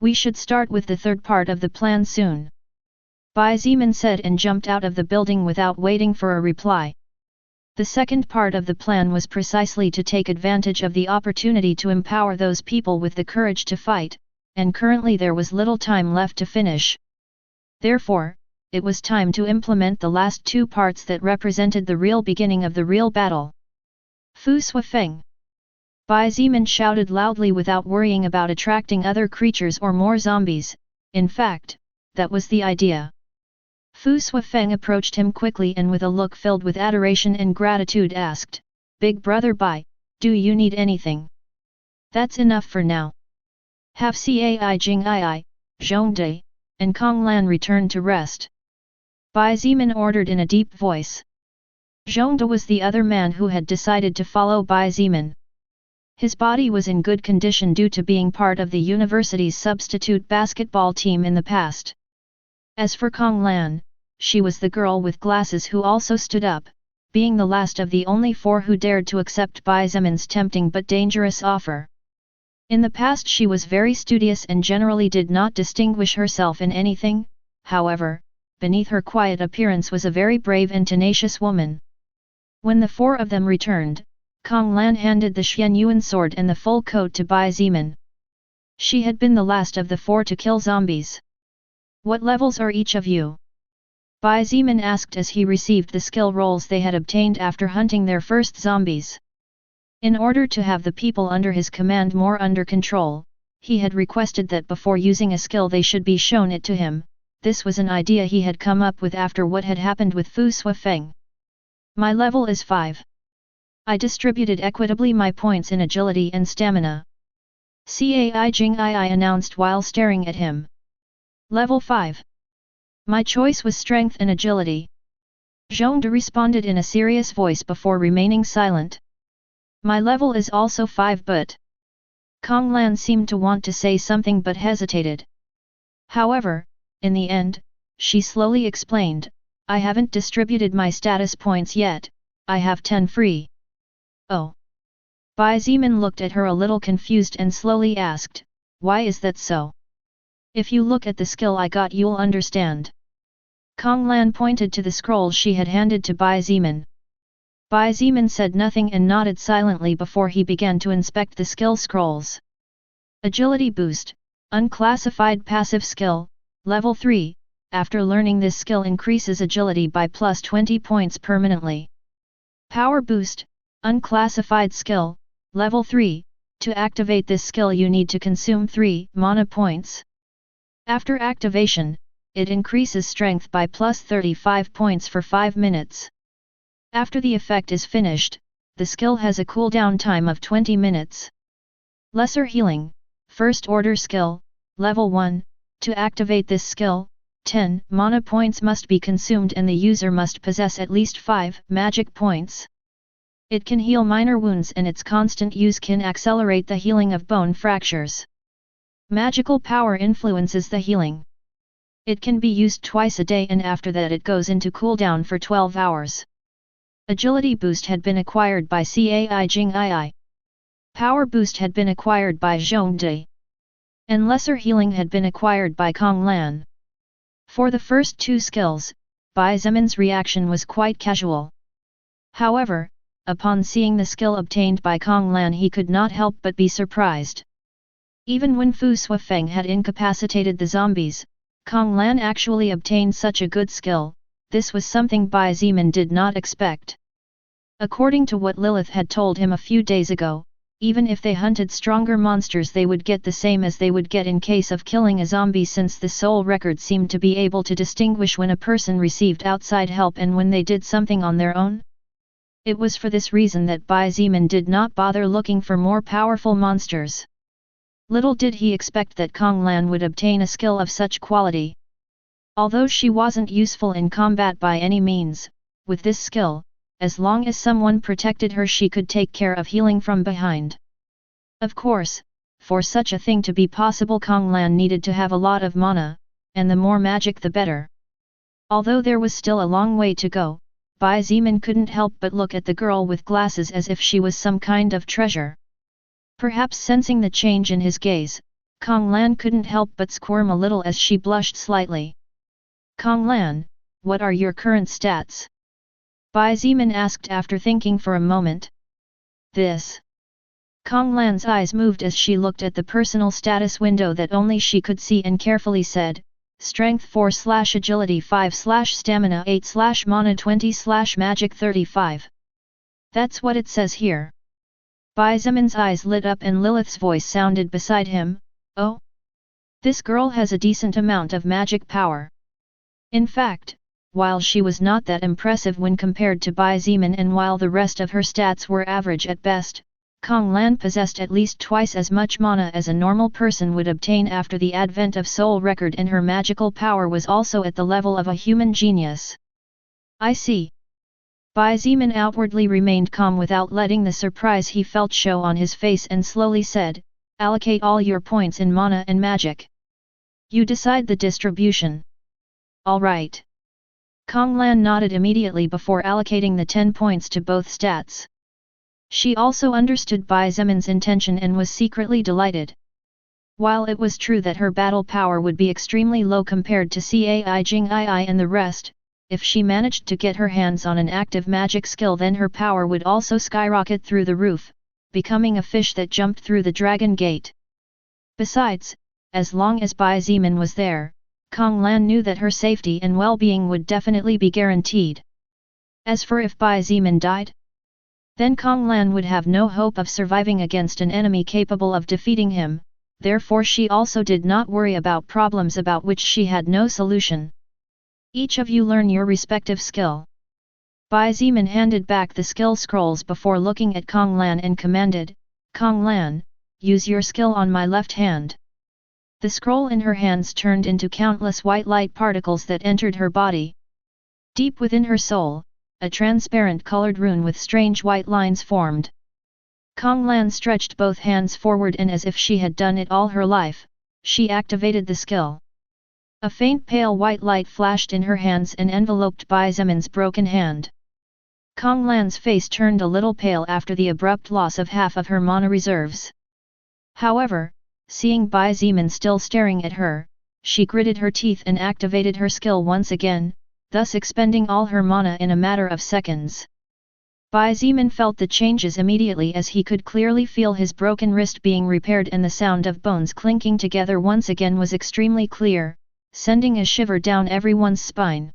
We should start with the third part of the plan soon. Bai Zimin said and jumped out of the building without waiting for a reply. The second part of the plan was precisely to take advantage of the opportunity to empower those people with the courage to fight, and currently there was little time left to finish. Therefore, it was time to implement the last two parts that represented the real beginning of the real battle. Fu Suifeng! Bai Zimin shouted loudly without worrying about attracting other creatures or more zombies. In fact, that was the idea. Fu Suifeng approached him quickly and with a look filled with adoration and gratitude asked, "Big brother Bai, do you need anything? That's enough for now." Have Cai Jing Ai, Zhongde, and Kong Lan returned to rest. Bai Zimin ordered in a deep voice. Zhongde was the other man who had decided to follow Bai Zimin. His body was in good condition due to being part of the university's substitute basketball team in the past. As for Kong Lan, she was the girl with glasses who also stood up, being the last of the only four who dared to accept Bai Zimin's tempting but dangerous offer. In the past she was very studious and generally did not distinguish herself in anything, however, beneath her quiet appearance was a very brave and tenacious woman. When the four of them returned, Kong Lan handed the Xianyuan sword and the full coat to Bai Zimin. She had been the last of the four to kill zombies. "What levels are each of you?" Bai Zimin asked as he received the skill rolls they had obtained after hunting their first zombies. In order to have the people under his command more under control, he had requested that before using a skill they should be shown it to him. This was an idea he had come up with after what had happened with Fu Suifeng. "My level is 5. I distributed equitably my points in agility and stamina." Cai Jing Ai announced while staring at him. "Level 5. My choice was strength and agility." Zhongde responded in a serious voice before remaining silent. "My level is also 5 but..." Kong Lan seemed to want to say something but hesitated. However, in the end, she slowly explained, "I haven't distributed my status points yet, I have 10 free." "Oh." Bai Zimin looked at her a little confused and slowly asked, "Why is that so? If you look at the skill I got you'll understand." Kong Lan pointed to the scroll she had handed to Bai Zimin. Bai Zimin said nothing and nodded silently before he began to inspect the skill scrolls. Agility Boost, Unclassified Passive Skill, Level 3, after learning this skill increases agility by plus 20 points permanently. Power Boost, Unclassified Skill, Level 3, to activate this skill you need to consume 3 mana points. After activation, it increases strength by plus 35 points for 5 minutes. After the effect is finished, the skill has a cooldown time of 20 minutes. Lesser Healing, First Order Skill, Level 1, to activate this skill, 10 mana points must be consumed and the user must possess at least 5 magic points. It can heal minor wounds and its constant use can accelerate the healing of bone fractures. Magical power influences the healing. It can be used twice a day and after that it goes into cooldown for 12 hours. Agility Boost had been acquired by Cai Jing Ai. Power Boost had been acquired by Zhongde. And Lesser Healing had been acquired by Kong Lan. For the first two skills, Bai Zimin's reaction was quite casual. However, upon seeing the skill obtained by Kong Lan he could not help but be surprised. Even when Fu Suifeng had incapacitated the zombies, Kong Lan actually obtained such a good skill. This was something Bai Zimin did not expect. According to what Lilith had told him a few days ago, even if they hunted stronger monsters they would get the same as they would get in case of killing a zombie, since the soul record seemed to be able to distinguish when a person received outside help and when they did something on their own. It was for this reason that Bai Zimin did not bother looking for more powerful monsters. Little did he expect that Kong Lan would obtain a skill of such quality. Although she wasn't useful in combat by any means, with this skill, as long as someone protected her she could take care of healing from behind. Of course, for such a thing to be possible Kong Lan needed to have a lot of mana, and the more magic the better. Although there was still a long way to go, Bai Zimin couldn't help but look at the girl with glasses as if she was some kind of treasure. Perhaps sensing the change in his gaze, Kong Lan couldn't help but squirm a little as she blushed slightly. Kong Lan, what are your current stats? Bai Zimin asked after thinking for a moment. This. Kong Lan's eyes moved as she looked at the personal status window that only she could see and carefully said, Strength 4/Agility 5/Stamina 8/Mana 20/Magic 35. That's what it says here. Bai Zimin's eyes lit up and Lilith's voice sounded beside him, oh? This girl has a decent amount of magic power. In fact, while she was not that impressive when compared to Bai Zimin and while the rest of her stats were average at best, Kong Lan possessed at least twice as much mana as a normal person would obtain after the advent of Soul Record, and her magical power was also at the level of a human genius. I see. Bai Zimin outwardly remained calm without letting the surprise he felt show on his face and slowly said, allocate all your points in mana and magic. You decide the distribution. All right. Kong Lan nodded immediately before allocating the 10 points to both stats. She also understood Bai Zimin's intention and was secretly delighted. While it was true that her battle power would be extremely low compared to XIETIAN and the rest, if she managed to get her hands on an active magic skill, then her power would also skyrocket through the roof, becoming a fish that jumped through the dragon gate. Besides, as long as Bai Zimin was there, Kong Lan knew that her safety and well-being would definitely be guaranteed. As for if Bai Zimin died, then Kong Lan would have no hope of surviving against an enemy capable of defeating him, therefore she also did not worry about problems about which she had no solution. Each of you learn your respective skill. Bai Zimin handed back the skill scrolls before looking at Kong Lan and commanded, Kong Lan, use your skill on my left hand. The scroll in her hands turned into countless white light particles that entered her body. Deep within her soul, a transparent colored rune with strange white lines formed. Kong Lan stretched both hands forward and as if she had done it all her life, she activated the skill. A faint pale white light flashed in her hands and enveloped Bai Zimin's broken hand. Kong Lan's face turned a little pale after the abrupt loss of half of her mana reserves. However, seeing Bai Zimin still staring at her, she gritted her teeth and activated her skill once again, thus expending all her mana in a matter of seconds. Bai Zimin felt the changes immediately as he could clearly feel his broken wrist being repaired and the sound of bones clinking together once again was extremely clear, sending a shiver down everyone's spine.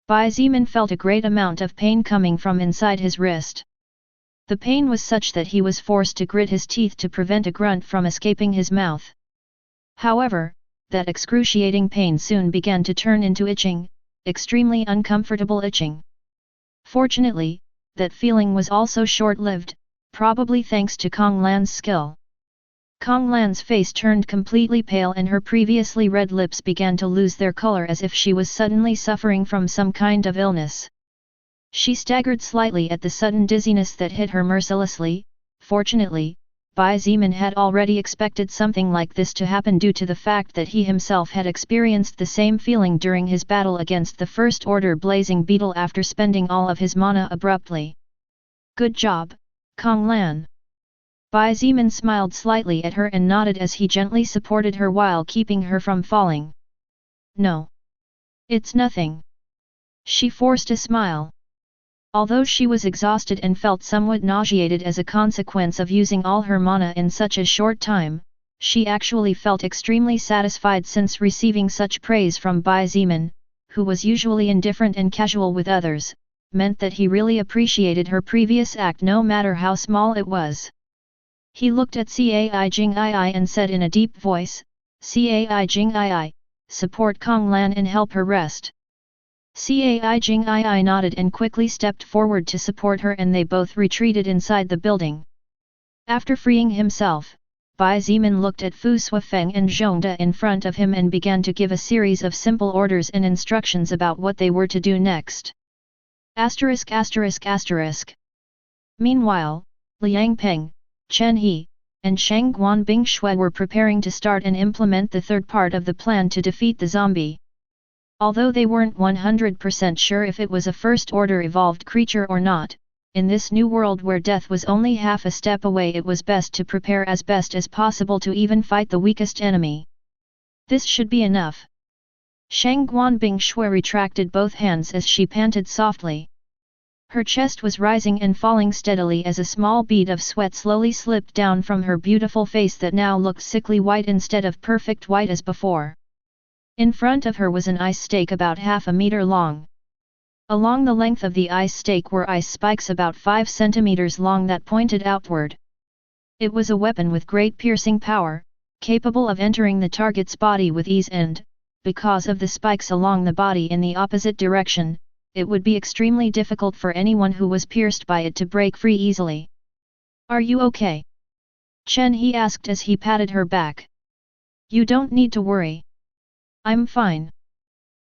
Bai Zimin felt a great amount of pain coming from inside his wrist. The pain was such that he was forced to grit his teeth to prevent a grunt from escaping his mouth. However, that excruciating pain soon began to turn into itching, extremely uncomfortable itching. Fortunately, that feeling was also short-lived, probably thanks to Kong Lan's skill. Kong Lan's face turned completely pale and her previously red lips began to lose their color as if she was suddenly suffering from some kind of illness. She staggered slightly at the sudden dizziness that hit her mercilessly. Fortunately, Bai Zimin had already expected something like this to happen due to the fact that he himself had experienced the same feeling during his battle against the First Order Blazing Beetle after spending all of his mana abruptly. Good job, Kong Lan. Bai Zimin smiled slightly at her and nodded as he gently supported her while keeping her from falling. No. It's nothing. She forced a smile. Although she was exhausted and felt somewhat nauseated as a consequence of using all her mana in such a short time, she actually felt extremely satisfied since receiving such praise from Bai Zimin, who was usually indifferent and casual with others, meant that he really appreciated her previous act no matter how small it was. He looked at XIETIAN and said in a deep voice, XIETIAN, support Kong Lan and help her rest. XIETIAN nodded and quickly stepped forward to support her and they both retreated inside the building. After freeing himself, Bai Zimin looked at Fu Suifeng and Zhongda in front of him and began to give a series of simple orders and instructions about what they were to do next. Meanwhile, Liang Peng, Chen He, and Shang Guan Bingshui were preparing to start and implement the third part of the plan to defeat the zombie. Although they weren't 100% sure if it was a first-order evolved creature or not, in this new world where death was only half a step away, it was best to prepare as best as possible to even fight the weakest enemy. This should be enough. Shang Guanbing Shui retracted both hands as she panted softly. Her chest was rising and falling steadily as a small bead of sweat slowly slipped down from her beautiful face that now looked sickly white instead of perfect white as before. In front of her was an ice stake about half a meter long. Along the length of the ice stake were ice spikes about 5 centimeters long that pointed outward. It was a weapon with great piercing power, capable of entering the target's body with ease and, because of the spikes along the body in the opposite direction, it would be extremely difficult for anyone who was pierced by it to break free easily. "Are you okay?" Chen He asked as he patted her back. "You don't need to worry. I'm fine."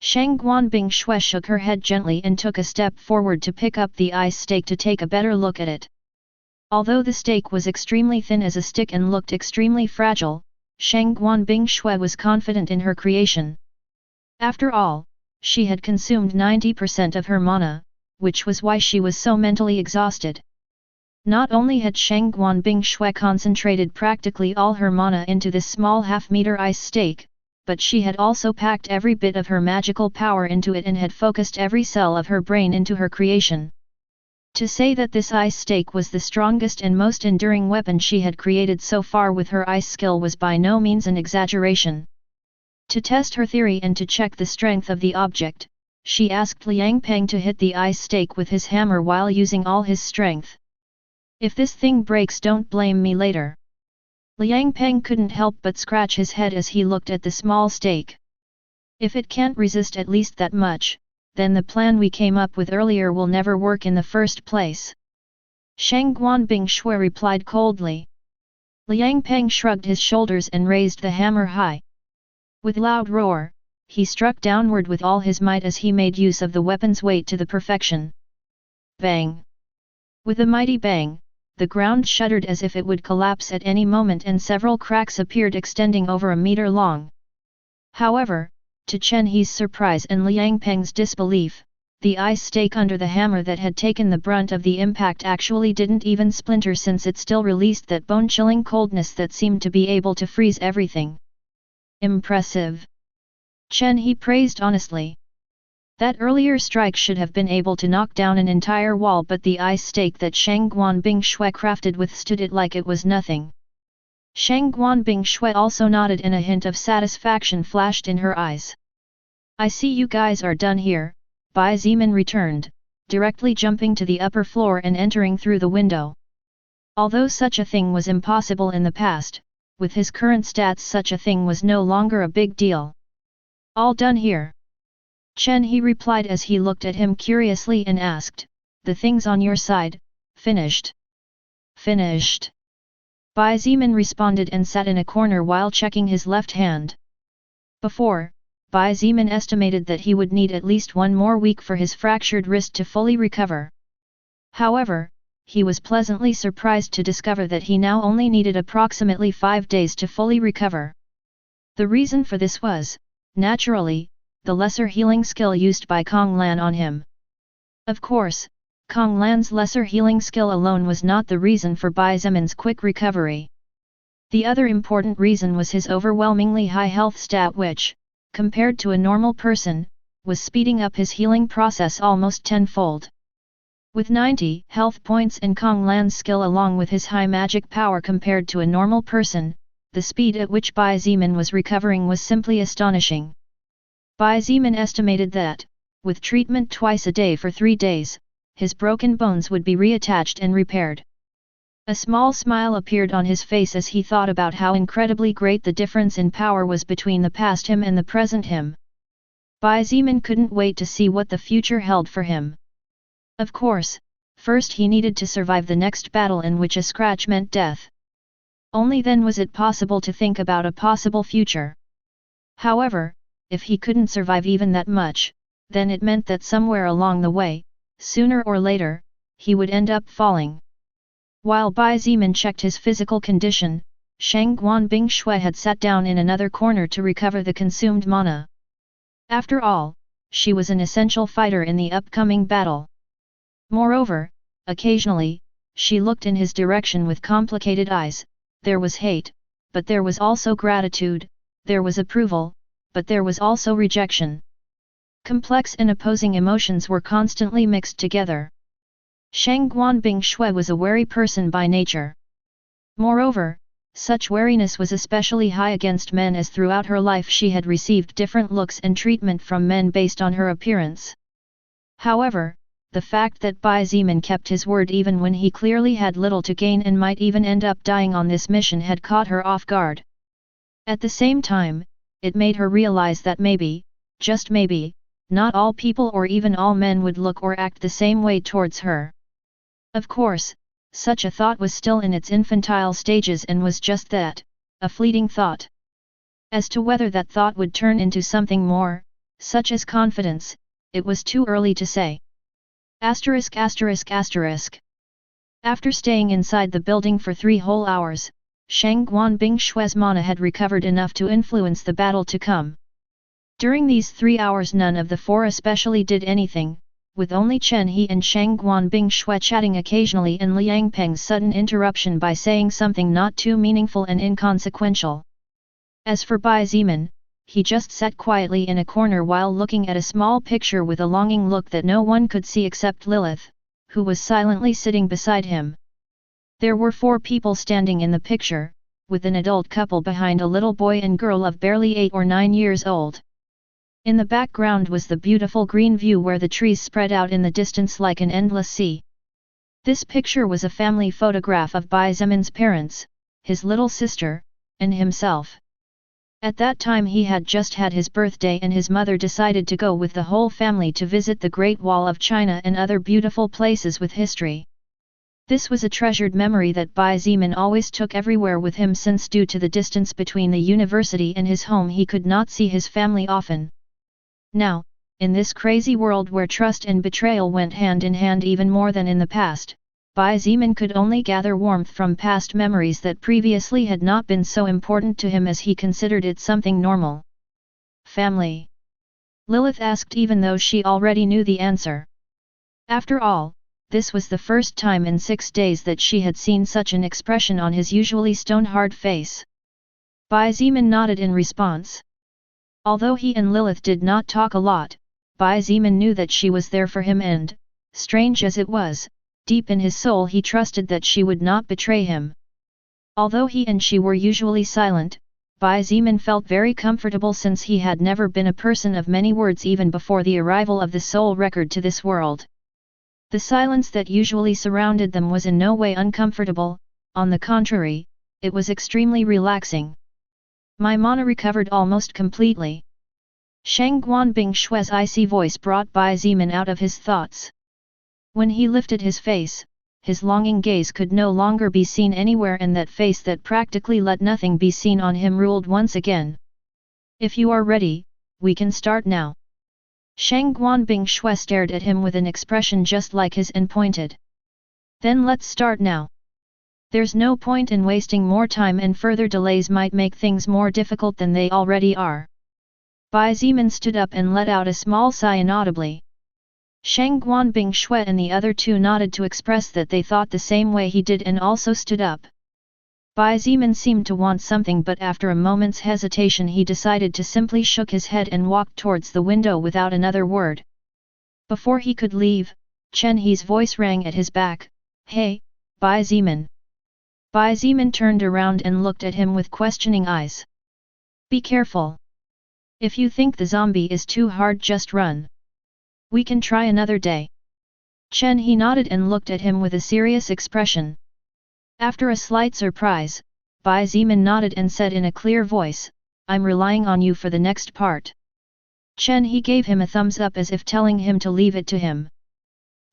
Shang Guanbing Shui shook her head gently and took a step forward to pick up the ice stake to take a better look at it. Although the stake was extremely thin as a stick and looked extremely fragile, Shang Guanbing Shui was confident in her creation. After all, she had consumed 90% of her mana, which was why she was so mentally exhausted. Not only had Shang Guanbing Shui concentrated practically all her mana into this small half-meter ice stake, but she had also packed every bit of her magical power into it and had focused every cell of her brain into her creation. To say that this ice stake was the strongest and most enduring weapon she had created so far with her ice skill was by no means an exaggeration. To test her theory and to check the strength of the object, she asked Liang Peng to hit the ice stake with his hammer while using all his strength. "If this thing breaks, don't blame me later." Liang Peng couldn't help but scratch his head as he looked at the small stake. "If it can't resist at least that much, then the plan we came up with earlier will never work in the first place." Shang Guanbing Shui replied coldly. Liang Peng shrugged his shoulders and raised the hammer high. With loud roar, he struck downward with all his might as he made use of the weapon's weight to the perfection. Bang! With a mighty bang, the ground shuddered as if it would collapse at any moment and several cracks appeared extending over a meter long. However, to Chen He's surprise and Liang Peng's disbelief, the ice stake under the hammer that had taken the brunt of the impact actually didn't even splinter since it still released that bone-chilling coldness that seemed to be able to freeze everything. "Impressive!" Chen He praised honestly. That earlier strike should have been able to knock down an entire wall, but the ice stake that Shang Guanbing Shui crafted withstood it like it was nothing. Shang Guanbing Shui also nodded and a hint of satisfaction flashed in her eyes. "I see you guys are done here," Bai Zimin returned, directly jumping to the upper floor and entering through the window. Although such a thing was impossible in the past, with his current stats such a thing was no longer a big deal. "All done here?" Chen He replied as he looked at him curiously and asked, "The things on your side, finished?" "Finished." Bai Zimin responded and sat in a corner while checking his left hand. Before, Bai Zimin estimated that he would need at least 1 more week for his fractured wrist to fully recover. However, he was pleasantly surprised to discover that he now only needed approximately 5 days to fully recover. The reason for this was, naturally, the lesser healing skill used by Kong Lan on him. Of course, Kong Lan's lesser healing skill alone was not the reason for Bai Zimin's quick recovery. The other important reason was his overwhelmingly high health stat which, compared to a normal person, was speeding up his healing process almost tenfold. With 90 health points and Kong Lan's skill along with his high magic power compared to a normal person, the speed at which Bai Zimin was recovering was simply astonishing. Bai Zimin estimated that, with treatment twice a day for 3 days, his broken bones would be reattached and repaired. A small smile appeared on his face as he thought about how incredibly great the difference in power was between the past him and the present him. Bai Zimin couldn't wait to see what the future held for him. Of course, first he needed to survive the next battle in which a scratch meant death. Only then was it possible to think about a possible future. However, if he couldn't survive even that much, then it meant that somewhere along the way, sooner or later, he would end up falling. While Bai Zimin checked his physical condition, Shang Guanbing Shui had sat down in another corner to recover the consumed mana. After all, she was an essential fighter in the upcoming battle. Moreover, occasionally, she looked in his direction with complicated eyes. There was hate, but there was also gratitude, there was approval, but there was also rejection. Complex and opposing emotions were constantly mixed together. Shang Guanbing Shui was a wary person by nature. Moreover, such wariness was especially high against men, as throughout her life she had received different looks and treatment from men based on her appearance. However, the fact that Bai Zimin kept his word even when he clearly had little to gain and might even end up dying on this mission had caught her off guard. At the same time, it made her realize that maybe, just maybe, not all people or even all men would look or act the same way towards her. Of course, such a thought was still in its infantile stages and was just that, a fleeting thought. As to whether that thought would turn into something more, such as confidence, it was too early to say. After staying inside the building for 3 whole hours, Shang Guanbing Shui's mana had recovered enough to influence the battle to come. During these 3 hours none of the 4 especially did anything, with only Chen He and Shang Guanbing Shui chatting occasionally and Liang Peng's sudden interruption by saying something not too meaningful and inconsequential. As for Bai Zimin, he just sat quietly in a corner while looking at a small picture with a longing look that no one could see except Lilith, who was silently sitting beside him. There were 4 people standing in the picture, with an adult couple behind a little boy and girl of barely 8 or 9 years old. In the background was the beautiful green view where the trees spread out in the distance like an endless sea. This picture was a family photograph of Bai Zimin's parents, his little sister, and himself. At that time he had just had his birthday and his mother decided to go with the whole family to visit the Great Wall of China and other beautiful places with history. This was a treasured memory that Bai Zimin always took everywhere with him since due to the distance between the university and his home he could not see his family often. Now, in this crazy world where trust and betrayal went hand in hand even more than in the past, Bai Zimin could only gather warmth from past memories that previously had not been so important to him as he considered it something normal. Family? Lilith asked even though she already knew the answer. After all, this was the first time in 6 days that she had seen such an expression on his usually stone-hard face. Bai Zimin nodded in response. Although he and Lilith did not talk a lot, Bai Zimin knew that she was there for him and, strange as it was, deep in his soul he trusted that she would not betray him. Although he and she were usually silent, Bai Zimin felt very comfortable since he had never been a person of many words even before the arrival of the soul record to this world. The silence that usually surrounded them was in no way uncomfortable, on the contrary, it was extremely relaxing. My mana recovered almost completely. Shang Guanbing Shui's icy voice brought Bai Zimin out of his thoughts. When he lifted his face, his longing gaze could no longer be seen anywhere and that face that practically let nothing be seen on him ruled once again. If you are ready, we can start now. Shang Guanbing Shui stared at him with an expression just like his and pointed. Then let's start now. There's no point in wasting more time and further delays might make things more difficult than they already are. Bai Zimin stood up and let out a small sigh inaudibly. Shang Guanbing Shui and the other 2 nodded to express that they thought the same way he did and also stood up. Bai Zimin seemed to want something but after a moment's hesitation he decided to simply shook his head and walked towards the window without another word. Before he could leave, Chen He's voice rang at his back, "Hey, Bai Zimin." Bai Zimin turned around and looked at him with questioning eyes. "Be careful. If you think the zombie is too hard just run. We can try another day." Chen He nodded and looked at him with a serious expression. After a slight surprise, Bai Zimin nodded and said in a clear voice, "I'm relying on you for the next part." Chen He gave him a thumbs up as if telling him to leave it to him.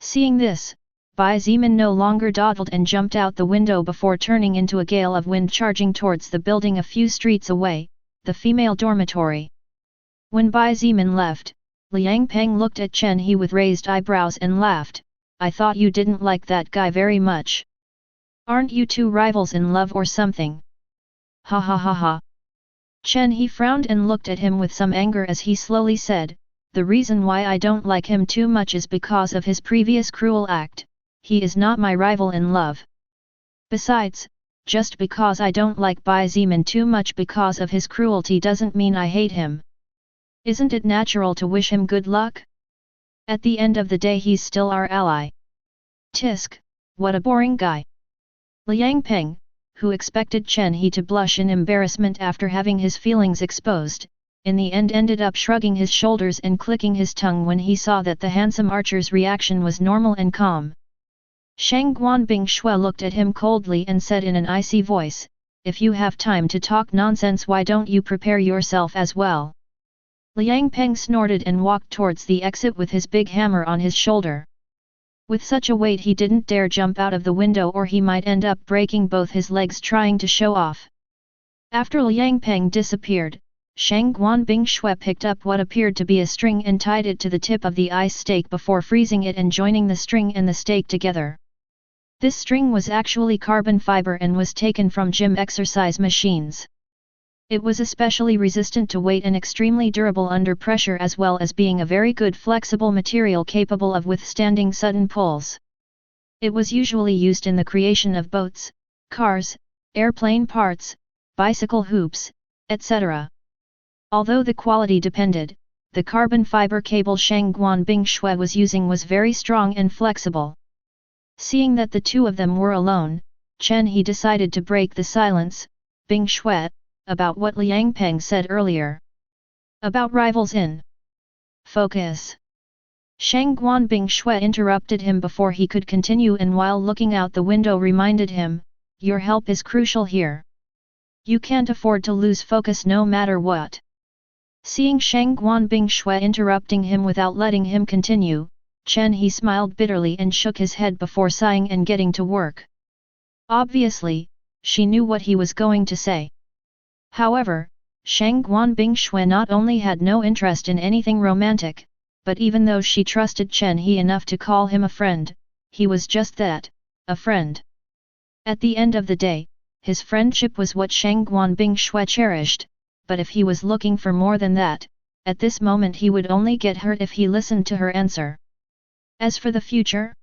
Seeing this, Bai Zimin no longer dawdled and jumped out the window before turning into a gale of wind charging towards the building a few streets away, the female dormitory. When Bai Zimin left, Liang Peng looked at Chen He with raised eyebrows and laughed, "I thought you didn't like that guy very much. Aren't you 2 rivals in love or something?" "Ha ha ha ha." Chen He frowned and looked at him with some anger as he slowly said, "The reason why I don't like him too much is because of his previous cruel act. He is not my rival in love. Besides, just because I don't like Bai Zimin too much because of his cruelty doesn't mean I hate him. Isn't it natural to wish him good luck? At the end of the day he's still our ally. Tisk, what a boring guy. Liang Peng, who expected Chen He to blush in embarrassment after having his feelings exposed, in the end ended up shrugging his shoulders and clicking his tongue when he saw that the handsome archer's reaction was normal and calm. Shang Guanbing Shui looked at him coldly and said in an icy voice, "If you have time to talk nonsense, why don't you prepare yourself as well?" Liang Peng snorted and walked towards the exit with his big hammer on his shoulder. With such a weight he didn't dare jump out of the window or he might end up breaking both his legs trying to show off. After Liang Peng disappeared, Shang Guanbing Shui picked up what appeared to be a string and tied it to the tip of the ice stake before freezing it and joining the string and the stake together. This string was actually carbon fiber and was taken from gym exercise machines. It was especially resistant to weight and extremely durable under pressure, as well as being a very good flexible material capable of withstanding sudden pulls. It was usually used in the creation of boats, cars, airplane parts, bicycle hoops, etc. Although the quality depended, the carbon fiber cable Shang Guanbing Shui was using was very strong and flexible. Seeing that the two of them were alone, Chen He decided to break the silence. "Bing Shui, about what Liang Peng said earlier. About rivals in focus." Shang Guanbing Shui interrupted him before he could continue and while looking out the window reminded him, "Your help is crucial here. You can't afford to lose focus no matter what." Seeing Shang Guanbing Shui interrupting him without letting him continue, Chen He smiled bitterly and shook his head before sighing and getting to work. Obviously, she knew what he was going to say. However, Shang Guanbing Shui not only had no interest in anything romantic, but even though she trusted Chen He enough to call him a friend, he was just that, a friend. At the end of the day, his friendship was what Shang Guanbing Shui cherished, but if he was looking for more than that, at this moment he would only get hurt if he listened to her answer. As for the future,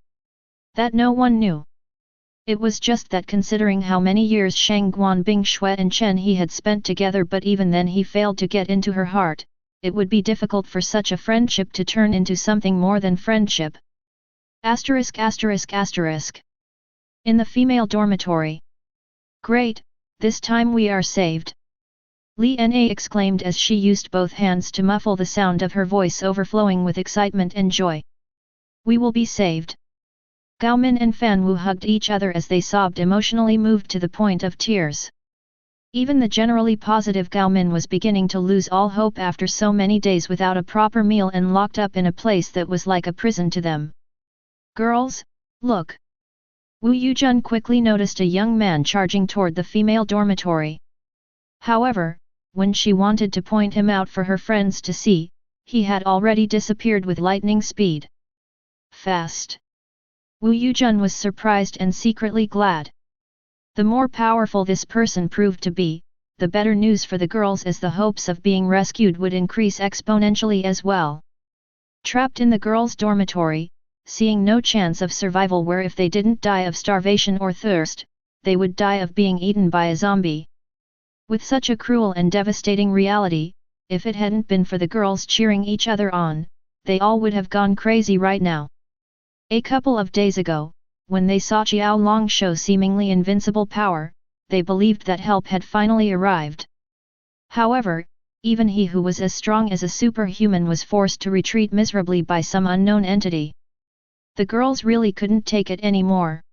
that no one knew. It was just that considering how many years Shang Guanbing Shui and Chen He had spent together, but even then he failed to get into her heart, it would be difficult for such a friendship to turn into something more than friendship. ******. In the female dormitory. "Great, this time we are saved!" Li Na exclaimed as she used both hands to muffle the sound of her voice overflowing with excitement and joy. "We will be saved!" Gao Min and Fan Wu hugged each other as they sobbed, emotionally moved to the point of tears. Even the generally positive Gao Min was beginning to lose all hope after so many days without a proper meal and locked up in a place that was like a prison to them. "Girls, look!" Wu Yujun quickly noticed a young man charging toward the female dormitory. However, when she wanted to point him out for her friends to see, he had already disappeared with lightning speed. Fast. Wu Yujun was surprised and secretly glad. The more powerful this person proved to be, the better news for the girls, as the hopes of being rescued would increase exponentially as well. Trapped in the girls' dormitory, seeing no chance of survival, where if they didn't die of starvation or thirst, they would die of being eaten by a zombie. With such a cruel and devastating reality, if it hadn't been for the girls cheering each other on, they all would have gone crazy right now. A couple of days ago, when they saw Qiao Long show seemingly invincible power, they believed that help had finally arrived. However, even he who was as strong as a superhuman was forced to retreat miserably by some unknown entity. The girls really couldn't take it anymore.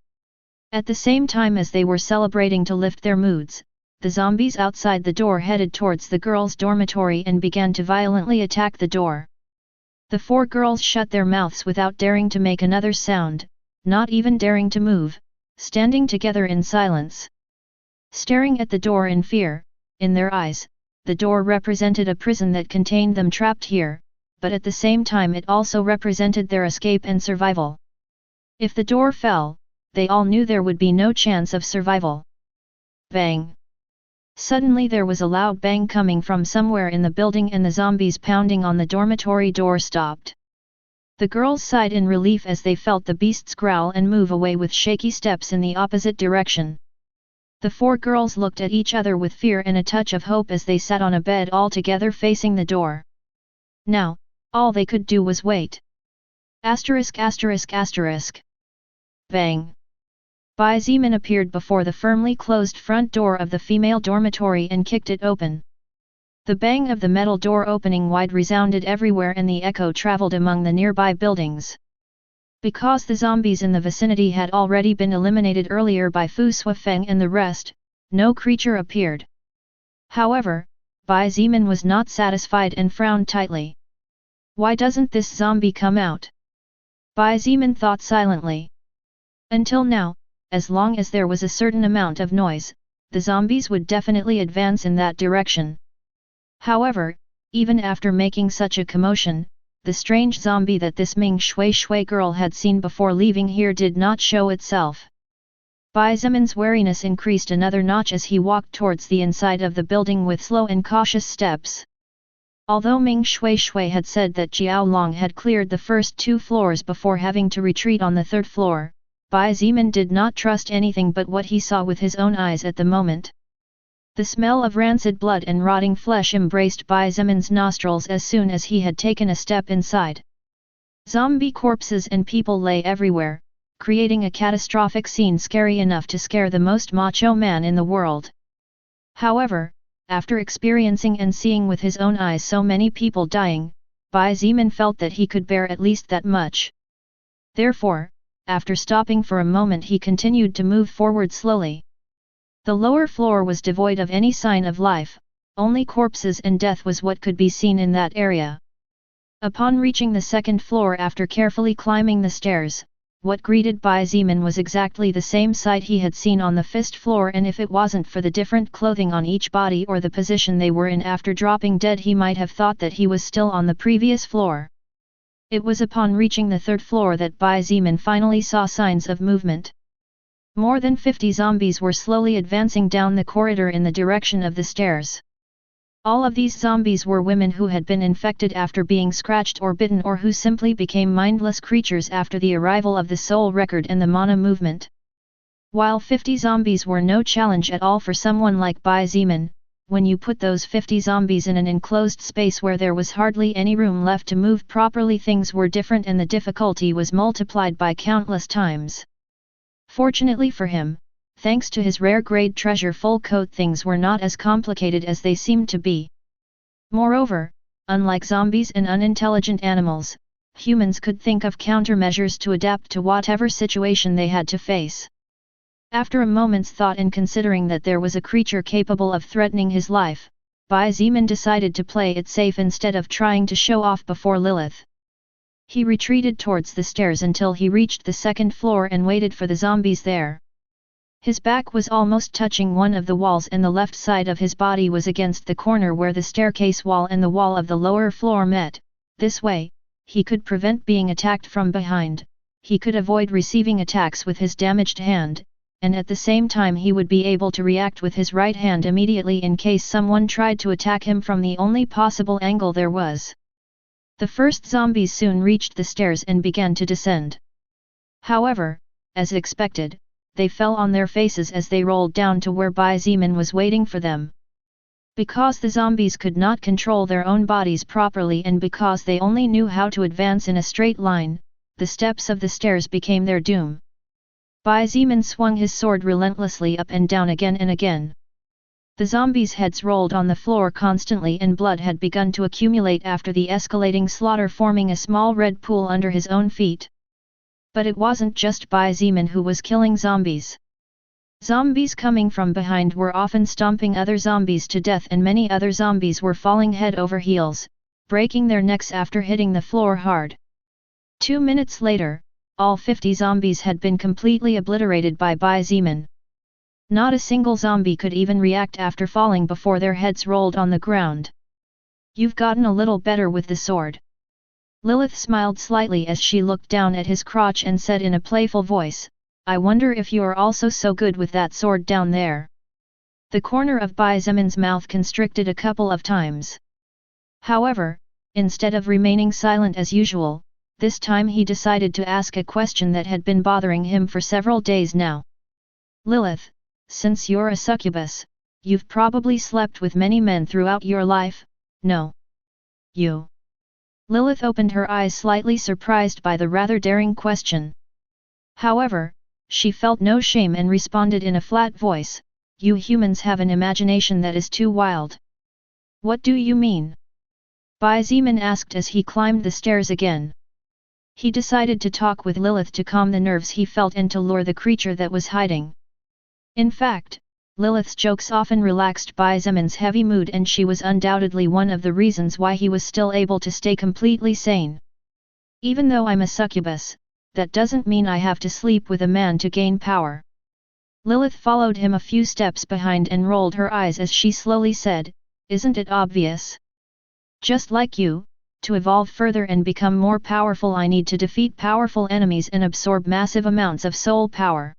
At the same time as they were celebrating to lift their moods, the zombies outside the door headed towards the girls' dormitory and began to violently attack the door. The four girls shut their mouths without daring to make another sound, not even daring to move, standing together in silence. Staring at the door in fear, in their eyes, the door represented a prison that contained them trapped here, but at the same time it also represented their escape and survival. If the door fell, they all knew there would be no chance of survival. Bang! Suddenly there was a loud bang coming from somewhere in the building and the zombies pounding on the dormitory door stopped. The girls sighed in relief as they felt the beasts growl and move away with shaky steps in the opposite direction. The four girls looked at each other with fear and a touch of hope as they sat on a bed all together facing the door. Now, all they could do was wait. Asterisk asterisk asterisk. Bang! Bai Zimin appeared before the firmly closed front door of the female dormitory and kicked it open. The bang of the metal door opening wide resounded everywhere and the echo traveled among the nearby buildings. Because the zombies in the vicinity had already been eliminated earlier by Fu Suifeng and the rest, no creature appeared. However, Bai Zimin was not satisfied and frowned tightly. Why doesn't this zombie come out? Bai Zimin thought silently. Until now, as long as there was a certain amount of noise, the zombies would definitely advance in that direction. However, even after making such a commotion, the strange zombie that this Ming Shui Shui girl had seen before leaving here did not show itself. Bai Zimin's wariness increased another notch as he walked towards the inside of the building with slow and cautious steps. Although Ming Shui Shui had said that Jiao Long had cleared the first 2 floors before having to retreat on the 3rd floor, Bai Zimin did not trust anything but what he saw with his own eyes at the moment. The smell of rancid blood and rotting flesh embraced Bai Zimin's nostrils as soon as he had taken a step inside. Zombie corpses and people lay everywhere, creating a catastrophic scene scary enough to scare the most macho man in the world. However, after experiencing and seeing with his own eyes so many people dying, Bai Zimin felt that he could bear at least that much. Therefore, after stopping for a moment he continued to move forward slowly. The lower floor was devoid of any sign of life, only corpses and death was what could be seen in that area. Upon reaching the 2nd floor after carefully climbing the stairs, what greeted Bai Zimin was exactly the same sight he had seen on the 1st floor, and if it wasn't for the different clothing on each body or the position they were in after dropping dead he might have thought that he was still on the previous floor. It was upon reaching the 3rd floor that Bai Zimin finally saw signs of movement. More than 50 zombies were slowly advancing down the corridor in the direction of the stairs. All of these zombies were women who had been infected after being scratched or bitten or who simply became mindless creatures after the arrival of the soul record and the mana movement. While 50 zombies were no challenge at all for someone like Bai Zimin, when you put those 50 zombies in an enclosed space where there was hardly any room left to move properly, things were different and the difficulty was multiplied by countless times. Fortunately for him, thanks to his rare grade treasure full coat, things were not as complicated as they seemed to be. Moreover, unlike zombies and unintelligent animals, humans could think of countermeasures to adapt to whatever situation they had to face. After a moment's thought and considering that there was a creature capable of threatening his life, Bai Zimin decided to play it safe instead of trying to show off before Lilith. He retreated towards the stairs until he reached the 2nd floor and waited for the zombies there. His back was almost touching one of the walls and the left side of his body was against the corner where the staircase wall and the wall of the lower floor met. This way, he could prevent being attacked from behind, he could avoid receiving attacks with his damaged hand, and at the same time he would be able to react with his right hand immediately in case someone tried to attack him from the only possible angle there was. The first zombies soon reached the stairs and began to descend. However, as expected, they fell on their faces as they rolled down to where Bai Zimin was waiting for them. Because the zombies could not control their own bodies properly and because they only knew how to advance in a straight line, the steps of the stairs became their doom. Bai Zimin swung his sword relentlessly up and down again and again. The zombies' heads rolled on the floor constantly and blood had begun to accumulate after the escalating slaughter, forming a small red pool under his own feet. But it wasn't just Bai Zimin who was killing zombies. Zombies coming from behind were often stomping other zombies to death and many other zombies were falling head over heels, breaking their necks after hitting the floor hard. 2 minutes later, all 50 zombies had been completely obliterated by Bai Zimin. Not a single zombie could even react after falling before their heads rolled on the ground. You've gotten a little better with the sword. Lilith smiled slightly as she looked down at his crotch and said in a playful voice, I wonder if you are also so good with that sword down there. The corner of Bai Zimin's mouth constricted a couple of times. However, instead of remaining silent as usual, this time he decided to ask a question that had been bothering him for several days now. Lilith, since you're a succubus, you've probably slept with many men throughout your life, no? You Lilith opened her eyes, slightly surprised by the rather daring question. However, she felt no shame and responded in a flat voice, "You humans have an imagination that is too wild." "What do you mean?" Bai Zimin asked as he climbed the stairs again. He decided to talk with Lilith to calm the nerves he felt and to lure the creature that was hiding. In fact, Lilith's jokes often relaxed Bai Zimin's heavy mood, and she was undoubtedly one of the reasons why he was still able to stay completely sane. "Even though I'm a succubus, that doesn't mean I have to sleep with a man to gain power." Lilith followed him a few steps behind and rolled her eyes as she slowly said, "Isn't it obvious? Just like you, to evolve further and become more powerful I need to defeat powerful enemies and absorb massive amounts of soul power."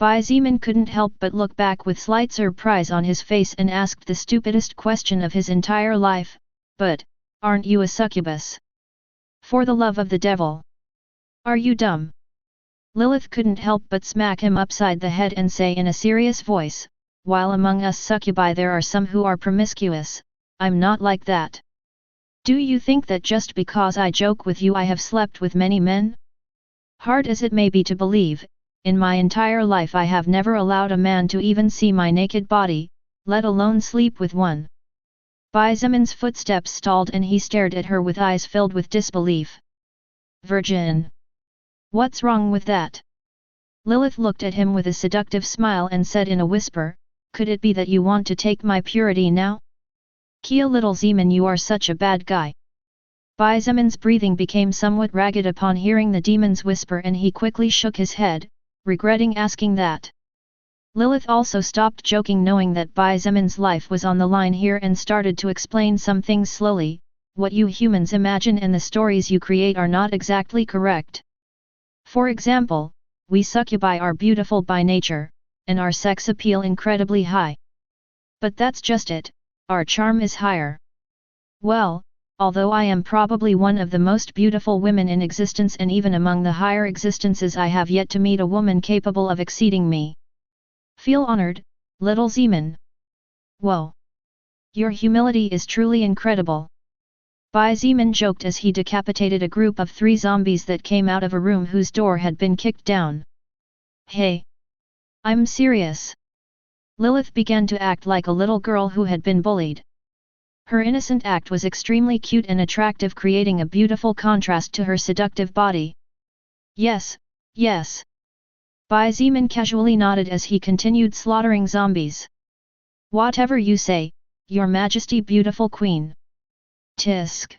Bai Zimin couldn't help but look back with slight surprise on his face and asked the stupidest question of his entire life, "But, aren't you a succubus? For the love of the devil! Are you dumb?" Lilith couldn't help but smack him upside the head and say in a serious voice, "While among us succubi there are some who are promiscuous, I'm not like that. Do you think that just because I joke with you I have slept with many men? Hard as it may be to believe, in my entire life I have never allowed a man to even see my naked body, let alone sleep with one." Bai Zimin's footsteps stalled and he stared at her with eyes filled with disbelief. "Virgin! What's wrong with that?" Lilith looked at him with a seductive smile and said in a whisper, "Could it be that you want to take my purity now? Kia little Zeman, you are such a bad guy." Bai Zimin's breathing became somewhat ragged upon hearing the demon's whisper and he quickly shook his head, regretting asking that. Lilith also stopped joking, knowing that Bai Zimin's life was on the line here, and started to explain some things slowly. "What you humans imagine and the stories you create are not exactly correct. For example, we succubi are beautiful by nature, and our sex appeal incredibly high. But that's just it, our charm is higher. Well, although I am probably one of the most beautiful women in existence and even among the higher existences, I have yet to meet a woman capable of exceeding me. Feel honored, little Zeman. Whoa! Your humility is truly incredible." Bai Zeman joked as he decapitated a group of 3 zombies that came out of a room whose door had been kicked down. "Hey! I'm serious." Lilith began to act like a little girl who had been bullied. Her innocent act was extremely cute and attractive, creating a beautiful contrast to her seductive body. "Yes, yes." Bai Zeman casually nodded as he continued slaughtering zombies. "Whatever you say, Your Majesty, beautiful queen." Tisk.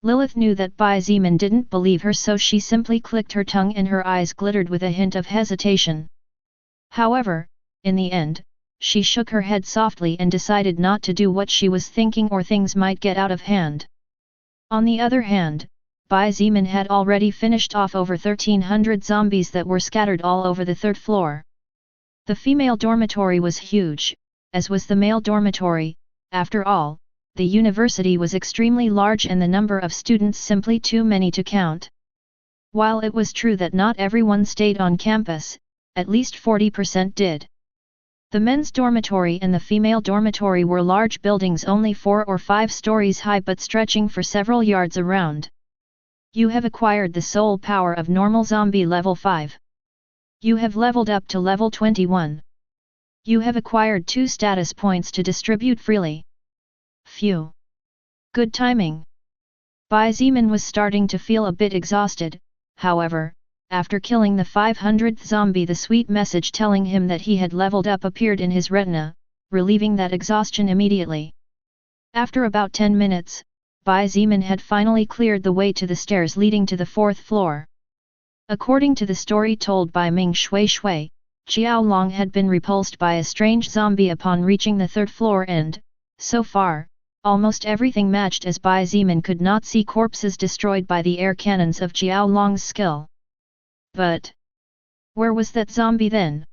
Lilith knew that Bai Zeman didn't believe her, so she simply clicked her tongue and her eyes glittered with a hint of hesitation. However, in the end, she shook her head softly and decided not to do what she was thinking or things might get out of hand. On the other hand, Bai Zeman had already finished off over 1,300 zombies that were scattered all over the 3rd floor. The female dormitory was huge, as was the male dormitory. After all, the university was extremely large and the number of students simply too many to count. While it was true that not everyone stayed on campus, at least 40% did. The men's dormitory and the female dormitory were large buildings, only 4 or 5 stories high but stretching for several yards around. You have acquired the soul power of normal zombie level 5. You have leveled up to level 21. You have acquired 2 status points to distribute freely. Phew! Good timing. Bai Zeman was starting to feel a bit exhausted. However, after killing the 500th zombie, the sweet message telling him that he had leveled up appeared in his retina, relieving that exhaustion immediately. After about 10 minutes, Bai Zeman had finally cleared the way to the stairs leading to the 4th floor. According to the story told by Ming Shui Shui, Xiao Long had been repulsed by a strange zombie upon reaching the 3rd floor and, so far, almost everything matched, as Bai Zeman could not see corpses destroyed by the air cannons of Xiao Long's skill. But where was that zombie then?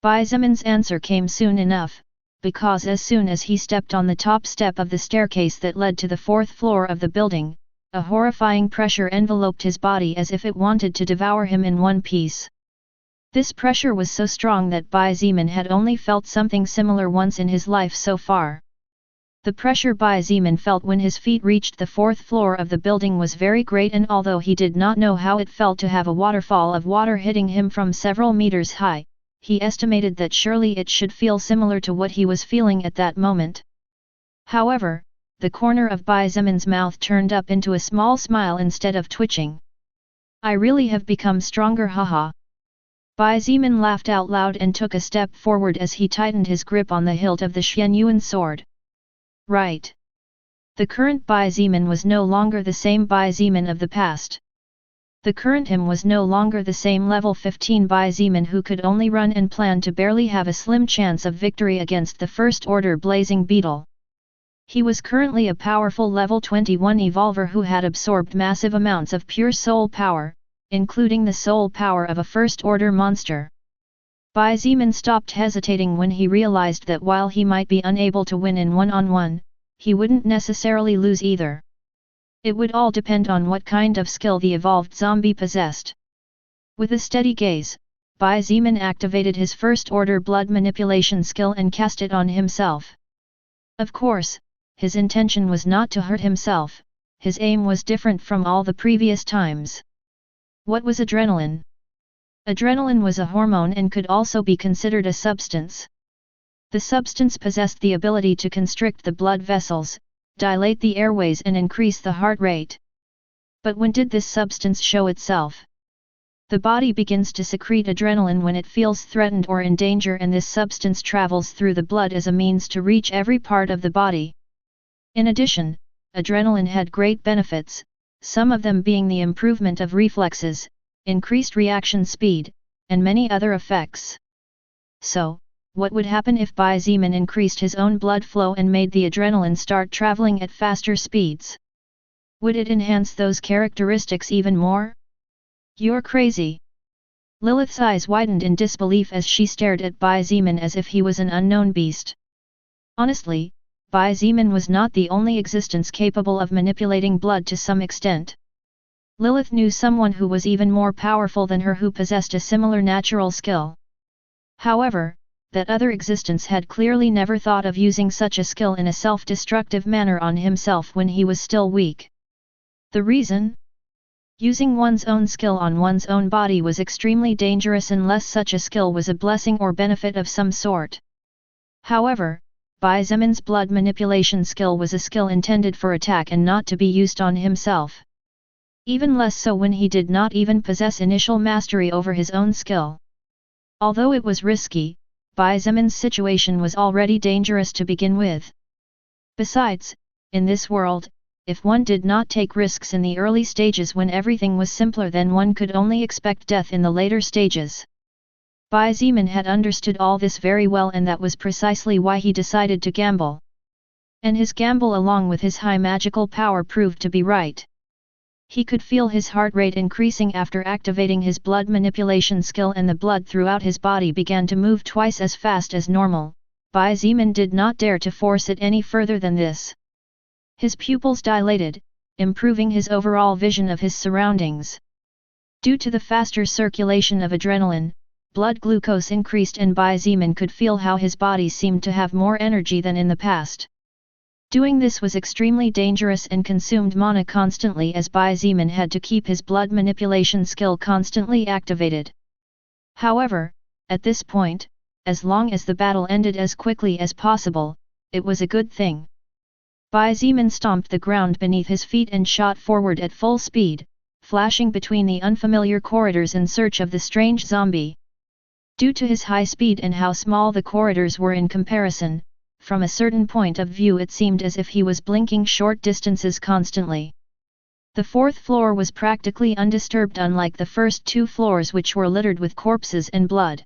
Bai Zeman's answer came soon enough, because as soon as he stepped on the top step of the staircase that led to the 4th floor of the building, a horrifying pressure enveloped his body as if it wanted to devour him in one piece. This pressure was so strong that Bai Zeman had only felt something similar once in his life so far. The pressure Bai Zimin felt when his feet reached the fourth floor of the building was very great, and although he did not know how it felt to have a waterfall of water hitting him from several meters high, he estimated that surely it should feel similar to what he was feeling at that moment. However, the corner of Bai Zimin's mouth turned up into a small smile instead of twitching. I really have become stronger, haha. Bai Zimin laughed out loud and took a step forward as he tightened his grip on the hilt of the Xianyuan sword. Right. The current Bai Zimin was no longer the same Bai Zimin of the past. The current him was no longer the same level 15 Bai Zimin who could only run and plan to barely have a slim chance of victory against the First Order Blazing Beetle. He was currently a powerful level 21 evolver who had absorbed massive amounts of pure soul power, including the soul power of a First Order monster. Bai Zimin stopped hesitating when he realized that while he might be unable to win in one-on-one, he wouldn't necessarily lose either. It would all depend on what kind of skill the evolved zombie possessed. With a steady gaze, Bai Zimin activated his First Order blood manipulation skill and cast it on himself. Of course, his intention was not to hurt himself, his aim was different from all the previous times. What was adrenaline? Adrenaline was a hormone and could also be considered a substance. The substance possessed the ability to constrict the blood vessels, dilate the airways and increase the heart rate. But when did this substance show itself? The body begins to secrete adrenaline when it feels threatened or in danger, and this substance travels through the blood as a means to reach every part of the body. In addition, adrenaline had great benefits, some of them being the improvement of reflexes, increased reaction speed, and many other effects. So, what would happen if Bai Zimin increased his own blood flow and made the adrenaline start traveling at faster speeds? Would it enhance those characteristics even more? You're crazy. Lilith's eyes widened in disbelief as she stared at Bai Zimin as if he was an unknown beast. Honestly, Bai Zimin was not the only existence capable of manipulating blood to some extent. Lilith knew someone who was even more powerful than her who possessed a similar natural skill. However, that other existence had clearly never thought of using such a skill in a self-destructive manner on himself when he was still weak. The reason? Using one's own skill on one's own body was extremely dangerous unless such a skill was a blessing or benefit of some sort. However, Bai Zimin's blood manipulation skill was a skill intended for attack and not to be used on himself. Even less so when he did not even possess initial mastery over his own skill. Although it was risky, Bai Zimin's situation was already dangerous to begin with. Besides, in this world, if one did not take risks in the early stages when everything was simpler, then one could only expect death in the later stages. Bai Zimin had understood all this very well, and that was precisely why he decided to gamble. And his gamble along with his high magical power proved to be right. He could feel his heart rate increasing after activating his blood manipulation skill, and the blood throughout his body began to move twice as fast as normal. Bai Zimin did not dare to force it any further than this. His pupils dilated, improving his overall vision of his surroundings. Due to the faster circulation of adrenaline, blood glucose increased, and Bai Zimin could feel how his body seemed to have more energy than in the past. Doing this was extremely dangerous and consumed mana constantly, as Bai Zimin had to keep his blood manipulation skill constantly activated. However, at this point, as long as the battle ended as quickly as possible, it was a good thing. Bai Zimin stomped the ground beneath his feet and shot forward at full speed, flashing between the unfamiliar corridors in search of the strange zombie. Due to his high speed and how small the corridors were in comparison, from a certain point of view it seemed as if he was blinking short distances constantly. The fourth floor was practically undisturbed, unlike the first two floors which were littered with corpses and blood.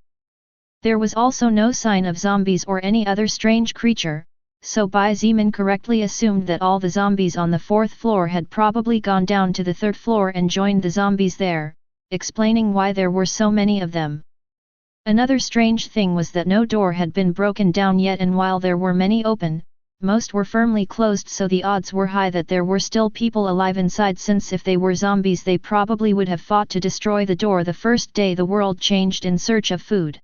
There was also no sign of zombies or any other strange creature, so Bai Zimin correctly assumed that all the zombies on the fourth floor had probably gone down to the third floor and joined the zombies there, explaining why there were so many of them. Another strange thing was that no door had been broken down yet, and while there were many open, most were firmly closed, so the odds were high that there were still people alive inside, since if they were zombies they probably would have fought to destroy the door the first day the world changed in search of food.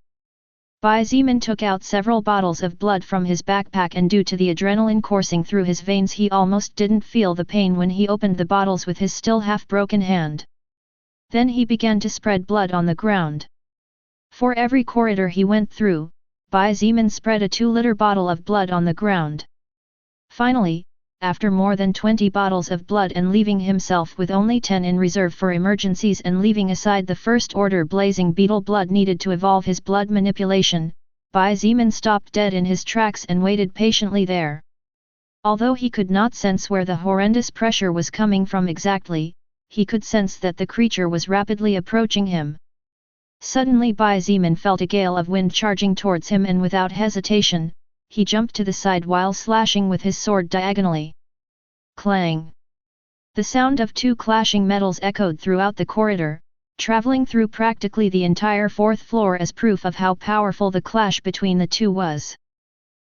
Bai Zimin took out several bottles of blood from his backpack, and due to the adrenaline coursing through his veins he almost didn't feel the pain when he opened the bottles with his still half-broken hand. Then he began to spread blood on the ground. For every corridor he went through, Bai Zimin spread a 2-liter bottle of blood on the ground. Finally, after more than 20 bottles of blood and leaving himself with only 10 in reserve for emergencies and leaving aside the first order blazing beetle blood needed to evolve his blood manipulation, Bai Zimin stopped dead in his tracks and waited patiently there. Although he could not sense where the horrendous pressure was coming from exactly, he could sense that the creature was rapidly approaching him. Suddenly Bai Zimin felt a gale of wind charging towards him, and without hesitation, he jumped to the side while slashing with his sword diagonally. Clang! The sound of 2 clashing metals echoed throughout the corridor, traveling through practically the entire 4th floor as proof of how powerful the clash between the two was.